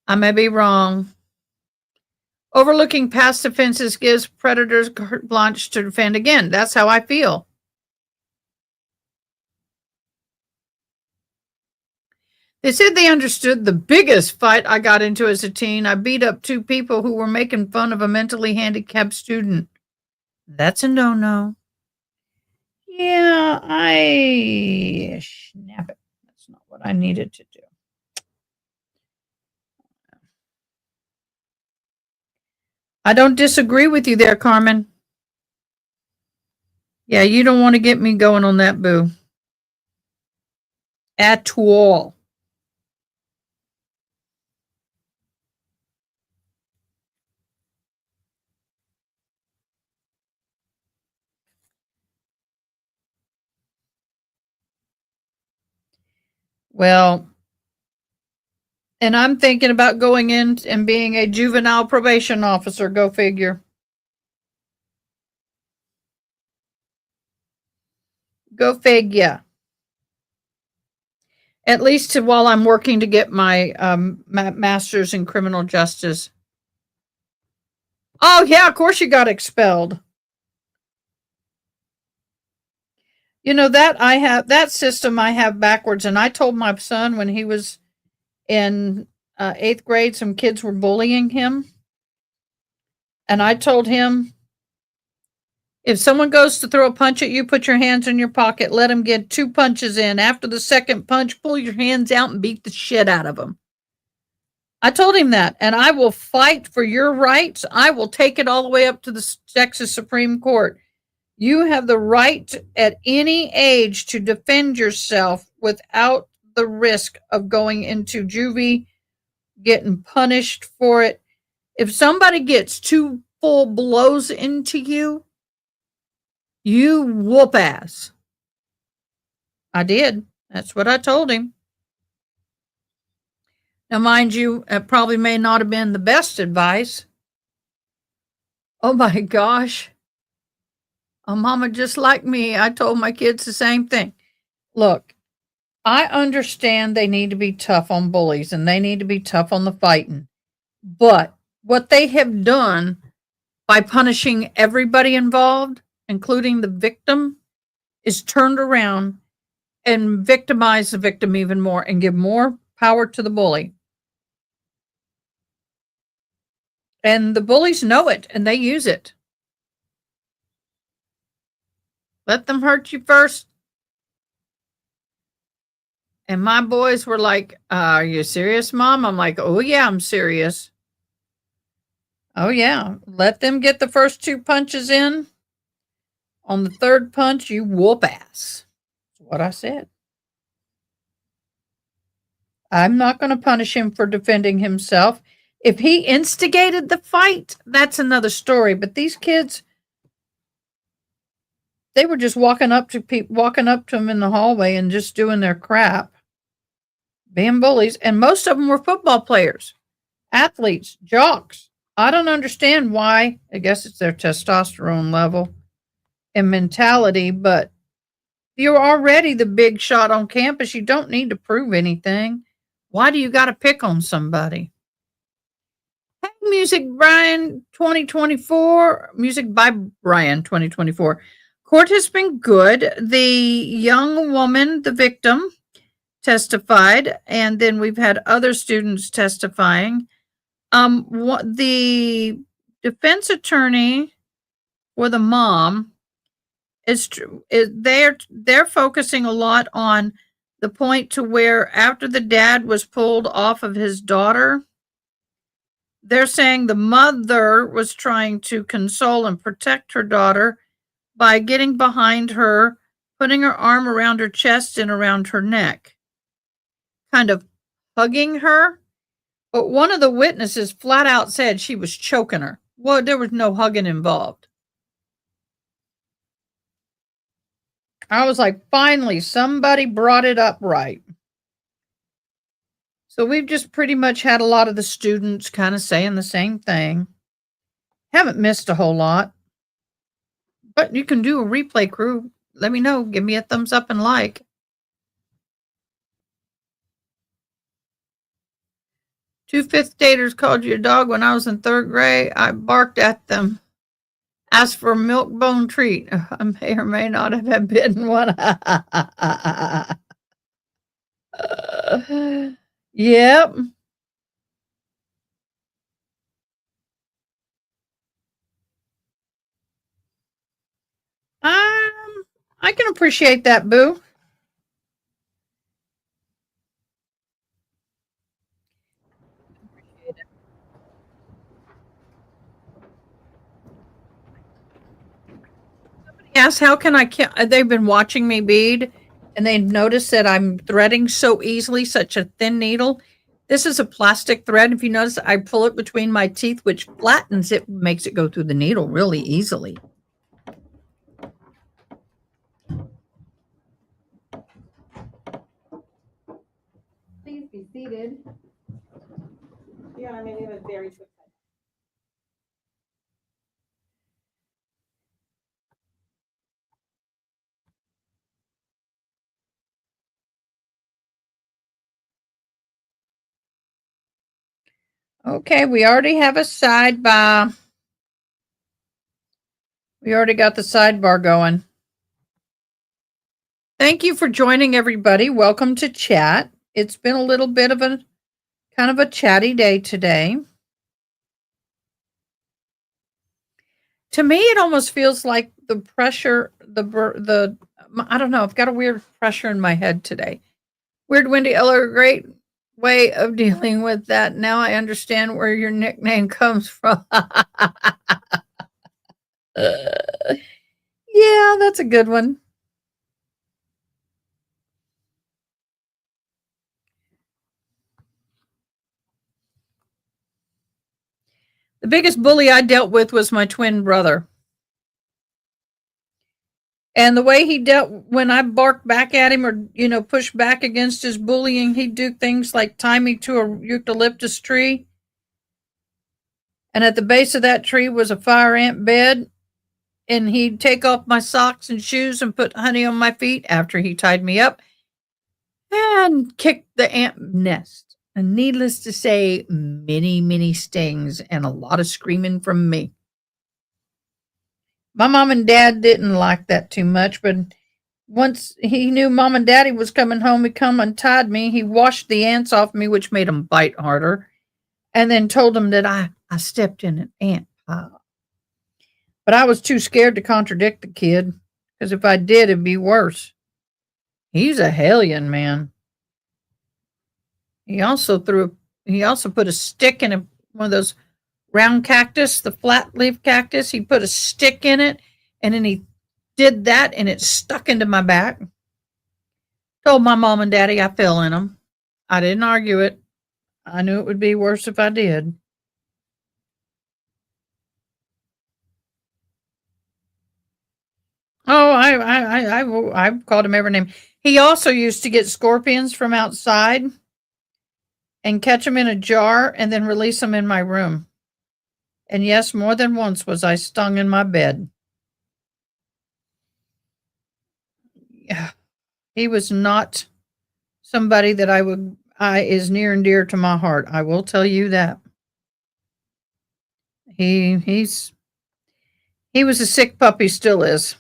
I may be wrong. Overlooking past offenses gives predators carte blanche to defend again. That's how I feel. They said they understood the biggest fight I got into as a teen. I beat up 2 people who were making fun of a mentally handicapped student. That's a no-no. Yeah, snap it. That's not what I needed to do. I don't disagree with you there, Carmen. Yeah, you don't want to get me going on that, boo. At all. Well, and I'm thinking about going in and being a juvenile probation officer. Go figure. Go figure. At least while I'm working to get my master's in criminal justice. Oh, yeah, of course you got expelled. You know, that system I have backwards. And I told my son when he was in 8th grade, some kids were bullying him. And I told him, If someone goes to throw a punch at you, put your hands in your pocket, let them get 2 punches in. After the second punch, pull your hands out and beat the shit out of them. I told him that, and I will fight for your rights. I will take it all the way up to the Texas Supreme Court. You have the right at any age to defend yourself without the risk of going into juvie, getting punished for it. If somebody gets 2 full blows into you, you whoop ass. I did. That's what I told him. Now, mind you, it probably may not have been the best advice. Oh my gosh. A mama just like me, I told my kids the same thing. Look, I understand they need to be tough on bullies and they need to be tough on the fighting. But what they have done by punishing everybody involved, including the victim, is turned around and victimize the victim even more and give more power to the bully. And the bullies know it and they use it. Let them hurt you first. And my boys were like, are you serious, Mom? I'm like, oh, yeah, I'm serious. Oh, yeah. Let them get the first 2 punches in. On the 3rd punch, you whoop ass. That's what I said. I'm not going to punish him for defending himself. If he instigated the fight, that's another story. But these kids, they were just walking up to him in the hallway and just doing their crap, being bullies. And most of them were football players, athletes, jocks. I don't understand why. I guess it's their testosterone level and mentality, but you're already the big shot on campus. You don't need to prove anything. Why do you got to pick on somebody? Hey, Music Brian 2024. Music by Brian 2024. Court has been good. The young woman, the victim, testified, and then we've had other students testifying. The defense attorney for the mom they're focusing a lot on the point to where after the dad was pulled off of his daughter, they're saying the mother was trying to console and protect her daughter by getting behind her, putting her arm around her chest and around her neck, kind of hugging her. But one of the witnesses flat out said she was choking her. Well, there was no hugging involved. I was like, finally, somebody brought it up right. So we've just pretty much had a lot of the students kind of saying the same thing. Haven't missed a whole lot. But you can do a replay, crew. Let me know. Give me a thumbs up and like. Two fifth graders called you a dog when I was in 3rd grade. I barked at them. Asked for a milk bone treat. I may or may not have bitten one. Yep. I can appreciate that, boo. Asked, how can I kill? They've been watching me bead, and they noticed that I'm threading so easily, such a thin needle. This is a plastic thread. If you notice, I pull it between my teeth, which flattens it, makes it go through the needle really easily. Please be seated. Yeah, maybe a very quick. Okay, we already have a sidebar. We already got the sidebar going. Thank you for joining, everybody. Welcome to chat. It's been a little bit of a kind of a chatty day today. To me, it almost feels like the pressure, I don't know. I've got a weird pressure in my head today. Weird Wendy Eller, great way of dealing with that. Now I understand where your nickname comes from. Yeah, that's a good one. The biggest bully I dealt with was my twin brother. And the way he dealt when I barked back at him or, pushed back against his bullying, he'd do things like tie me to a eucalyptus tree. And at the base of that tree was a fire ant bed. And he'd take off my socks and shoes and put honey on my feet after he tied me up and kicked the ant nest. And needless to say, many, many stings and a lot of screaming from me. My mom and dad didn't like that too much, but once he knew mom and daddy was coming home, he come untied me. He washed the ants off me, which made them bite harder, and then told them that I stepped in an ant pile. But I was too scared to contradict the kid, because if I did, it'd be worse. He's a hellion, man. He also put a stick in one of those round cactus, the flat leaf cactus. He put a stick in it, and then he did that, and it stuck into my back. Told my mom and daddy I fell in them. I didn't argue it. I knew it would be worse if I did. Oh, I've called him every name. He also used to get scorpions from outside and catch them in a jar and then release them in my room. And yes, more than once was I stung in my bed. Yeah. He was not somebody that is near and dear to my heart. I will tell you that. He was a sick puppy, still is.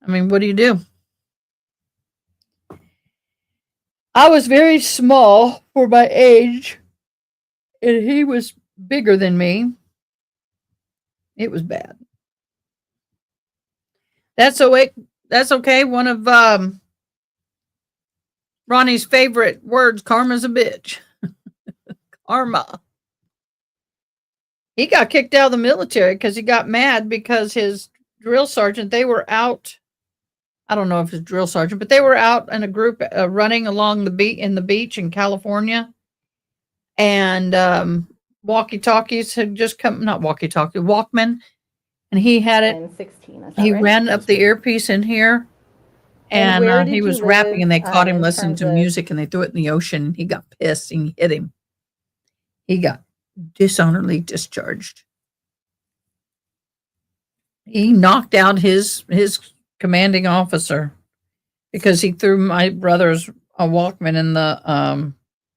I mean, what do you do? I was very small for my age, and he was bigger than me. It was bad. That's okay. One of Ronnie's favorite words, karma's a bitch. Karma. He got kicked out of the military because he got mad because his drill sergeant, they were out. I don't know if it's drill sergeant, but they were out in a group running along the beach in California. And walkie-talkies had just come, not walkie-talkie, Walkman. And he had it. 16, is that he right? ran up the earpiece in here. And where And did he you was rapping, live, and they caught him in listening terms to of- music, and they threw it in the ocean. And he got pissed and hit him. He got dishonorably discharged. He knocked out his commanding officer because he threw my brother's a Walkman in the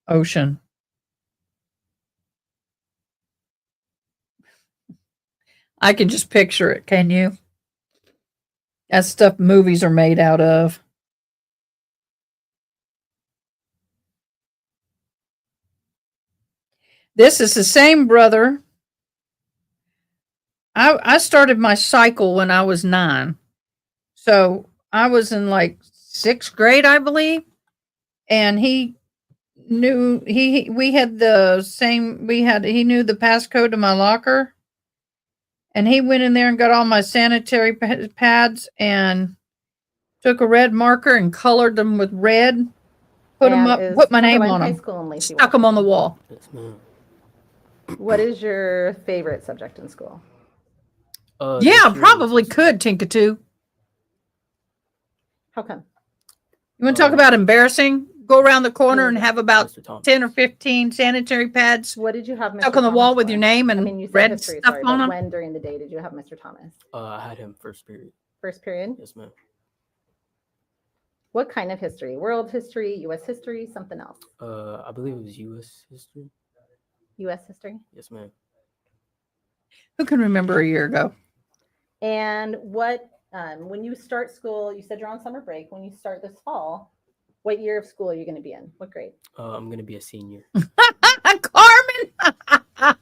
ocean. I can just picture it. Can you? That stuff movies are made out of. This is the same brother. I started my cycle when I was 9. So I was in like 6th grade, I believe. And he knew he knew the passcode to my locker. And he went in there and got all my sanitary pads and took a red marker and colored them with red, put them And up, is put my name Timberline on High them, School in Lacey, stuck them on the wall. What is your favorite subject in school? Yeah, probably could, Tinkatoo. How come? You want to talk about embarrassing? Go around the corner and Who is have about 10 or 15 sanitary pads. What did you have Mr. Stuck on the Thomas wall with for? your name and I mean, you said red history, stuff sorry, on but them. when during the day did you have Mr. Thomas? I had him first period. First period? Yes, ma'am. What kind of history? World history, U.S. history, something else? I believe it was U.S. history. U.S. history? Yes, ma'am. Who can remember a year ago? And what, when you start school, you said you're on summer break. When you start this fall, what year of school are you going to be in? What grade? I'm going to be a senior. Carmen!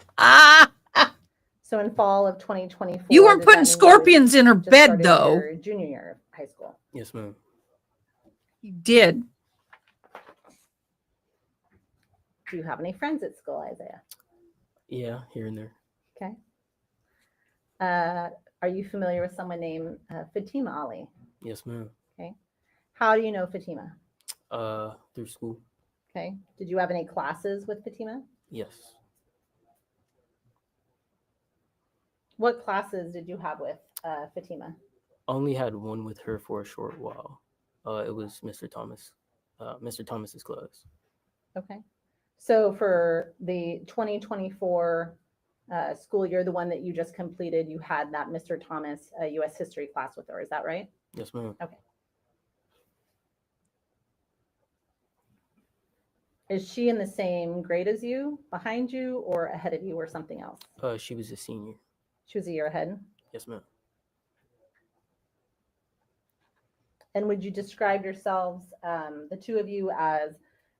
So in fall of 2024. You weren't does putting that mean you scorpions in her just bed, started though. your junior year of high school? Yes, ma'am. You did. Do you have any friends at school, Isaiah? Yeah, here and there. Okay. Are you familiar with someone named Fatima Ali? Yes, ma'am. Okay. How do you know Fatima? Through school. Okay. Did you have any classes with Fatima? Yes. What classes did you have with Fatima? Only had one with her for a short while. It was Mr. Thomas. Mr. Thomas's class. Okay. So for the 2024 school year, the one that you just completed, you had that Mr. Thomas U.S. history class with her. Is that right? Yes, ma'am. Okay. Is she in the same grade as you, behind you, or ahead of you, or something else? She was a senior. She was a year ahead. Yes, ma'am. And would you describe yourselves, the two of you, as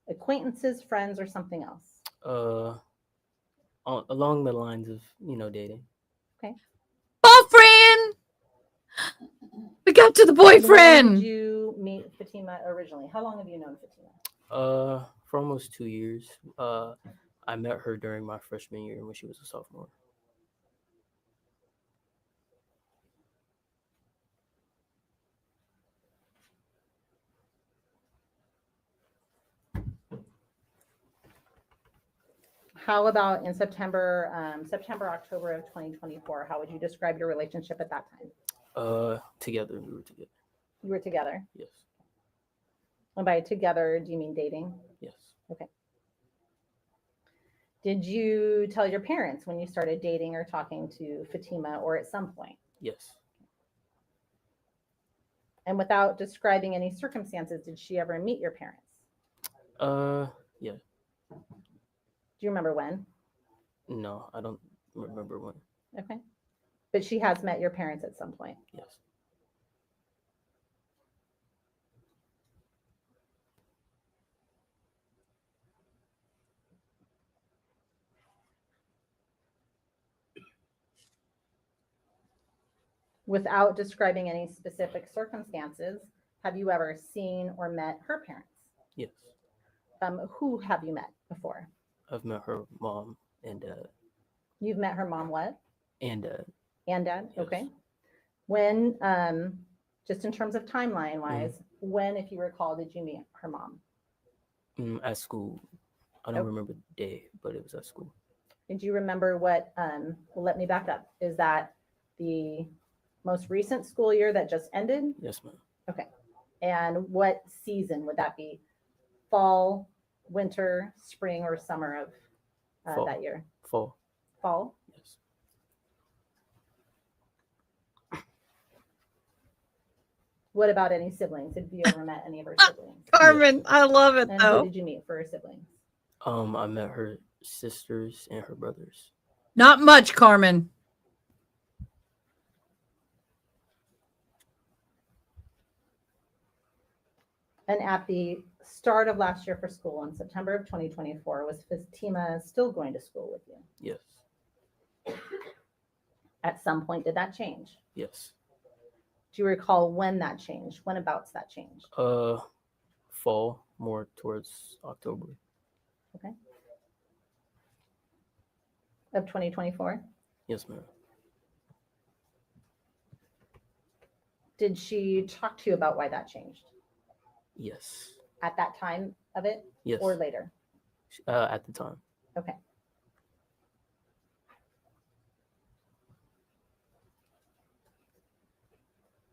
acquaintances, friends, or something else? Along the lines of, dating. Okay. Boyfriend! We got to the And when boyfriend. did you meet Fatima originally? How long have you known Fatima? For almost 2 years. I met her during my freshman year when she was a sophomore. How about in September, October of 2024? How would you describe your relationship at that time? Together. We were together. You were together? Yes. And by together, do you mean dating? Yes. Okay. Did you tell your parents when you started dating or talking to Fatima, or at some point? Yes. And without describing any circumstances, did she ever meet your parents? Yeah. Do you remember when? No, I don't remember when. Okay. But she has met your parents at some point. Yes. Without describing any specific circumstances, have you ever seen or met her parents? Yes. Who have you met before? I've met her mom and dad. You've met her mom what? And dad. And dad? Yes. Okay. When, just in terms of timeline wise, when, if you recall, did you meet her mom? At school. I don't remember the day, but it was at school. Did you remember what, well, let me back up. Is that the most recent school year that just ended? Yes, ma'am. Okay. And what season would that be? Fall, winter, spring, or summer of Fall. that year? Fall. Fall? Yes. What about any siblings? Have you ever met any of her siblings? Carmen, I love it And though. who did you meet for her siblings? I met her sisters and her brothers. Not much, Carmen. And at the start of last year for school in September of 2024, was Fatima still going to school with you? Yes. At some point, did that change? Yes. Do you recall when that changed? When abouts that changed? Fall, more towards October. Okay. Of 2024? Yes, ma'am. Did she talk to you about why that changed? Yes. At that time of it? Yes. Or later? At the time. Okay.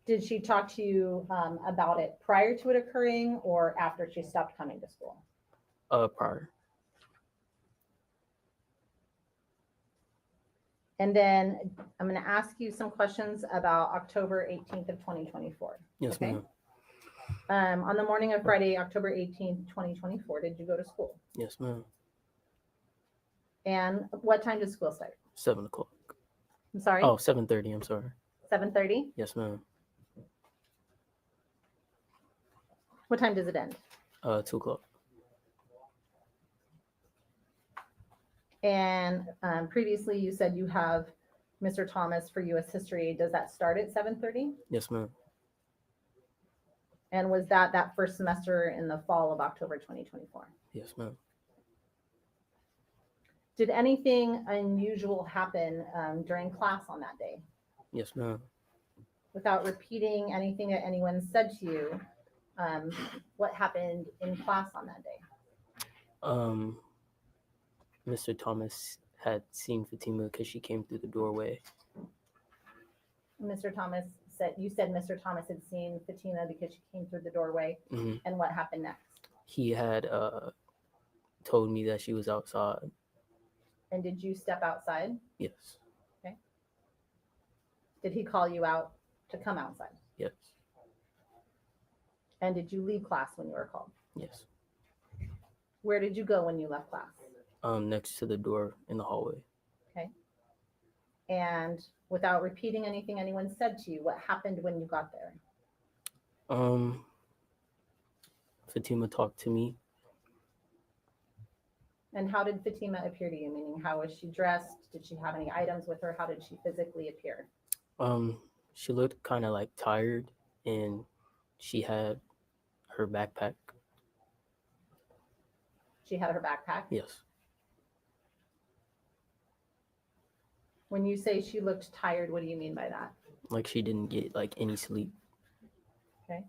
Did she talk to you about it prior to it occurring or after she stopped coming to school? Prior. And then I'm going to ask you some questions about October 18th of 2024. Yes, okay? ma'am. On the morning of Friday, October 18th, 2024, did you go to school? Yes, ma'am. And what time did school start? 7 o'clock. I'm sorry? Oh, 7:30. I'm sorry. 7:30? Yes, ma'am. What time does it end? 2 o'clock. And previously you said you have Mr. Thomas, for U.S. history, does that start at 7:30? Yes, ma'am. And was that first semester in the fall of October 2024? Yes, ma'am. Did anything unusual happen during class on that day? Yes, ma'am. Without repeating anything that anyone said to you, what happened in class on that day? Mr. Thomas had seen Fatima because she came through the doorway. Mr. Thomas said, you said Mr. Thomas had seen Fatima because she came through the doorway. Mm-hmm. And what happened next? He had told me that she was outside. And did you step outside? Yes. Okay. Did he call you out to come outside? Yes. And did you leave class when you were called? Yes. Where did you go when you left class? Next to the door in the hallway. Okay. And without repeating anything anyone said to you, what happened when you got there? Fatima talked to me. And how did Fatima appear to you? Meaning, how was she dressed? Did she have any items with her? How did she physically appear? She looked kind of like tired, and she had her backpack. She had her backpack? Yes. When you say she looked tired, what do you mean by that? Like she didn't get like any sleep. Okay.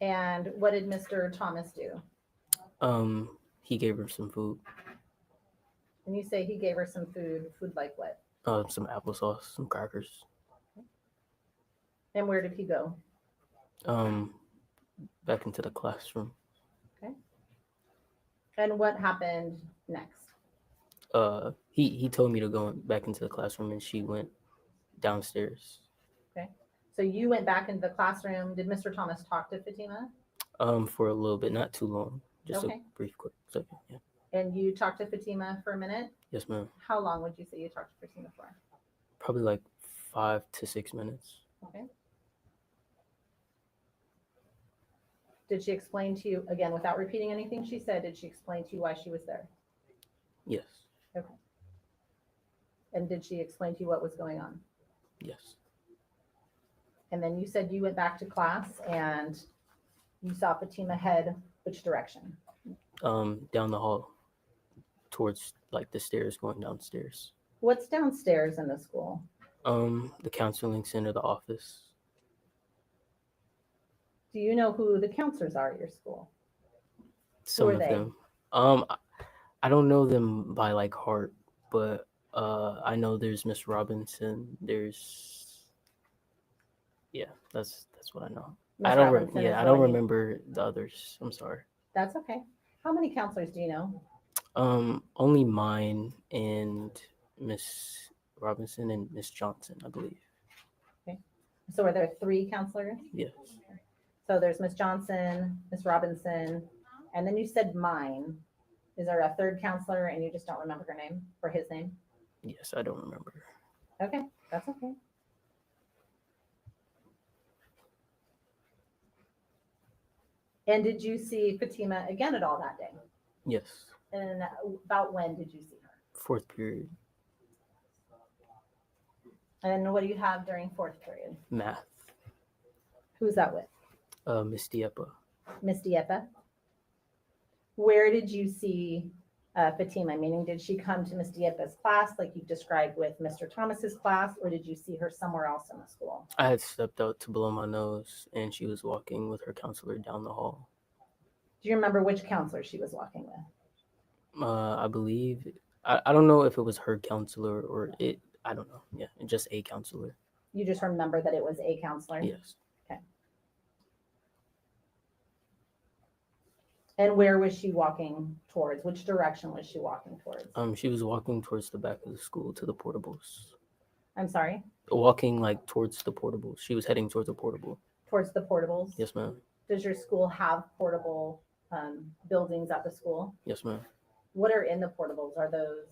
And what did Mr. Thomas do? He gave her some food. When you say he gave her some food, food like what? Some applesauce, some crackers. And where did he go? Back into the classroom. Okay. And what happened next? He told me to go back into the classroom, and she went downstairs. Okay. So you went back into the classroom. Did Mr. Thomas talk to Fatima? For a little bit, not too long, just Okay. a brief, quick second. Yeah. And you talked to Fatima for a minute? Yes, ma'am. How long would you say you talked to Fatima for? Probably like 5 to 6 minutes. Okay. Did she explain to you, again, without repeating anything she said, did she explain to you why she was there? Yes. Okay. And did she explain to you what was going on? Yes. And then you said you went back to class and you saw Fatima head which direction? Down the hall towards like the stairs going downstairs. What's downstairs in the school? The counseling center, the office. Do you know who the counselors are at your school? Some Who are of they? them. I don't know them by like heart, but I know there's Miss Robinson. That's what I know. Miss I don't Robinson is I the don't one you- remember the others. I'm sorry. That's okay. How many counselors do you know? Only mine and Miss Robinson and Miss Johnson, I believe. Okay. So are there 3 counselors? Yes. So there's Miss Johnson, Miss Robinson, and then you said mine. Is there a 3rd counselor and you just don't remember her name or his name? Yes, I don't remember. Okay, that's okay. And did you see Fatima again at all that day? Yes. And about when did you see her? 4th period. And what do you have during 4th period? Math. Who's that with? Miss Diepa. Miss Diepa? Where did you see Fatima? Meaning, did she come to Miss Diepa's class like you described with Mr. Thomas's class, or did you see her somewhere else in the school? I had stepped out to blow my nose, and she was walking with her counselor down the hall. Do you remember which counselor she was walking with? I believe, I don't know if it was her counselor or it, I don't know. Yeah, just a counselor. You just remember that it was a counselor? Yes. Okay. And where was she walking towards? Which direction was she walking towards? She was walking towards the back of the school to the portables. I'm sorry? Walking like towards the portables. She was heading towards the portable. Towards the portables? Yes, ma'am. Does your school have portable buildings at the school? Yes, ma'am. What are in the portables? Are those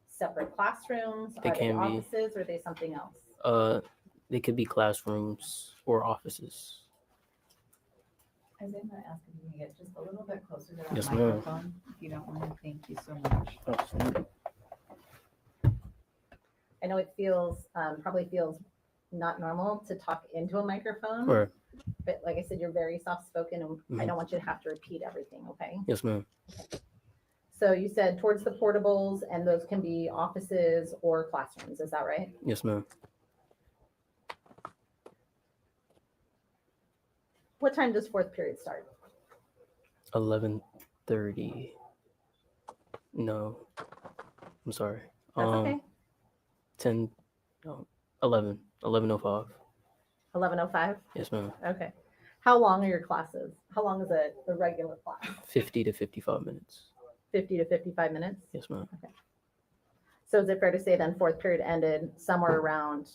separate classrooms? They Are they can be. offices? Or are they something else? They could be classrooms or offices. I'm going to ask if you can get just a little bit closer to that Yes, ma'am. microphone, if you don't mind. Thank you so much. Absolutely. I know it feels, probably feels not normal to talk into a microphone. Right. But like I said, you're very soft-spoken and I Mhm. don't want you to have to repeat everything, okay? Yes, ma'am. So you said towards the portables and those can be offices or classrooms, is that right? Yes, ma'am. What time does fourth period start? 11:30. No, I'm sorry. That's okay. 10, no, 11, 11:05. 11:05? Yes, ma'am. Okay. How long are your classes? How long is a regular class? 50 to 55 minutes. 50 to 55 minutes? Yes, ma'am. Okay. So is it fair to say then fourth period ended somewhere around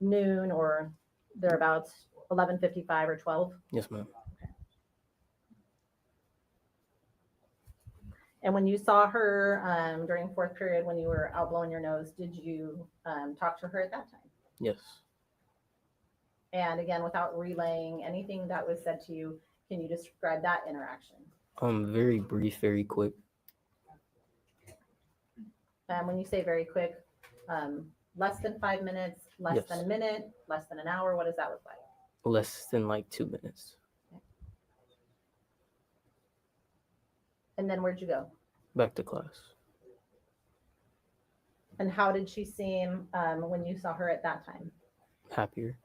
noon or thereabouts, 11:55 or 12? Yes, ma'am. And when you saw her during fourth period, when you were out blowing your nose, did you talk to her at that time? Yes. And again, without relaying anything that was said to you, can you describe that interaction? Very brief, very quick. When you say very quick, less than 5 minutes, less Yes. than a minute, less than an hour, what does that look like? Less than like 2 minutes. And then where'd you go? Back to class. And how did she seem when you saw her at that time? Happier.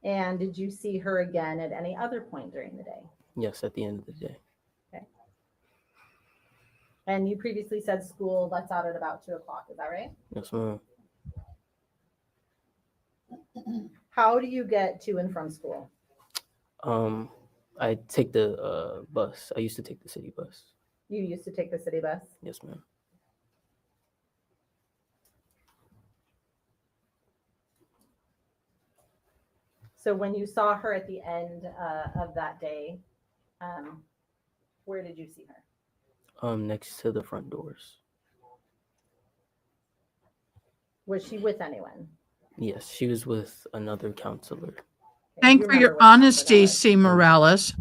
And did you see her again at any other point during the day? Yes, at the end of the day. Okay. And you previously said school lets out at about 2 o'clock, is that right? Yes, ma'am. How do you get to and from school? I take the bus. I used to take the city bus. You used to take the city bus? Yes, ma'am. So when you saw her at the end of that day, where did you see her? Next to the front doors. Was she with anyone? Yes, she was with another counselor. Thank for your honesty, C. Morales.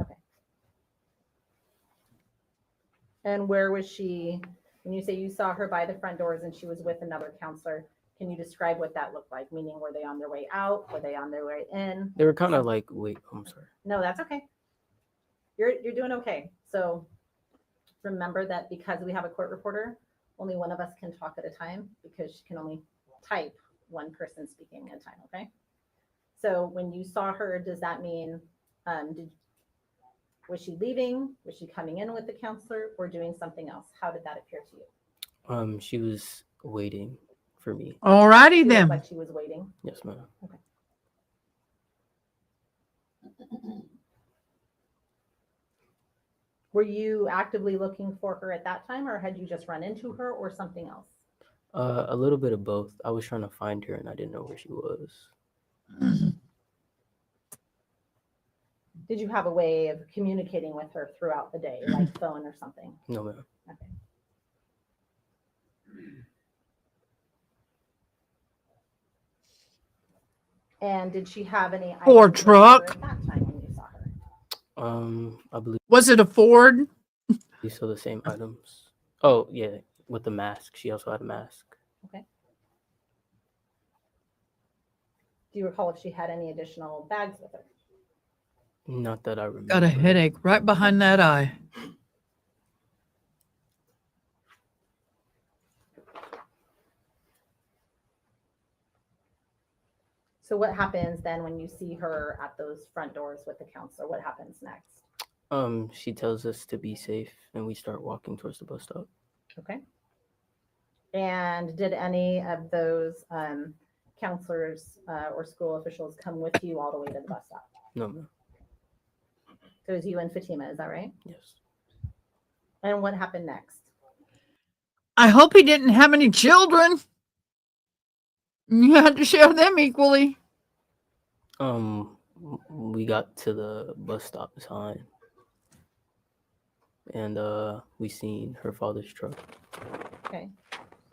And where was she, when you say you saw her by the front doors and she was with another counselor, can you describe what that looked like? Meaning, were they on their way out? Were they on their way in? They were kind of like, wait, I'm sorry. No, that's okay. You're doing okay. So remember that because we have a court reporter, only one of us can talk at a time because she can only type one person speaking at a time, okay? So when you saw her, does that mean, was she leaving? Was she coming in with the counselor or doing something else? How did that appear to you? She was waiting for me. All righty She looked then. like she was waiting. Yes, ma'am. Okay. Were you actively looking for her at that time, or had you just run into her, or something else? A little bit of both. I was trying to find her and I didn't know where she was. Did you have a way of communicating with her throughout the day, like phone or something? No, ma'am. Okay. And did she have any Ford items with her truck. at that time when you saw her? I believe Was it a Ford? we saw the same items. Oh, yeah, with the mask. She also had a mask. Okay. Do you recall if she had any additional bags with her? Not that I remember. Got a headache right behind that eye. So what happens then when you see her at those front doors with the counselor? What happens next? She tells us to be safe and we start walking towards the bus stop. Okay. And did any of those counselors or school officials come with you all the way to the bus stop? No, ma'am. So it was you and Fatima, is that right? Yes. And what happened next? I hope he didn't have any children. You had to share them equally. We got to the bus stop sign and we seen her father's truck. Okay.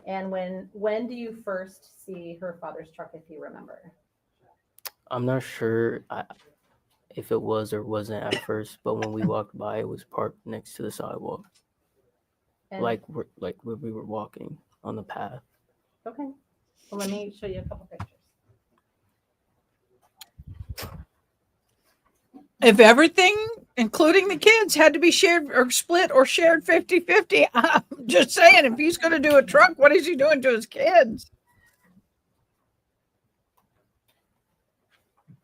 And when do you first see her father's truck, if you remember? I'm not sure if it was or wasn't at first, but when we walked by, it was parked next to the sidewalk. And- like where we were walking on the path. Okay. Well, let me show you a couple pictures. If everything, including the kids, had to be shared or split or shared 50-50, I'm just saying, if he's going to do a truck, what is he doing to his kids?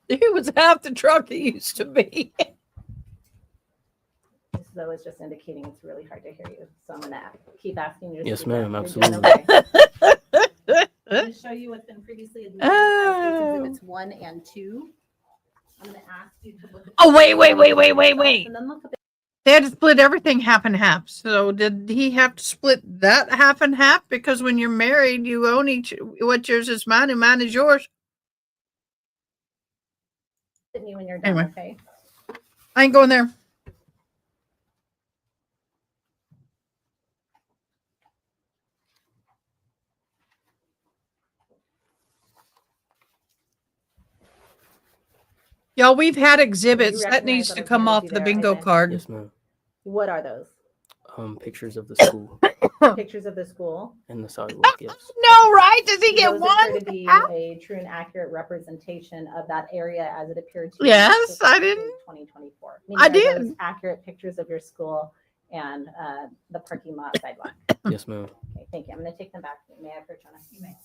He was half the truck he used to be. So it's just indicating it's really hard to hear you. So I'm gonna keep asking you to Yes, speak up. ma'am, You're doing absolutely. okay. I'm gonna show you what's been previously alluded to as States Exhibits 1 and 2. I'm gonna ask you to look at. Oh, wait. And then look at They had to split everything half and half. So did he have to split that half and half? Because when you're married, you own what's yours is mine and mine is yours. you when you're done, Anyway. okay? I ain't going there. Y'all, we've had exhibits. That recognize needs that to I'm come handing off you the there, bingo Isaac? card. Yes, ma'am. What are those? Pictures of the school Pictures of the school. and the sidewalk. Yes. No, right? Does he get Those one? appear to be a true and accurate representation of that area as it appeared to you Yes, I in didn't. 2024. I Meaning, are those did. accurate pictures of your school and the parking lot sidewalk. Yes, ma'am. Okay, thank you. I'm going to take them back. May I approach, Honor? You may.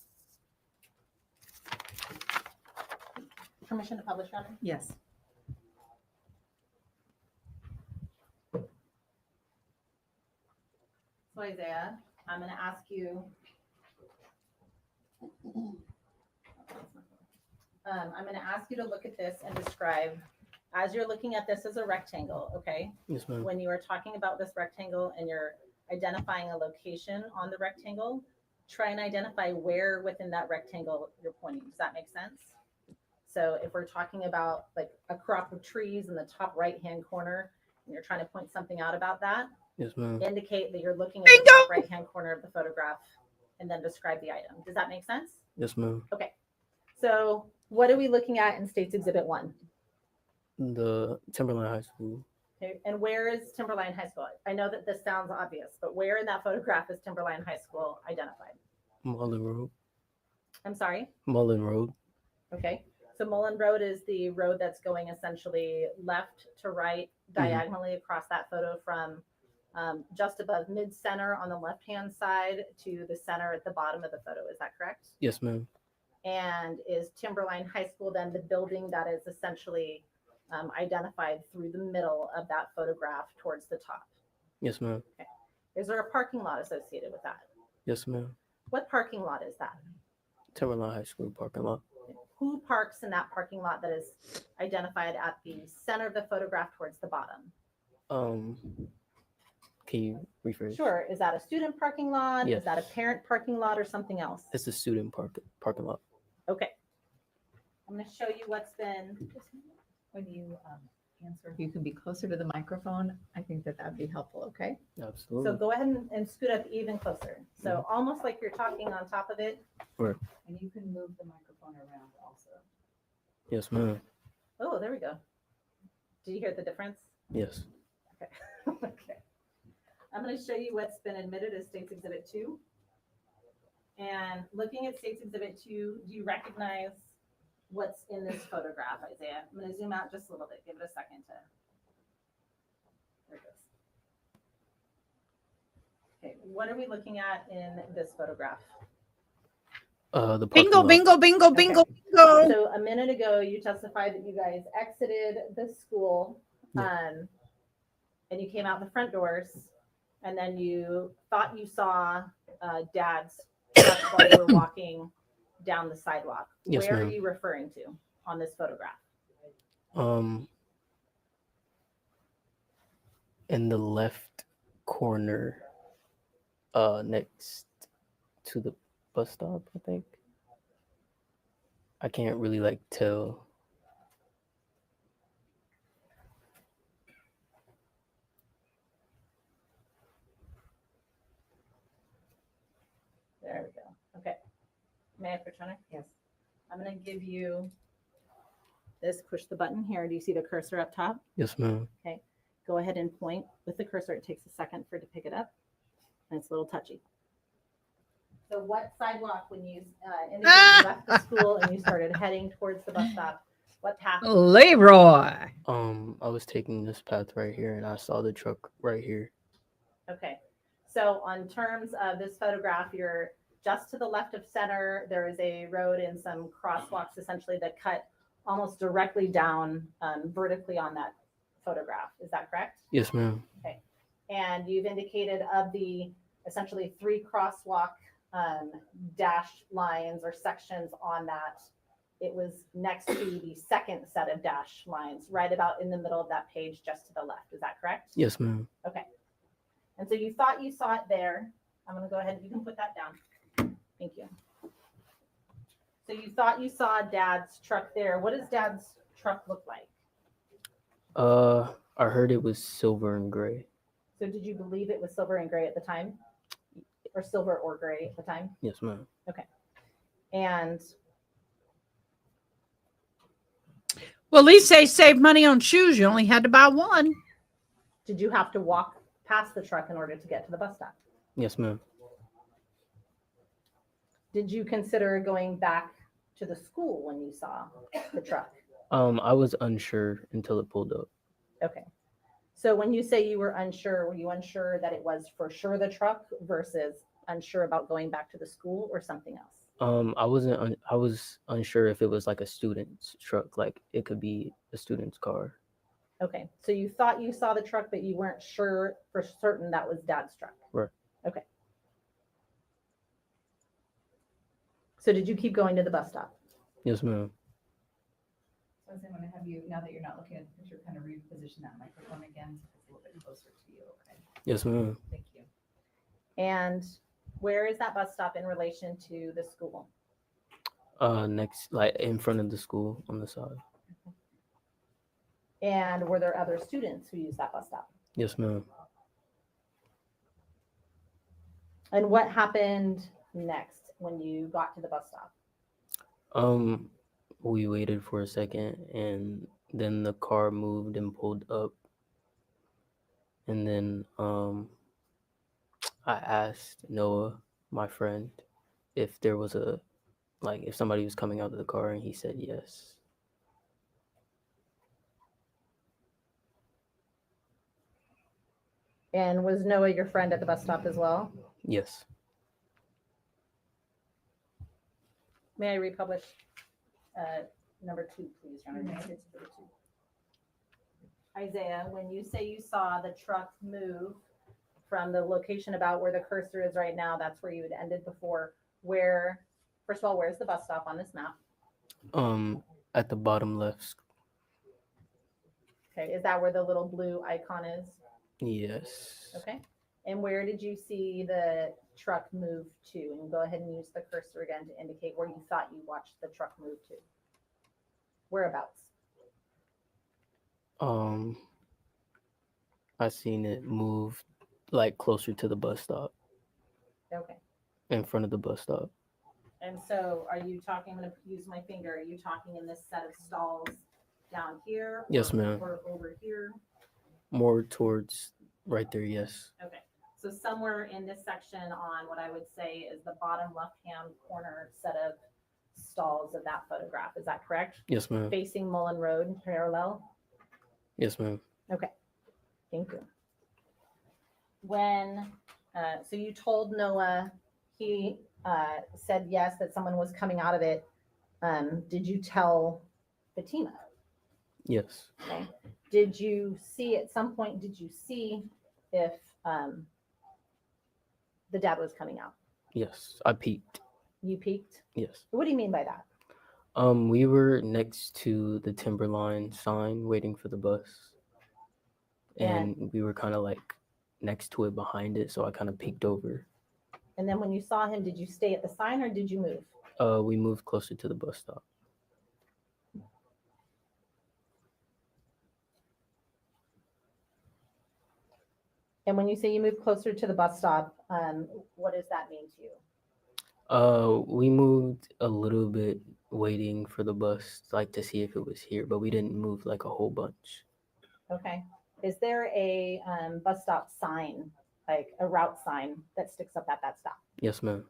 Permission to publish, Honor? Yes. So Isaiah, I'm going to ask you. I'm going to ask you to look at this and describe, as you're looking at this as a rectangle, okay? Yes, ma'am. When you are talking about this rectangle and you're identifying a location on the rectangle, try and identify where within that rectangle you're pointing. Does that make sense? So if we're talking about like a crop of trees in the top right-hand corner, and you're trying to point something out about that, Yes, ma'am. indicate that you're looking at the top right-hand corner of the photograph and then describe the item. Does that make sense? Yes, ma'am. Okay. So what are we looking at in States Exhibit 1? The Timberline High School. Okay. And where is Timberline High School? I know that this sounds obvious, but where in that photograph is Timberline High School identified? Mullen Road. I'm sorry? Mullen Road. Okay. So Mullen Road is the road that's going essentially left to right, diagonally across that photo from just above mid-center on the left-hand side to the center at the bottom of the photo. Is that correct? Yes, ma'am. And is Timberline High School then the building that is essentially identified through the middle of that photograph towards the top? Yes, ma'am. Okay. Is there a parking lot associated with that? Yes, ma'am. What parking lot is that? Timberline High School parking lot. Who parks in that parking lot that is identified at the center of the photograph towards the bottom? Can you rephrase? Sure. Is that a student parking lot? Yes. Is that a parent parking lot or something else? It's the student parking lot. Okay. I'm going to show you what's been. When you answer, if you can be closer to the microphone, I think that that'd be helpful. Okay. Absolutely. So go ahead and scoot up even closer. So almost like you're talking on top of it. Right. And you can move the microphone around also. Yes, ma'am. Oh, there we go. Did you hear the difference? Yes. Okay. Okay. I'm going to show you what's been admitted as States Exhibit 2. And looking at States Exhibit 2, do you recognize what's in this photograph, Isaiah? I'm going to zoom out just a little bit. Give it a second to. There it goes. Okay, what are we looking at in this photograph? The Bingo, bingo, bingo, bingo, Okay. bingo. So a minute ago, you testified that you guys exited the school, and you came out the front doors, and then you thought you saw Dad's truck while you were walking down the sidewalk. Yes, Where are ma'am. you referring to on this photograph? In the left corner, next to the bus stop, I think. I can't really like tell. There we go. Okay. May I push on it? Yes. I'm going to give you this. Push the button here. Do you see the cursor up top? Yes, ma'am. Okay. Go ahead and point with the cursor. It takes a second for it to pick it up. and it's a little touchy. So what sidewalk, when you indicated you left the school and you started heading towards the bus stop, what path? Leroy. I was taking this path right here, and I saw the truck right here. Okay. So on terms of this photograph, you're just to the left of center. There is a road and some crosswalks essentially that cut almost directly down vertically on that photograph. Is that correct? Yes, ma'am. Okay. And you've indicated of the essentially 3 crosswalk dash lines or sections on that, it was next to the second set of dash lines, right about in the middle of that page, just to the left. Is that correct? Yes, ma'am. Okay. And so you thought you saw it there. I'm going to go ahead. You can put that down. Thank you. So you thought you saw Dad's truck there. What does Dad's truck look like? I heard it was silver and gray. So did you believe it was silver and gray at the time? Or silver or gray at the time? Yes, ma'am. Okay. And Well, at least they saved money on shoes. You only had to buy one. did you have to walk past the truck in order to get to the bus stop? Yes, ma'am. Did you consider going back to the school when you saw the truck? I was unsure until it pulled up. Okay. So when you say you were unsure, were you unsure that it was for sure the truck versus unsure about going back to the school or something else? I was unsure if it was like a student's truck, like it could be a student's car. Okay. So you thought you saw the truck, but you weren't sure for certain that was Dad's truck. Right. Okay. So did you keep going to the bus stop? Yes, ma'am. So I'm going to have you, now that you're not looking at the picture, kind of reposition that microphone again so it's a little bit closer to you. Okay. Yes, ma'am. Thank you. And where is that bus stop in relation to the school? Next, like in front of the school on the side. And were there other students who used that bus stop? Yes, ma'am. And what happened next when you got to the bus stop? We waited for a second, and then the car moved and pulled up. And then I asked Noah, my friend, if there was if somebody was coming out of the car, and he said yes. And was Noah your friend at the bus stop as well? Yes. May I republish number 2, please, Your Honor? It's number 2. Isaiah, when you say you saw the truck move from the location about where the cursor is right now, that's where you had ended before. Where, first of all, where's the bus stop on this map? At the bottom left. Okay, is that where the little blue icon is? Yes. Okay. And where did you see the truck move to? And go ahead and use the cursor again to indicate where you thought you watched the truck move to. Whereabouts? I seen it move like closer to the bus stop. Okay. In front of the bus stop. And so are you talking, I'm going to use my finger, are you talking in this set of stalls down here? Yes, ma'am. Or over here? More towards right there, yes. Okay. So somewhere in this section on what I would say is the bottom left-hand corner set of stalls of that photograph. Is that correct? Yes, ma'am. Facing Mullen Road, parallel? Yes, ma'am. Okay. Thank you. When, so you told Noah, he said yes, that someone was coming out of it. Did you tell Fatima? Yes. Okay. Did you see at some point, did you see if the dad was coming out? Yes, I peeked. You peeked? Yes. What do you mean by that? We were next to the Timberline sign waiting for the bus. And we were kind of like next to it behind it, so I kind of peeked over. And then when you saw him, did you stay at the sign or did you move? We moved closer to the bus stop. And when you say you move closer to the bus stop, what does that mean to you? We moved a little bit waiting for the bus, like to see if it was here, but we didn't move like a whole bunch. Okay. Is there a bus stop sign like a route sign that sticks up at that stop. Yes, ma'am.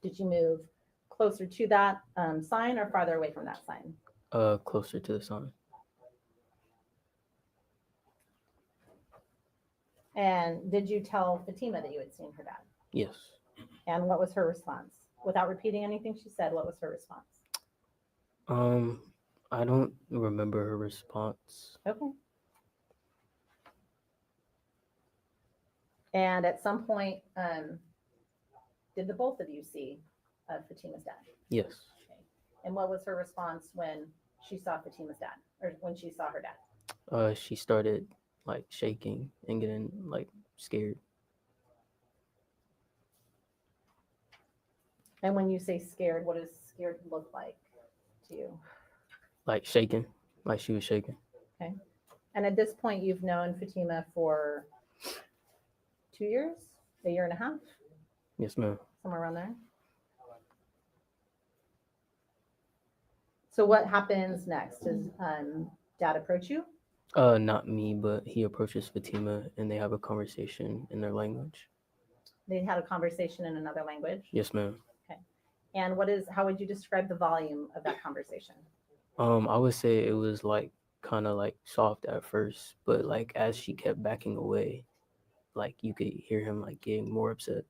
Did you move closer to that sign or farther away from that sign? Closer to the sign. And did you tell Fatima that you had seen her dad? Yes. And what was her response? Without repeating anything she said, what was her response? I don't remember her response. Okay. And at some point, did the both of you see Fatima's dad? Yes. Okay. And what was her response when she saw Fatima's dad, or when she saw her dad? She started like shaking and getting like scared. And when you say scared, what does scared look like to you? Like shaking, like she was shaking. Okay. And at this point, you've known Fatima for 2 years, a year and a half, Yes, ma'am. somewhere around there. So what happens next? Does dad approach you? Not me, but he approaches Fatima and they have a conversation in their language. They had a conversation in another language. Yes, ma'am. Okay. And how would you describe the volume of that conversation? I would say it was like kind of like soft at first, but like as she kept backing away, like you could hear him like getting more upset.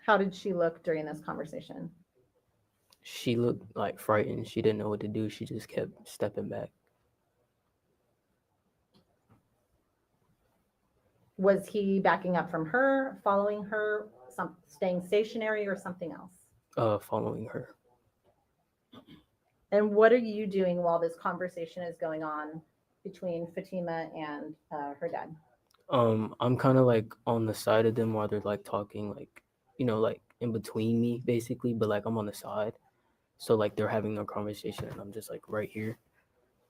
How did she look during this conversation? She looked like frightened. She didn't know what to do. She just kept stepping back. Was he backing up from her, following her, staying stationary, or something else? Following her. And what are you doing while this conversation is going on between Fatima and her dad? I'm kind of like on the side of them while they're like talking, like, like in between me basically, but like I'm on the side. So like they're having their conversation and I'm just like right here.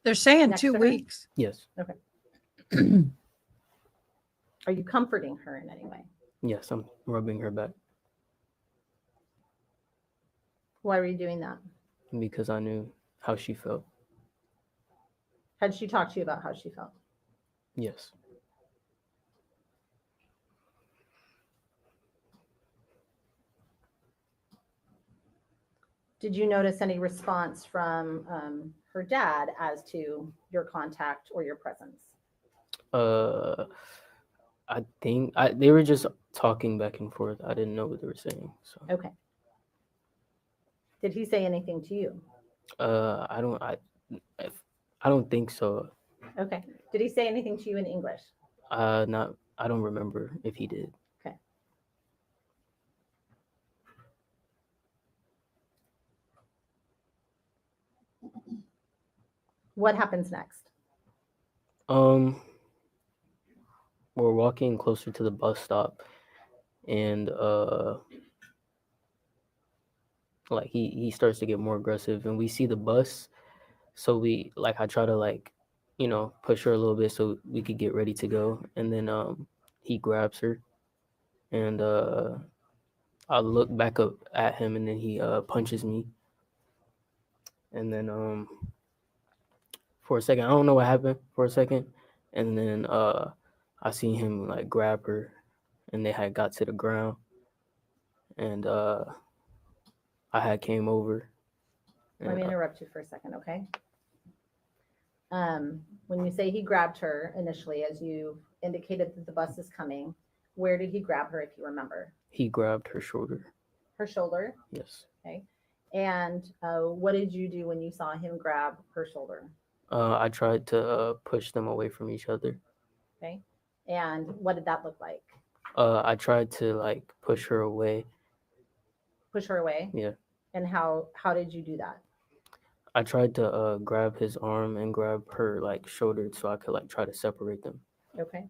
They're saying Next 2 to her? weeks. Yes. Okay. Are you comforting her in any way? Yes, I'm rubbing her back Why were you doing that? because I knew how she felt. Had she talked to you about how she felt? Yes. Did you notice any response from her dad as to your contact or your presence? I think they were just talking back and forth. I didn't know what they were saying. So Okay. Did he say anything to you? I don't think so. Okay. Did he say anything to you in English? I don't remember if he did. Okay. What happens next? We're walking closer to the bus stop and like he starts to get more aggressive and we see the bus, so I try to like push her a little bit so we could get ready to go, and then he grabs her and I look back up at him and then he punches me, and then for a second I don't know what happened for a second, and then I see him like grab her and they had got to the ground, and I had came over. Let me interrupt you for a second, okay? When you say he grabbed her initially, as you indicated that the bus is coming, where did he grab her, if you remember? He grabbed her shoulder. Her shoulder? Yes. Okay. And what did you do when you saw him grab her shoulder? I tried to push them away from each other. Okay. And what did that look like? I tried to like push her away. Push her away? Yeah. And how did you do that? I tried to grab his arm and grab her like shoulder so I could like try to separate them. Okay.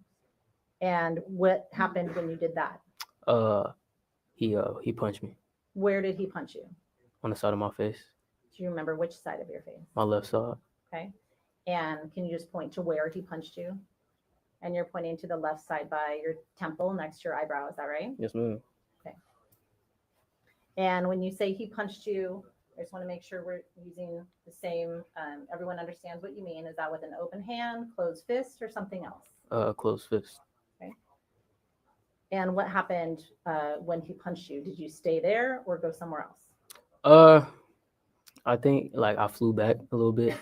And what happened when you did that? He punched me. Where did he punch you? On the side of my face. Do you remember which side of your face? My left side. Okay. And can you just point to where he punched you? And you're pointing to the left side by your temple next to your eyebrow. Is that right? Yes, ma'am. Okay. And when you say he punched you, I just want to make sure we're using the same, everyone understands what you mean. Is that with an open hand, closed fist, or something else? Closed fist. Okay. And what happened when he punched you? Did you stay there or go somewhere else? I think like I flew back a little bit.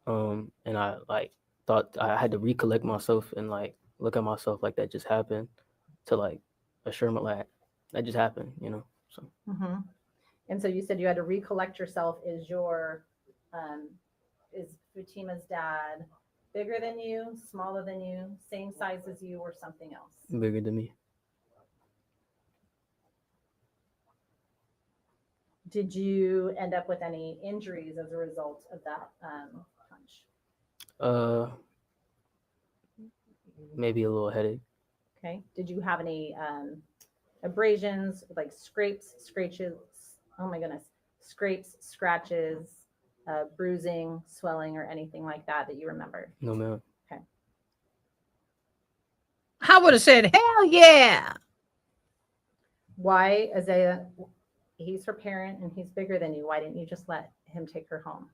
And I like thought I had to recollect myself and like look at myself like that just happened to like assure me like that just happened, you know. So Mm-hmm. And so you said you had to recollect yourself. Is Fatima's dad bigger than you, smaller than you, same size as you, or something else? bigger than me. Did you end up with any injuries as a result of that punch? Maybe a little headache. Okay. Did you have any abrasions, like scrapes, scratches? Oh my goodness. Scrapes, scratches, bruising, swelling, or anything like that that you remember? No, ma'am. Okay. I would have said, hell yeah. Why, Isaiah, he's her parent and he's bigger than you. Why didn't you just let him take her home?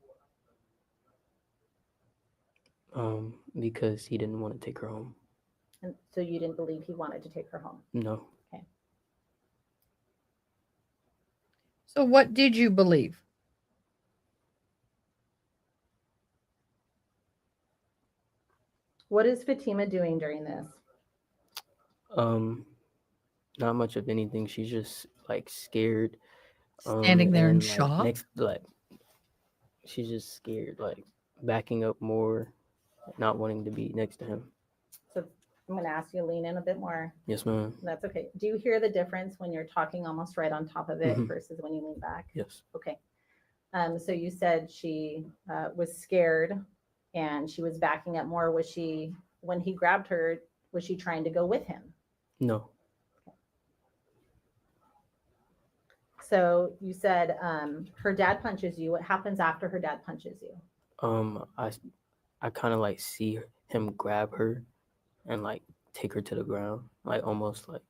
Because he didn't want to take her home. And so you didn't believe he wanted to take her home? No. Okay. So what did you believe? What is Fatima doing during this? Not much of anything. She's just like scared. Standing there in and, like, shock? She's just scared, like backing up more, not wanting to be next to him. So I'm going to ask you to lean in a bit more. Yes, ma'am. That's okay. Do you hear the difference when you're talking almost right on top of it Mhm. versus when you lean back? Yes. Okay. So you said she was scared and she was backing up more. Was she, when he grabbed her, was she trying to go with him? No. So you said her dad punches you. What happens after her dad punches you? I kind of like see him grab her and like take her to the ground, like almost like.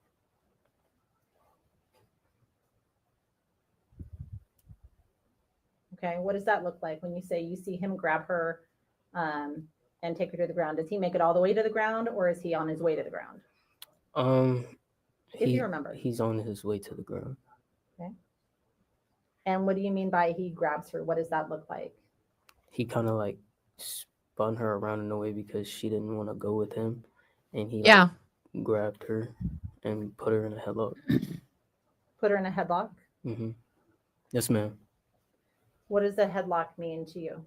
Okay. What does that look like when you say you see him grab her and take her to the ground? Does he make it all the way to the ground or is he on his way to the ground? If you remember. He's on his way to the ground. Okay. And what do you mean by he grabs her? What does that look like? He kind of like spun her around in a way because she didn't want to go with him, and he grabbed her and put her in a headlock. Put her in a headlock? Mm-hmm. Yes, ma'am. What does a headlock mean to you?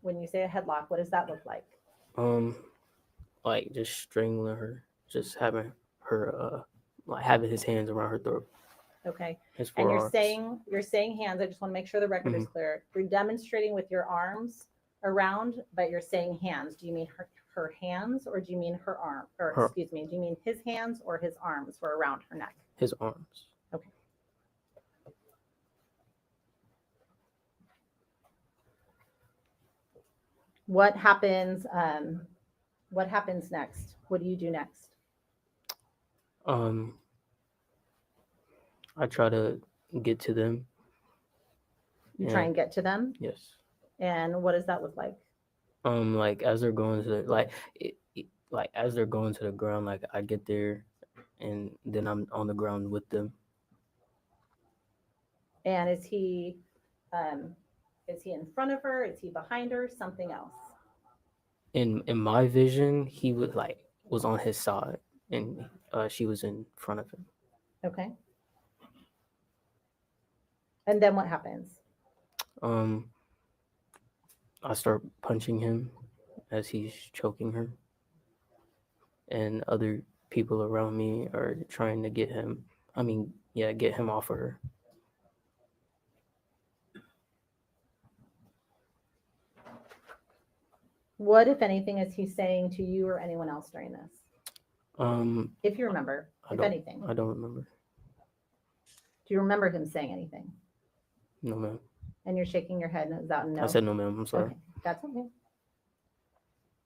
When you say a headlock, what does that look like? Like just strangling her, just having her like having his hands around her throat. Okay. His And forearms. you're saying hands. I just want to make sure the record is clear. You're demonstrating with your arms around, but you're saying hands. Do you mean her hands or do you mean her arm? Or excuse me, do you mean his hands or his arms were around her neck? His arms. Okay. What happens? What happens next? What do you do next? I try to get to them. You try and get to them? Yes. And what does that look like? Like as they're going to the, as they're going to the ground, like I get there, and then I'm on the ground with them. And is he in front of her? Is he behind her? Something else? In my vision, he was on his side, and she was in front of him. Okay. And then what happens? I start punching him as he's choking her, and other people around me are trying to get him. Get him off of her. What, if anything, is he saying to you or anyone else during this? If you remember, if anything. I don't remember. Do you remember him saying anything? No, ma'am. And you're shaking your head. Is that no? I said no, ma'am. I'm sorry. Okay, that's okay.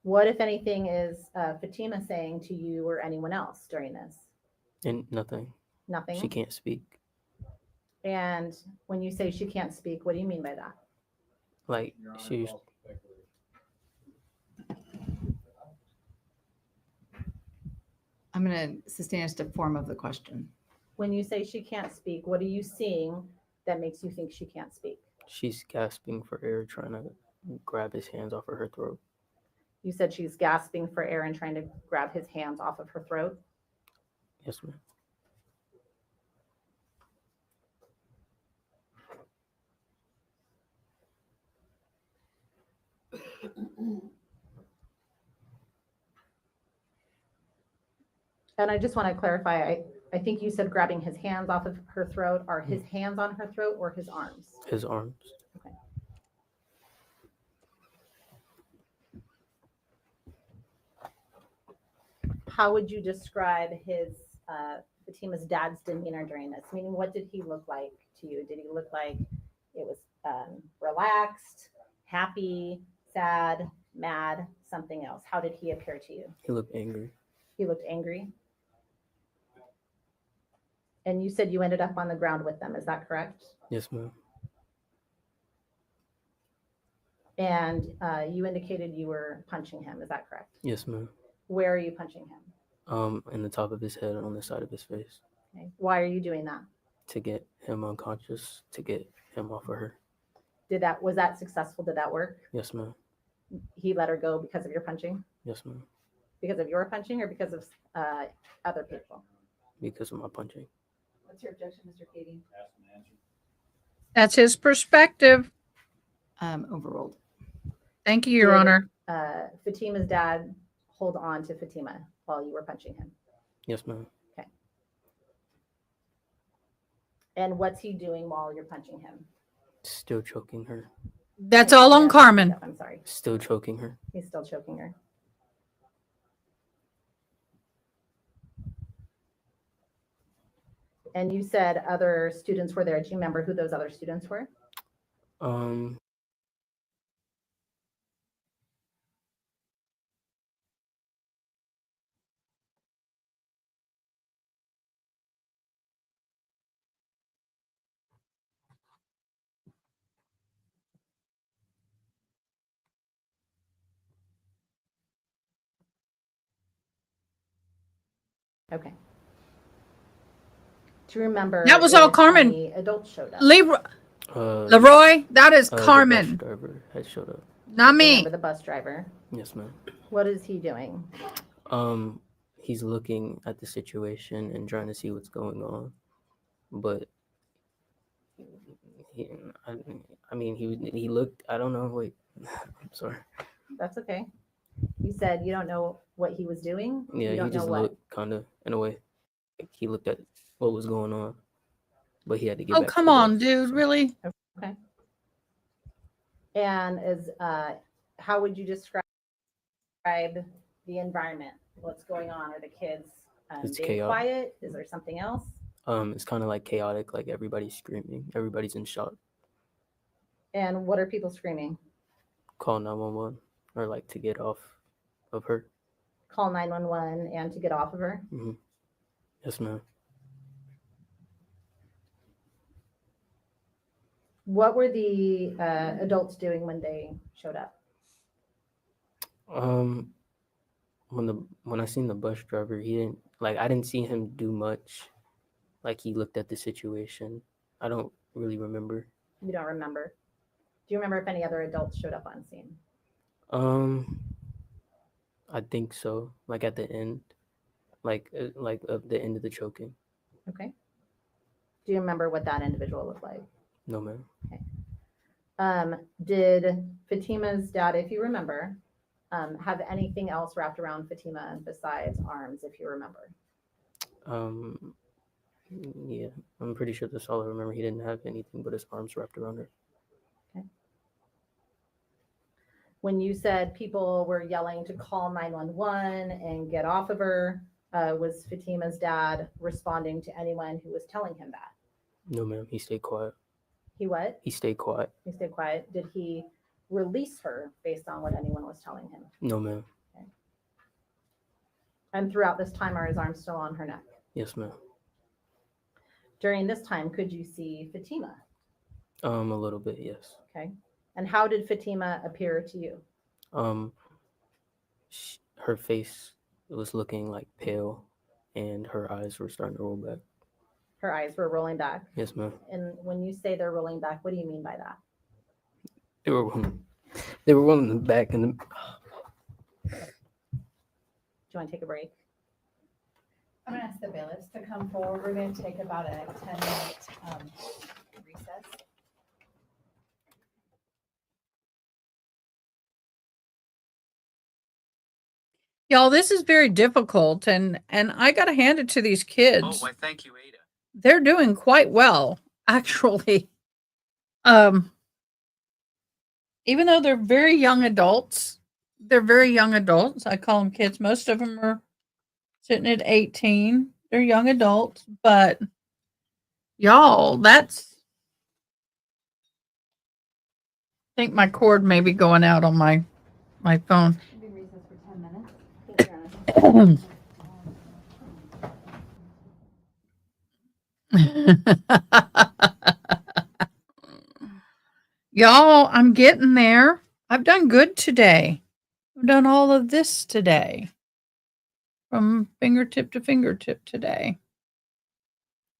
What, if anything, is Fatima saying to you or anyone else during this? And nothing. Nothing? She can't speak. And when you say she can't speak, what do you mean by that? Like she, I'm going to sustain us to form of the question. When you say she can't speak, what are you seeing that makes you think she can't speak? she's gasping for air, trying to grab his hands off of her throat. You said she's gasping for air and trying to grab his hands off of her throat. Yes, ma'am. And I just want to clarify, I think you said grabbing his hands off of her throat. Are his hands on her throat or his arms? His arms. Okay. How would you describe Fatima's dad's demeanor during this? Meaning, what did he look like to you? Did he look like it was relaxed, happy, sad, mad, something else? How did he appear to you? He looked angry. He looked angry. And you said you ended up on the ground with them. Is that correct? Yes, ma'am. And you indicated you were punching him. Is that correct? Yes, ma'am. Where are you punching him? In the top of his head and on the side of his face. Okay. Why are you doing that? To get him unconscious, to get him off of her. Was that successful? Did that work? Yes, ma'am. He let her go because of your punching? Yes, ma'am. Because of your punching or because of other people? Because of my punching. What's your objection, Mr. Katie? That's his perspective. Overruled. Thank you, Your Honor. Fatima's dad hold on to Fatima while you were punching him? Yes, ma'am. Okay. And what's he doing while you're punching him? Still choking her. That's all on Carmen. I'm sorry. Still choking her. He's still choking her. And you said other students were there. Do you remember who those other students were? Okay. Do you remember? That was all if Carmen. any adults showed up? Leroy, that is The Carmen, bus driver had showed up. not Do you me. remember the bus driver? Yes, ma'am. What is he doing? He's looking at the situation and trying to see what's going on, but he looked. I don't know. Wait, I'm sorry. That's okay. You said you don't know what he was doing? Yeah, You don't he just know what? looked kind of in a way. Like he looked at what was going on, but he had to get Oh, back to come the on, bus. dude. Really? Okay. And how would you describe the environment? What's going on? Are the kids It's being chaotic. quiet? Is there something else? It's kind of like chaotic. Like everybody's screaming. Everybody's in shock. And what are people screaming? Call 911 or like to get off of her. Call 911 and to get off of her? Mm-hmm. Yes, ma'am. What were the adults doing when they showed up? When I seen the bus driver, I didn't see him do much. Like he looked at the situation. I don't really remember. You don't remember? Do you remember if any other adults showed up on scene? I think so. Like at the end, like the end of the choking. Okay. Do you remember what that individual looked like? No, ma'am. Okay. Did Fatima's dad, if you remember, have anything else wrapped around Fatima besides arms, if you remember? Yeah, I'm pretty sure that's all I remember. He didn't have anything but his arms wrapped around her. Okay. When you said people were yelling to call 911 and get off of her, was Fatima's dad responding to anyone who was telling him that? No, ma'am. He stayed quiet. He what? He stayed quiet. He stayed quiet. Did he release her based on what anyone was telling him? No, ma'am. Okay. And throughout this time, are his arms still on her neck? Yes, ma'am. During this time, could you see Fatima? A little bit, yes. Okay. And how did Fatima appear to you? Her face was looking like pale, and her eyes were starting to roll back. Her eyes were rolling back. Yes, ma'am. And when you say they're rolling back, what do you mean by that? They were rolling back, and Do you want to take a break? I'm going to ask the bailiffs to come forward. We're going to take about a 10-minute recess. Y'all, this is very difficult, and I got to hand it to these kids. Oh, why, thank you, Ada. They're doing quite well, actually. Even though they're very young adults, I call them kids. Most of them are sitting at 18. They're young adults, but y'all, I think my cord may be going out on my phone. We'll be recess for 10 minutes. Thank Y'all, I'm getting there. I've done good today. I've done all of this today. From fingertip to fingertip today.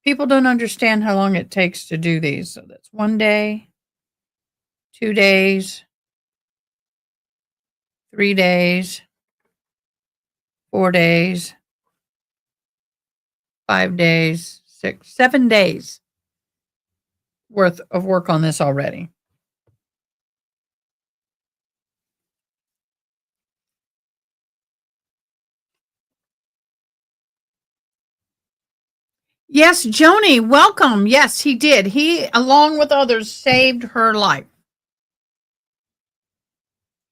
People don't understand how long it takes to do these. So that's 1 day, 2 days, 3 days, 4 days, 5 days, 6, 7 days worth of work on this already. Yes, Joni, welcome. Yes, he did. He, along with others, saved her life.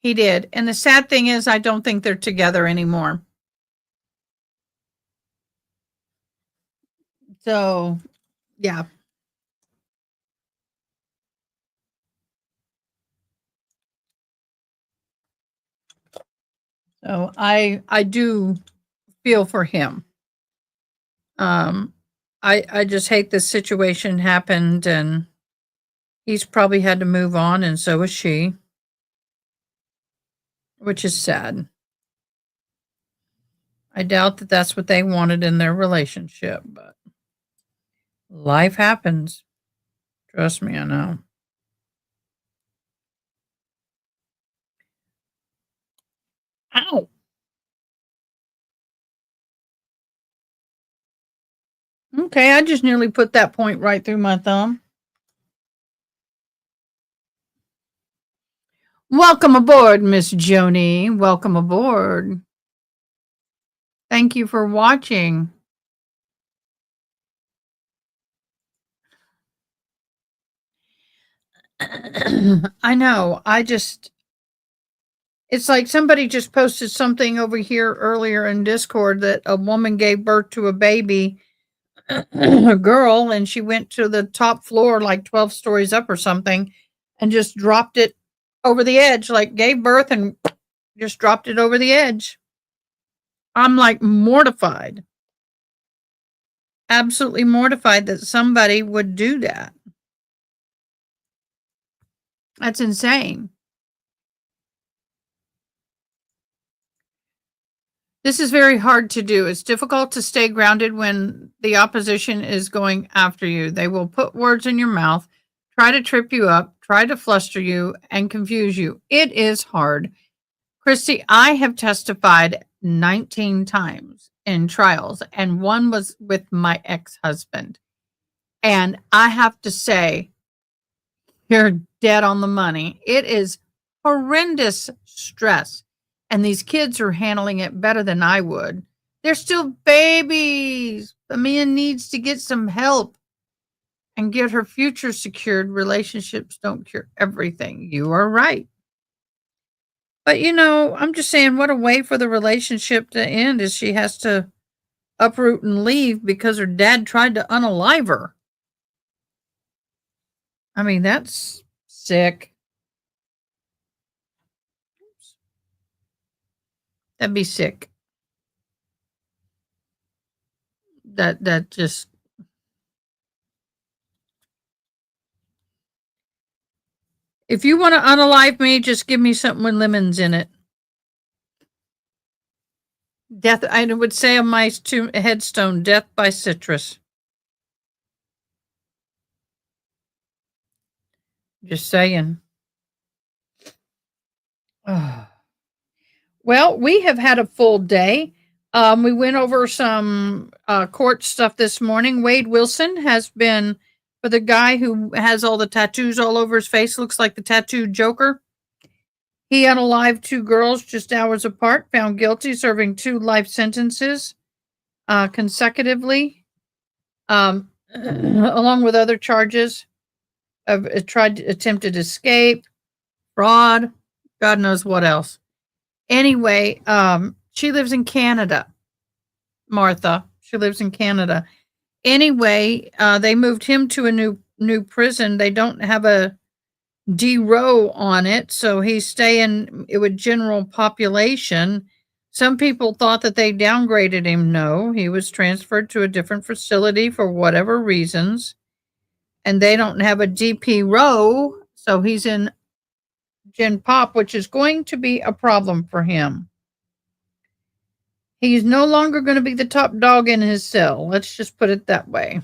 He did. And the sad thing is, I don't think they're together anymore. So, yeah. So I do feel for him. I just hate this situation happened, and he's probably had to move on, and so is she, which is sad. I doubt that that's what they wanted in their relationship, but life happens. Trust me, I know. Ow. Okay, I just nearly put that point right through my thumb. Welcome aboard, Miss Joni. Welcome aboard. Thank you for watching. I know. It's like somebody just posted something over here earlier in Discord that a woman gave birth to a baby, a girl, and she went to the top floor, like 12 stories up or something, and just dropped it over the edge, like gave birth and just dropped it over the edge. I'm like mortified. Absolutely mortified that somebody would do that. That's insane. This is very hard to do. It's difficult to stay grounded when the opposition is going after you. They will put words in your mouth, try to trip you up, try to fluster you, and confuse you. It is hard. Christy, I have testified 19 times in trials, and one was with my ex-husband. And I have to say, you're dead on the money. It is horrendous stress. And these kids are handling it better than I would. They're still babies. The man needs to get some help and get her future secured. Relationships don't cure everything. You are right. But, I'm just saying, what a way for the relationship to end is she has to uproot and leave because her dad tried to unalive her. I mean, that's sick. That'd be sick. That just, If you want to unalive me, just give me something with lemons in it. Death, I would say on my headstone, death by citrus. Just saying. Well, we have had a full day. We went over some court stuff this morning. Wade Wilson has been, for the guy who has all the tattoos all over his face, looks like the tattooed Joker. He unalived 2 girls just hours apart, found guilty, serving 2 life sentences consecutively, along with other charges of attempted escape, fraud, God knows what else. Anyway, she lives in Canada, Martha. She lives in Canada. Anyway, they moved him to a new prison. They don't have a D row on it, so he's staying with general population. Some people thought that they downgraded him. No, he was transferred to a different facility for whatever reasons, and they don't have a DP row, so he's in Gen Pop, which is going to be a problem for him. He's no longer going to be the top dog in his cell. Let's just put it that way.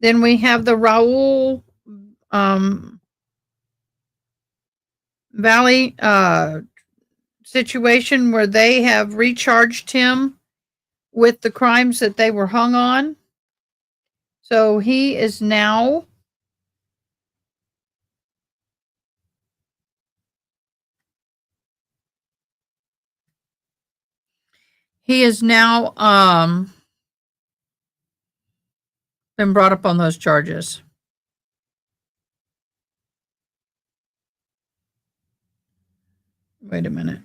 Then we have the Raul Valley situation where they have recharged him with the crimes that they were hung on. So he is now been brought up on those charges. Wait a minute.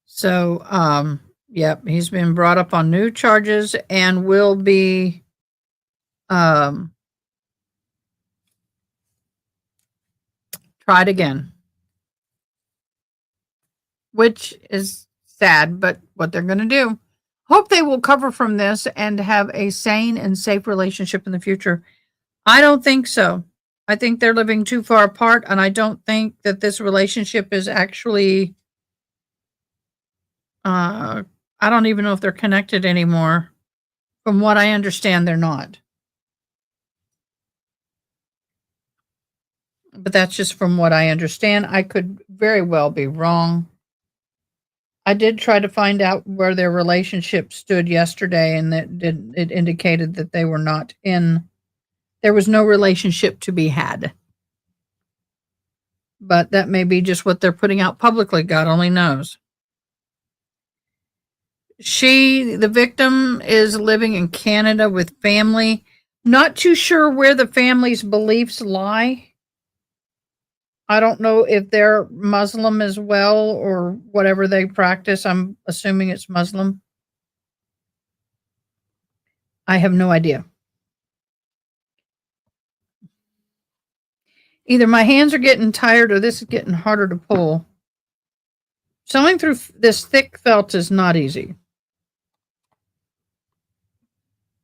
So, yep, he's been brought up on new charges and will be tried again, which is sad, but what they're going to do. Hope they will recover from this and have a sane and safe relationship in the future. I don't think so. I think they're living too far apart, and I don't think that this relationship is actually I don't even know if they're connected anymore. From what I understand, they're not. But that's just from what I understand. I could very well be wrong. I did try to find out where their relationship stood yesterday, and it indicated that they were not in. There was no relationship to be had. But that may be just what they're putting out publicly. God only knows. The victim, is living in Canada with family. Not too sure where the family's beliefs lie. I don't know if they're Muslim as well or whatever they practice. I'm assuming it's Muslim. I have no idea. Either my hands are getting tired or this is getting harder to pull. Sewing through this thick felt is not easy.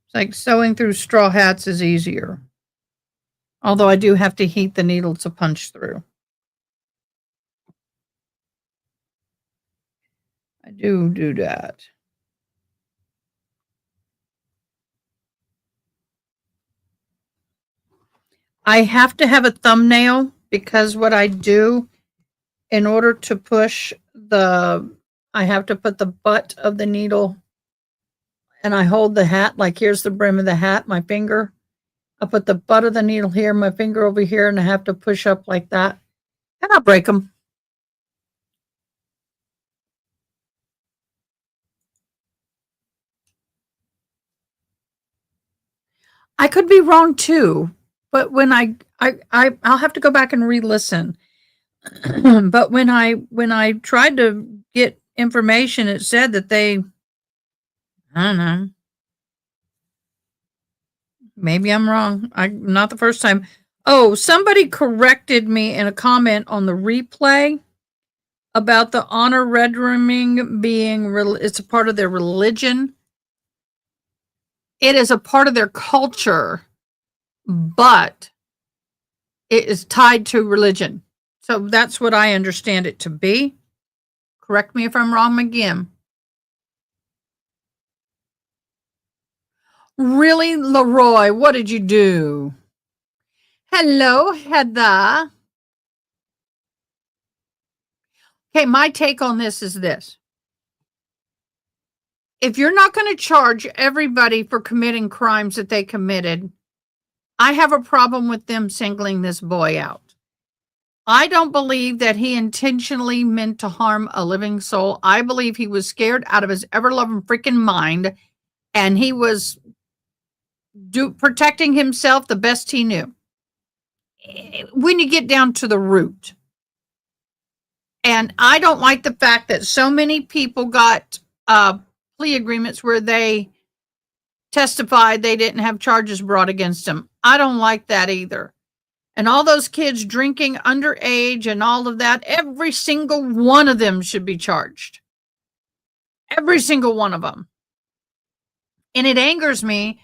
It's like sewing through straw hats is easier. Although I do have to heat the needle to punch through. I do that. I have to have a thumbnail because what I do in order to push I have to put the butt of the needle and I hold the hat, like here's the brim of the hat, my finger. I put the butt of the needle here, my finger over here, and I have to push up like that. And I'll break them. I could be wrong too, but when I'll have to go back and re-listen. But when I tried to get information, it said that I don't know. Maybe I'm wrong. Not the first time. Oh, somebody corrected me in a comment on the replay about the honor rendering being it's a part of their religion. It is a part of their culture. but it is tied to religion. So that's what I understand it to be. Correct me if I'm wrong again. Really, Leroy, what did you do? Hello, Heather. Okay, my take on this is this. If you're not going to charge everybody for committing crimes that they committed, I have a problem with them singling this boy out. I don't believe that he intentionally meant to harm a living soul. I believe he was scared out of his ever-loving freaking mind, and he was protecting himself the best he knew. When you get down to the root. And I don't like the fact that so many people got plea agreements where they testified they didn't have charges brought against them. I don't like that either. And all those kids drinking underage and all of that, every single one of them should be charged. Every single one of them. And it angers me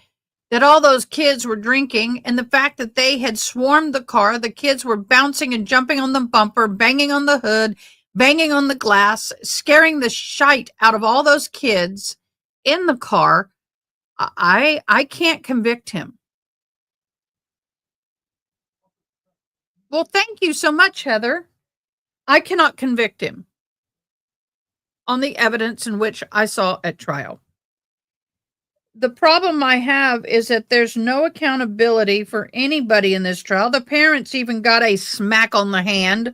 that all those kids were drinking, and the fact that they had swarmed the car, the kids were bouncing and jumping on the bumper, banging on the hood, banging on the glass, scaring the shite out of all those kids in the car. I can't convict him. Well, thank you so much, Heather. I cannot convict him on the evidence in which I saw at trial. The problem I have is that there's no accountability for anybody in this trial. The parents even got a smack on the hand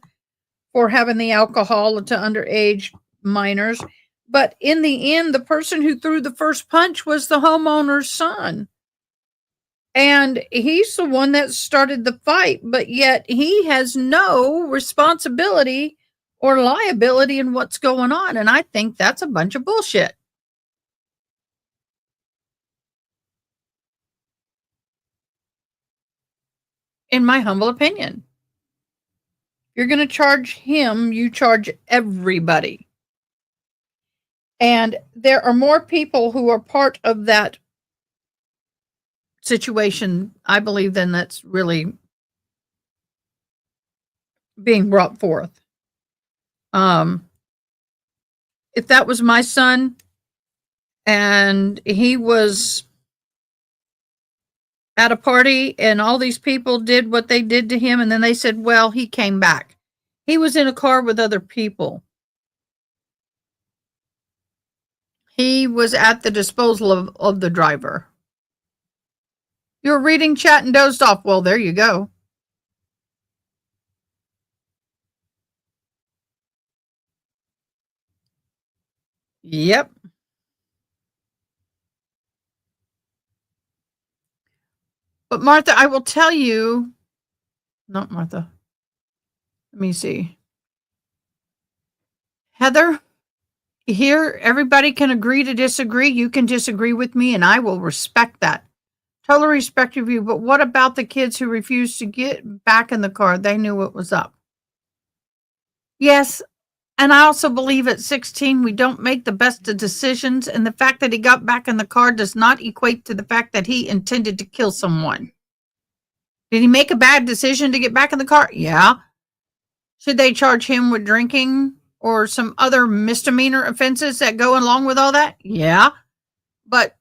for having the alcohol to underage minors. But in the end, the person who threw the first punch was the homeowner's son. And he's the one that started the fight, but yet he has no responsibility or liability in what's going on. And I think that's a bunch of bullshit. In my humble opinion. You're going to charge him, you charge everybody. And there are more people who are part of that situation, I believe, than that's really being brought forth. If that was my son and he was at a party and all these people did what they did to him, and then they said, well, he came back. He was in a car with other people. He was at the disposal of the driver. You were reading chat and dozed off. Well, there you go. Yep. But Martha, I will tell you, not Martha. Let me see. Heather, here, everybody can agree to disagree. You can disagree with me, and I will respect that. Totally respect your view. But what about the kids who refused to get back in the car? They knew what was up. Yes. And I also believe at 16, we don't make the best of decisions. And the fact that he got back in the car does not equate to the fact that he intended to kill someone. Did he make a bad decision to get back in the car? Yeah. Should they charge him with drinking or some other misdemeanor offenses that go along with all that? Yeah. But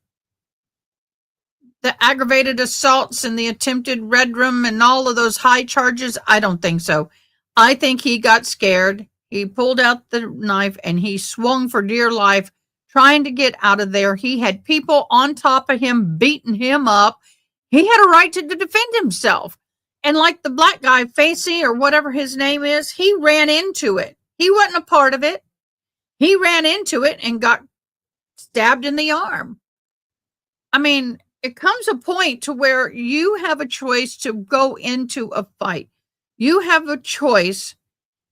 the aggravated assaults and the attempted red room and all of those high charges, I don't think so. I think he got scared. He pulled out the knife and he swung for dear life, trying to get out of there. He had people on top of him, beating him up. He had a right to defend himself. And like the black guy, Facey, or whatever his name is, he ran into it. He wasn't a part of it. He ran into it and got stabbed in the arm. I mean, it comes a point to where you have a choice to go into a fight. You have a choice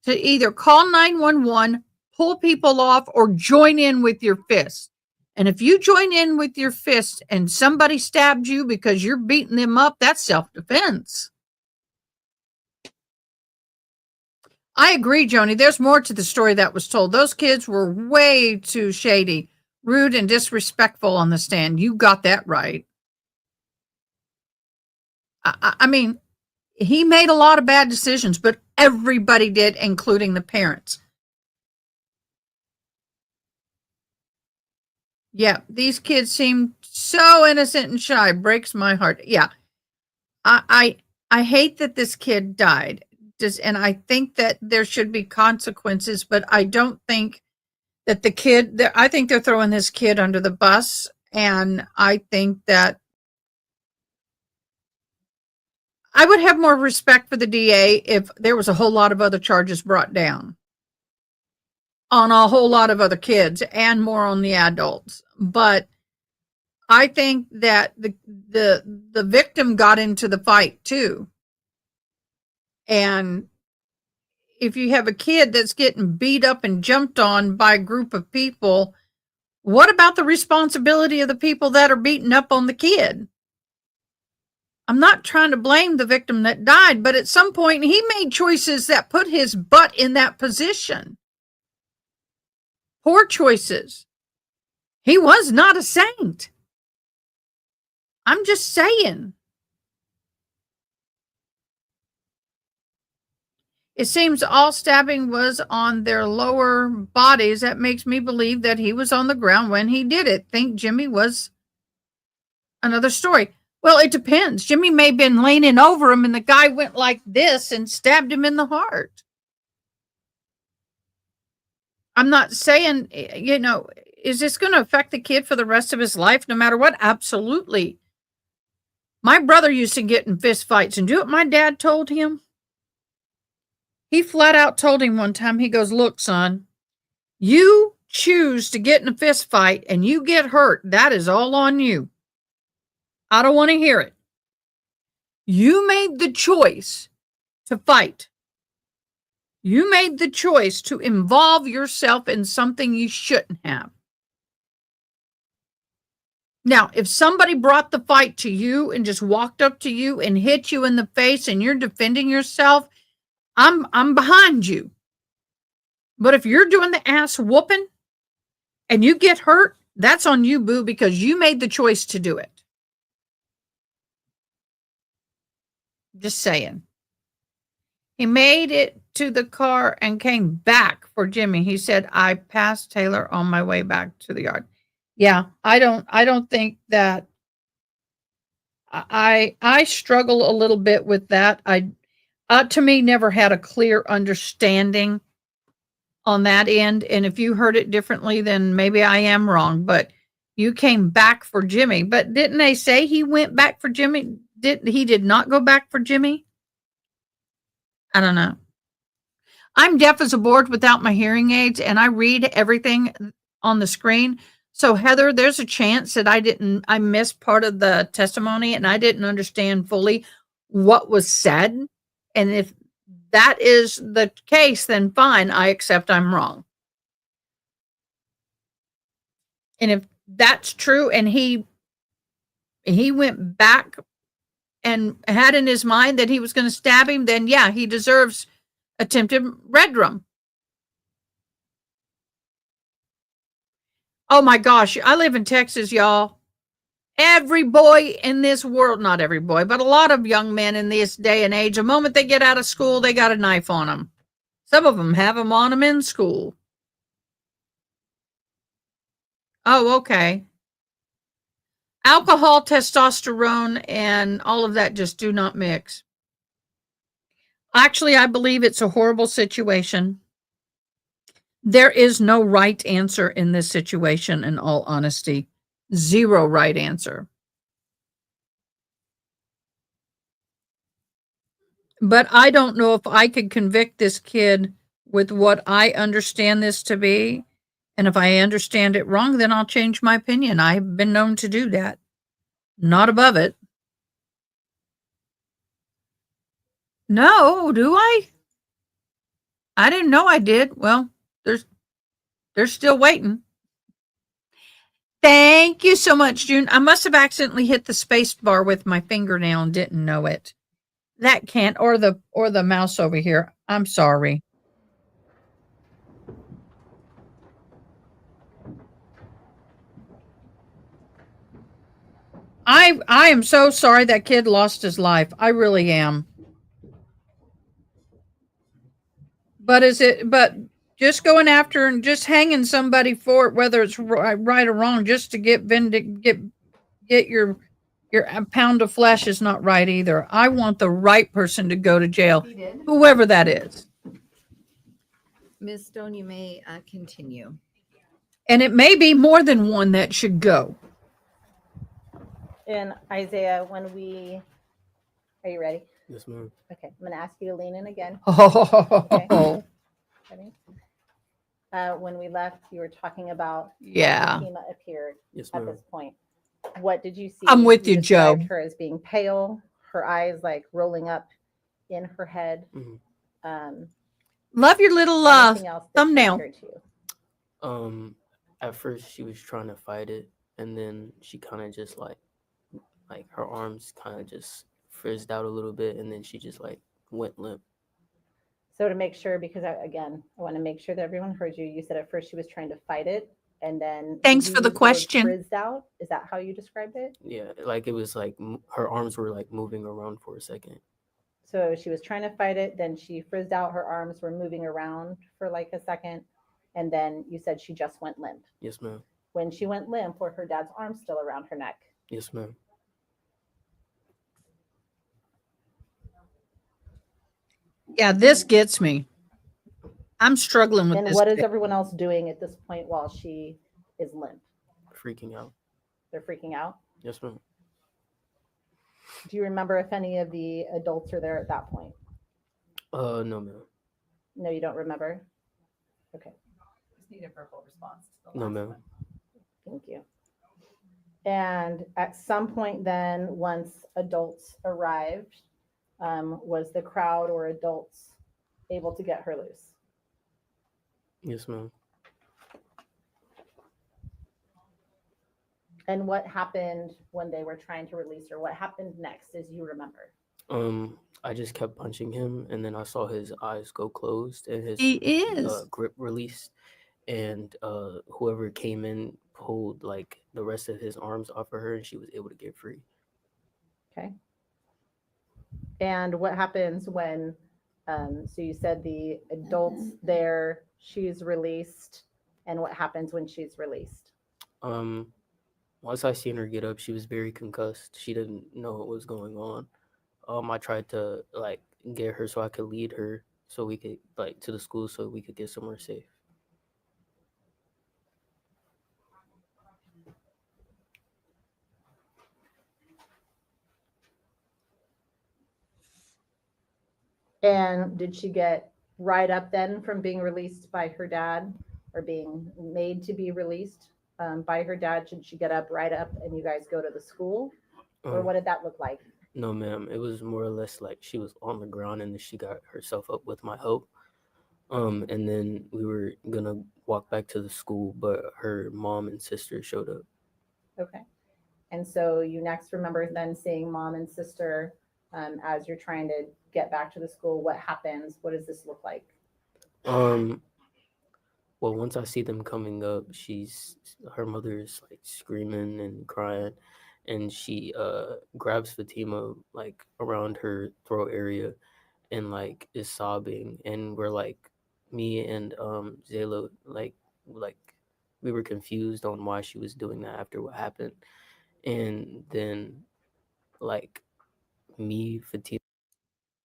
to either call 911, pull people off, or join in with your fist. And if you join in with your fist and somebody stabbed you because you're beating them up, that's self-defense. I agree, Joni. There's more to the story that was told. Those kids were way too shady, rude, and disrespectful on the stand. You got that right. I mean, he made a lot of bad decisions, but everybody did, including the parents. Yeah, these kids seem so innocent and shy. Breaks my heart. Yeah, I hate that this kid died. And I think that there should be consequences, but I don't think that I think they're throwing this kid under the bus, and I think that I would have more respect for the DA if there was a whole lot of other charges brought down on a whole lot of other kids and more on the adults. But I think that the victim got into the fight too. And if you have a kid that's getting beat up and jumped on by a group of people, what about the responsibility of the people that are beating up on the kid? I'm not trying to blame the victim that died, but at some point he made choices that put his butt in that position. Poor choices. He was not a saint. I'm just saying. It seems all stabbing was on their lower bodies. That makes me believe that he was on the ground when he did it. Think Jimmy was another story. Well, it depends. Jimmy may have been leaning over him and the guy went like this and stabbed him in the heart. I'm not saying, is this going to affect the kid for the rest of his life no matter what? Absolutely. My brother used to get in fist fights, and do what my dad told him. He flat out told him one time, he goes, look, son, you choose to get in a fist fight and you get hurt. That is all on you. I don't want to hear it. You made the choice to fight. You made the choice to involve yourself in something you shouldn't have. Now, if somebody brought the fight to you and just walked up to you and hit you in the face and you're defending yourself, I'm behind you. But if you're doing the ass whooping and you get hurt, that's on you, boo, because you made the choice to do it. Just saying. He made it to the car and came back for Jimmy. He said, I passed Taylor on my way back to the yard. Yeah, I don't think that I struggle a little bit with that. To me, never had a clear understanding on that end. And if you heard it differently, then maybe I am wrong, but you came back for Jimmy. But didn't they say he went back for Jimmy? He did not go back for Jimmy? I don't know. I'm deaf as a board without my hearing aids, and I read everything on the screen. So Heather, there's a chance that I missed part of the testimony and I didn't understand fully what was said. And if that is the case, then fine, I accept I'm wrong. And if that's true and he went back and had in his mind that he was going to stab him, then yeah, he deserves attempted redrum. Oh my gosh, I live in Texas, y'all. Every boy in this world, not every boy, but a lot of young men in this day and age, the moment they get out of school, they got a knife on them. Some of them have them on them in school. Oh, okay. Alcohol, testosterone, and all of that just do not mix. Actually, I believe it's a horrible situation. There is no right answer in this situation, in all honesty. Zero right answer. But I don't know if I could convict this kid with what I understand this to be. And if I understand it wrong, then I'll change my opinion. I've been known to do that. Not above it. No, do I? I didn't know I did. Well, they're still waiting. Thank you so much, June. I must have accidentally hit the space bar with my fingernail and didn't know it. That can't, or the mouse over here. I'm sorry. I am so sorry that kid lost his life. I really am. But just going after and just hanging somebody for it, whether it's right or wrong, just to get your pound of flesh is not right either. I want the right person to go to jail, He did. whoever that is. Ms. Stone, you may continue. And it may be more than one that should go. And Isaiah, are you ready? Yes, ma'am. Okay, I'm going to ask you to lean in again. Oh. Okay. Ready? When we left, you were talking about Yeah. Fatima appeared Yes, at ma'am. this point. What did you see? I'm with you, Joe. Described her as being pale, her eyes like rolling up in her head. Love your little Anything else that thumbnail. appeared to you? At first she was trying to fight it, and then she kind of just like her arms kind of just frizzed out a little bit, and then she just like went limp. So to make sure, because I want to make sure that everyone heard you. You said at first she was trying to fight it, and then Thanks you for the used word question. frizzed out. Is that how you described it? Yeah, like it was like her arms were like moving around for a second. So she was trying to fight it, then she frizzed out. Her arms were moving around for like a second, and then you said she just went limp. Yes, ma'am. When she went limp, were her dad's arms still around her neck? Yes, ma'am. Yeah, this gets me. I'm struggling with And this. what is everyone else doing at this point while she is limp? Freaking out. They're freaking out. Yes, ma'am. Do you remember if any of the adults are there at that point? No, ma'am. No, you don't remember? Okay. Just need a verbal response. No, ma'am. Thank you. And at some point then, once adults arrived, was the crowd or adults able to get her loose? Yes, ma'am. And what happened when they were trying to release her? What happened next, as you remember? I just kept punching him, and then I saw his eyes go closed and his is. grip released, and whoever came in pulled like the rest of his arms off of her, and she was able to get free. Okay. And what happens when, so you said the adults there, she's released, and what happens when she's released? Once I seen her get up, she was very concussed. She didn't know what was going on. I tried to like get her so I could lead her so we could like to the school so we could get somewhere safe. And did she get right up then from being released by her dad or being made to be released by her dad? Should she get up right up and you guys go to the school? Or what did that look like? No, ma'am. It was more or less like she was on the ground and then she got herself up with my help. And then we were gonna walk back to the school, but her mom and sister showed up. Okay. And so you next remember then seeing mom and sister as you're trying to get back to the school. What happens? What does this look like? Well, once I see them coming up, her mother is like screaming and crying, and she grabs Fatima like around her throat area and like is sobbing, and we're like, me and Zayla like we were confused on why she was doing that after what happened. And then like me, Fatima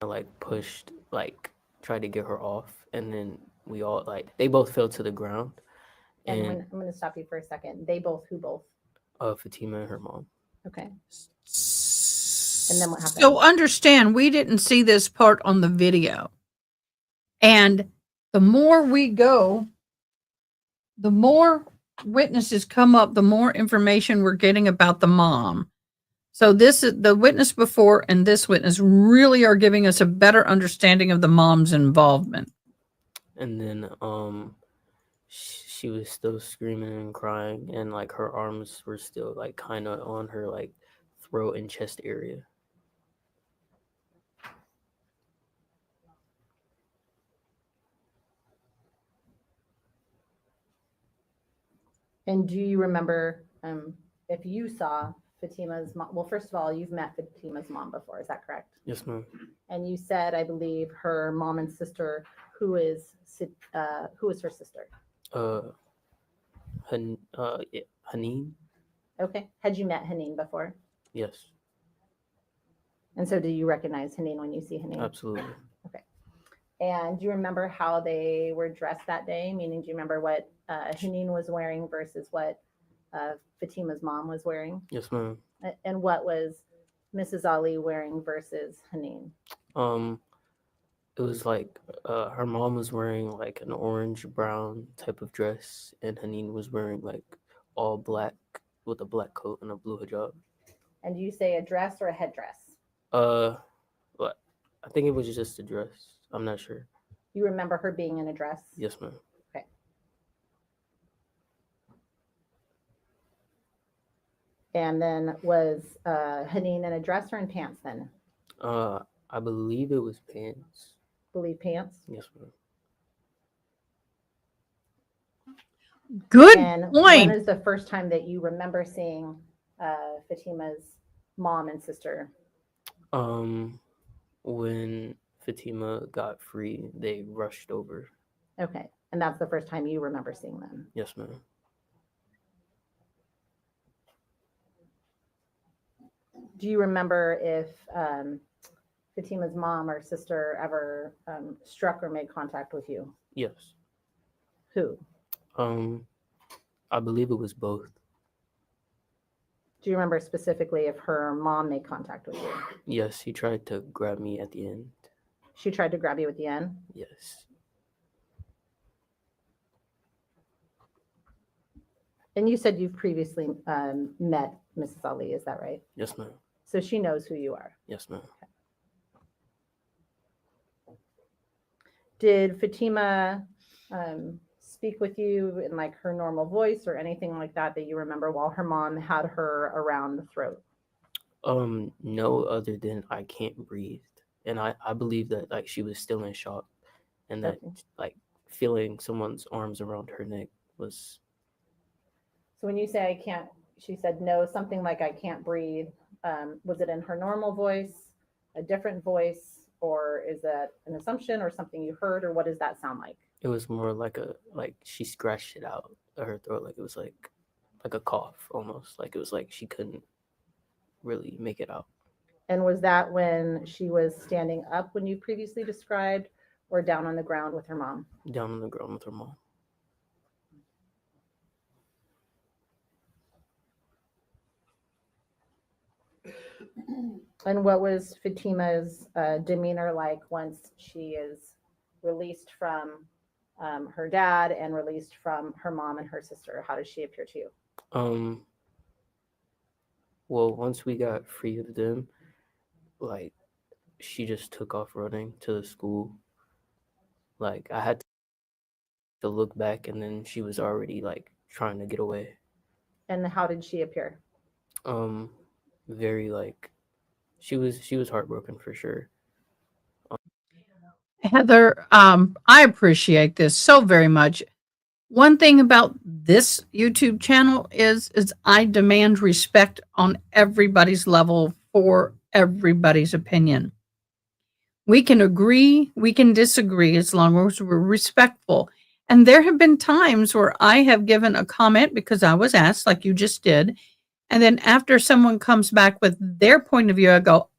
like pushed, like tried to get her off, and then we all like they both fell to the ground. And I'm going to stop you for a second. They both, who both? Fatima and her mom. Okay. And then what happened? So understand, we didn't see this part on the video. And the more we go, the more witnesses come up, the more information we're getting about the mom. So this is the witness before and this witness really are giving us a better understanding of the mom's involvement. And then she was still screaming and crying, and like her arms were still like kind of on her like throat and chest area. And do you remember if you saw Fatima's mom? Well, first of all, you've met Fatima's mom before. Is that correct? Yes, ma'am. And you said, I believe, her mom and sister. Who is her sister? Yeah, Haneen. Okay. Had you met Haneen before? Yes, And so, do you recognize Haneen when you see Haneen? absolutely. Okay. And do you remember how they were dressed that day? Meaning, do you remember what Haneen was wearing versus what Fatima's mom was wearing? Yes, ma'am. And what was Mrs. Ali wearing versus Haneen? It was like her mom was wearing like an orange brown type of dress, and Haneen was wearing like all black with a black coat and a blue hijab. And do you say a dress or a headdress? But I think it was just a dress. I'm not sure. You remember her being in a dress? Yes, ma'am. Okay. And then was Haneen in a dress or in pants then? I believe it was pants. Believe pants? Yes, ma'am. Good and point. When is the first time that you remember seeing Fatima's mom and sister? When Fatima got free, they rushed over. Okay. And that's the first time you remember seeing them? Yes, ma'am. Do you remember if Fatima's mom or sister ever struck or made contact with you? Yes. Who? I believe it was both. Do you remember specifically if her mom made contact with you? Yes, he tried to grab me at the end. She tried to grab you at the end? Yes. And you said you've previously met Mrs. Ali, is that right? Yes, ma'am. So she knows who you are. Yes, ma'am. Did Fatima speak with you in like her normal voice or anything like that that you remember while her mom had her around the throat? No, other than I can't breathe. And I believe that like she was still in shock, and that like feeling someone's arms around her neck was. So when you say I can't, she said no, something like I can't breathe. Was it in her normal voice, a different voice, or is that an assumption or something you heard, or what does that sound like? It was more like she scratched it out of her throat, like it was like a cough almost, like it was like she couldn't really make it out. And was that when she was standing up when you previously described, or down on the ground with her mom? Down on the ground with her mom. And what was Fatima's demeanor like once she is released from her dad and released from her mom and her sister? How does she appear to you? Well, once we got free of them, like she just took off running to the school. Like I had to look back, and then she was already like trying to get away. And how did she appear? Very like she was heartbroken for sure. Heather, I appreciate this so very much. One thing about this YouTube channel is I demand respect on everybody's level for everybody's opinion. We can agree, we can disagree as long as we're respectful. And there have been times where I have given a comment because I was asked, like you just did. And then after someone comes back with their point of view, I go,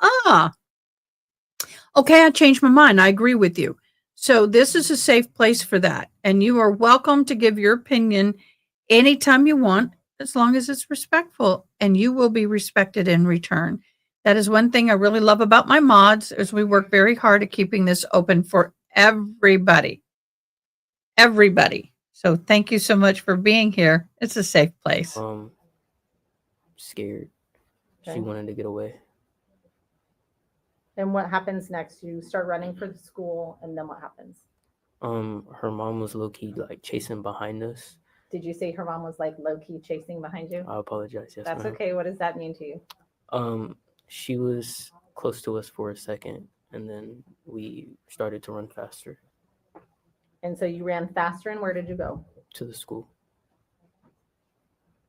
okay, I changed my mind. I agree with you. So this is a safe place for that. And you are welcome to give your opinion anytime you want, as long as it's respectful, and you will be respected in return. That is one thing I really love about my mods, is we work very hard at keeping this open for everybody. Everybody. So thank you so much for being here. It's a safe place. Scared. Okay. She wanted to get away. And what happens next? You start running for the school, and then what happens? Her mom was low-key like chasing behind us. Did you say her mom was like low-key chasing behind you? I apologize. Yes, That's ma'am. okay. What does that mean to you? She was close to us for a second, and then we started to run faster. And so you ran faster, and where did you go? To the school.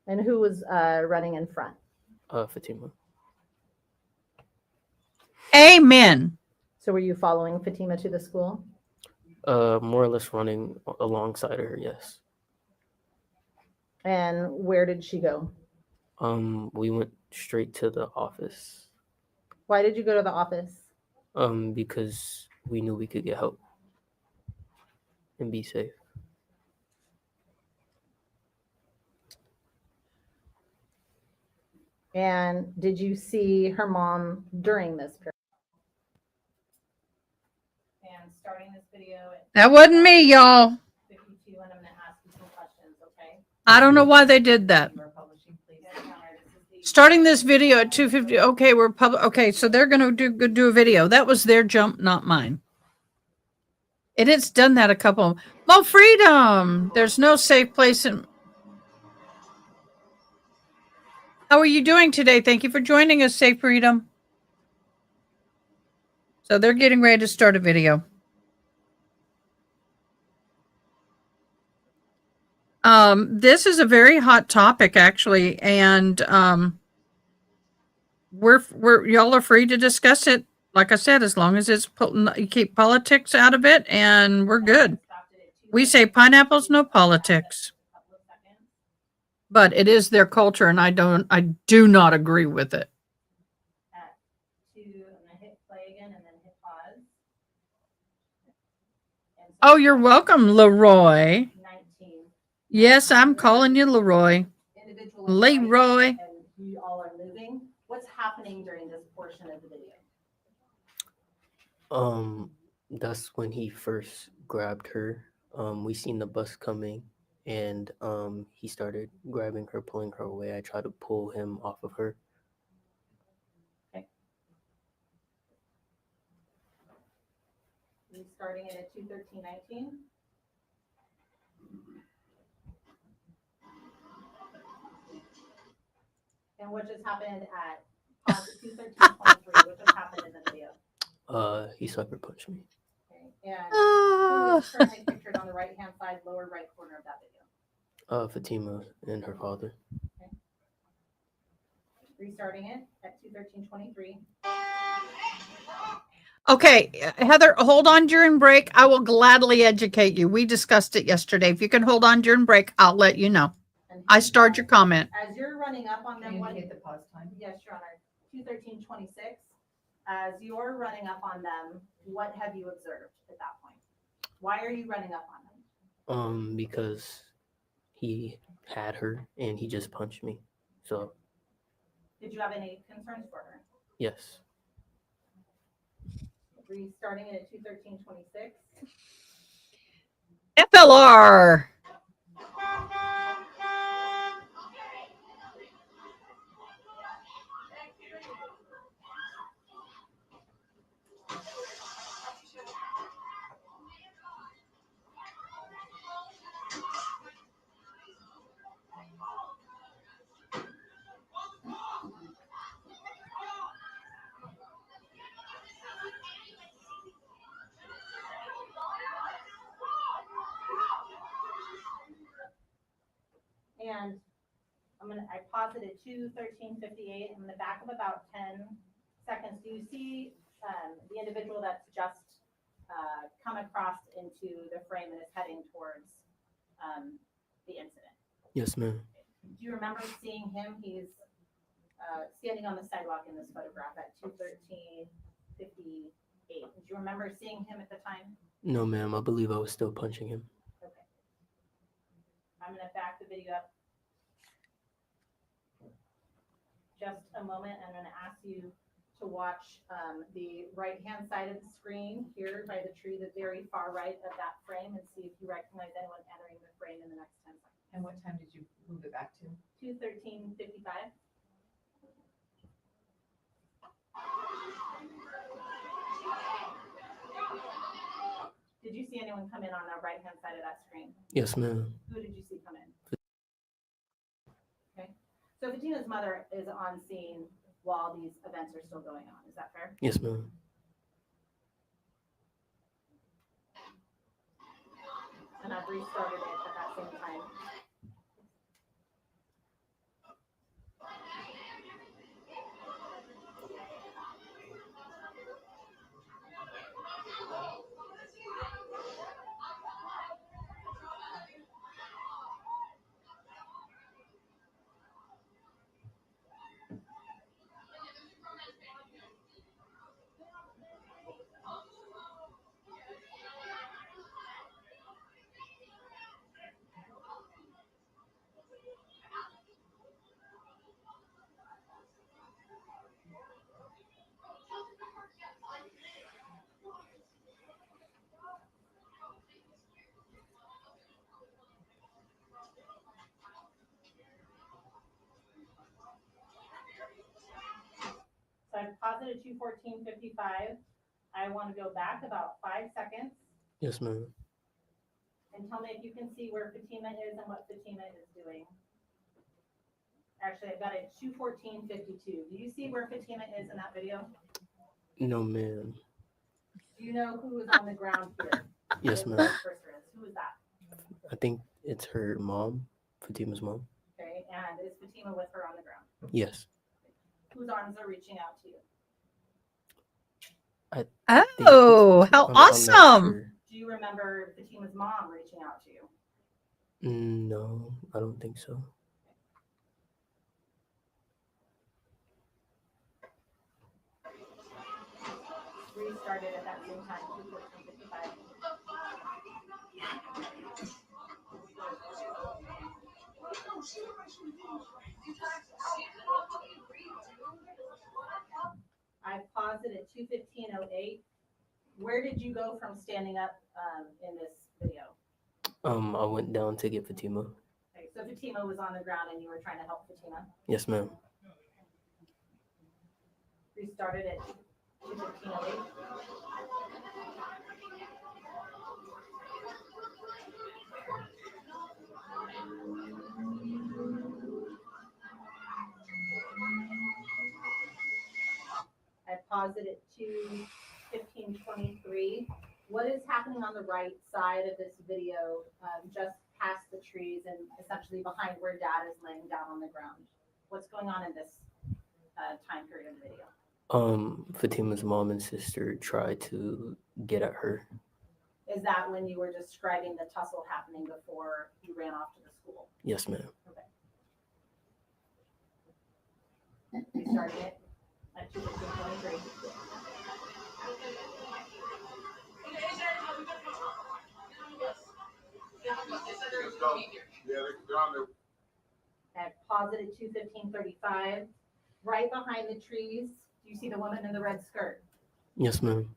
And who was running in front? Fatima. Amen. So were you following Fatima to the school? More or less running alongside her, yes. And where did she go? We went straight to the office. Why did you go to the office? Because we knew we could get help and be safe. And did you see her mom during this period? And starting this video. That wasn't me, y'all. 52, and I'm going to ask you some questions, okay? I don't know why they did that. Starting this video at 2:50. Okay, we're public. Okay, so they're gonna do a video. That was their jump, not mine. And it's done that a couple. More freedom. There's no safe place in. How are you doing today? Thank you for joining us, Safe Freedom. So they're getting ready to start a video. This is a very hot topic, actually, and we're y'all are free to discuss it. Like I said, as long as it's you keep politics out of it, and we're good. We say pineapples, no politics. But it is their culture, and I do not agree with it. I'm going to hit play again and then hit pause. Oh, you're welcome, Leroy. 19. Yes, I'm calling you Leroy. Individual Leroy. And you all are moving. What's happening during this portion of the video? That's when he first grabbed her. We seen the bus coming, and he started grabbing her, pulling her away. I tried to pull him off of her. Okay. Restarting it at 2:13:19. And what just happened at 2:13:23? What just happened in the video? He sucker punched me. Okay. And who is currently pictured on the right-hand side, lower right corner of that video? Fatima and her father. Okay. Restarting it at 2:13:23. Okay, Heather, hold on during break. I will gladly educate you. We discussed it yesterday. If you can hold on during break, I'll let you know. I starred your comment. As you're running up on them, Can you what indicate the pause time? Yes, Your Honor. 2:13:26. As you're running up on them, what have you observed at that point? Why are you running up on them? Because he had her and he just punched me. So. Did you have any concerns for her? Yes. Restarting it at 2:13:26. FLR. And I paused it at 2:13:58. I'm going to back up about 10 seconds. Do you see the individual that's just come across into the frame and is heading towards the incident? Yes, ma'am. Do you remember seeing him? He's standing on the sidewalk in this photograph at 2:13:58. Do you remember seeing him at the time? No, ma'am. I believe I was still punching him. Okay. I'm going to back the video up just a moment. I'm going to ask you to watch the right-hand side of the screen here by the tree, the very far right of that frame, and see if you recognize anyone entering the frame in the next 10 seconds. And what time did you move it back to? 2:13:55. Did you see anyone come in on the right-hand side of that screen? Yes, ma'am. Who did you see come in? Okay. So Fatina's mother is on scene while these events are still going on. Is that fair? Yes, ma'am. And I've restarted it at that same time. I've paused it at 2:14:55. I want to go back about 5 seconds Yes, ma'am. and tell me if you can see where Fatima is and what Fatima is doing. Actually, I've got it at 2:14:52. Do you see where Fatima is in that video? No, ma'am. Do you know who is on the ground here? Yes, The ma'am. red cursor is. Who is that? I think it's her mom, Fatima's mom. Okay, and is Fatima with her on the ground? Yes. Whose arms are reaching out to you? Oh, how I'm not awesome. sure. Do you remember Fatima's mom reaching out to you? No, I don't think so. Restarted at that same time, 2:14:55. I paused it at 2:15:08. Where did you go from standing up in this video? I went down to get Fatima. Okay, so Fatima was on the ground and you were trying to help Fatima. Yes, ma'am. Restarted at 2:15:08. I paused it at 2:15:23. What is happening on the right side of this video, just past the trees and essentially behind where Dad is laying down on the ground? What's going on in this time period of the video? Fatima's mom and sister tried to get at her. Is that when you were describing the tussle happening before you ran off to the school? Yes, ma'am. Okay. Restarting it at 2:15:23. I paused it at 2:15:35. Right behind the trees, do you see the woman in the red skirt? Yes, ma'am.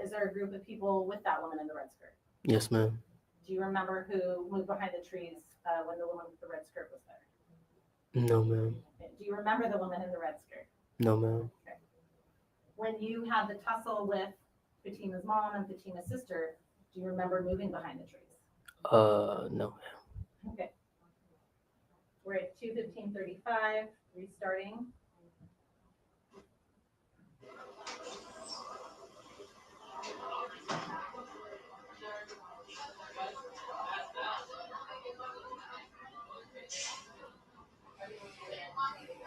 Is there a group of people with that woman in the red skirt? Yes, ma'am. Do you remember who moved behind the trees when the woman with the red skirt was there? No, ma'am. Okay. Do you remember the woman in the red skirt? No, ma'am. Okay. When you had the tussle with Fatima's mom and Fatima's sister, do you remember moving behind the trees? No. Okay. We're at 2:15:35, restarting.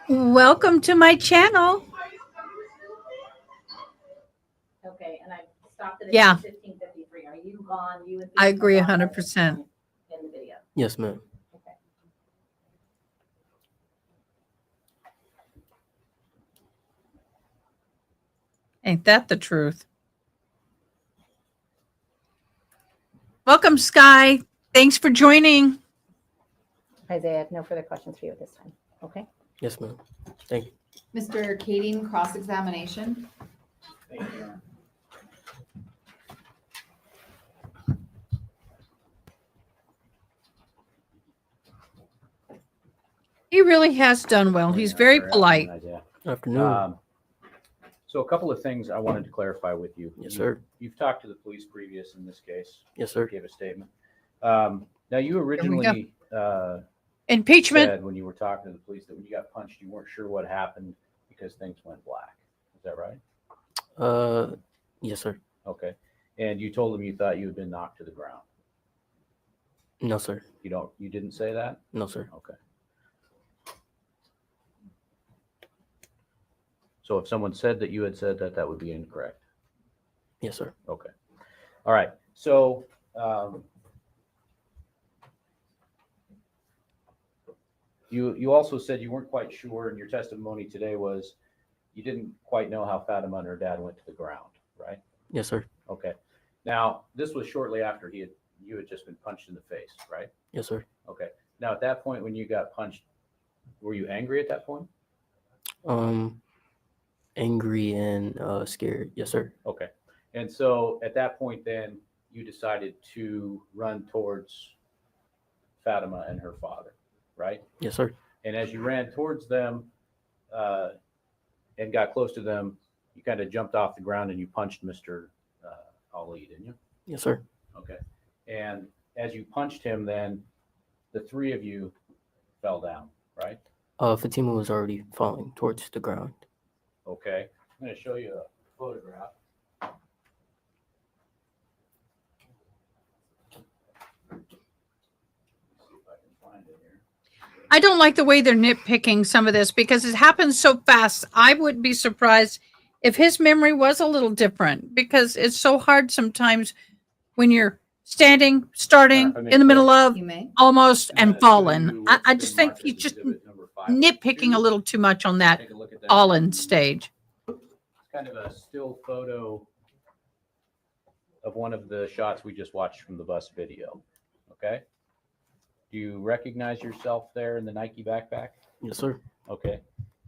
Welcome to my channel. Okay, and I stopped it at Yeah. 2:15:53. Are you gone? You and I Fatima agree gone 100%. in the video. Yes, ma'am. Okay. Ain't that the truth? Welcome, Sky. Thanks for joining. Isaiah, no further questions for you at this time. Okay. Yes, ma'am. Thank you. Mr. Kading, cross-examination. He really has done well. He's very polite. Afternoon. So a couple of things I wanted to clarify with you. Yes, sir. You've talked to the police previous in this case. Yes, sir. Gave a statement. Now you originally Impeachment. said when you were talking to the police that when you got punched, you weren't sure what happened because things went black. Is that right? Yes, sir. Okay. And you told them you thought you had been knocked to the ground. No, sir. You didn't say that? No, sir. Okay. So if someone said that you had said that, that would be incorrect. Yes, sir. Okay. All right. So you also said you weren't quite sure, and your testimony today was you didn't quite know how Fatima and her dad went to the ground, right? Yes, sir. Okay. Now, this was shortly after you had just been punched in the face, right? Yes, sir. Okay. Now, at that point when you got punched, were you angry at that point? Angry and scared. Yes, sir. Okay. And so at that point, then you decided to run towards Fatima and her father, right? Yes, sir. And as you ran towards them, and got close to them, you kind of jumped off the ground and you punched Mr. Ali, didn't you? Yes, sir. Okay. And as you punched him, then the three of you fell down, right? Fatima was already falling towards the ground. Okay. I'm going to show you a photograph. I don't like the way they're nitpicking some of this because it happens so fast. I would be surprised if his memory was a little different because it's so hard sometimes when you're standing, starting in the middle of, almost, and falling. I just think he's just nitpicking a little too much on that all-in stage. It's kind of a still photo of one of the shots we just watched from the bus video. Okay. Do you recognize yourself there in the Nike backpack? Yes, sir. Okay.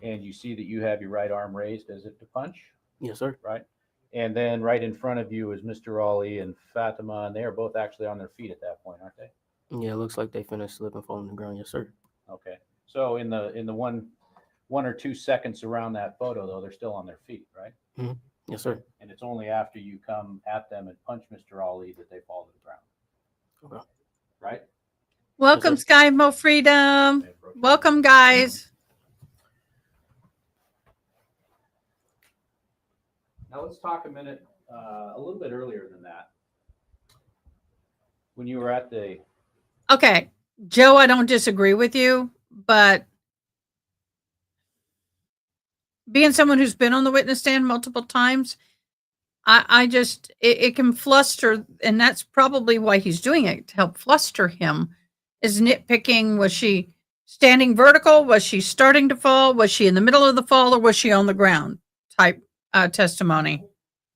And you see that you have your right arm raised as if to punch? Yes, sir. Right. And then right in front of you is Mr. Ali and Fatima, and they are both actually on their feet at that point, aren't they? Yeah, it looks like they finished slip and fall on the ground. Yes, sir. Okay. So in the one or 2 seconds around that photo, though, they're still on their feet, right? Mm-hmm. Yes, sir. And it's only after you come at them and punch Mr. Ali that they fall to the ground. Okay. Right? Welcome, Sky Mo Freedom. Welcome, guys. Now let's talk a minute, a little bit earlier than that. When you were at the... Okay, Joe, I don't disagree with you, but being someone who's been on the witness stand multiple times, I just, it can fluster, and that's probably why he's doing it, to help fluster him, is nitpicking. Was she standing vertical? Was she starting to fall? Was she in the middle of the fall, or was she on the ground type testimony?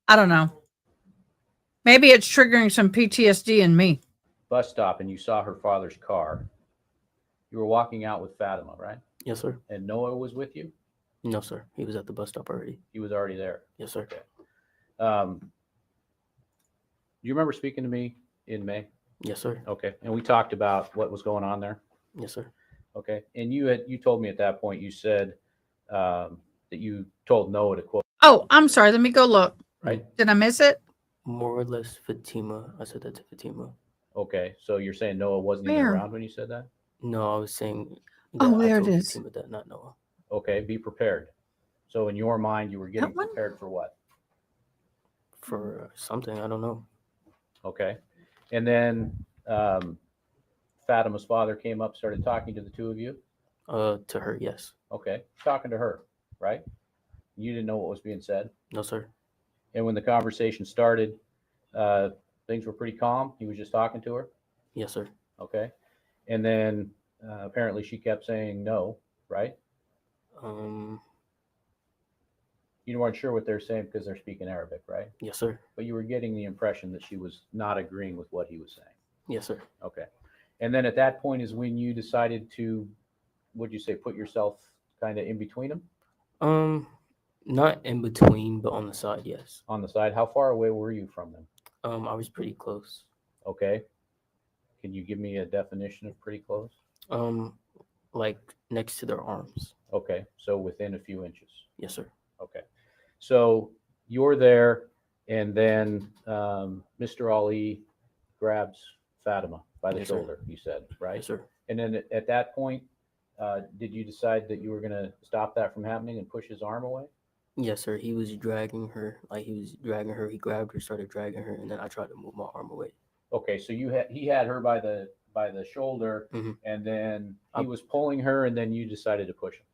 I don't know. Maybe it's triggering some PTSD in me. bus stop and you saw her father's car, you were walking out with Fatima, right? Yes, sir. And Noah was with you? No, sir. He was at the bus stop already. He was already there? Yes, sir. Okay. Do you remember speaking to me in May? Yes, sir. Okay. And we talked about what was going on there? Yes, sir. Okay. And you told me at that point, you said that you told Noah to quote. Oh, I'm sorry. Let me go look. Right. Did I miss it? More or less Fatima. I said that to Fatima. Okay. So you're saying Noah wasn't even Where? around when you said that? No, I was saying Oh, that I there it told is. Fatima that, not Noah. Okay. Be prepared. So in your mind, you were getting prepared for what? For something, I don't know. Okay. And then Fatima's father came up, started talking to the two of you? To her, yes. Okay. Talking to her, right? You didn't know what was being said? No, sir. And when the conversation started, things were pretty calm. He was just talking to her? Yes, sir. Okay. And then apparently she kept saying no, right? You weren't sure what they're saying because they're speaking Arabic, right? Yes, sir. But you were getting the impression that she was not agreeing with what he was saying. Yes, sir. Okay. And then at that point is when you decided to, what'd you say, put yourself kind of in between them? Not in between, but on the side, yes. On the side. How far away were you from them? I was pretty close. Okay. Can you give me a definition of pretty close? Like next to their arms. Okay. So within a few inches. Yes, sir. Okay. So you're there, and then Mr. Ali grabs Fatima by the Yes, sir. shoulder, you said, right? Yes, sir. And then at that point, did you decide that you were going to stop that from happening and push his arm away? Yes, sir. He was dragging her. Like he was dragging her. He grabbed her, started dragging her, and then I tried to move my arm away. Okay, so he had her by the shoulder, and then he was pulling her, and then you decided to push him.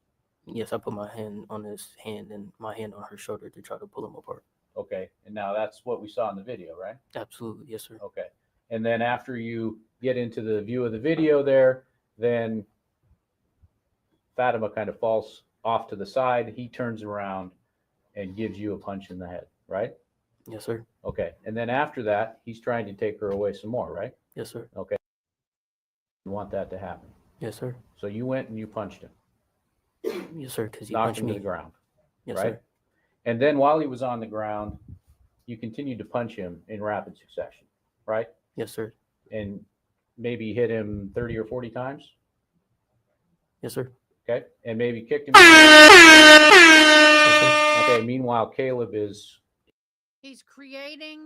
Yes, I put my hand on his hand and my hand on her shoulder to try to pull him apart. Okay, and now that's what we saw in the video, right? Absolutely, yes, sir. Okay, and then after you get into the view of the video there, then Fatima kind of falls off to the side. He turns around and gives you a punch in the head, right? Yes, sir. Okay, and then after that, he's trying to take her away some more, right? Yes, sir. Okay. You want that to happen? Yes, sir. So you went and you punched him. Yes, sir. Because he Knocked punched him me. to the ground. Yes, right? sir. And then while he was on the ground, you continued to punch him in rapid succession, right? Yes, sir. And maybe hit him 30 or 40 times? Yes, sir. Okay, and maybe kicked him. Okay, meanwhile, Caleb is. He's creating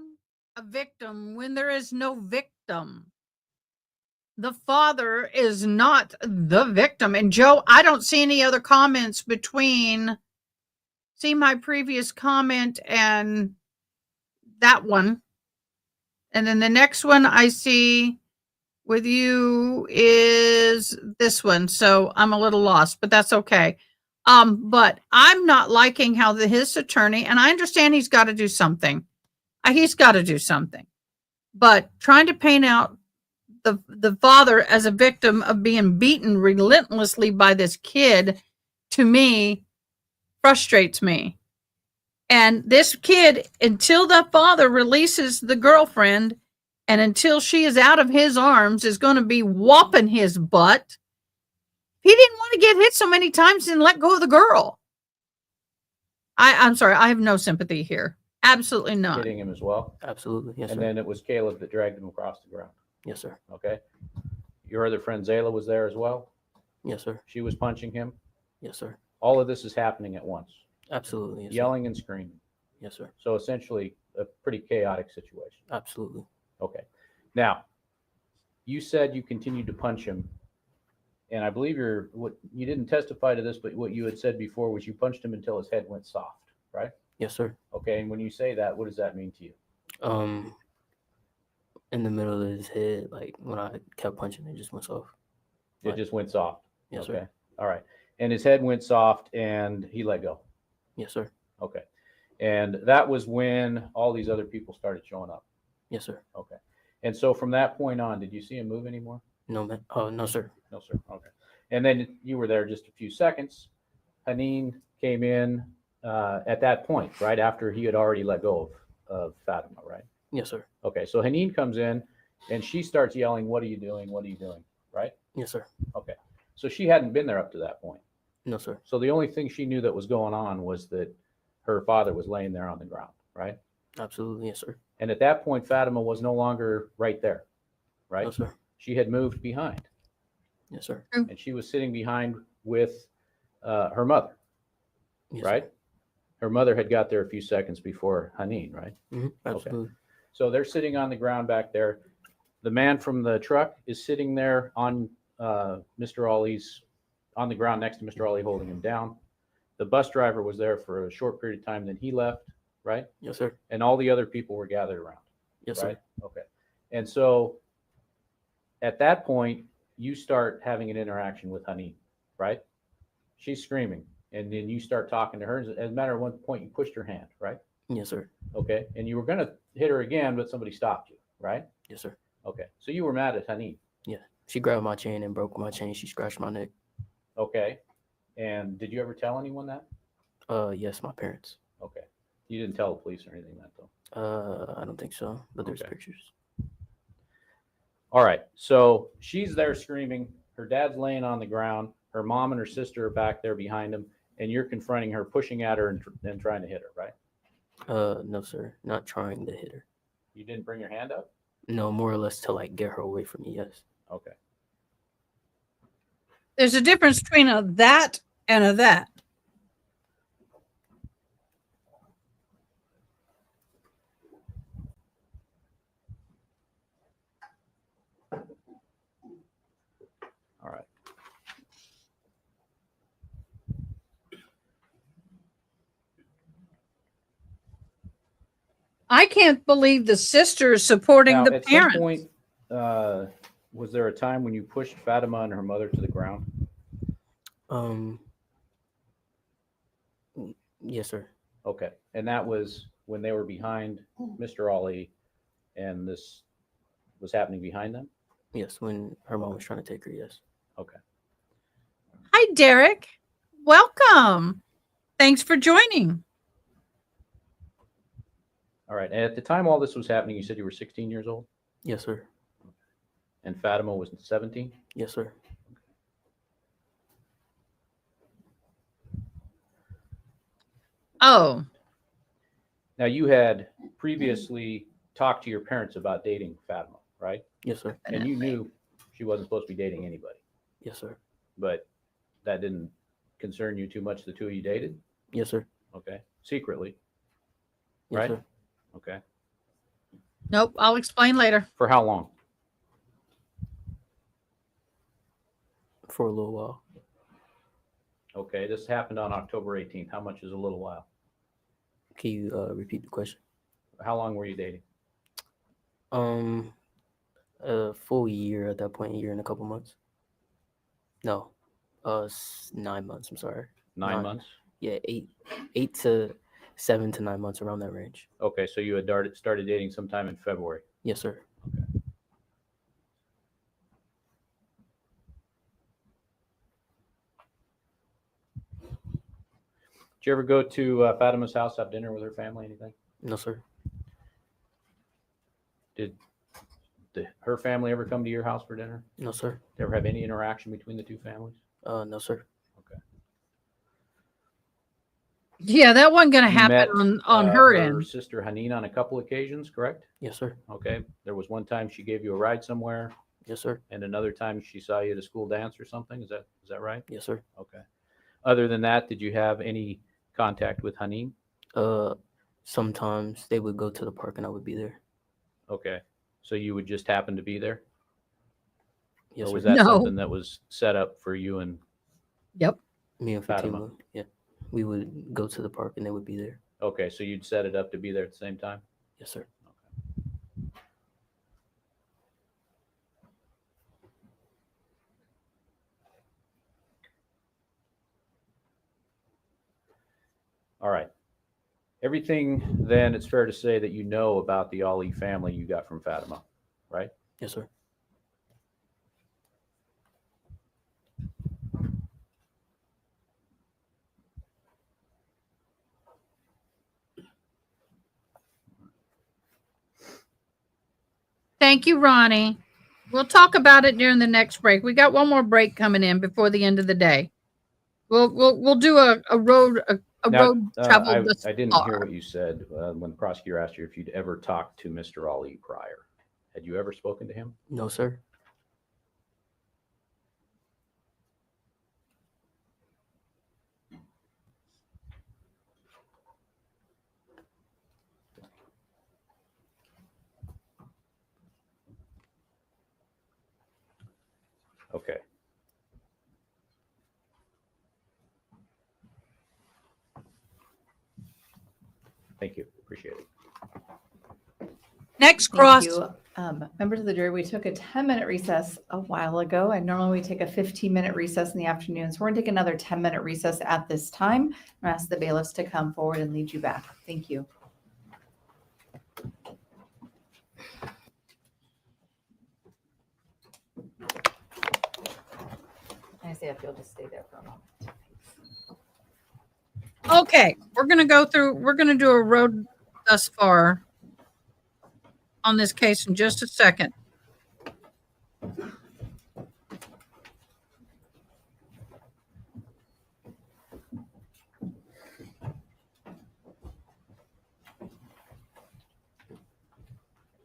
a victim when there is no victim. The father is not the victim. And Joe, I don't see any other comments between, see my previous comment and that one. And then the next one I see with you is this one. So I'm a little lost, but that's okay. But I'm not liking how his attorney, and I understand he's got to do something. He's got to do something. But trying to paint out the father as a victim of being beaten relentlessly by this kid, to me, frustrates me. And this kid, until the father releases the girlfriend and until she is out of his arms, is going to be whopping his butt. He didn't want to get hit so many times and let go of the girl. I'm sorry, I have no sympathy here. Absolutely not. Hitting him as well? Absolutely, yes, and sir. then it was Caleb that dragged him across the ground? Yes, sir. Okay. Your other friend Zayla was there as well? Yes, sir. She was punching him? Yes, sir. All of this is happening at once? Absolutely, yes, sir. Yelling and screaming? Yes, sir. So essentially a pretty chaotic situation? Absolutely. Okay. Now, you said you continued to punch him, and I believe what you didn't testify to this, but what you had said before was you punched him until his head went soft, right? Yes, sir. Okay, and when you say that, what does that mean to you? In the middle of his head, like when I kept punching, it just went soft. It just went soft? Yes, okay. sir. All right. And his head went soft and he let go? Yes, sir. Okay. And that was when all these other people started showing up? Yes, sir. Okay. And so from that point on, did you see him move anymore? No, man. Oh, no, sir. No, sir. Okay. And then you were there just a few seconds. Haneen came in at that point, right after he had already let go of Fatima, right? Yes, sir. Okay. So Haneen comes in and she starts yelling, "What are you doing? What are you doing?" Right? Yes, sir. Okay. So she hadn't been there up to that point. No, sir. So the only thing she knew that was going on was that her father was laying there on the ground, right? Absolutely, yes, sir. And at that point, Fatima was no longer right there, right? No, sir. She had moved behind. Yes, sir. And she was sitting behind with her mother, Yes, right? Her mother had got there a few seconds before Haneen, right? Mm-hmm. Absolutely. Okay. So they're sitting on the ground back there. The man from the truck is sitting there on Mr. Ali's, on the ground next to Mr. Ali, holding him down. The bus driver was there for a short period of time, then he left, right? Yes, sir. And all the other people were gathered around. Yes, right? sir. Okay. And so at that point, you start having an interaction with Haneen, right? She's screaming, and then you start talking to her. As a matter of one point, you pushed her hand, right? Yes, sir. Okay. And you were going to hit her again, but somebody stopped you, right? Yes, sir. Okay. So you were mad at Haneen. Yeah. She grabbed my chain and broke my chain. She scratched my neck. Okay. And did you ever tell anyone that? Yes, my parents. Okay. You didn't tell the police or anything that though? I don't think so, but there's Okay. pictures. All right. So she's there screaming. Her dad's laying on the ground. Her mom and her sister are back there behind him, and you're confronting her, pushing at her, and trying to hit her, right? No, sir. Not trying to hit her. You didn't bring your hand up? No, more or less to like get her away from me. Yes. Okay. There's a difference between a that and a that. All right. I can't believe the sister is supporting Now, the at parents. some point, was there a time when you pushed Fatima and her mother to the ground? Yes, sir. Okay. And that was when they were behind Mr. Ali, and this was happening behind them? Yes, when her mom was trying to take her. Yes. Okay. Hi, Derek. Welcome. Thanks for joining. All right. And at the time all this was happening, you said you were 16 years old? Yes, sir. And Fatima was 17? Yes, sir. Oh. Now, you had previously talked to your parents about dating Fatima, right? Yes, sir. And you knew she wasn't supposed to be dating anybody. Yes, sir. But that didn't concern you too much, the two of you dated? Yes, sir. Okay. Secretly, Yes, right? sir. Okay. Nope, I'll explain later. For how long? For a little while. Okay, this happened on October 18th. How much is a little while? Can you repeat the question? How long were you dating? A full year at that point, a year and a couple months. No, 9 months. I'm sorry. 9 months? Yeah, 8 to 7 to 9 months, around that range. Okay, so you had started dating sometime in February. Yes, sir. Did you ever go to Fatima's house, have dinner with her family, anything? No, sir. Did her family ever come to your house for dinner? No, sir. Did you ever have any interaction between the two families? No, sir. Yeah, that wasn't going to You happen met, on her end. sister Haneen on a couple occasions, correct? Yes, sir. Okay. There was one time she gave you a ride somewhere. Yes, sir. And another time she saw you at a school dance or something. Is that right? Yes, sir. Okay. Other than that, did you have any contact with Haneen? Sometimes they would go to the park and I would be there. Okay. So you would just happen to be there? Yes, or was sir. that No. something that was set up for you and Yep. Me and Fatima? Fatima. Yeah. We would go to the park and they would be there. Okay, so you'd set it up to be there at the same time? Yes, sir. All right. Everything then, it's fair to say that you know about the Ali family you got from Fatima, right? Yes, sir. Thank you, Ronnie. We'll talk about it during the next break. We got one more break coming in before the end of the day. We'll do a road Now, road travel. I didn't hear what you said when the prosecutor asked you if you'd ever talked to Mr. Ali prior. Had you ever spoken to him? No, sir. Okay. Thank you. Appreciate it. Next Thank cross. you. Members of the jury, we took a 10-minute recess a while ago. And normally we take a 15-minute recess in the afternoon. So we're going to take another 10-minute recess at this time and ask the bailiffs to come forward and lead you back. Thank you. I say if you'll just stay there for a moment. Okay, we're gonna do a road thus far on this case in just a second.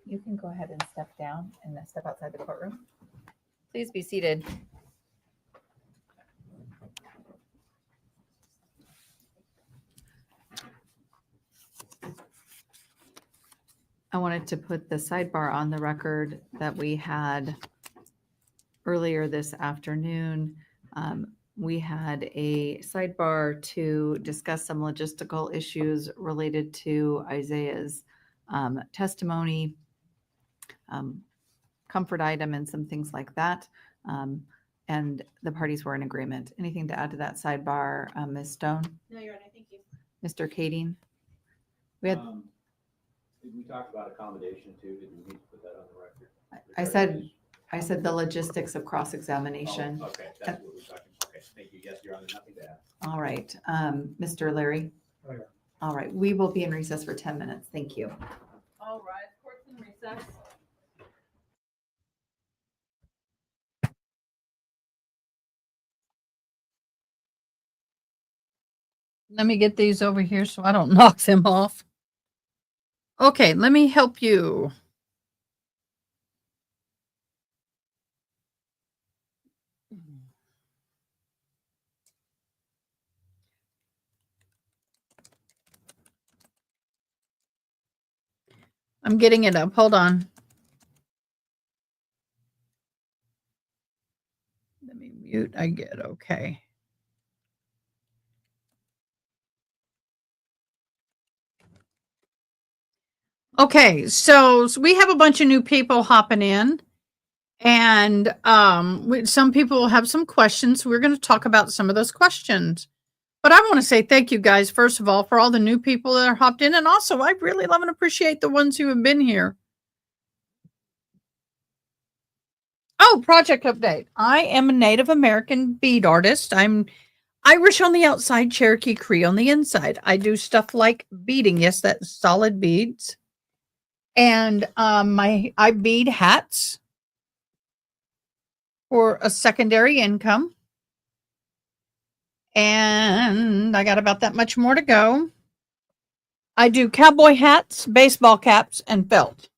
You can go ahead and step down and then step outside the courtroom. Please be seated. I wanted to put the sidebar on the record that we had earlier this afternoon. We had a sidebar to discuss some logistical issues related to Isaiah's testimony, comfort item, and some things like that. And the parties were in agreement. Anything to add to that sidebar, Ms. Stone? No, Your Honor, thank you. Mr. Kading? We had, Did we talk about accommodation too? Did we need to put that on the record? I said the logistics of cross-examination. Oh, okay, that's what we're talking. Okay, thank you. Yes, Your Honor, nothing to add. All right, Mr. Larry? All right, we will be in recess for 10 minutes. Thank you. All right, court's in recess. Let me get these over here so I don't knock them off. Okay, let me help you. I'm getting it up. Hold on. Let me mute. I get okay. Okay, so we have a bunch of new people hopping in, and some people will have some questions. We're going to talk about some of those questions. But I want to say thank you guys, first of all, for all the new people that are hopped in, and also I really love and appreciate the ones who have been here. Oh, project update. I am a Native American bead artist. I'm Irish on the outside, Cherokee Cree on the inside. I do stuff like beading. Yes, that's solid beads. And I bead hats for a secondary income. And I got about that much more to go. I do cowboy hats, baseball caps, and felt.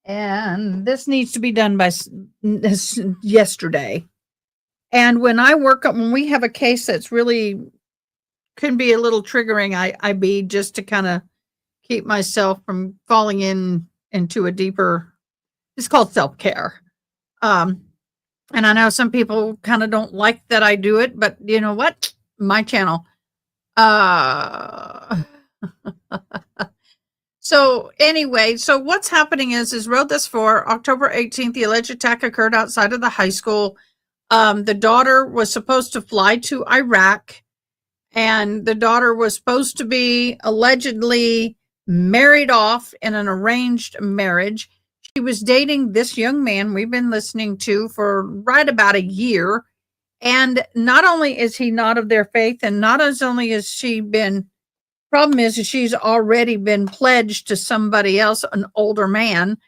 And this needs to be done by yesterday. And when we have a case that's really can be a little triggering, I bead just to kind of keep myself from falling into a deeper, it's called self-care. And I know some people kind of don't like that I do it, but you know what? My channel. So anyway, so what's happening is wrote this for October 18th. The alleged attack occurred outside of the high school. The daughter was supposed to fly to Iraq, and the daughter was supposed to be allegedly married off in an arranged marriage. She was dating this young man we've been listening to for right about a year. And not only is he not of their faith, and not as only has she been, problem is she's already been pledged to somebody else, an older man,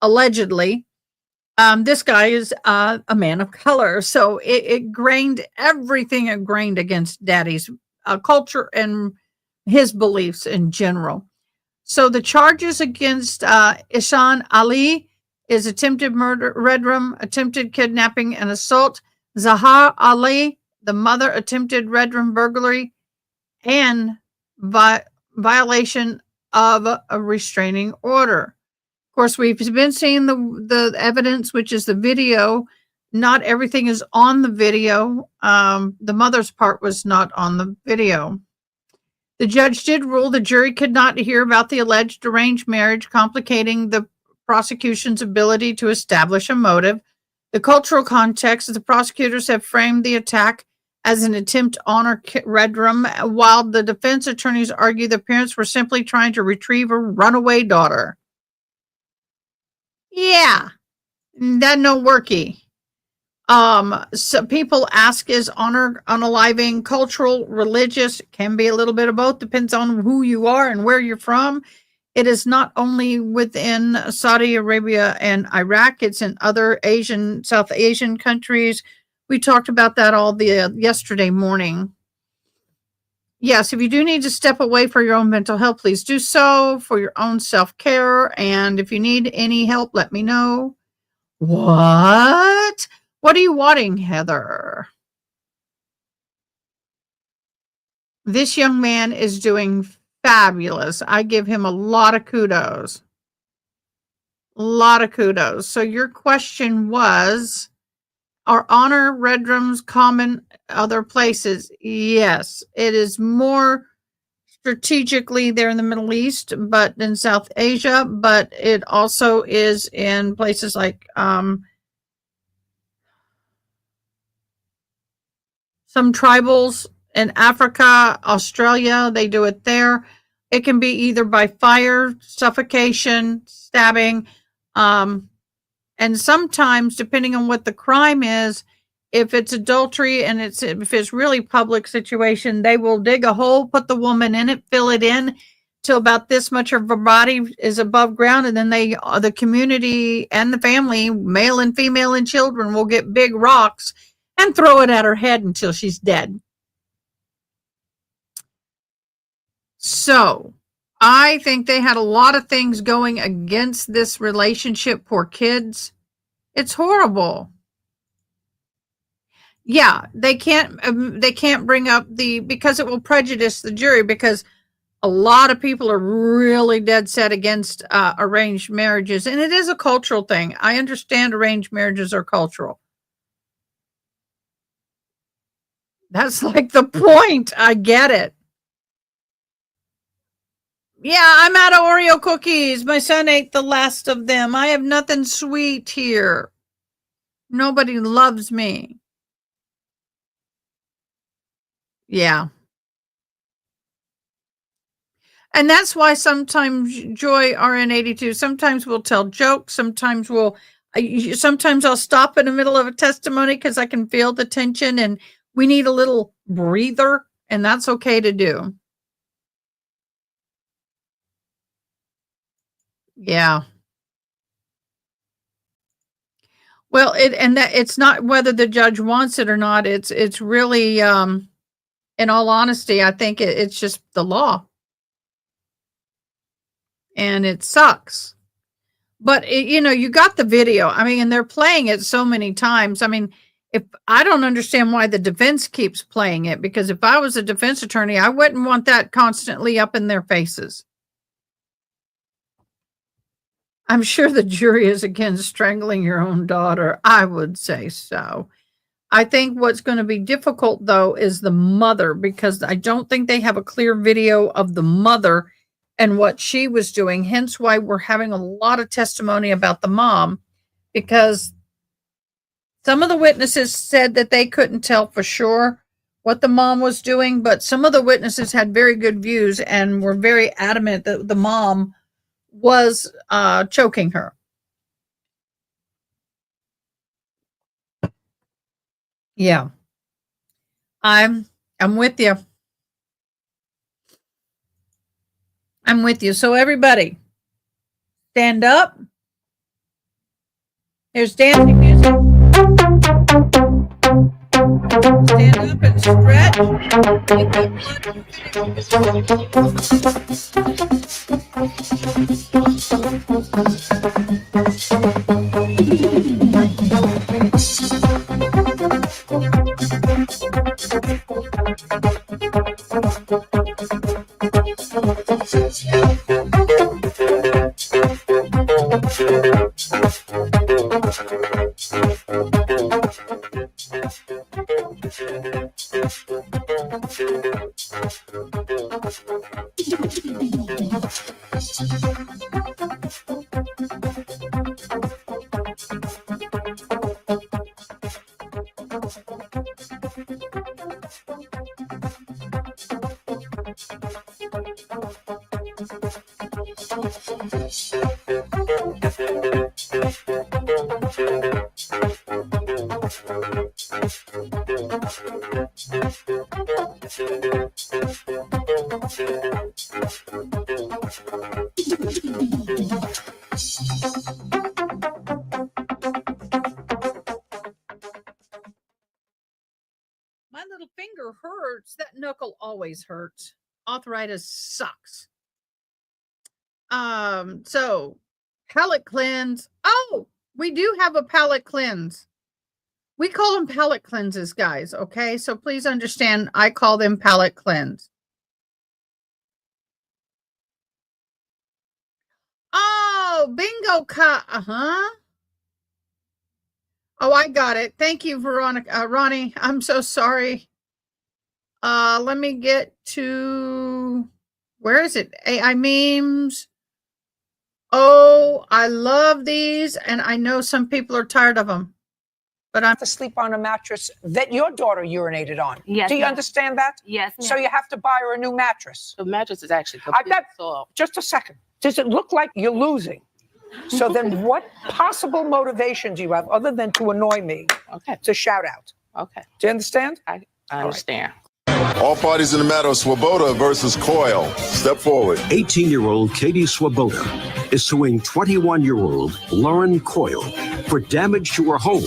allegedly. This guy is a man of color. So it grained everything against daddy's culture and his beliefs in general. So the charges against Ihsan Ali is attempted murder, red room, attempted kidnapping and assault. Zahraa Ali, the mother, attempted red room burglary and violation of a restraining order. Of course, we've been seeing the evidence, which is the video. Not everything is on the video. The mother's part was not on the video. The judge did rule the jury could not hear about the alleged arranged marriage, complicating the prosecution's ability to establish a motive. The cultural context, the prosecutors have framed the attack as an attempt to honor Redrum, while the defense attorneys argue the parents were simply trying to retrieve a runaway daughter. Yeah, that no worky. So people ask, is honor unaliving cultural, religious? Can be a little bit of both, depends on who you are and where you're from. It is not only within Saudi Arabia and Iraq, it's in other South Asian countries. We talked about that all yesterday morning. Yes, if you do need to step away for your own mental health, please do so for your own self-care. And if you need any help, let me know. What? What are you wanting, Heather? This young man is doing fabulous. I give him a lot of kudos. A lot of kudos. So your question was, are honor red drums common other places? Yes, it is more strategically there in the Middle East, but in South Asia, but it also is in places like some tribals in Africa, Australia, they do it there. It can be either by fire, suffocation, stabbing, and sometimes, depending on what the crime is, if it's adultery and if it's really public situation, they will dig a hole, put the woman in it, fill it in till about this much of her body is above ground, and then the community and the family, male and female and children, will get big rocks and throw it at her head until she's dead. So I think they had a lot of things going against this relationship. Poor kids. It's horrible. Yeah, they can't bring up because it will prejudice the jury, because a lot of people are really dead set against arranged marriages, and it is a cultural thing. I understand arranged marriages are cultural. That's like the point. I get it. Yeah, I'm out of Oreo cookies. My son ate the last of them. I have nothing sweet here. Nobody loves me. Yeah. And that's why sometimes Joy RN82, sometimes we'll tell jokes. Sometimes I'll stop in the middle of a testimony because I can feel the tension and we need a little breather, and that's okay to do. Yeah. Well, it's not whether the judge wants it or not. It's really, in all honesty, I think it's just the law. And it sucks. But you got the video. I mean, and they're playing it so many times. I mean, if I don't understand why the defense keeps playing it, because if I was a defense attorney, I wouldn't want that constantly up in their faces. I'm sure the jury is against strangling your own daughter. I would say so. I think what's going to be difficult, though, is the mother, because I don't think they have a clear video of the mother and what she was doing. Hence why we're having a lot of testimony about the mom, because some of the witnesses said that they couldn't tell for sure what the mom was doing, but some of the witnesses had very good views and were very adamant that the mom was choking her. Yeah. I'm with you. I'm with you. So everybody, stand up. There's dancing music. Stand up and stretch. Get that My little finger hurts. That knuckle always hurts. Arthritis sucks. So palate cleanse. Oh, we do have a palate cleanse. We call them palate cleanses, guys. Okay. So please understand, I call them palate cleanse. Oh, bingo. Oh, I got it. Thank you, Veronica. Ronnie, I'm so sorry. Let me get to, where is it? AI memes. Oh, I love these. And I know some people are tired of them, but I'm to sleep on a mattress that your daughter urinated on. Yes, Do you ma'am. understand that? Yes, So ma'am. you have to buy her a new mattress. The mattress is actually I've completely got soiled. just a second. Does it look like you're losing? So then what possible motivation do you have other than to annoy me? Okay. To shout out. Okay. Do you understand? I understand. All parties in the matter of Swoboda versus Coyle. Step forward. 18-year-old Katie Swoboda is suing 21-year-old Lauren Coyle for damage to her home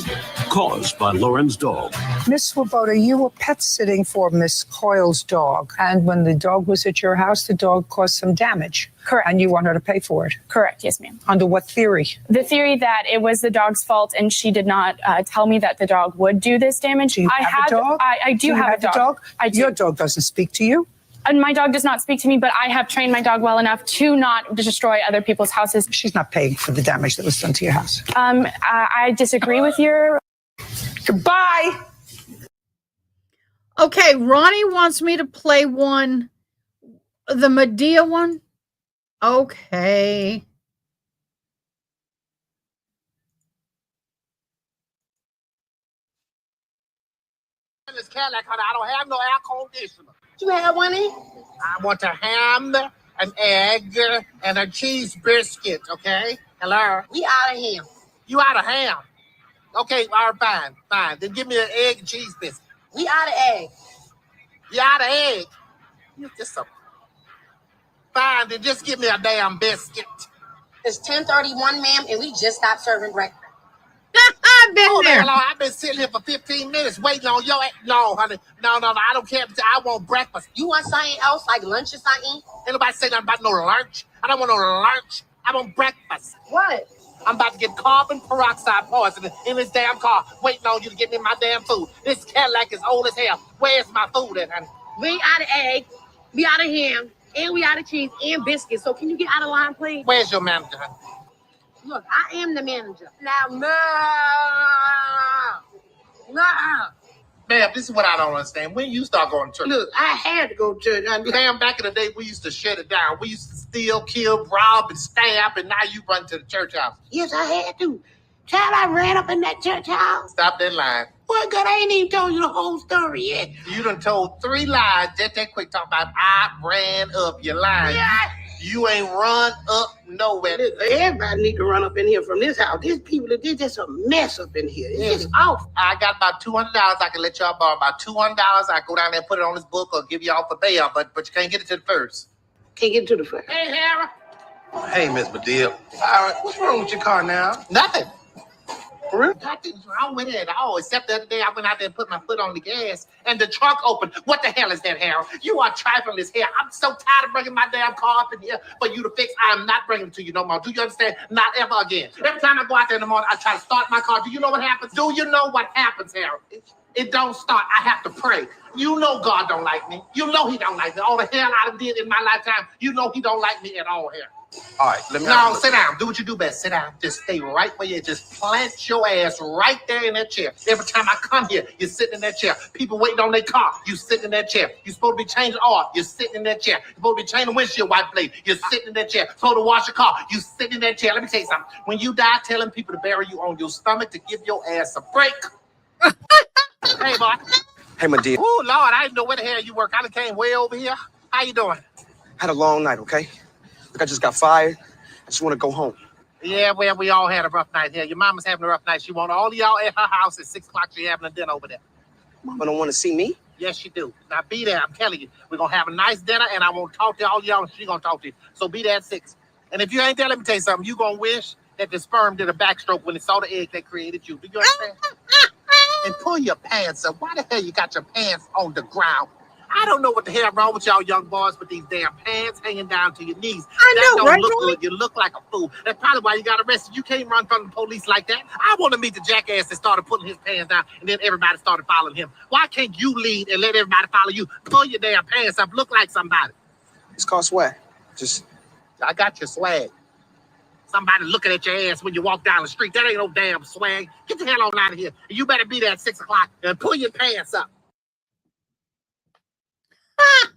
caused by Lauren's dog. Miss Swoboda, you were pet sitting for Miss Coyle's dog. And when the dog was at your house, the dog caused some damage. Correct. And you want her to pay for it. Correct. Yes, ma'am. Under what theory? The theory that it was the dog's fault and she did not tell me that the dog would do this damage. Do you have a dog? I do have a dog. I do. Your dog doesn't speak to you. And my dog does not speak to me, but I have trained my dog well enough to not destroy other people's houses. She's not paying for the damage that was done to your house. I disagree with your. Goodbye. Okay, Ronnie wants me to play one, the Medea one. Okay. This Cadillac, honey, I don't have no air conditioner. You have one in? I want a ham, an egg, and a cheese biscuit, okay? Hello? We out of ham. You out of ham? Okay, all right, fine. Then give me an egg and cheese biscuit. We out of egg. You out of egg? You just a... Fine, then just give me a damn biscuit. It's 10:31, ma'am, and we just stopped serving breakfast. I've been there. Man, I've been sitting here for 15 minutes waiting on your... No, honey. No, I don't care. I want breakfast. You want something else, like lunch or something? Ain't nobody say nothing about no lunch. I don't want no lunch. I want breakfast. What? I'm about to get carbon peroxide poisoning in this damn car, waiting on you to get me my damn food. This Cadillac is old as hell. Where's my food at, honey? We out of egg, we out of ham, and we out of cheese and biscuits. So can you get out of line, please? Where's your manager, honey? Look, I am the manager. Now, no. Ma'am, this is what I don't understand. When you start going to church? Look, I had to go to church. Damn, back in the day, we used to shut it down. We used to steal, kill, rob, and stab, and now you run to the church house. Yes, I had to. Child, I ran up in that church house. Stop that line. Well, God, I ain't even told you the whole story yet. You done told 3 lies just that quick, talking about I ran up your line. Yeah. You ain't run up nowhere. Everybody need to run up in here from this house. These people, they're just a mess up in here. It's just awful. I got about $200 I can let y'all borrow. About $200 I go down there and put it on this book or give y'all for bail, but you can't get it to the first. Can't get to the first. Hey, Harry. Hey, Miss Medea. All right, what's wrong with your car now? Nothing. For real? Nothing's wrong with it at all, except the other day I went out there and put my foot on the gas and the trunk opened. What the hell is that, Harold? You are trifling as hell. I'm so tired of bringing my damn car up in here for you to fix. I'm not bringing it to you no more. Do you understand? Not ever again. Every time I go out there in the morning, I try to start my car. Do you know what happens? Do you know what happens, Harold? It don't start. I have to pray. You know God don't like me. You know he don't like me. All the hell I done did in my lifetime, you know he don't like me at all, Harold. All right, let me... No, sit down. Do what you do best. Sit down. Just stay right where you just plant your ass right there in that chair. Every time I come here, you're sitting in that chair. People waiting on their car, you sitting in that chair. You're supposed to be changing oil, you're sitting in that chair. You're supposed to be changing windshield wiper blade, you're sitting in that chair. Supposed to wash your car, you sitting in that chair. Let me tell you something. When you die, telling people to bury you on your stomach to give your ass a break. Hey, boy. Hey, Medea. Oh, Lord, I didn't know where the hell you work. I done came way over here. How you doing? Had a long night, okay? Look, I just got fired. I just want to go home. Yeah, well, we all had a rough night here. Your mama's having a rough night. She want all of y'all at her house at 6 o'clock. She having a dinner over there. Mama don't want to see me? Yes, she do. Now, be there. I'm telling you. We're going to have a nice dinner, and I won't talk to all y'all, and she's going to talk to you. So be there at 6. And if you ain't there, let me tell you something. You're going to wish that the sperm did a backstroke when it saw the egg that created you. Do you understand? And pull your pants up. Why the hell you got your pants on the ground? I don't know what the hell wrong with y'all young boys with these damn pants hanging down to your knees. I know, that don't right, look Roy? good. You look like a fool. That's probably why you got arrested. You can't run from the police like that. I want to meet the jackass that started putting his pants down and then everybody started following him. Why can't you lead and let everybody follow you? Pull your damn pants up. Look like somebody. It's called swag. I got your swag. Somebody looking at your ass when you walk down the street. That ain't no damn swag. Get the hell on out of here. You better be there at 6 o'clock and pull your pants up.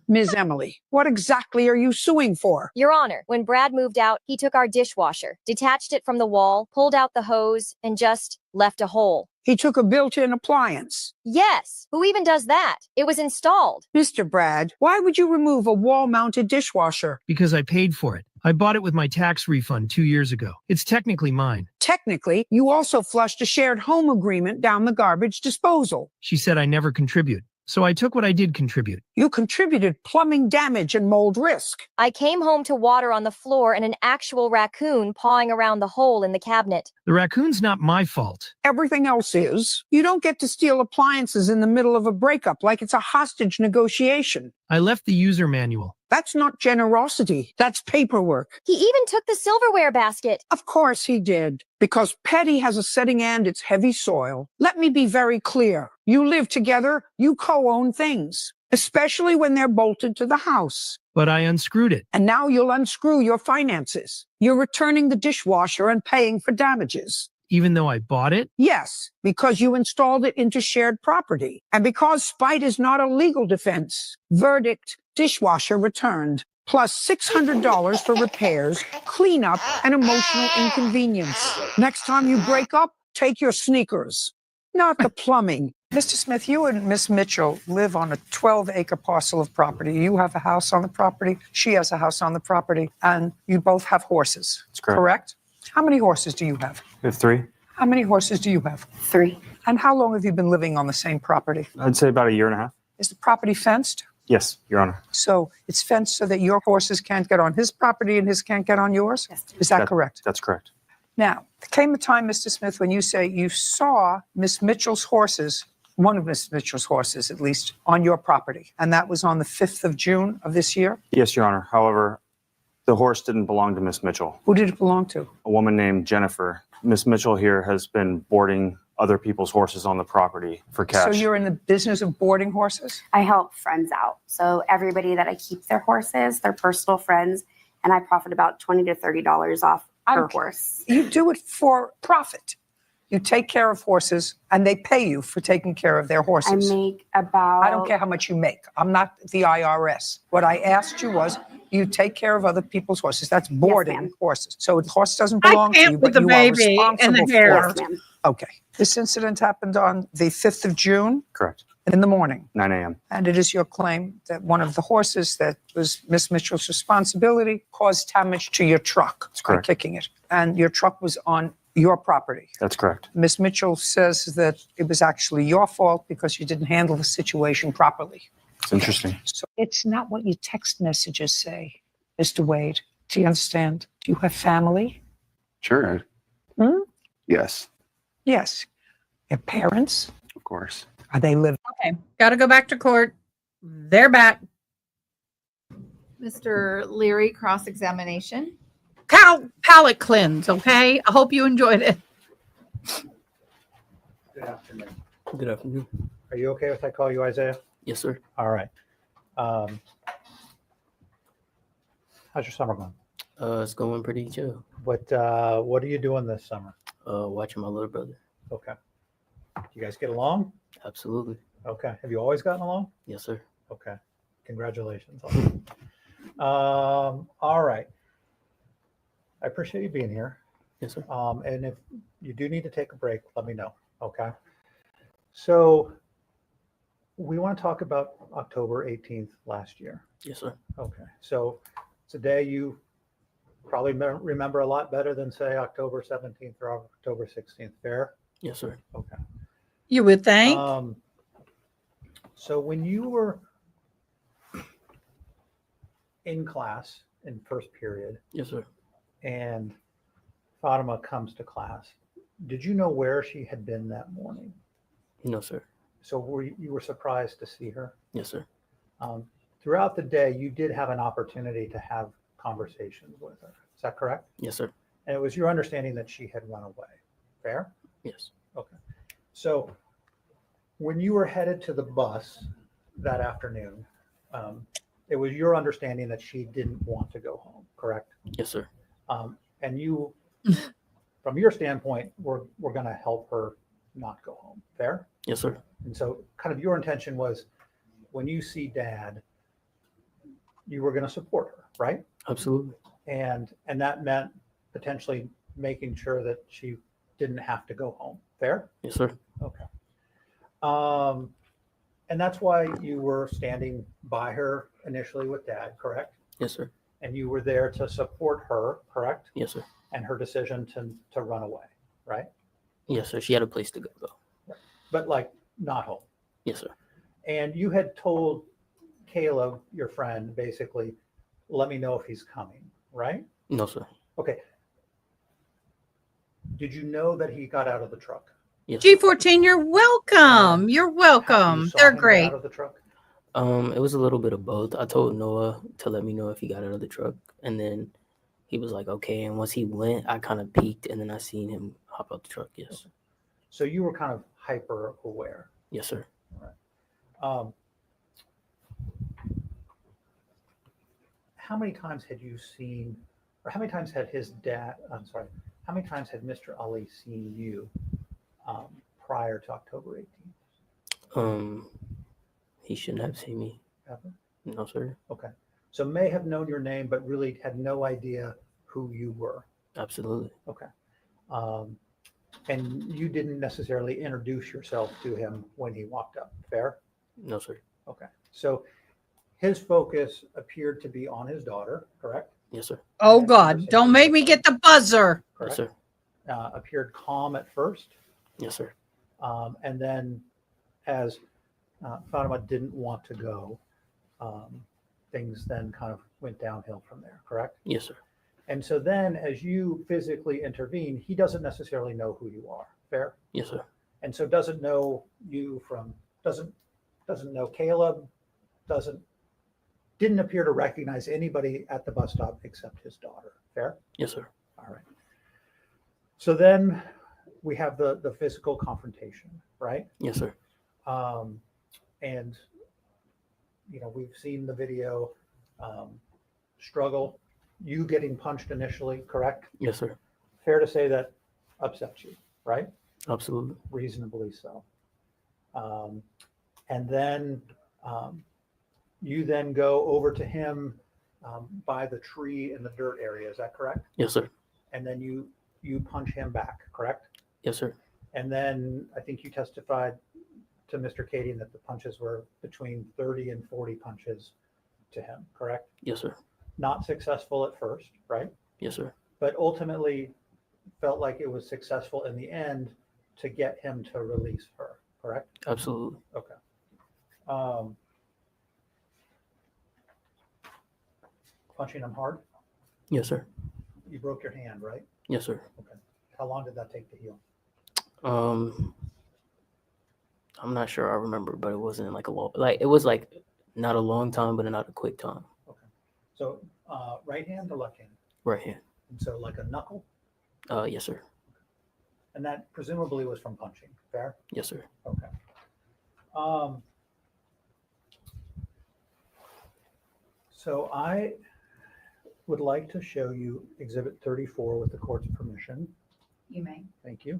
Ms. Emily, what exactly are you suing for? Your Honor, when Brad moved out, he took our dishwasher, detached it from the wall, pulled out the hose, and just left a hole. He took a built-in appliance. Yes, who even does that? It was installed. Mr. Brad, why would you remove a wall-mounted dishwasher? Because I paid for it. I bought it with my tax refund 2 years ago. It's technically mine. Technically, you also flushed a shared home agreement down the garbage disposal. She said I never contribute. So I took what I did contribute. You contributed plumbing damage and mold risk. I came home to water on the floor and an actual raccoon pawing around the hole in the cabinet. The raccoon's not my fault. Everything else is. You don't get to steal appliances in the middle of a breakup like it's a hostage negotiation. I left the user manual. That's not generosity. That's paperwork. He even took the silverware basket. Of course he did. Because Petty has a setting and it's heavy soil. Let me be very clear. You live together, you co-own things. especially when they're bolted to the house. But I unscrewed it. And now you'll unscrew your finances. You're returning the dishwasher and paying for damages. Even though I bought it? Yes, because you installed it into shared property. And because spite is not a legal defense. Verdict, dishwasher returned. Plus $600 for repairs, cleanup, and emotional inconvenience. Next time you break up, take your sneakers, not the plumbing. Mr. Smith, you and Miss Mitchell live on a 12-acre parcel of property. You have a house on the property. She has a house on the property. And you both have horses. That's correct? How many horses do you have? We have 3. How many horses do you have? 3. And how long have you been living on the same property? I'd say about a year and a half. Is the property fenced? Yes, Your Honor. So it's fenced so that your horses can't get on his property and his can't get on yours? Yes. Is that correct? That's correct. Now, there came a time, Mr. Smith, when you say you saw Miss Mitchell's horses, one of Miss Mitchell's horses at least, on your property. And that was on the 5th of June of this year? Yes, Your Honor. However, the horse didn't belong to Miss Mitchell. Who did it belong to? A woman named Jennifer. Miss Mitchell here has been boarding other people's horses on the property for cash. So you're in the business of boarding horses? I help friends out. So everybody that I keep their horses, they're personal friends, and I profit about $20 to $30 off per horse. You do it for profit. You take care of horses, and they pay you for taking care of their horses. I make about... I don't care how much you make. I'm not the IRS. What I asked you was, you take care of other people's horses. That's boarding horses. So the horse doesn't belong to you, but you are responsible for it. Okay. This incident happened on the 5th of June? Correct. In the morning? 9 a.m. And it is your claim that one of the horses that was Miss Mitchell's responsibility caused damage to your truck by kicking it. And your truck was on your property. That's correct. Miss Mitchell says that it was actually your fault because you didn't handle the situation properly. It's interesting. So it's not what your text messages say, Mr. Wade. Do you understand? Do you have family? Sure. Yes. Yes. Your parents? Of course. Are they living? Okay. Got to go back to court. They're back. Mr. Leary, cross-examination. Palate cleanse, okay? I hope you enjoyed it. Good afternoon. Good afternoon. Are you okay if I call you Isaiah? Yes, sir. All right. How's your summer going? It's going pretty chill. What are you doing this summer? Watching my little brother. Okay. You guys get along? Absolutely. Okay. Have you always gotten along? Yes, sir. Okay. Congratulations. All right. I appreciate you being here. Yes, sir. And if you do need to take a break, let me know. Okay. So we want to talk about October 18th last year. Yes, sir. Okay. So it's a day you probably remember a lot better than, say, October 17th or October 16th. Fair? Yes, sir. Okay. You would think. So when you were in class in first period, yes, sir, and Fatima comes to class, did you know where she had been that morning? No, sir. So you were surprised to see her? Yes, sir. Throughout the day, you did have an opportunity to have conversations with her. Is that correct? Yes, sir. And it was your understanding that she had run away. Fair? Yes. Okay. So when you were headed to the bus that afternoon, it was your understanding that she didn't want to go home, correct? Yes, sir. And you, from your standpoint, we're going to help her not go home. Fair? Yes, sir. And so kind of your intention was when you see dad, you were going to support her, right? Absolutely. And that meant potentially making sure that she didn't have to go home. Fair? Yes, sir. Okay. And that's why you were standing by her initially with dad, correct? Yes, sir. And you were there to support her, correct? Yes, sir. And her decision to run away, right? Yes, sir. She had a place to go, though. Right. But like not home. Yes, sir. And you had told Caleb, your friend, basically, let me know if he's coming, right? No, sir. Okay. Did you know that he got out of the truck? Yes. G14, you're welcome. You're welcome. They're great. Out of the truck? It was a little bit of both. I told Noah to let me know if he got out of the truck, and then he was like, okay. And once he went, I kind of peeked, and then I seen him hop out the truck. Yes. Okay. So you were kind of hyper aware. Yes, sir. All right. how many times had you seen, or how many times had his dad, I'm sorry, how many times had Mr. Ali seen you prior to October 18th? He shouldn't have seen me. Ever? No, sir. Okay. So may have known your name, but really had no idea who you were. Absolutely. Okay. And you didn't necessarily introduce yourself to him when he walked up, fair? No, sir. Okay. So his focus appeared to be on his daughter, correct? Yes, sir. Oh God, don't make me get the buzzer. Correct. Yes, sir. Appeared calm at first. Yes, sir. And then as Fatima didn't want to go, things then kind of went downhill from there, correct? Yes, sir. And so then as you physically intervene, he doesn't necessarily know who you are, fair? Yes, sir. And so doesn't know you from, doesn't know Caleb, didn't appear to recognize anybody at the bus stop except his daughter, fair? Yes, sir. All right. So then we have the physical confrontation, right? Yes, sir. And, you know, we've seen the video struggle, you getting punched initially, correct? Yes, sir. Fair to say that upsets you, right? Absolutely. Reasonably so. And then you then go over to him by the tree in the dirt area, is that correct? Yes, sir. And then you punch him back, correct? Yes, sir. And then I think you testified to Mr. Kading that the punches were between 30 and 40 punches to him, correct? Yes, sir. Not successful at first, right? Yes, sir. But ultimately felt like it was successful in the end to get him to release her, correct? Absolutely. Okay. Punching him hard? Yes, sir. You broke your hand, right? Yes, sir. Okay. How long did that take to heal? I'm not sure I remember, but it wasn't like a long, like it was like not a long time, but not a quick time. Okay. So right hand or left hand? Right hand. And so like a knuckle? Yes, sir. And that presumably was from punching, fair? Yes, sir. Okay. So I would like to show you Exhibit 34 with the court's permission. You may. Thank you.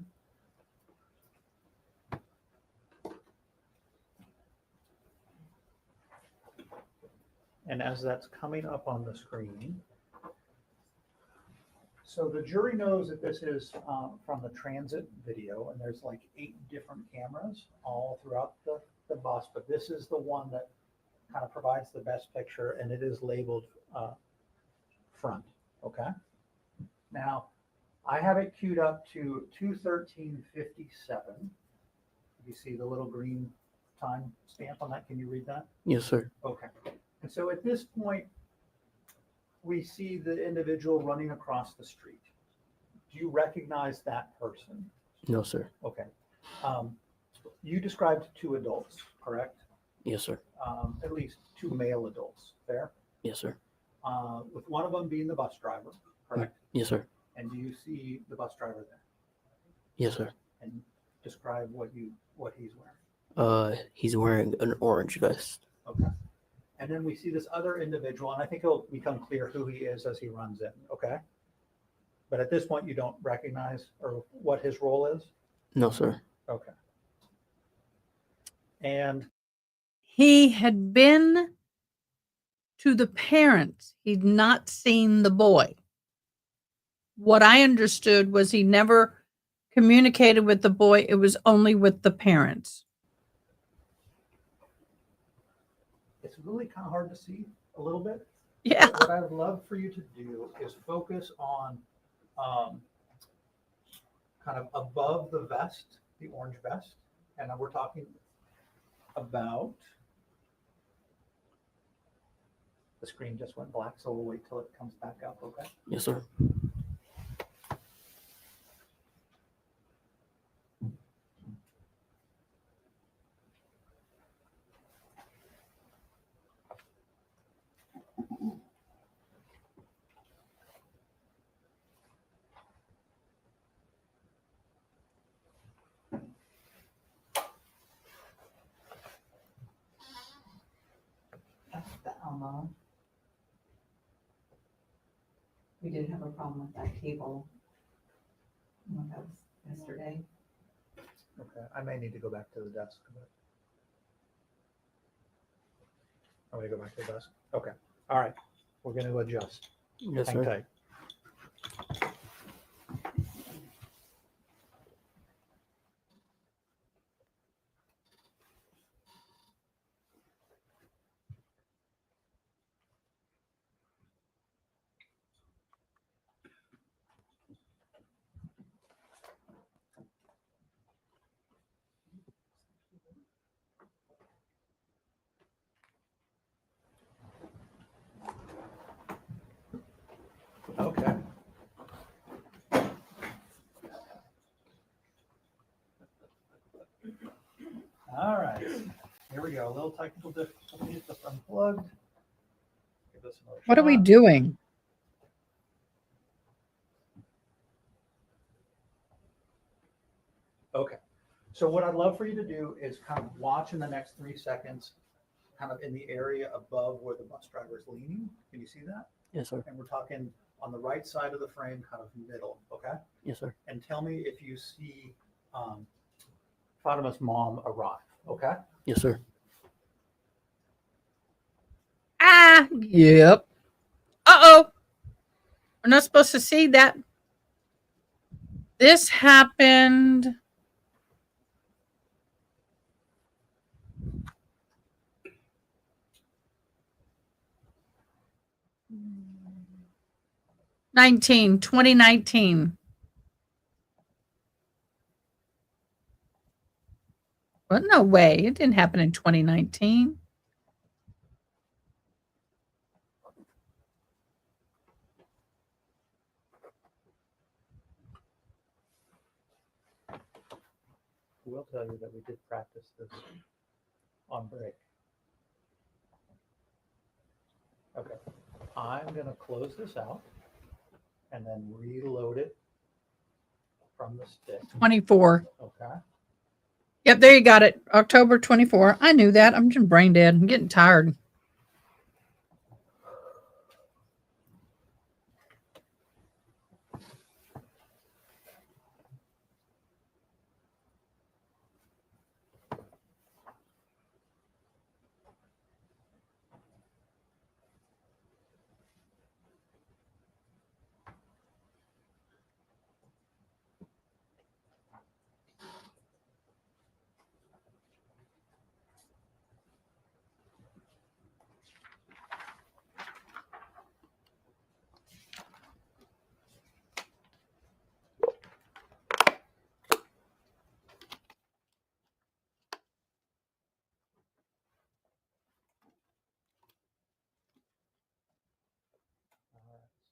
And as that's coming up on the screen, so the jury knows that this is from the transit video, and there's like 8 different cameras all throughout the bus, but this is the one that kind of provides the best picture, and it is labeled front, okay? Now, I have it queued up to 2:13:57. You see the little green time stamp on that? Can you read that? Yes, sir. Okay. And so at this point, we see the individual running across the street. Do you recognize that person? No, sir. Okay. You described 2 adults, correct? Yes, sir. At least 2 male adults, fair? Yes, sir. With one of them being the bus driver, correct? Yes, sir. And do you see the bus driver there? Yes, sir. And describe what he's wearing. He's wearing an orange vest. Okay. And then we see this other individual, and I think it'll become clear who he is as he runs in, okay? But at this point, you don't recognize or what his role is? No, sir. Okay. And He had been to the parents. He'd not seen the boy. What I understood was he never communicated with the boy. It was only with the parents. it's really kind of hard to see a little bit. Yeah. What I would love for you to do is focus on kind of above the vest, the orange vest. And we're talking about, the screen just went black, so we'll wait till it comes back up, okay? Yes, sir. That's the Elmo. We did have a problem with that cable. That was yesterday. Okay, I may need to go back to the desk. I'm gonna go back to the desk. Okay, all right, we're gonna adjust. Yes, Hang sir. tight. Okay. All right, here we go. A little technical difficulty, just unplugged. Give this another What are we shot. doing? Okay, so what I'd love for you to do is kind of watch in the next 3 seconds, kind of in the area above where the bus driver is leaning. Can you see that? Yes, sir. And we're talking on the right side of the frame, kind of middle, okay? Yes, sir. And tell me if you see Fatima's mom arrive, okay? Yes, sir. Ah, yep. Uh-oh. We're not supposed to see that. This happened. '19, 2019. Well, no way. It didn't happen in 2019. I will tell you that we did practice this on break. Okay, I'm gonna close this out and then reload it from the stick. 24. Okay. Yep, there you got it. October 24. I knew that. I'm just brain dead. I'm getting tired.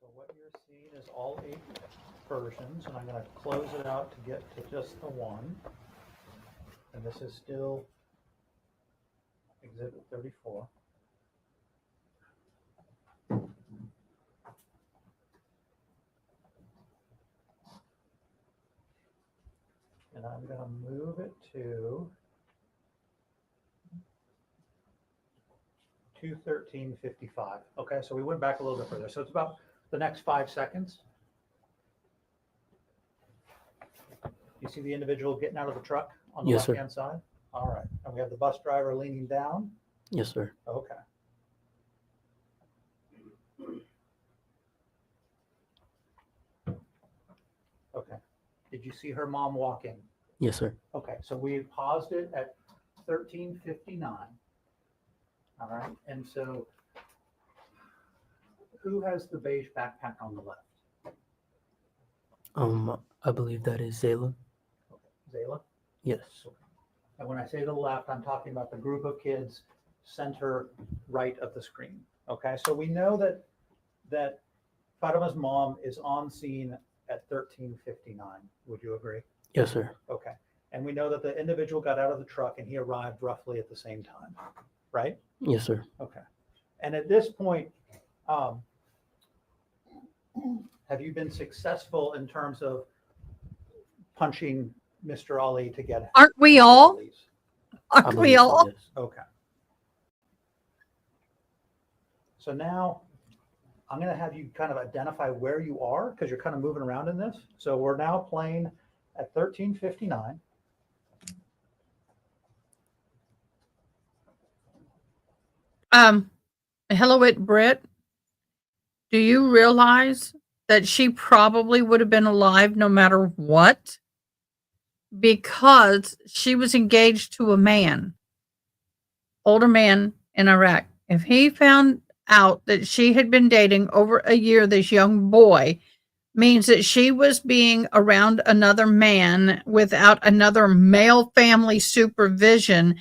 So what you're seeing is all 8 versions, and I'm going to close it out to get to just the one. And this is still Exhibit 34. And I'm going to move it to 2:13:55. Okay, so we went back a little bit further. So it's about the next 5 seconds. You see the individual getting out of the truck on the Yes, sir. left-hand side? All right. And we have the bus driver leaning down. Yes, sir. Okay. Okay. Did you see her mom walk in? Yes, sir. Okay, so we paused it at 13:59. All right, and so who has the beige backpack on the left? I believe that is Zayla. Zayla? Yes. And when I say the left, I'm talking about the group of kids center right of the screen. Okay, so we know that Fatima's mom is on scene at 13:59. Would you agree? Yes, sir. Okay, and we know that the individual got out of the truck and he arrived roughly at the same time, right? Yes, sir. Okay, and at this point, have you been successful in terms of punching Mr. Ali to get? Aren't we all? Aren't we believe so, all? yes. Okay. So now I'm going to have you kind of identify where you are because you're kind of moving around in this. So we're now playing at 13:59. Hello, Britt. Do you realize that she probably would have been alive no matter what? Because she was engaged to a man, older man in Iraq. If he found out that she had been dating over a year this young boy, means that she was being around another man without another male family supervision.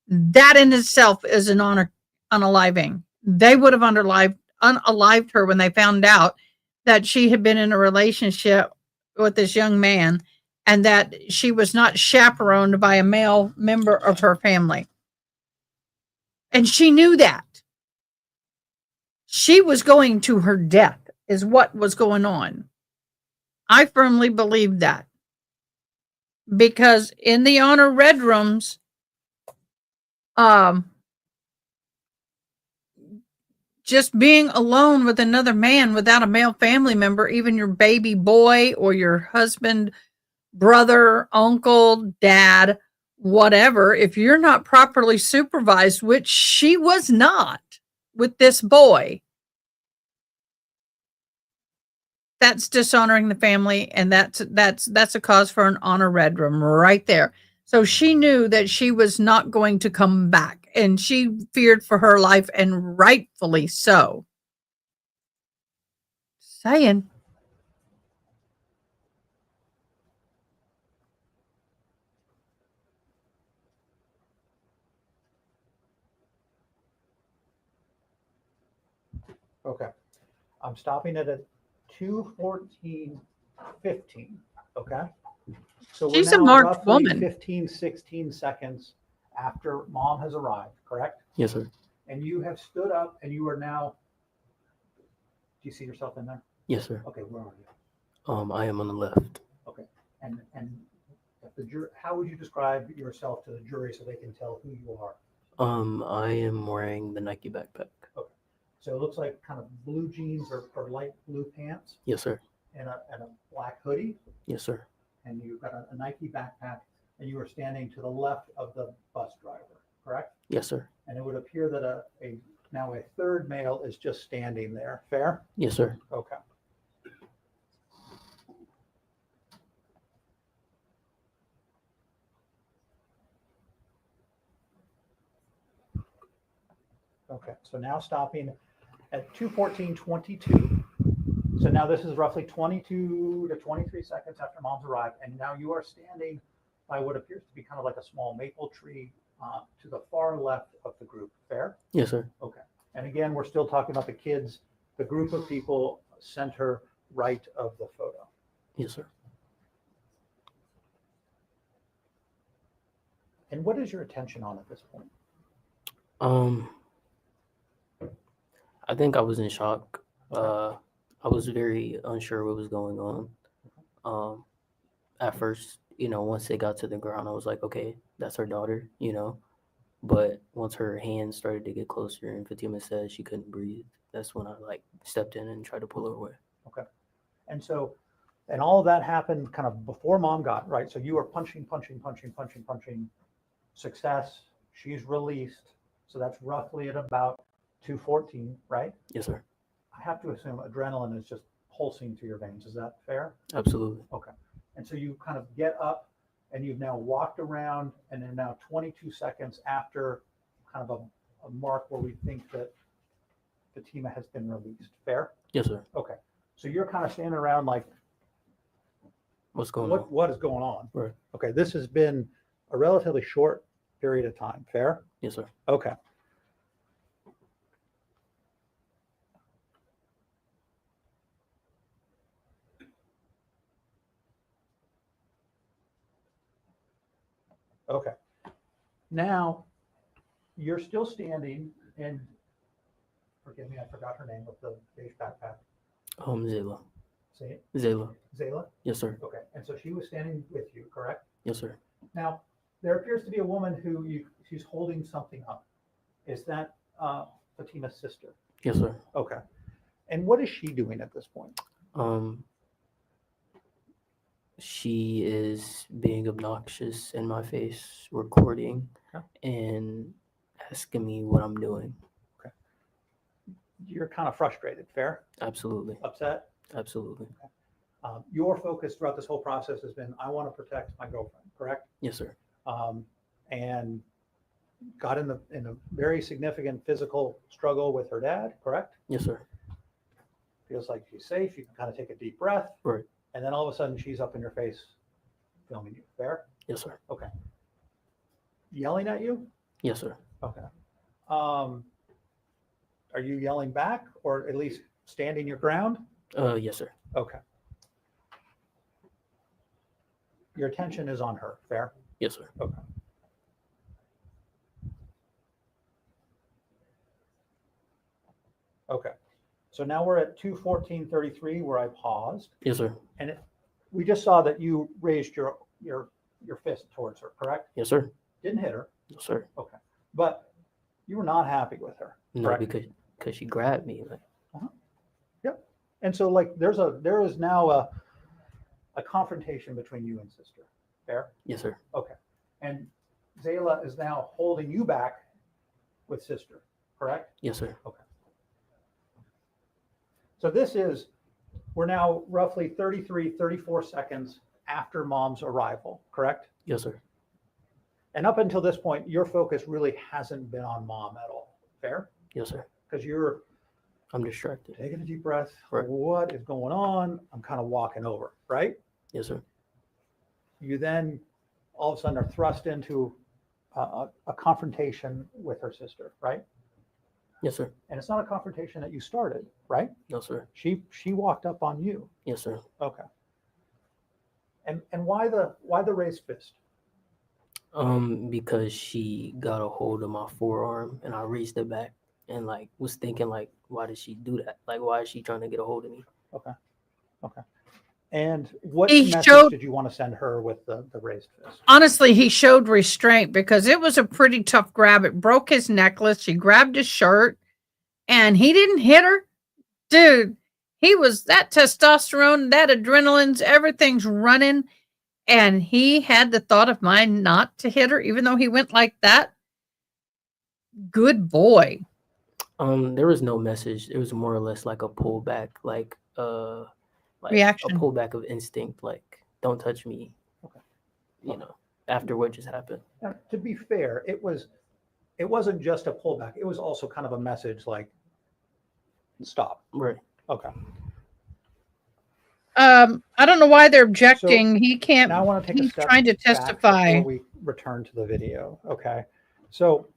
That in itself is an unaliving. They would have unalived her when they found out that she had been in a relationship with this young man and that she was not chaperoned by a male member of her family. And she knew that. She was going to her death, is what was going on. I firmly believe that. Because in the honor red rooms, just being alone with another man without a male family member, even your baby boy or your husband, brother, uncle, dad, whatever, if you're not properly supervised, which she was not with this boy, that's dishonoring the family, and that's a cause for an honor red room right there. So she knew that she was not going to come back, and she feared for her life, and rightfully so. Saying. Okay. I'm stopping it at 2:14:15. Okay. So we're She's a now marked roughly woman. 15, 16 seconds after mom has arrived, correct? Yes, sir. And you have stood up and you are now, do you see yourself in there? Yes, sir. Okay, where are you? I am on the left. Okay. And if the jury, how would you describe yourself to the jury so they can tell who you are? I am wearing the Nike backpack. Okay. So it looks like kind of blue jeans or light blue pants Yes, sir. and a black hoodie. Yes, sir. And you've got a Nike backpack, and you are standing to the left of the bus driver, correct? Yes, sir. And it would appear that now a third male is just standing there. Fair? Yes, sir. Okay. Okay, so now stopping at 2:14:22. So now this is roughly 22 to 23 seconds after mom's arrived, and now you are standing by what appears to be kind of like a small maple tree to the far left of the group. Fair? Yes, sir. Okay. And again, we're still talking about the kids, the group of people center right of the photo. Yes, sir. And what is your attention on at this point? I think I was in shock. I was very unsure what was going on. At first, once they got to the ground, I was like, okay, that's her daughter, But once her hands started to get closer and Fatima said she couldn't breathe, that's when I stepped in and tried to pull her away. Okay. And all of that happened kind of before mom got, right? So you were punching. Success. She's released. So that's roughly at about 2:14, right? Yes, sir. I have to assume adrenaline is just pulsing through your veins. Is that fair? Absolutely. Okay. And so you kind of get up and you've now walked around, and then now 22 seconds after kind of a mark where we think that Fatima has been released. Fair? Yes, sir. Okay. So you're kind of standing around like, what's going on? What is going on? Right. Okay. This has been a relatively short period of time. Fair? Yes, sir. Okay. Okay. Now you're still standing, and forgive me, I forgot her name with the beige backpack. Zayla. Say it. Zayla. Zayla? Yes, sir. Okay. And so she was standing with you, correct? Yes, sir. Now, there appears to be a woman who she's holding something up. Is that Fatima's sister? Yes, sir. Okay. And what is she doing at this point? She is being obnoxious in my face, recording, and asking me what I'm doing. Okay. You're kind of frustrated, fair? Absolutely. Upset? Absolutely. Your focus throughout this whole process has been, I want to protect my girlfriend, correct? Yes, sir. And got in a very significant physical struggle with her dad, correct? Yes, sir. Feels like she's safe. You can kind of take a deep breath. Right. And then all of a sudden she's up in your face filming you. Fair? Yes, sir. Okay. Yelling at you? Yes, sir. Okay. Are you yelling back or at least standing your ground? Yes, sir. Okay. Your attention is on her. Fair? Yes, sir. Okay. Okay. So now we're at 2:14:33 where I paused. Yes, sir. And we just saw that you raised your fist towards her, correct? Yes, sir. Didn't hit her. Yes, sir. Okay. But you were not happy with her. No, correct? because she grabbed me. Like, Yep. And so like there is now a confrontation between you and sister. Fair? yes, sir. Okay. And Zayla is now holding you back with sister, correct? Yes, sir. Okay. So we're now roughly 34 seconds after mom's arrival, correct? Yes, sir. And up until this point, your focus really hasn't been on mom at all. Fair? Yes, sir. Because you're I'm distracted. taking a deep breath. Right. What is going on? I'm kind of walking over, right? Yes, sir. You then all of a sudden are thrust into a confrontation with her sister, right? Yes, sir. And it's not a confrontation that you started, right? No, sir. She walked up on you. Yes, sir. Okay. And why the raised fist? Because she got a hold of my forearm and I raised it back and like was thinking like, why did she do that? Like, why is she trying to get a hold of me? Okay. Okay. And what He message showed- did you want to send her with the raised fist? Honestly, he showed restraint because it was a pretty tough grab. It broke his necklace. She grabbed his shirt and he didn't hit her. Dude, he was that testosterone, that adrenaline's, everything's running. And he had the thought of mine not to hit her, even though he went like that. Good boy. There was no message. It was more or less like a pullback, like Reaction. a pullback of instinct, like don't touch me. Okay. You know, after what just happened. Now, to be fair, it wasn't just a pullback. It was also kind of a message like, stop. Right. Okay. I don't know why they're objecting. He can't. Now I want to take a He's step trying to back testify. before we return to the video. Okay. So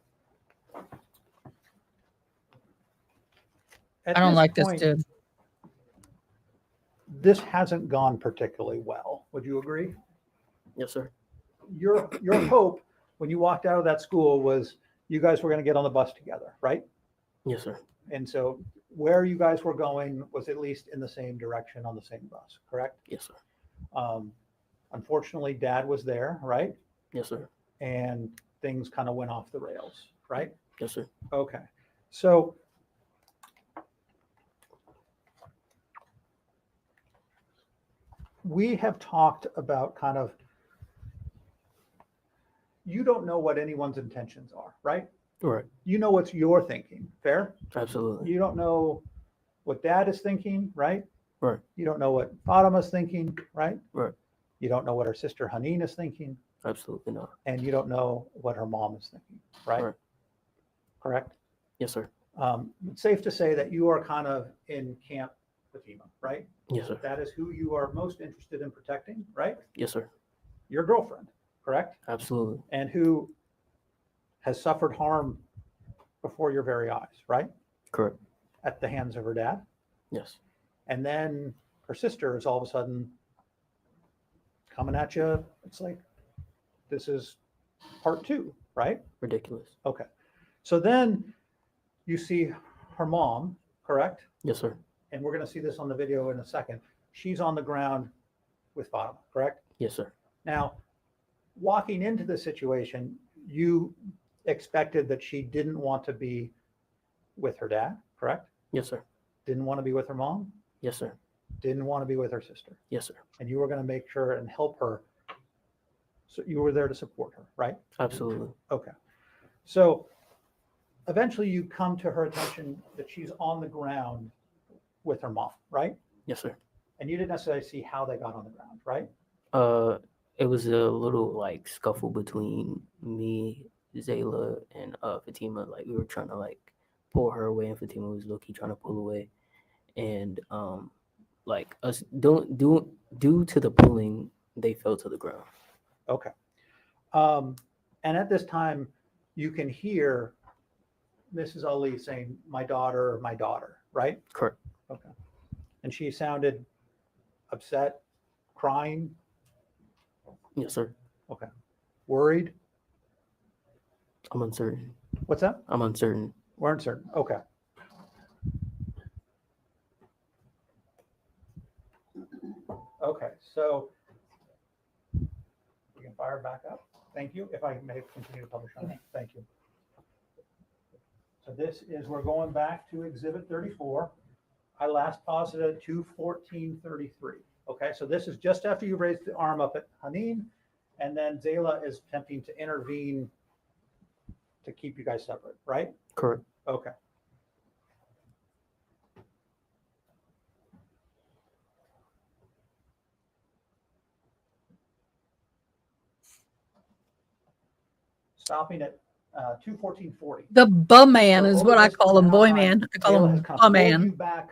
at I don't like this point, dude. This hasn't gone particularly well. Would you agree? Yes, sir. Your hope when you walked out of that school was you guys were going to get on the bus together, right? Yes, sir. And so where you guys were going was at least in the same direction on the same bus, correct? Yes, sir. Unfortunately, Dad was there, right? Yes, sir. And things kind of went off the rails, right? Yes, sir. Okay. So we have talked about kind of, you don't know what anyone's intentions are, right? Right. You know what's you're thinking, fair? Absolutely. You don't know what Dad is thinking, right? Right. You don't know what Fatima's thinking, right? Right. You don't know what her sister Haneen is thinking, Absolutely not. and you don't know what her mom is thinking, right? Right. Correct? Yes, sir. It's safe to say that you are kind of in Camp Fatima, right? Yes, sir. That is who you are most interested in protecting, right? Yes, sir. Your girlfriend, correct? Absolutely. And who has suffered harm before your very eyes, right? Correct. At the hands of her dad. Yes. And then her sister is all of a sudden coming at you. It's like, this is part two, right? Ridiculous. Okay. So then you see her mom, correct? Yes, sir. And we're going to see this on the video in a second. She's on the ground with Fatima, correct? Yes, sir. Now, walking into the situation, you expected that she didn't want to be with her dad, correct? Yes, sir. Didn't want to be with her mom? Yes, sir. Didn't want to be with her sister? Yes, sir. And you were going to make sure and help her. So you were there to support her, right? Absolutely. Okay. So eventually you come to her attention that she's on the ground with her mom, right? Yes, sir. And you didn't necessarily see how they got on the ground, right? It was a little like scuffle between me, Zayla, and Fatima. Like we were trying to like pull her away, and Fatima was low-key trying to pull away. And like us due to the pulling, they fell to the ground. Okay. And at this time, you can hear Mrs. Ali saying, my daughter, right? Correct. Okay. And she sounded upset, crying? Yes, sir. Okay. Worried? I'm uncertain. What's that? I'm uncertain. We're uncertain. Okay. Okay, so we can fire back up. Thank you. If I may continue to publish on it. Thank you. So this is, we're going back to Exhibit 34. I last paused it at 2:14:33. Okay, so this is just after you raised the arm up at Haneen, and then Zayla is attempting to intervene to keep you guys separate, right? Correct. Okay. Stopping at 2:14:40. The bum man So is over what I this call him, amount boy of time, man. I call Zayla him has kind of bum pulled you man. back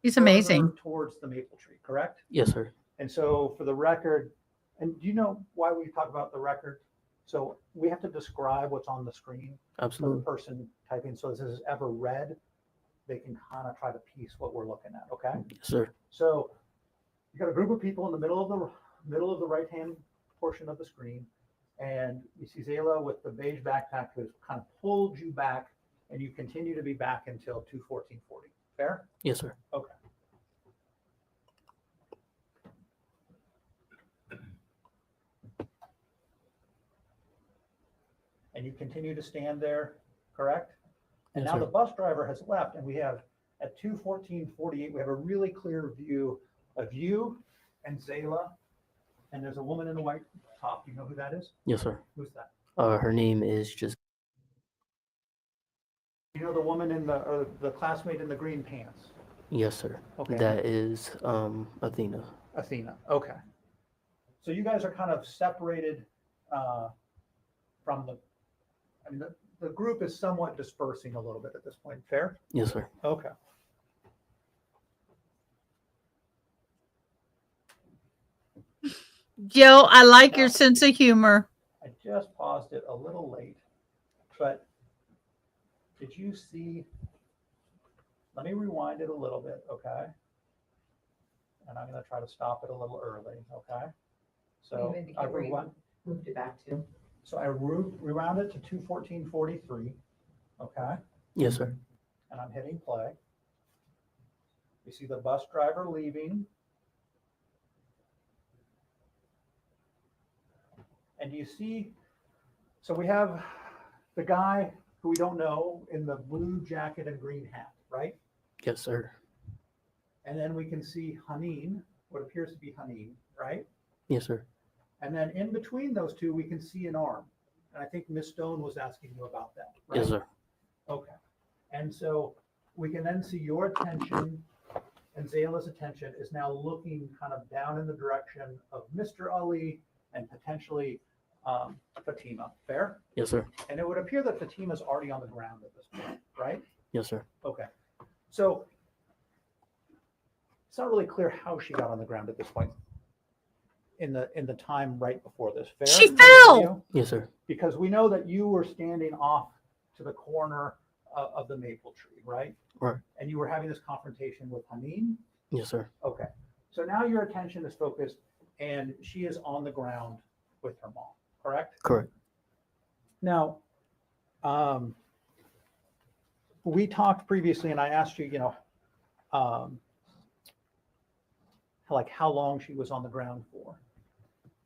He's further amazing. towards the maple tree, correct? Yes, sir. And so for the record, and do you know why we talk about the record? So we have to describe what's on the screen Absolutely. for the person typing. So this is ever read, they can kind of try to piece what we're looking at. Okay. Yes, sir. So you got a group of people in the middle of the right hand portion of the screen, and you see Zayla with the beige backpack who's kind of pulled you back, and you continue to be back until 2:14:40. Fair? Yes, sir. Okay. And you continue to stand there, correct? And Yes, now sir. the bus driver has left, and we have at 2:14:48, we have a really clear view of you and Zayla, and there's a woman in the white top. Do you know who that is? Yes, sir. Who's that? Her name is just. You know the woman in the classmate in the green pants? Yes, sir. Okay. That is Athena. Athena. Okay. So you guys are kind of separated from the. I mean, the group is somewhat dispersing a little bit at this point. Fair? Yes, sir. Okay. Joe, I like your sense of humor. I just paused it a little late, but did you see? Let me rewind it a little bit, okay? And I'm going to try to stop it a little early, okay? So I moved it back to. So I rewound it to 2:14:43, okay? Yes, sir. And I'm hitting play. You see the bus driver leaving. And you see, so we have the guy who we don't know in the blue jacket and green hat, right? Yes, sir. And then we can see Haneen, what appears to be Haneen, right? Yes, sir. And then in between those two, we can see an arm. And I think Miss Stone was asking you about that, right? Yes, sir. Okay. And so we can then see your attention and Zayla's attention is now looking kind of down in the direction of Mr. Ali and potentially Fatima. Fair? Yes, sir. And it would appear that Fatima's already on the ground at this point, right? Yes, sir. Okay. So it's not really clear how she got on the ground at this point in the time right before this. Fair? She In the fell! video? Yes, sir. Because we know that you were standing off to the corner of the maple tree, right? Right. And you were having this confrontation with Haneen. Yes, sir. Okay. So now your attention is focused and she is on the ground with her mom, correct? Correct. Now, we talked previously and I asked you, like how long she was on the ground for.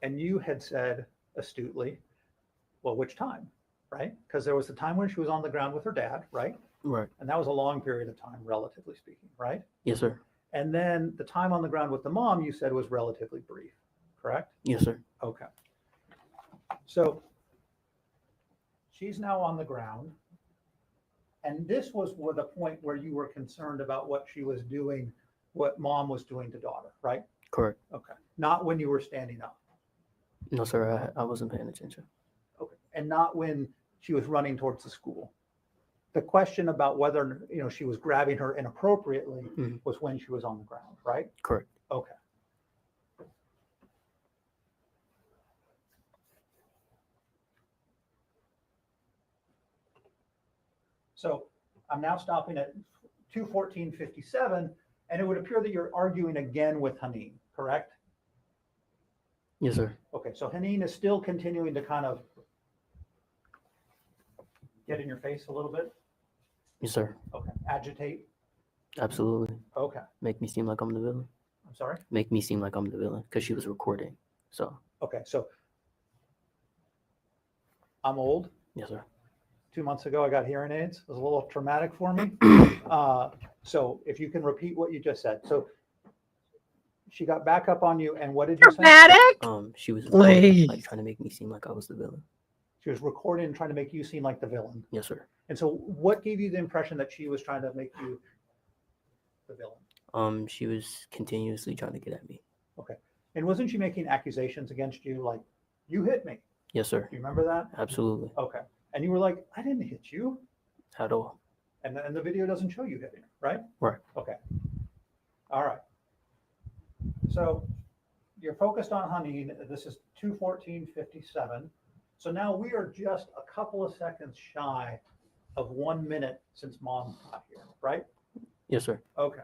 And you had said astutely, well, which time? right? Because there was the time when she was on the ground with her dad, right? Right. And that was a long period of time, relatively speaking, right? Yes, sir. And then the time on the ground with the mom, you said was relatively brief, correct? Yes, sir. Okay. So she's now on the ground. And this was the point where you were concerned about what she was doing, what mom was doing to daughter, right? Correct. Okay. Not when you were standing up. No, sir. I wasn't paying attention. Okay. And not when she was running towards the school. The question about whether, she was grabbing her inappropriately was when she was on the ground, right? Correct. Okay. So I'm now stopping at 2:14:57, and it would appear that you're arguing again with Haneen, correct? Yes, sir. Okay, so Haneen is still continuing to kind of get in your face a little bit. Yes, sir. Okay, agitate. Absolutely. Okay. Make me seem like I'm the villain. I'm sorry? Make me seem like I'm the villain because she was recording. So. Okay, so I'm old. Yes, sir. 2 months ago, I got hearing aids. It was a little traumatic for me. So if you can repeat what you just said. So she got back up on you, and what did you say? Traumatic? She was Please. like trying to make me seem like I was the villain. She was recording and trying to make you seem like the villain. Yes, sir. And so what gave you the impression that she was trying to make you the villain? She was continuously trying to get at me. Okay. And wasn't she making accusations against you like, you hit me? Yes, sir. Do you remember that? Absolutely. Okay. And you were like, I didn't hit you. At all. And the video doesn't show you hitting her, right? Right. Okay. All right. So you're focused on Haneen. This is 2:14:57. So now we are just a couple of seconds shy of 1 minute since mom got here, right? Yes, sir. Okay.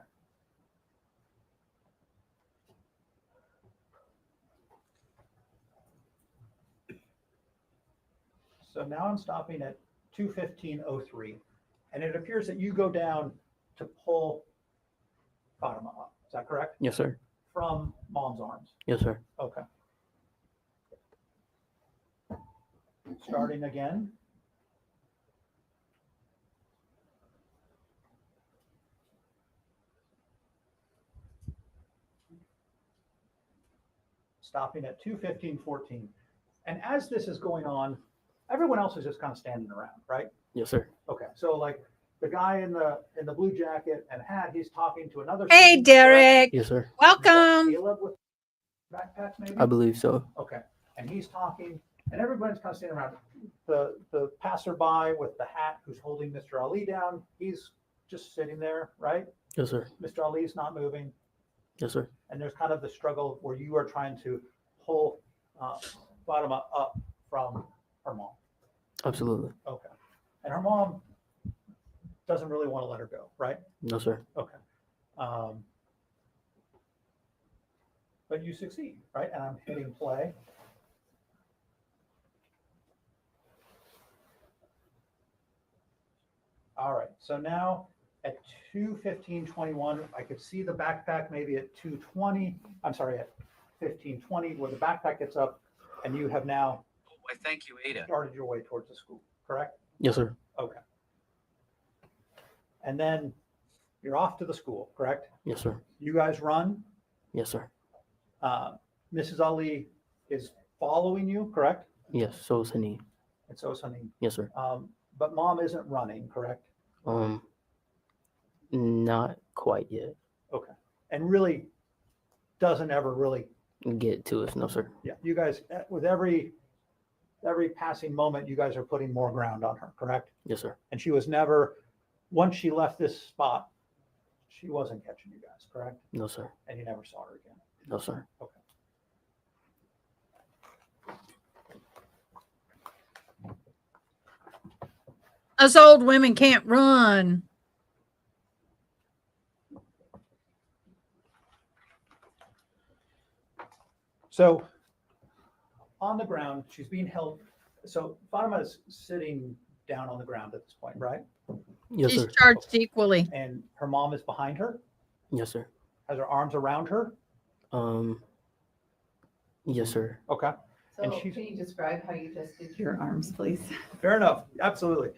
So now I'm stopping at 2:15:03, and it appears that you go down to pull Fatima up. Is that correct? Yes, sir. From mom's arms. Yes, sir. Okay. Starting again. Stopping at 2:15:14. And as this is going on, everyone else is just kind of standing around, right? Yes, sir. Okay. So like the guy in the blue jacket and hat, he's talking to another. Hey, student, Derek. Yes, sir. Welcome. Caleb with backpack, maybe? I believe so. Okay. And he's talking, and everybody's kind of standing around. The passerby with the hat who's holding Mr. Ali down, he's just sitting there, right? Yes, sir. Mr. Ali's not moving. Yes, sir. And there's kind of the struggle where you are trying to pull Fatima up from her mom. Absolutely. Okay. And her mom doesn't really want to let her go, right? No, sir. Okay. But you succeed, right? And I'm hitting play. All right. So now at 2:15:21, I could see the backpack maybe at 2:20. I'm sorry, at 15:20, where the backpack gets up, and you have now Why, thank you, Ada. started your way towards the school, correct? Yes, sir. Okay. And then you're off to the school, correct? Yes, sir. You guys run. Yes, sir. Mrs. Ali is following you, correct? Yes. So is Haneen. And so is Haneen. Yes, sir. But mom isn't running, correct? Not quite yet. Okay. And really doesn't ever really Get to us. No, sir. Yeah. You guys, with every passing moment, you guys are putting more ground on her, correct? Yes, sir. And she was never, once she left this spot, she wasn't catching you guys, correct? No, sir. And you never saw her again. No, sir. Okay. Us old women can't run. So on the ground, she's being held. So Fatima is sitting down on the ground at this point, right? Yes, She's sir. charged equally. And her mom is behind her, Yes, sir. has her arms around her. Yes, sir. Okay. So And she's- can you describe how you just did your arms, please? Fair enough. Absolutely.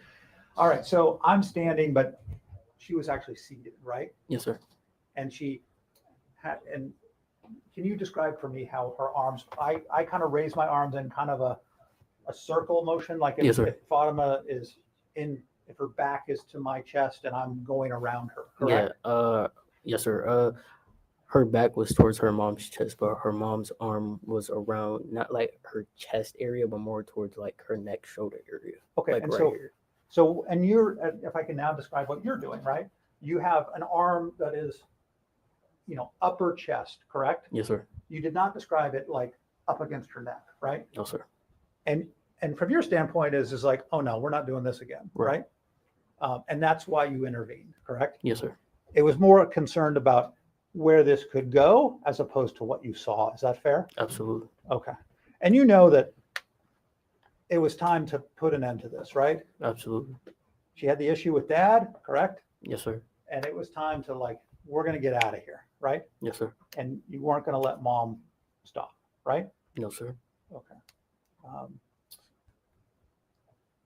All right. So I'm standing, but she was actually seated, right? Yes, sir. And she had, and can you describe for me how her arms, I kind of raise my arms in kind of a circle motion, like if, Yes, sir. if Fatima is in, if her back is to my chest and I'm going around her, correct? Yeah. Yes, sir. Her back was towards her mom's chest, but her mom's arm was around not like her chest area, but more towards like her neck, shoulder area. Okay. Like And right so, here. so, and you're, if I can now describe what you're doing, right? You have an arm that is, upper chest, correct? Yes, sir. You did not describe it like up against her neck, right? No, sir. And from your standpoint is like, oh no, we're not doing this again, right? And that's why you intervened, correct? Yes, sir. It was more concerned about where this could go as opposed to what you saw. Is that fair? Absolutely. Okay. And you know that it was time to put an end to this, right? Absolutely. She had the issue with dad, correct? Yes, sir. And it was time to like, we're going to get out of here, right? Yes, sir. And you weren't going to let mom stop, right? No, sir. Okay.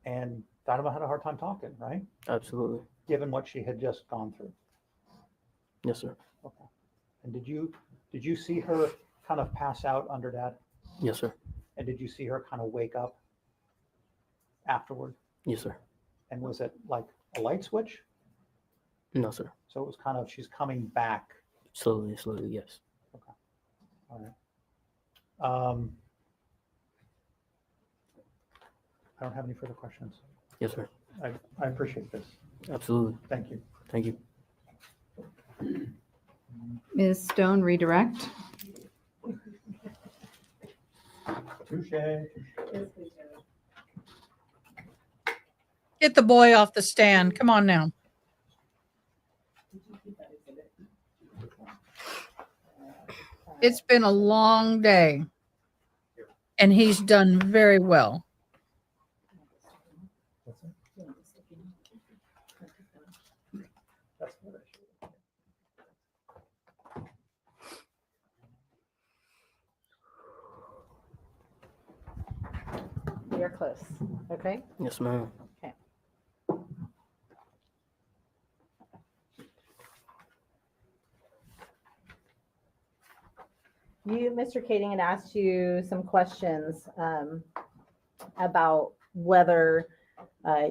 And Fatima had a hard time talking, right? Absolutely. Given what she had just gone through. Yes, sir. Okay. And did you see her kind of pass out under dad? Yes, sir. And did you see her kind of wake up afterward? Yes, sir. And was it like a light switch? No, sir. So it was kind of, she's coming back. Slowly, yes. Okay. All right. I don't have any further questions. Yes, sir. I appreciate this. Absolutely. Thank you. Thank you. Ms. Stone, redirect. Touche. Get the boy off the stand. Come on now. It's been a long day, and he's done very well. You're close, okay? Yes, ma'am. Okay. Mr. Kading had asked you some questions about whether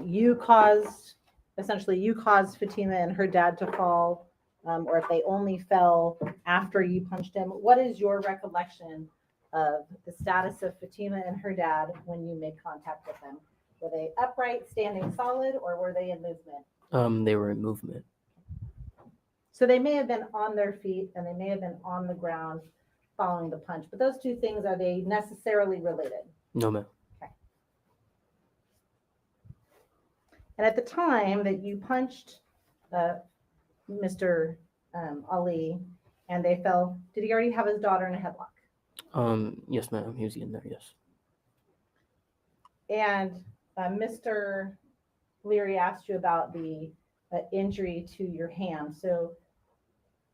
you caused Fatima and her dad to fall, or if they only fell after you punched him. What is your recollection of the status of Fatima and her dad when you made contact with them? Were they upright, standing solid, or were they in movement? They were in movement. So they may have been on their feet and they may have been on the ground following the punch, but those two things, are they necessarily related? No, ma'am. Okay. And at the time that you punched Mr. Ali and they fell, did he already have his daughter in a headlock? Yes, ma'am. He was in there. Yes. And Mr. Leary asked you about the injury to your hand. So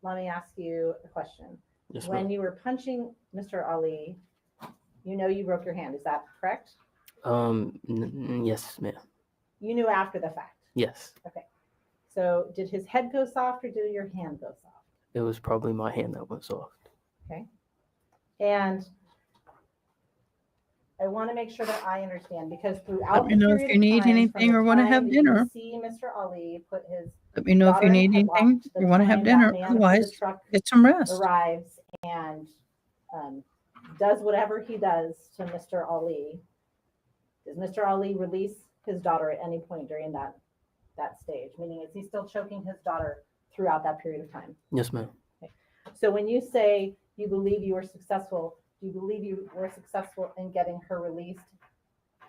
let me ask you a question. Yes, when ma'am. you were punching Mr. Ali, you know you broke your hand. Is that correct? Yes, ma'am. You knew after the fact. Yes. Okay. So did his head go soft or did your hand go soft? It was probably my hand that went soft. Okay. And I want to make sure that I understand, because throughout Let me know if you need anything or want to have dinner. See Mr. Ali put his Let me know if you daughter in need headlock, anything. the You want to have time that dinner. man from the Otherwise, truck get some rest. arrives and does whatever he does to Mr. Ali. Does Mr. Ali release his daughter at any point during that stage? Meaning, is he still choking his daughter throughout that period of time? Yes, ma'am. Okay. So when you say you believe you were successful, do you believe you were successful in getting her released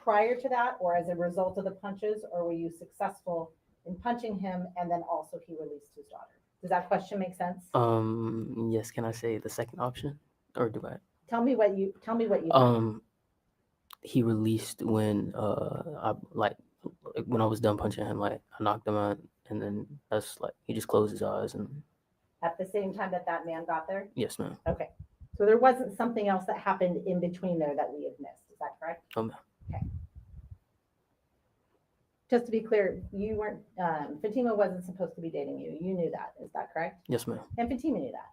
prior to that, or as a result of the punches, or were you successful in punching him and then also he released his daughter? Does that question make sense? Yes. Can I say the second option, or do I? Tell me what you He released when when I was done punching him, like I knocked him out, and then that's like he just closed his eyes and. at the same time that man got there? Yes, ma'am. Okay. So there wasn't something else that happened in between there that we have missed. Is correct? No, ma'am. Okay. Just to be clear, you weren't, Fatima wasn't supposed to be dating you. You knew that. Is that correct? Yes, ma'am. And Fatima knew that.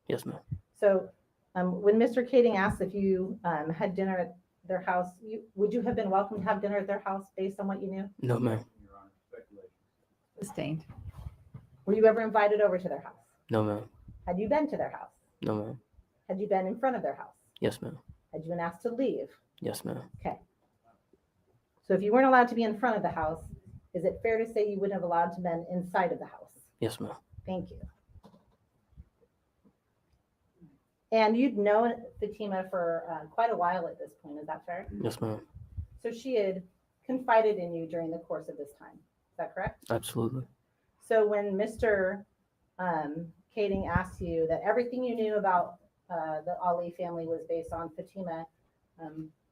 Yes, ma'am. So when Mr. Kading asked if you had dinner at their house, would you have been welcome to have dinner at their house based on what you knew? No, ma'am. Sustained. Were you ever invited over to their house? No, ma'am. Had you been to their house? No, ma'am. Had you been in front of their house? Yes, ma'am. Had you been asked to leave? Yes, ma'am. Okay. So if you weren't allowed to be in front of the house, is it fair to say you wouldn't have allowed to been inside of the house? Yes, ma'am. Thank you. And you'd known Fatima for quite a while at this point, is that fair? Yes, ma'am. So she had confided in you during the course of this time, is that correct? Absolutely. So when Mr. Kading asked you that everything you knew about the Ali family was based on Fatima,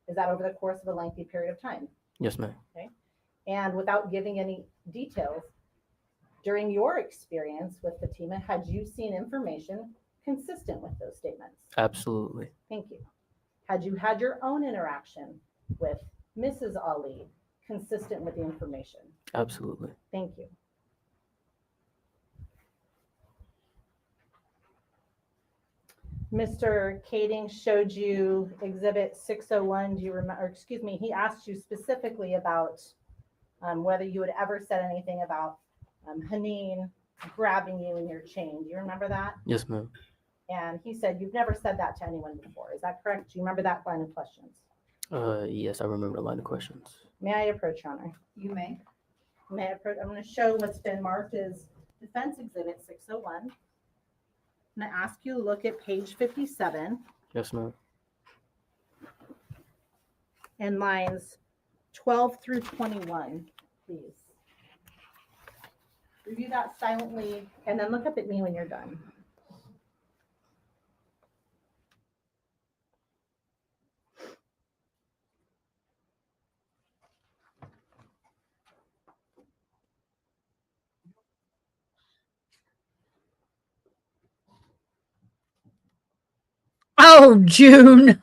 is that over the course of a lengthy period of time? Yes, ma'am. Okay. And without giving any details, during your experience with Fatima, had you seen information consistent with those statements? Absolutely. Thank you. Had you had your own interaction with Mrs. Ali consistent with the information? Absolutely. Thank you. Mr. Kading showed you Exhibit 601. Do you remember, or excuse me, he asked you specifically about whether you had ever said anything about Haneen grabbing you in your chain. Do you remember that? Yes, ma'am. And he said you've never said that to anyone before. Is that correct? Do you remember that line of questions? Yes, I remember the line of questions. May I approach, Your Honor? You may. May I approach? I'm going to show what's been marked as Defense Exhibit 601. I'm going to ask you to look at page 57 Yes, ma'am. and lines 12 through 21, please. Review that silently and then look up at me when you're done. Oh, June.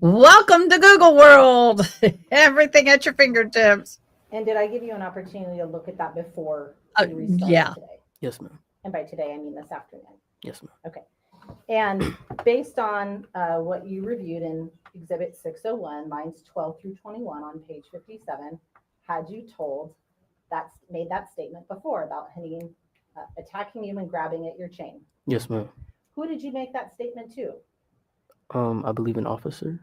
Welcome to Google World. Everything at your fingertips. And did I give you an opportunity to look at that before you restarted Yeah. today? Yes, ma'am. And by today, I mean this afternoon. Yes, ma'am. Okay. And based on what you reviewed in Exhibit 601, lines 12 through 21 on page 57, had you made that statement before about Haneen attacking you and grabbing at your chain? Yes, ma'am. Who did you make that statement to? I believe an officer.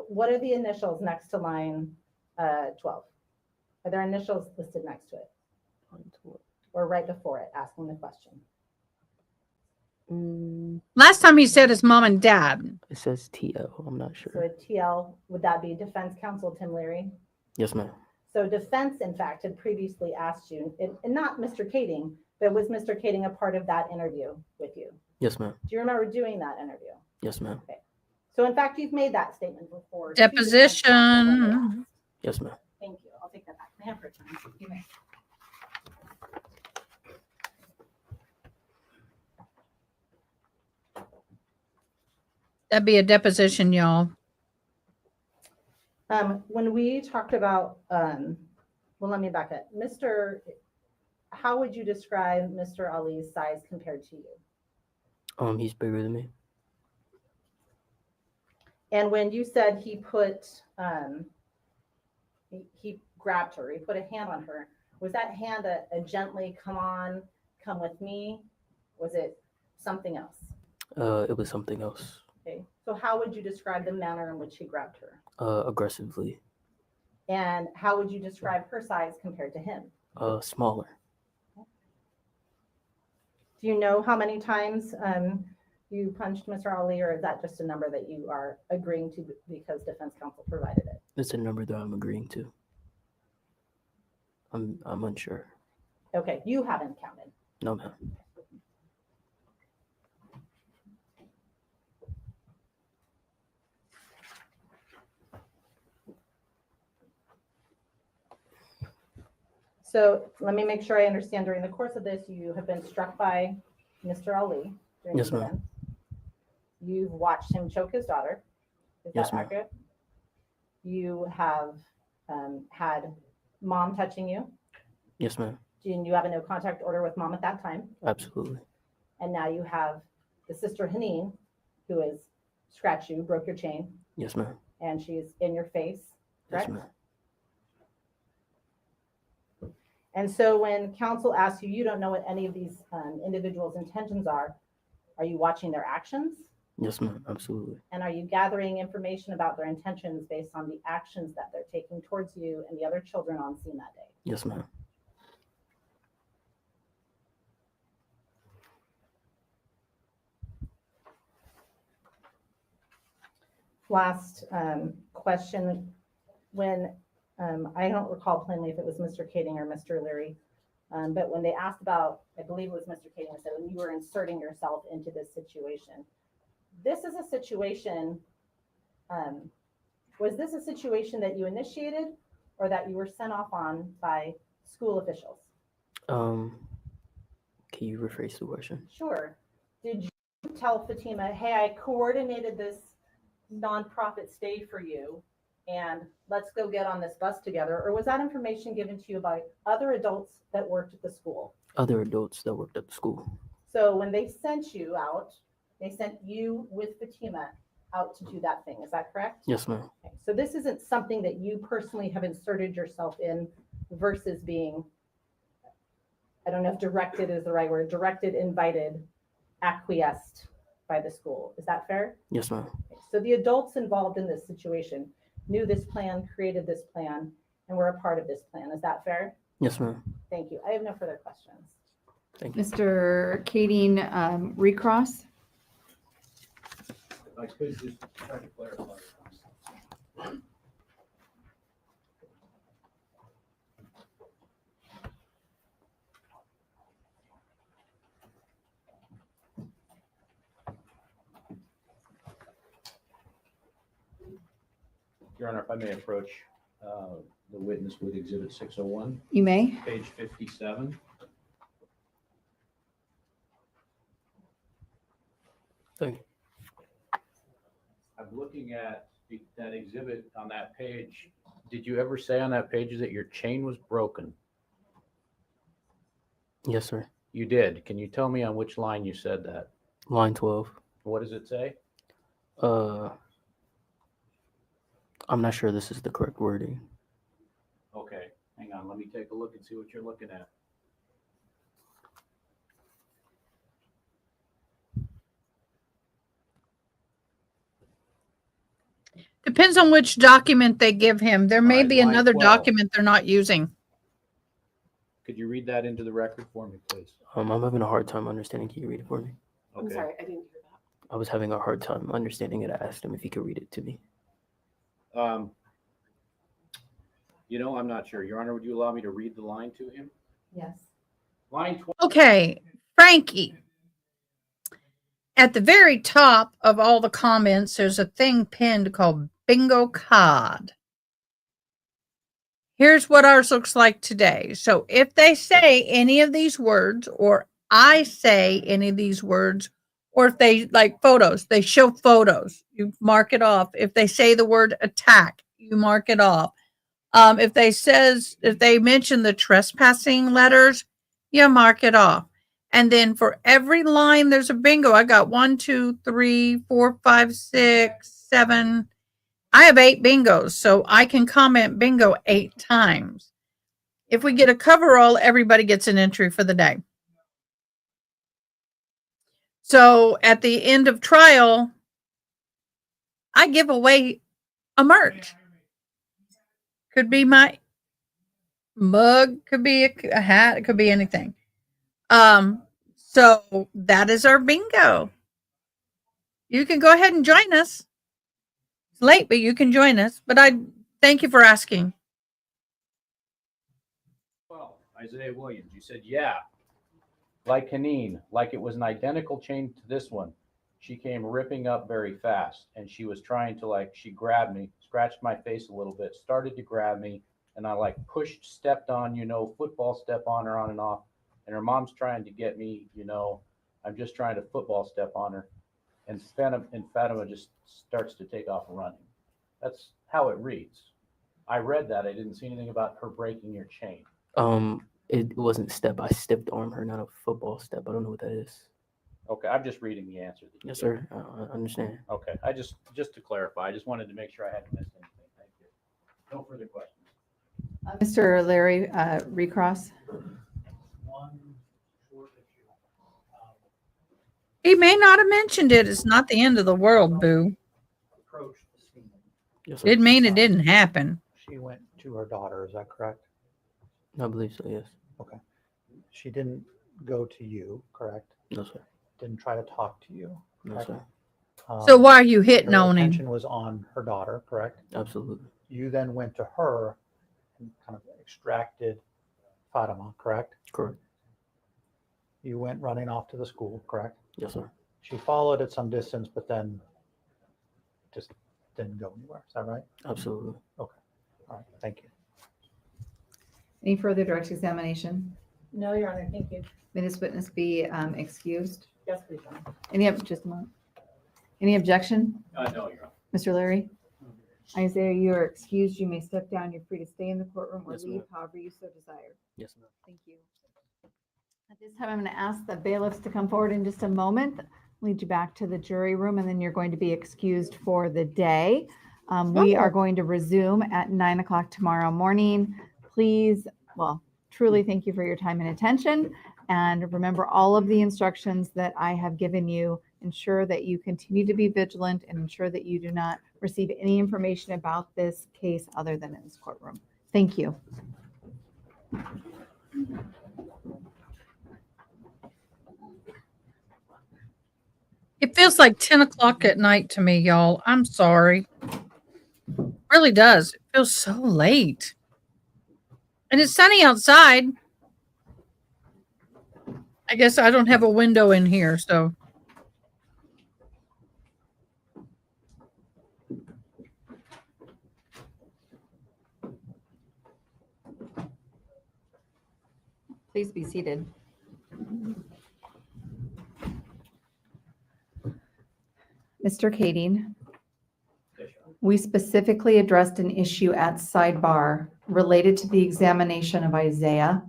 What are the initials next to line 12? Are there initials listed next to it? Or right before it, asking the question? Last time he said his mom and dad. It says TL. I'm not So sure. a TL, would that be Defense Counsel Tim Leary? Yes, ma'am. So defense, in fact, had previously asked you, and not Mr. Kading, but was Mr. Kading a part of that interview with you? Yes, ma'am. Do you remember doing that interview? Yes, ma'am. Okay. So in fact, you've made that statement before. to defense counsel. Deposition. Yes, ma'am. Thank you. I'll take that back. May I have your time? You may. That'd be a deposition, y'all. When we talked about, well, let me back up. How would you describe Mr. Ali's size compared to you? He's bigger than me. And when you said he put, he grabbed her, he put a hand on her, was that hand a gently, come with me? Was it something else? It was something else. Okay. So how would you describe the manner in which he grabbed her? Aggressively. And how would you describe her size compared to him? Smaller. Do you know how many times you punched Mr. Ali, or is that just a number that you are agreeing to because defense counsel provided it? It's a number that I'm agreeing to. I'm unsure. Okay, you haven't counted. No, ma'am. So let me make sure I understand. During the course of this, you have been struck by Mr. Ali. Yes, ma'am. you've watched him choke his daughter. Is Yes, that ma'am. accurate? You have had mom touching you. Yes, ma'am. You have a no contact order with mom at that time. Absolutely. And now you have the sister Haneen, who has scratched you, broke your chain, Yes, ma'am. and she's in your face, Yes, correct? ma'am. And so when counsel asks you, you don't know what any of these individuals' intentions are you watching their actions? Yes, ma'am. Absolutely. And are you gathering information about their intentions based on the actions that they're taking towards you and the other children on scene that day? Yes, ma'am. Last question. When I don't recall plainly if it was Mr. Kading or Mr. Leary, but when they asked about, I believe it was Mr. Kading, said when you were inserting yourself into this situation, this is a situation, was this a situation that you initiated or that you were sent off on by school officials? Can you rephrase the question? Sure. Did you tell Fatima, hey, I coordinated this nonprofit stay for you and let's go get on this bus together? Or was that information given to you by other adults that worked at the school? Other adults that worked at the school. So when they sent you out, they sent you with Fatima out to do that thing. Is that correct? Yes, ma'am. Okay. So this isn't something that you personally have inserted yourself in versus being, I don't know if directed is the right word, directed, invited, acquiesced by the school. Is that fair? Yes, ma'am. Okay. So the adults involved in this situation knew this plan, created this plan, and were a part of this plan. Is that fair? Yes, ma'am. Thank you. I have no further questions. Thank you. Mr. Kading, recross. If I could just try to clarify. Your Honor, if I may approach the witness with Exhibit 601. You may. Page 57. Thank you. I'm looking at that exhibit on that page. Did you ever say on that page that your chain was broken? Yes, sir. You did. Can you tell me on which line you said that? Line 12. What does it say? I'm not sure this is the correct wording. Okay, hang on. Let me take a look and see what you're looking at. Depends on which document they give him. There may right, be line another 12. document they're not using. Could you read that into the record for me, please? I'm having a hard time understanding. Can you read it for me? Okay. I'm sorry, I didn't hear that. I was having a hard time understanding it. I asked him if he could read it to me. I'm not sure. Your Honor, would you allow me to read the line to him? Yes. Line 12. Okay, Frankie. At the very top of all the comments, there's a thing pinned called Bingo Card. Here's what ours looks like today. So if they say any of these words, or I say any of these words, or if they like photos, they show photos, you mark it off. If they say the word attack, you mark it off. If they mention the trespassing letters, you mark it off. And then for every line, there's a bingo. I got 1, 2, 3, 4, 5, 6, 7. I have 8 bingos, so I can comment bingo 8 times. If we get a coverall, everybody gets an entry for the day. So at the end of trial, I give away a merch. Could be my mug, could be a hat, it could be anything. So that is our bingo. You can go ahead and join us. It's late, but you can join us. But I thank you for asking. Well, Isaiah Williams, you said, yeah. Like Haneen, like it was an identical chain to this one. She came ripping up very fast and she was trying to she grabbed me, scratched my face a little bit, started to grab me, and I pushed, stepped on, football step on her on and off. And her mom's trying to get me, I'm just trying to football step on her. and Fatima just starts to take off running. That's how it reads. I read that. I didn't see anything about her breaking your chain. It wasn't step. I stepped on her, not a football step. I don't know what that is. Okay, I'm just reading the answer. That you Yes, gave. sir. I understand. Okay, just to clarify, I just wanted to make sure I hadn't missed anything. Thank you. No further questions. Mr. Larry Recross. One short issue. He may not have mentioned it. It's not the end of the world, Boo. Approach the scene. Yes, sir. Didn't mean it didn't happen. She went to her daughter, is that correct? I believe so, yes. Okay. She didn't go to you, correct? No, sir. Didn't try to talk to you, No, correct? sir. So why are you hitting Her on him? attention was on her daughter, correct? Absolutely. You then went to her and kind of extracted Fatima, correct? Correct. You went running off to the school, correct? Yes, sir. She followed at some distance, but then just didn't go anywhere. Is that right? Absolutely. Okay. All right. Thank you. Any further direct examination? No, Your Honor, thank you. May this witness be excused? Yes, please, Your Honor. Just a moment. Any objection? No, Your Honor. Mr. Larry? Isaiah, you are excused. You may step down. You're free to stay in the courtroom or Yes, leave ma'am. however you so desire. Yes, ma'am. Thank you. At this time, I'm going to ask the bailiffs to come forward in just a moment. Lead you back to the jury room, and then you're going to be excused for the day. We are going to resume at 9 o'clock tomorrow morning. Please, truly thank you for your time and attention. And remember all of the instructions that I have given you. Ensure that you continue to be vigilant and ensure that you do not receive any information about this case other than in this courtroom. Thank you. It feels like 10 o'clock at night to me, y'all. I'm sorry. Really does. It feels so late. And it's sunny outside. I guess I don't have a window in here, so. Please be seated. Mr. Kading, we specifically addressed an issue at sidebar related to the examination of Isaiah.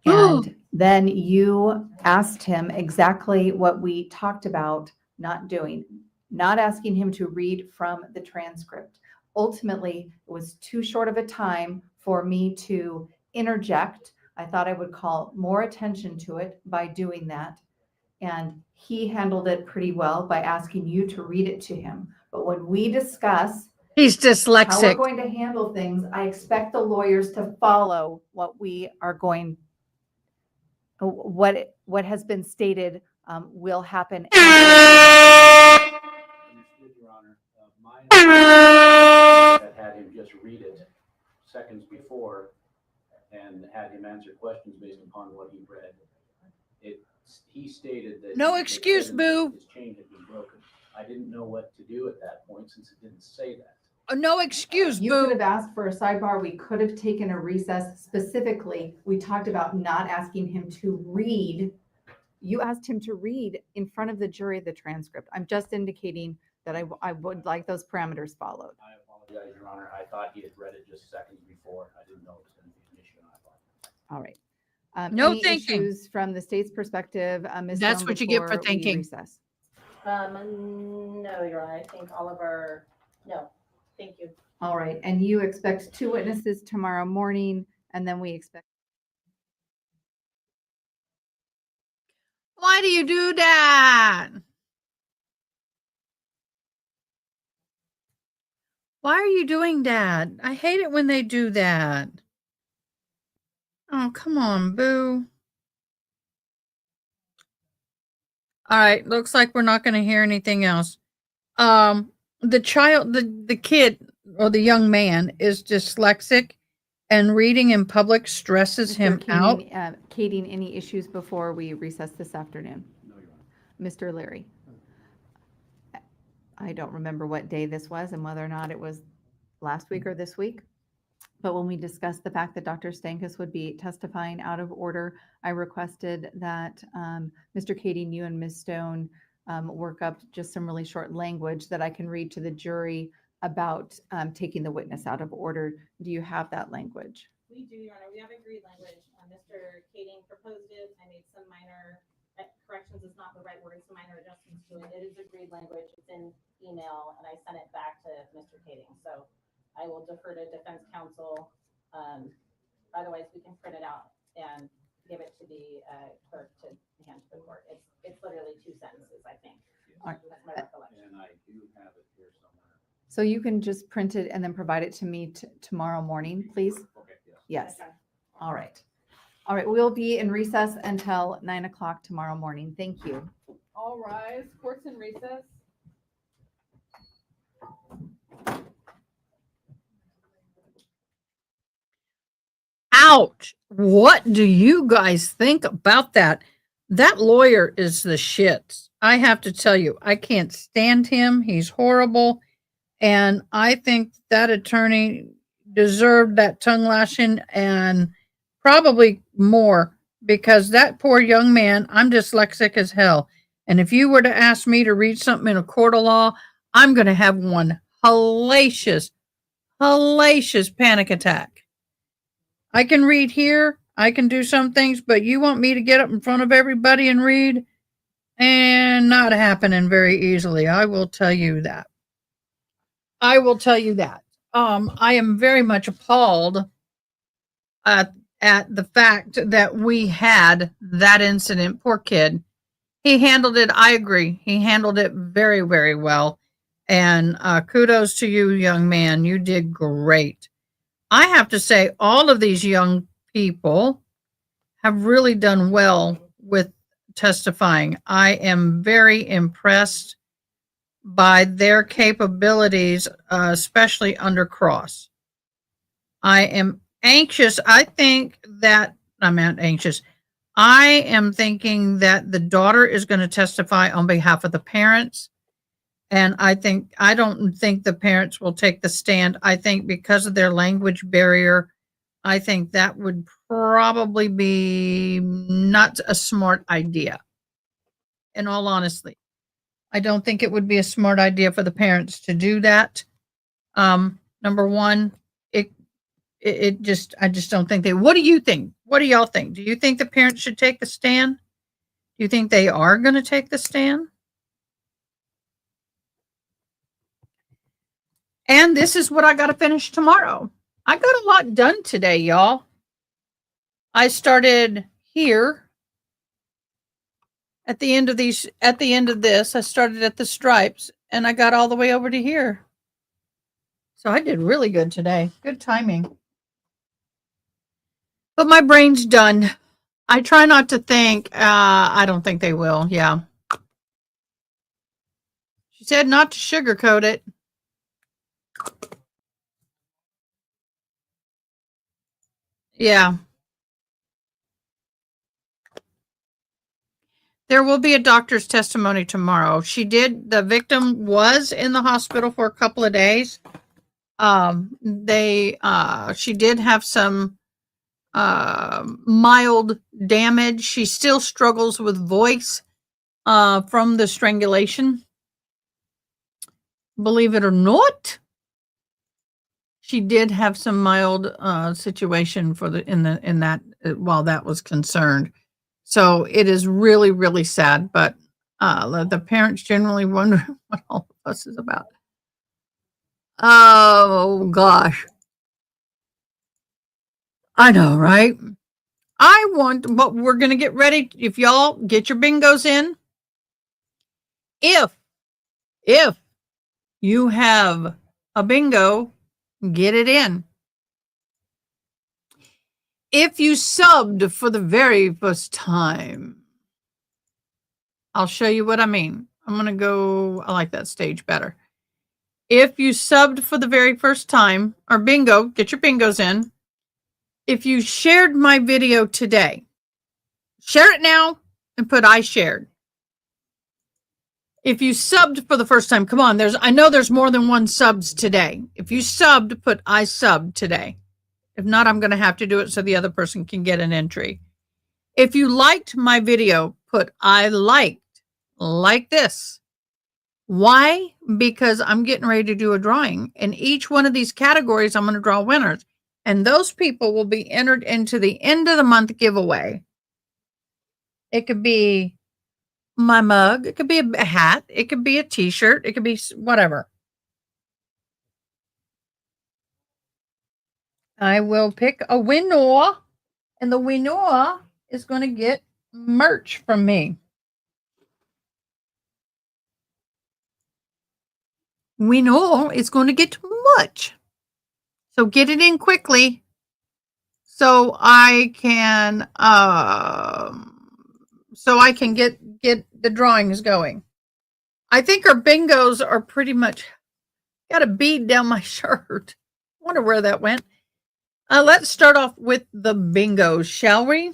And then you asked him exactly what we talked about not doing, not asking him to read from the transcript. Ultimately, it was too short of a time for me to interject. I thought I would call more attention to it by doing that. And he handled it pretty well by asking you to read it to him. But when we discuss He's how we're dyslexic. going to handle things, I expect the lawyers to follow what we are going, what has been stated will happen. Understood, Your Honor. My understanding had him just read it seconds before and had him answer questions based upon what he read. He stated that No excuse, Boo. his chain had been broken. I didn't know what to do at that point since it didn't say that. No excuse, You could Boo. have asked for a sidebar. We could have taken a recess. Specifically, we talked about not asking him to read. You asked him to read in front of the jury the transcript. I'm just indicating that I would like those parameters followed. I apologize, Your Honor. I thought he had read it just seconds before. I didn't know it was going to be an issue. All right. No any thinking. issues from the state's perspective? Ms. That's Stone, what you get for before we thinking. recess? No, Your Honor, I think all of our, no, thank you. All right. And you expect 2 witnesses tomorrow morning, and then we expect. Why do you do that? Why are you doing that? I hate it when they do that. Oh, come on, Boo. All right, looks like we're not going to hear anything else. The child, the kid or the young man is dyslexic, and reading in public stresses him out. Kading, any issues before we recess this afternoon? No, Your Honor. Mr. Larry? I don't remember what day this was and whether or not it was last week or this week. But when we discussed the fact that Dr. Stankus would be testifying out of order, I requested that Mr. Kading, you and Ms. Stone work up just some really short language that I can read to the jury about taking the witness out of order. Do you have that language? We do, Your Honor. We have agreed language. Mr. Kading proposed it. I made some minor corrections is not the right word, some minor adjustments to it. It is agreed language. It's in email, and I sent it back to Mr. Kading. So I will defer to defense counsel. Otherwise, we can print it out and give it to the clerk to hand to the court. It's literally 2 sentences, I think. That's my recollection. And I do have it here somewhere. So you can just print it and then provide it to me tomorrow morning, please? Okay, Yes. All right. All right. We'll be in recess until 9 o'clock tomorrow morning. Thank you. All rise. Court's in recess. Ouch. What do you guys think about that? That lawyer is the shit. I have to tell you, I can't stand him. He's horrible. And I think that attorney deserved that tongue lashing and probably more, because that poor young man, I'm dyslexic as hell. And if you were to ask me to read something in a court of law, I'm going to have one hellacious panic attack. I can read here, I can do some things, but you want me to get up in front of everybody and read? And not happening very easily. I will tell you that. I am very much appalled at the fact that we had that incident. Poor kid. He handled it. I agree. He handled it very, very well. And kudos to you, young man. You did great. I have to say, all of these young people have really done well with testifying. I am very impressed by their capabilities, especially under cross. I am anxious. I am thinking that the daughter is going to testify on behalf of the parents. And I don't think the parents will take the stand. I think because of their language barrier, I think that would probably be not a smart idea. In all honesty, I don't think it would be a smart idea for the parents to do that. Number one, I just don't think they. What do you think? What do y'all think? Do you think the parents should take the stand? Do you think they are going to take the stand? And this is what I got to finish tomorrow. I got a lot done today, y'all. I started here at the end of this, I started at the stripes and I got all the way over to here. So I did really good today. Good timing. But my brain's done. I try not to think. I don't think they will. Yeah. She said not to sugarcoat it. Yeah. There will be a doctor's testimony tomorrow. The victim was in the hospital for a couple of days. She did have some mild damage. She still struggles with voice from the strangulation. Believe it or not, she did have some mild situation while that was concerned. So it is really, really sad, but the parents generally wonder what all of us is about. Oh, gosh. I know, right? But we're going to get ready. If y'all get your bingos in, if you have a bingo, get it in. If you subbed for the very first time, I'll show you what I mean. I like that stage better. If you subbed for the very first time, or bingo, get your bingos in. If you shared my video today, share it now and put I shared. If you subbed for the first time, come on, I know there's more than one subs today. If you subbed, put I subbed today. If not, I'm going to have to do it so the other person can get an entry. If you liked my video, put I liked. like this. Why? Because I'm getting ready to do a drawing. In each one of these categories, I'm going to draw winners. And those people will be entered into the end of the month giveaway. It could be my mug. It could be a hat. It could be a t-shirt. It could be whatever. I will pick a winner, and the winner is going to get merch from me. Winner is going to get much. So get it in quickly so I can get the drawings going. I think our bingos are pretty much got a bead down my shirt. Wonder where that went. Let's start off with the bingos, shall we?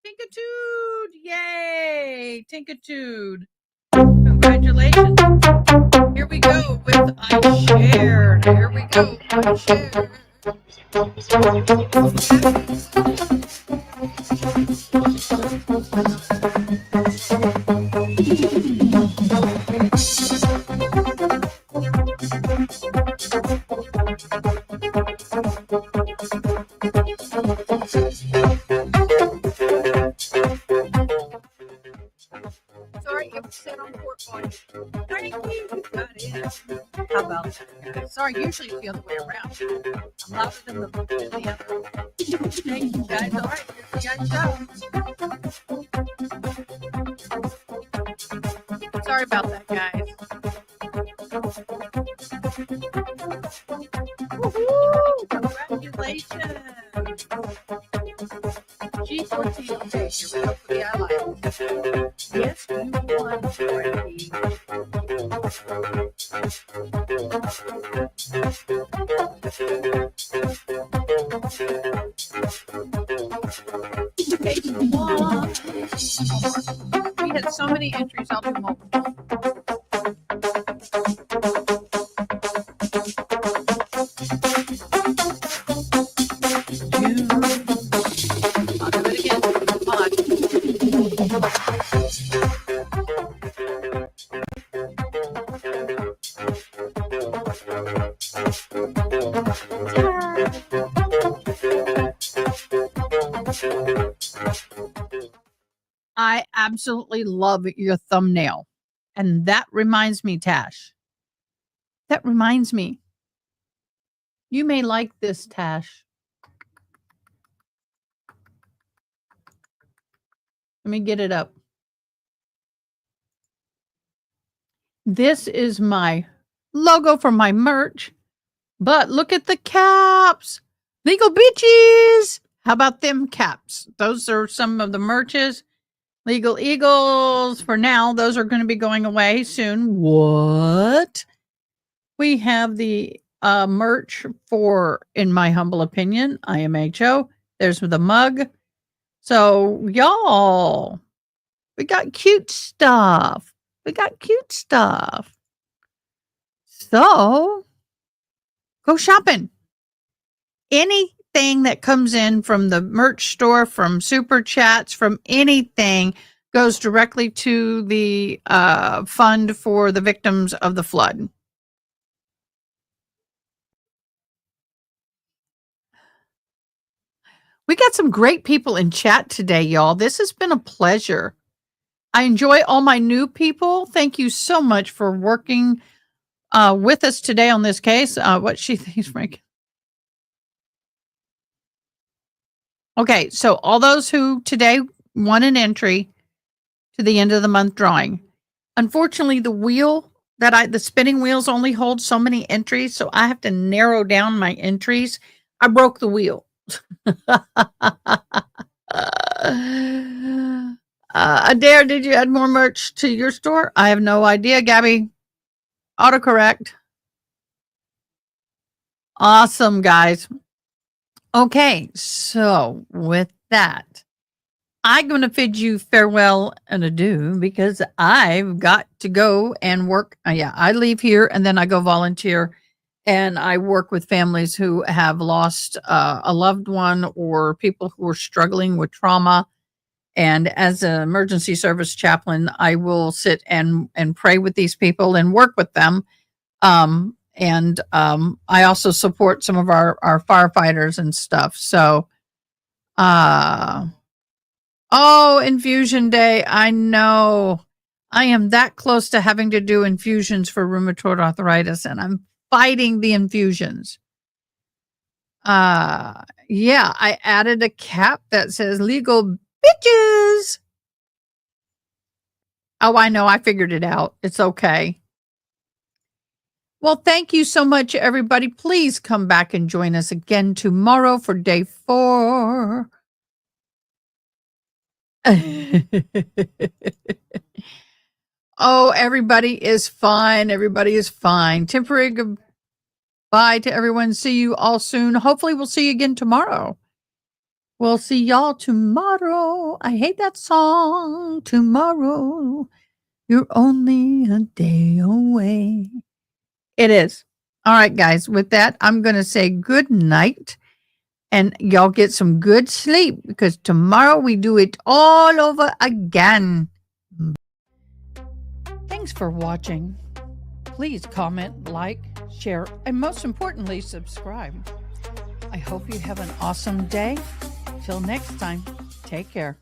Tinkitude! Yay! Tinkitude. Congratulations. Here we go with I shared. Here we go. I shared. Sorry, it was set on court for you. Thank you. Got it. How about that? Sorry, usually it's the other way around. I'm louder than the other. Thank you guys. All right, here's the show. Sorry about that, guys. Woohoo! Congratulations. G14. Okay, here we go for the highlights. Yes, you won, Frankie. Page 1. We had so many entries, I'll do multiple. I absolutely love your thumbnail. And that reminds me, Tash. That reminds me. You may like this, Tash. Let me get it up. This is my logo for my merch. But look at the caps. Legal bitches. How about them caps? Those are some of the merches. Legal Eagles, for now, those are going to be going away soon. What? We have the merch for, in my humble opinion, IMHO. There's the mug. So, y'all, we got cute stuff. We got cute stuff. So, go shopping. Anything that comes in from the merch store, from super chats, from anything goes directly to the fund for the victims of the flood. We got some great people in chat today, y'all. This has been a pleasure. I enjoy all my new people. Thank you so much for working with us today on this case. What she thinks, Frank. Okay, so all those who today won an entry to the end of the month drawing. Unfortunately, the spinning wheels only hold so many entries, so I have to narrow down my entries. I broke the wheel. Adair, did you add more merch to your store? I have no idea, Gabby. Autocorrect. Awesome, guys. Okay, so with that, I'm going to bid you farewell and adieu because I've got to go and work. I leave here and then I go volunteer and I work with families who have lost a loved one or people who are struggling with trauma. And as an emergency service chaplain, I will sit and pray with these people and work with them. I also support some of our firefighters and stuff. So, infusion day. I know I am that close to having to do infusions for rheumatoid arthritis and I'm fighting the infusions. I added a cap that says legal bitches. Oh, I know. I figured it out. It's okay. Well, thank you so much, everybody. Please come back and join us again tomorrow for day 4. Oh, everybody is fine. Everybody is fine. Temporary goodbye to everyone. See you all soon. Hopefully, we'll see you again tomorrow. We'll see y'all tomorrow. I hate that song. Tomorrow, you're only a day away. It is. All right, guys. With that, I'm going to say good night. And y'all get some good sleep because tomorrow we do it all over again. Thanks for watching. Please comment, like, share, and most importantly, subscribe. I hope you have an awesome day. Till next time, take care.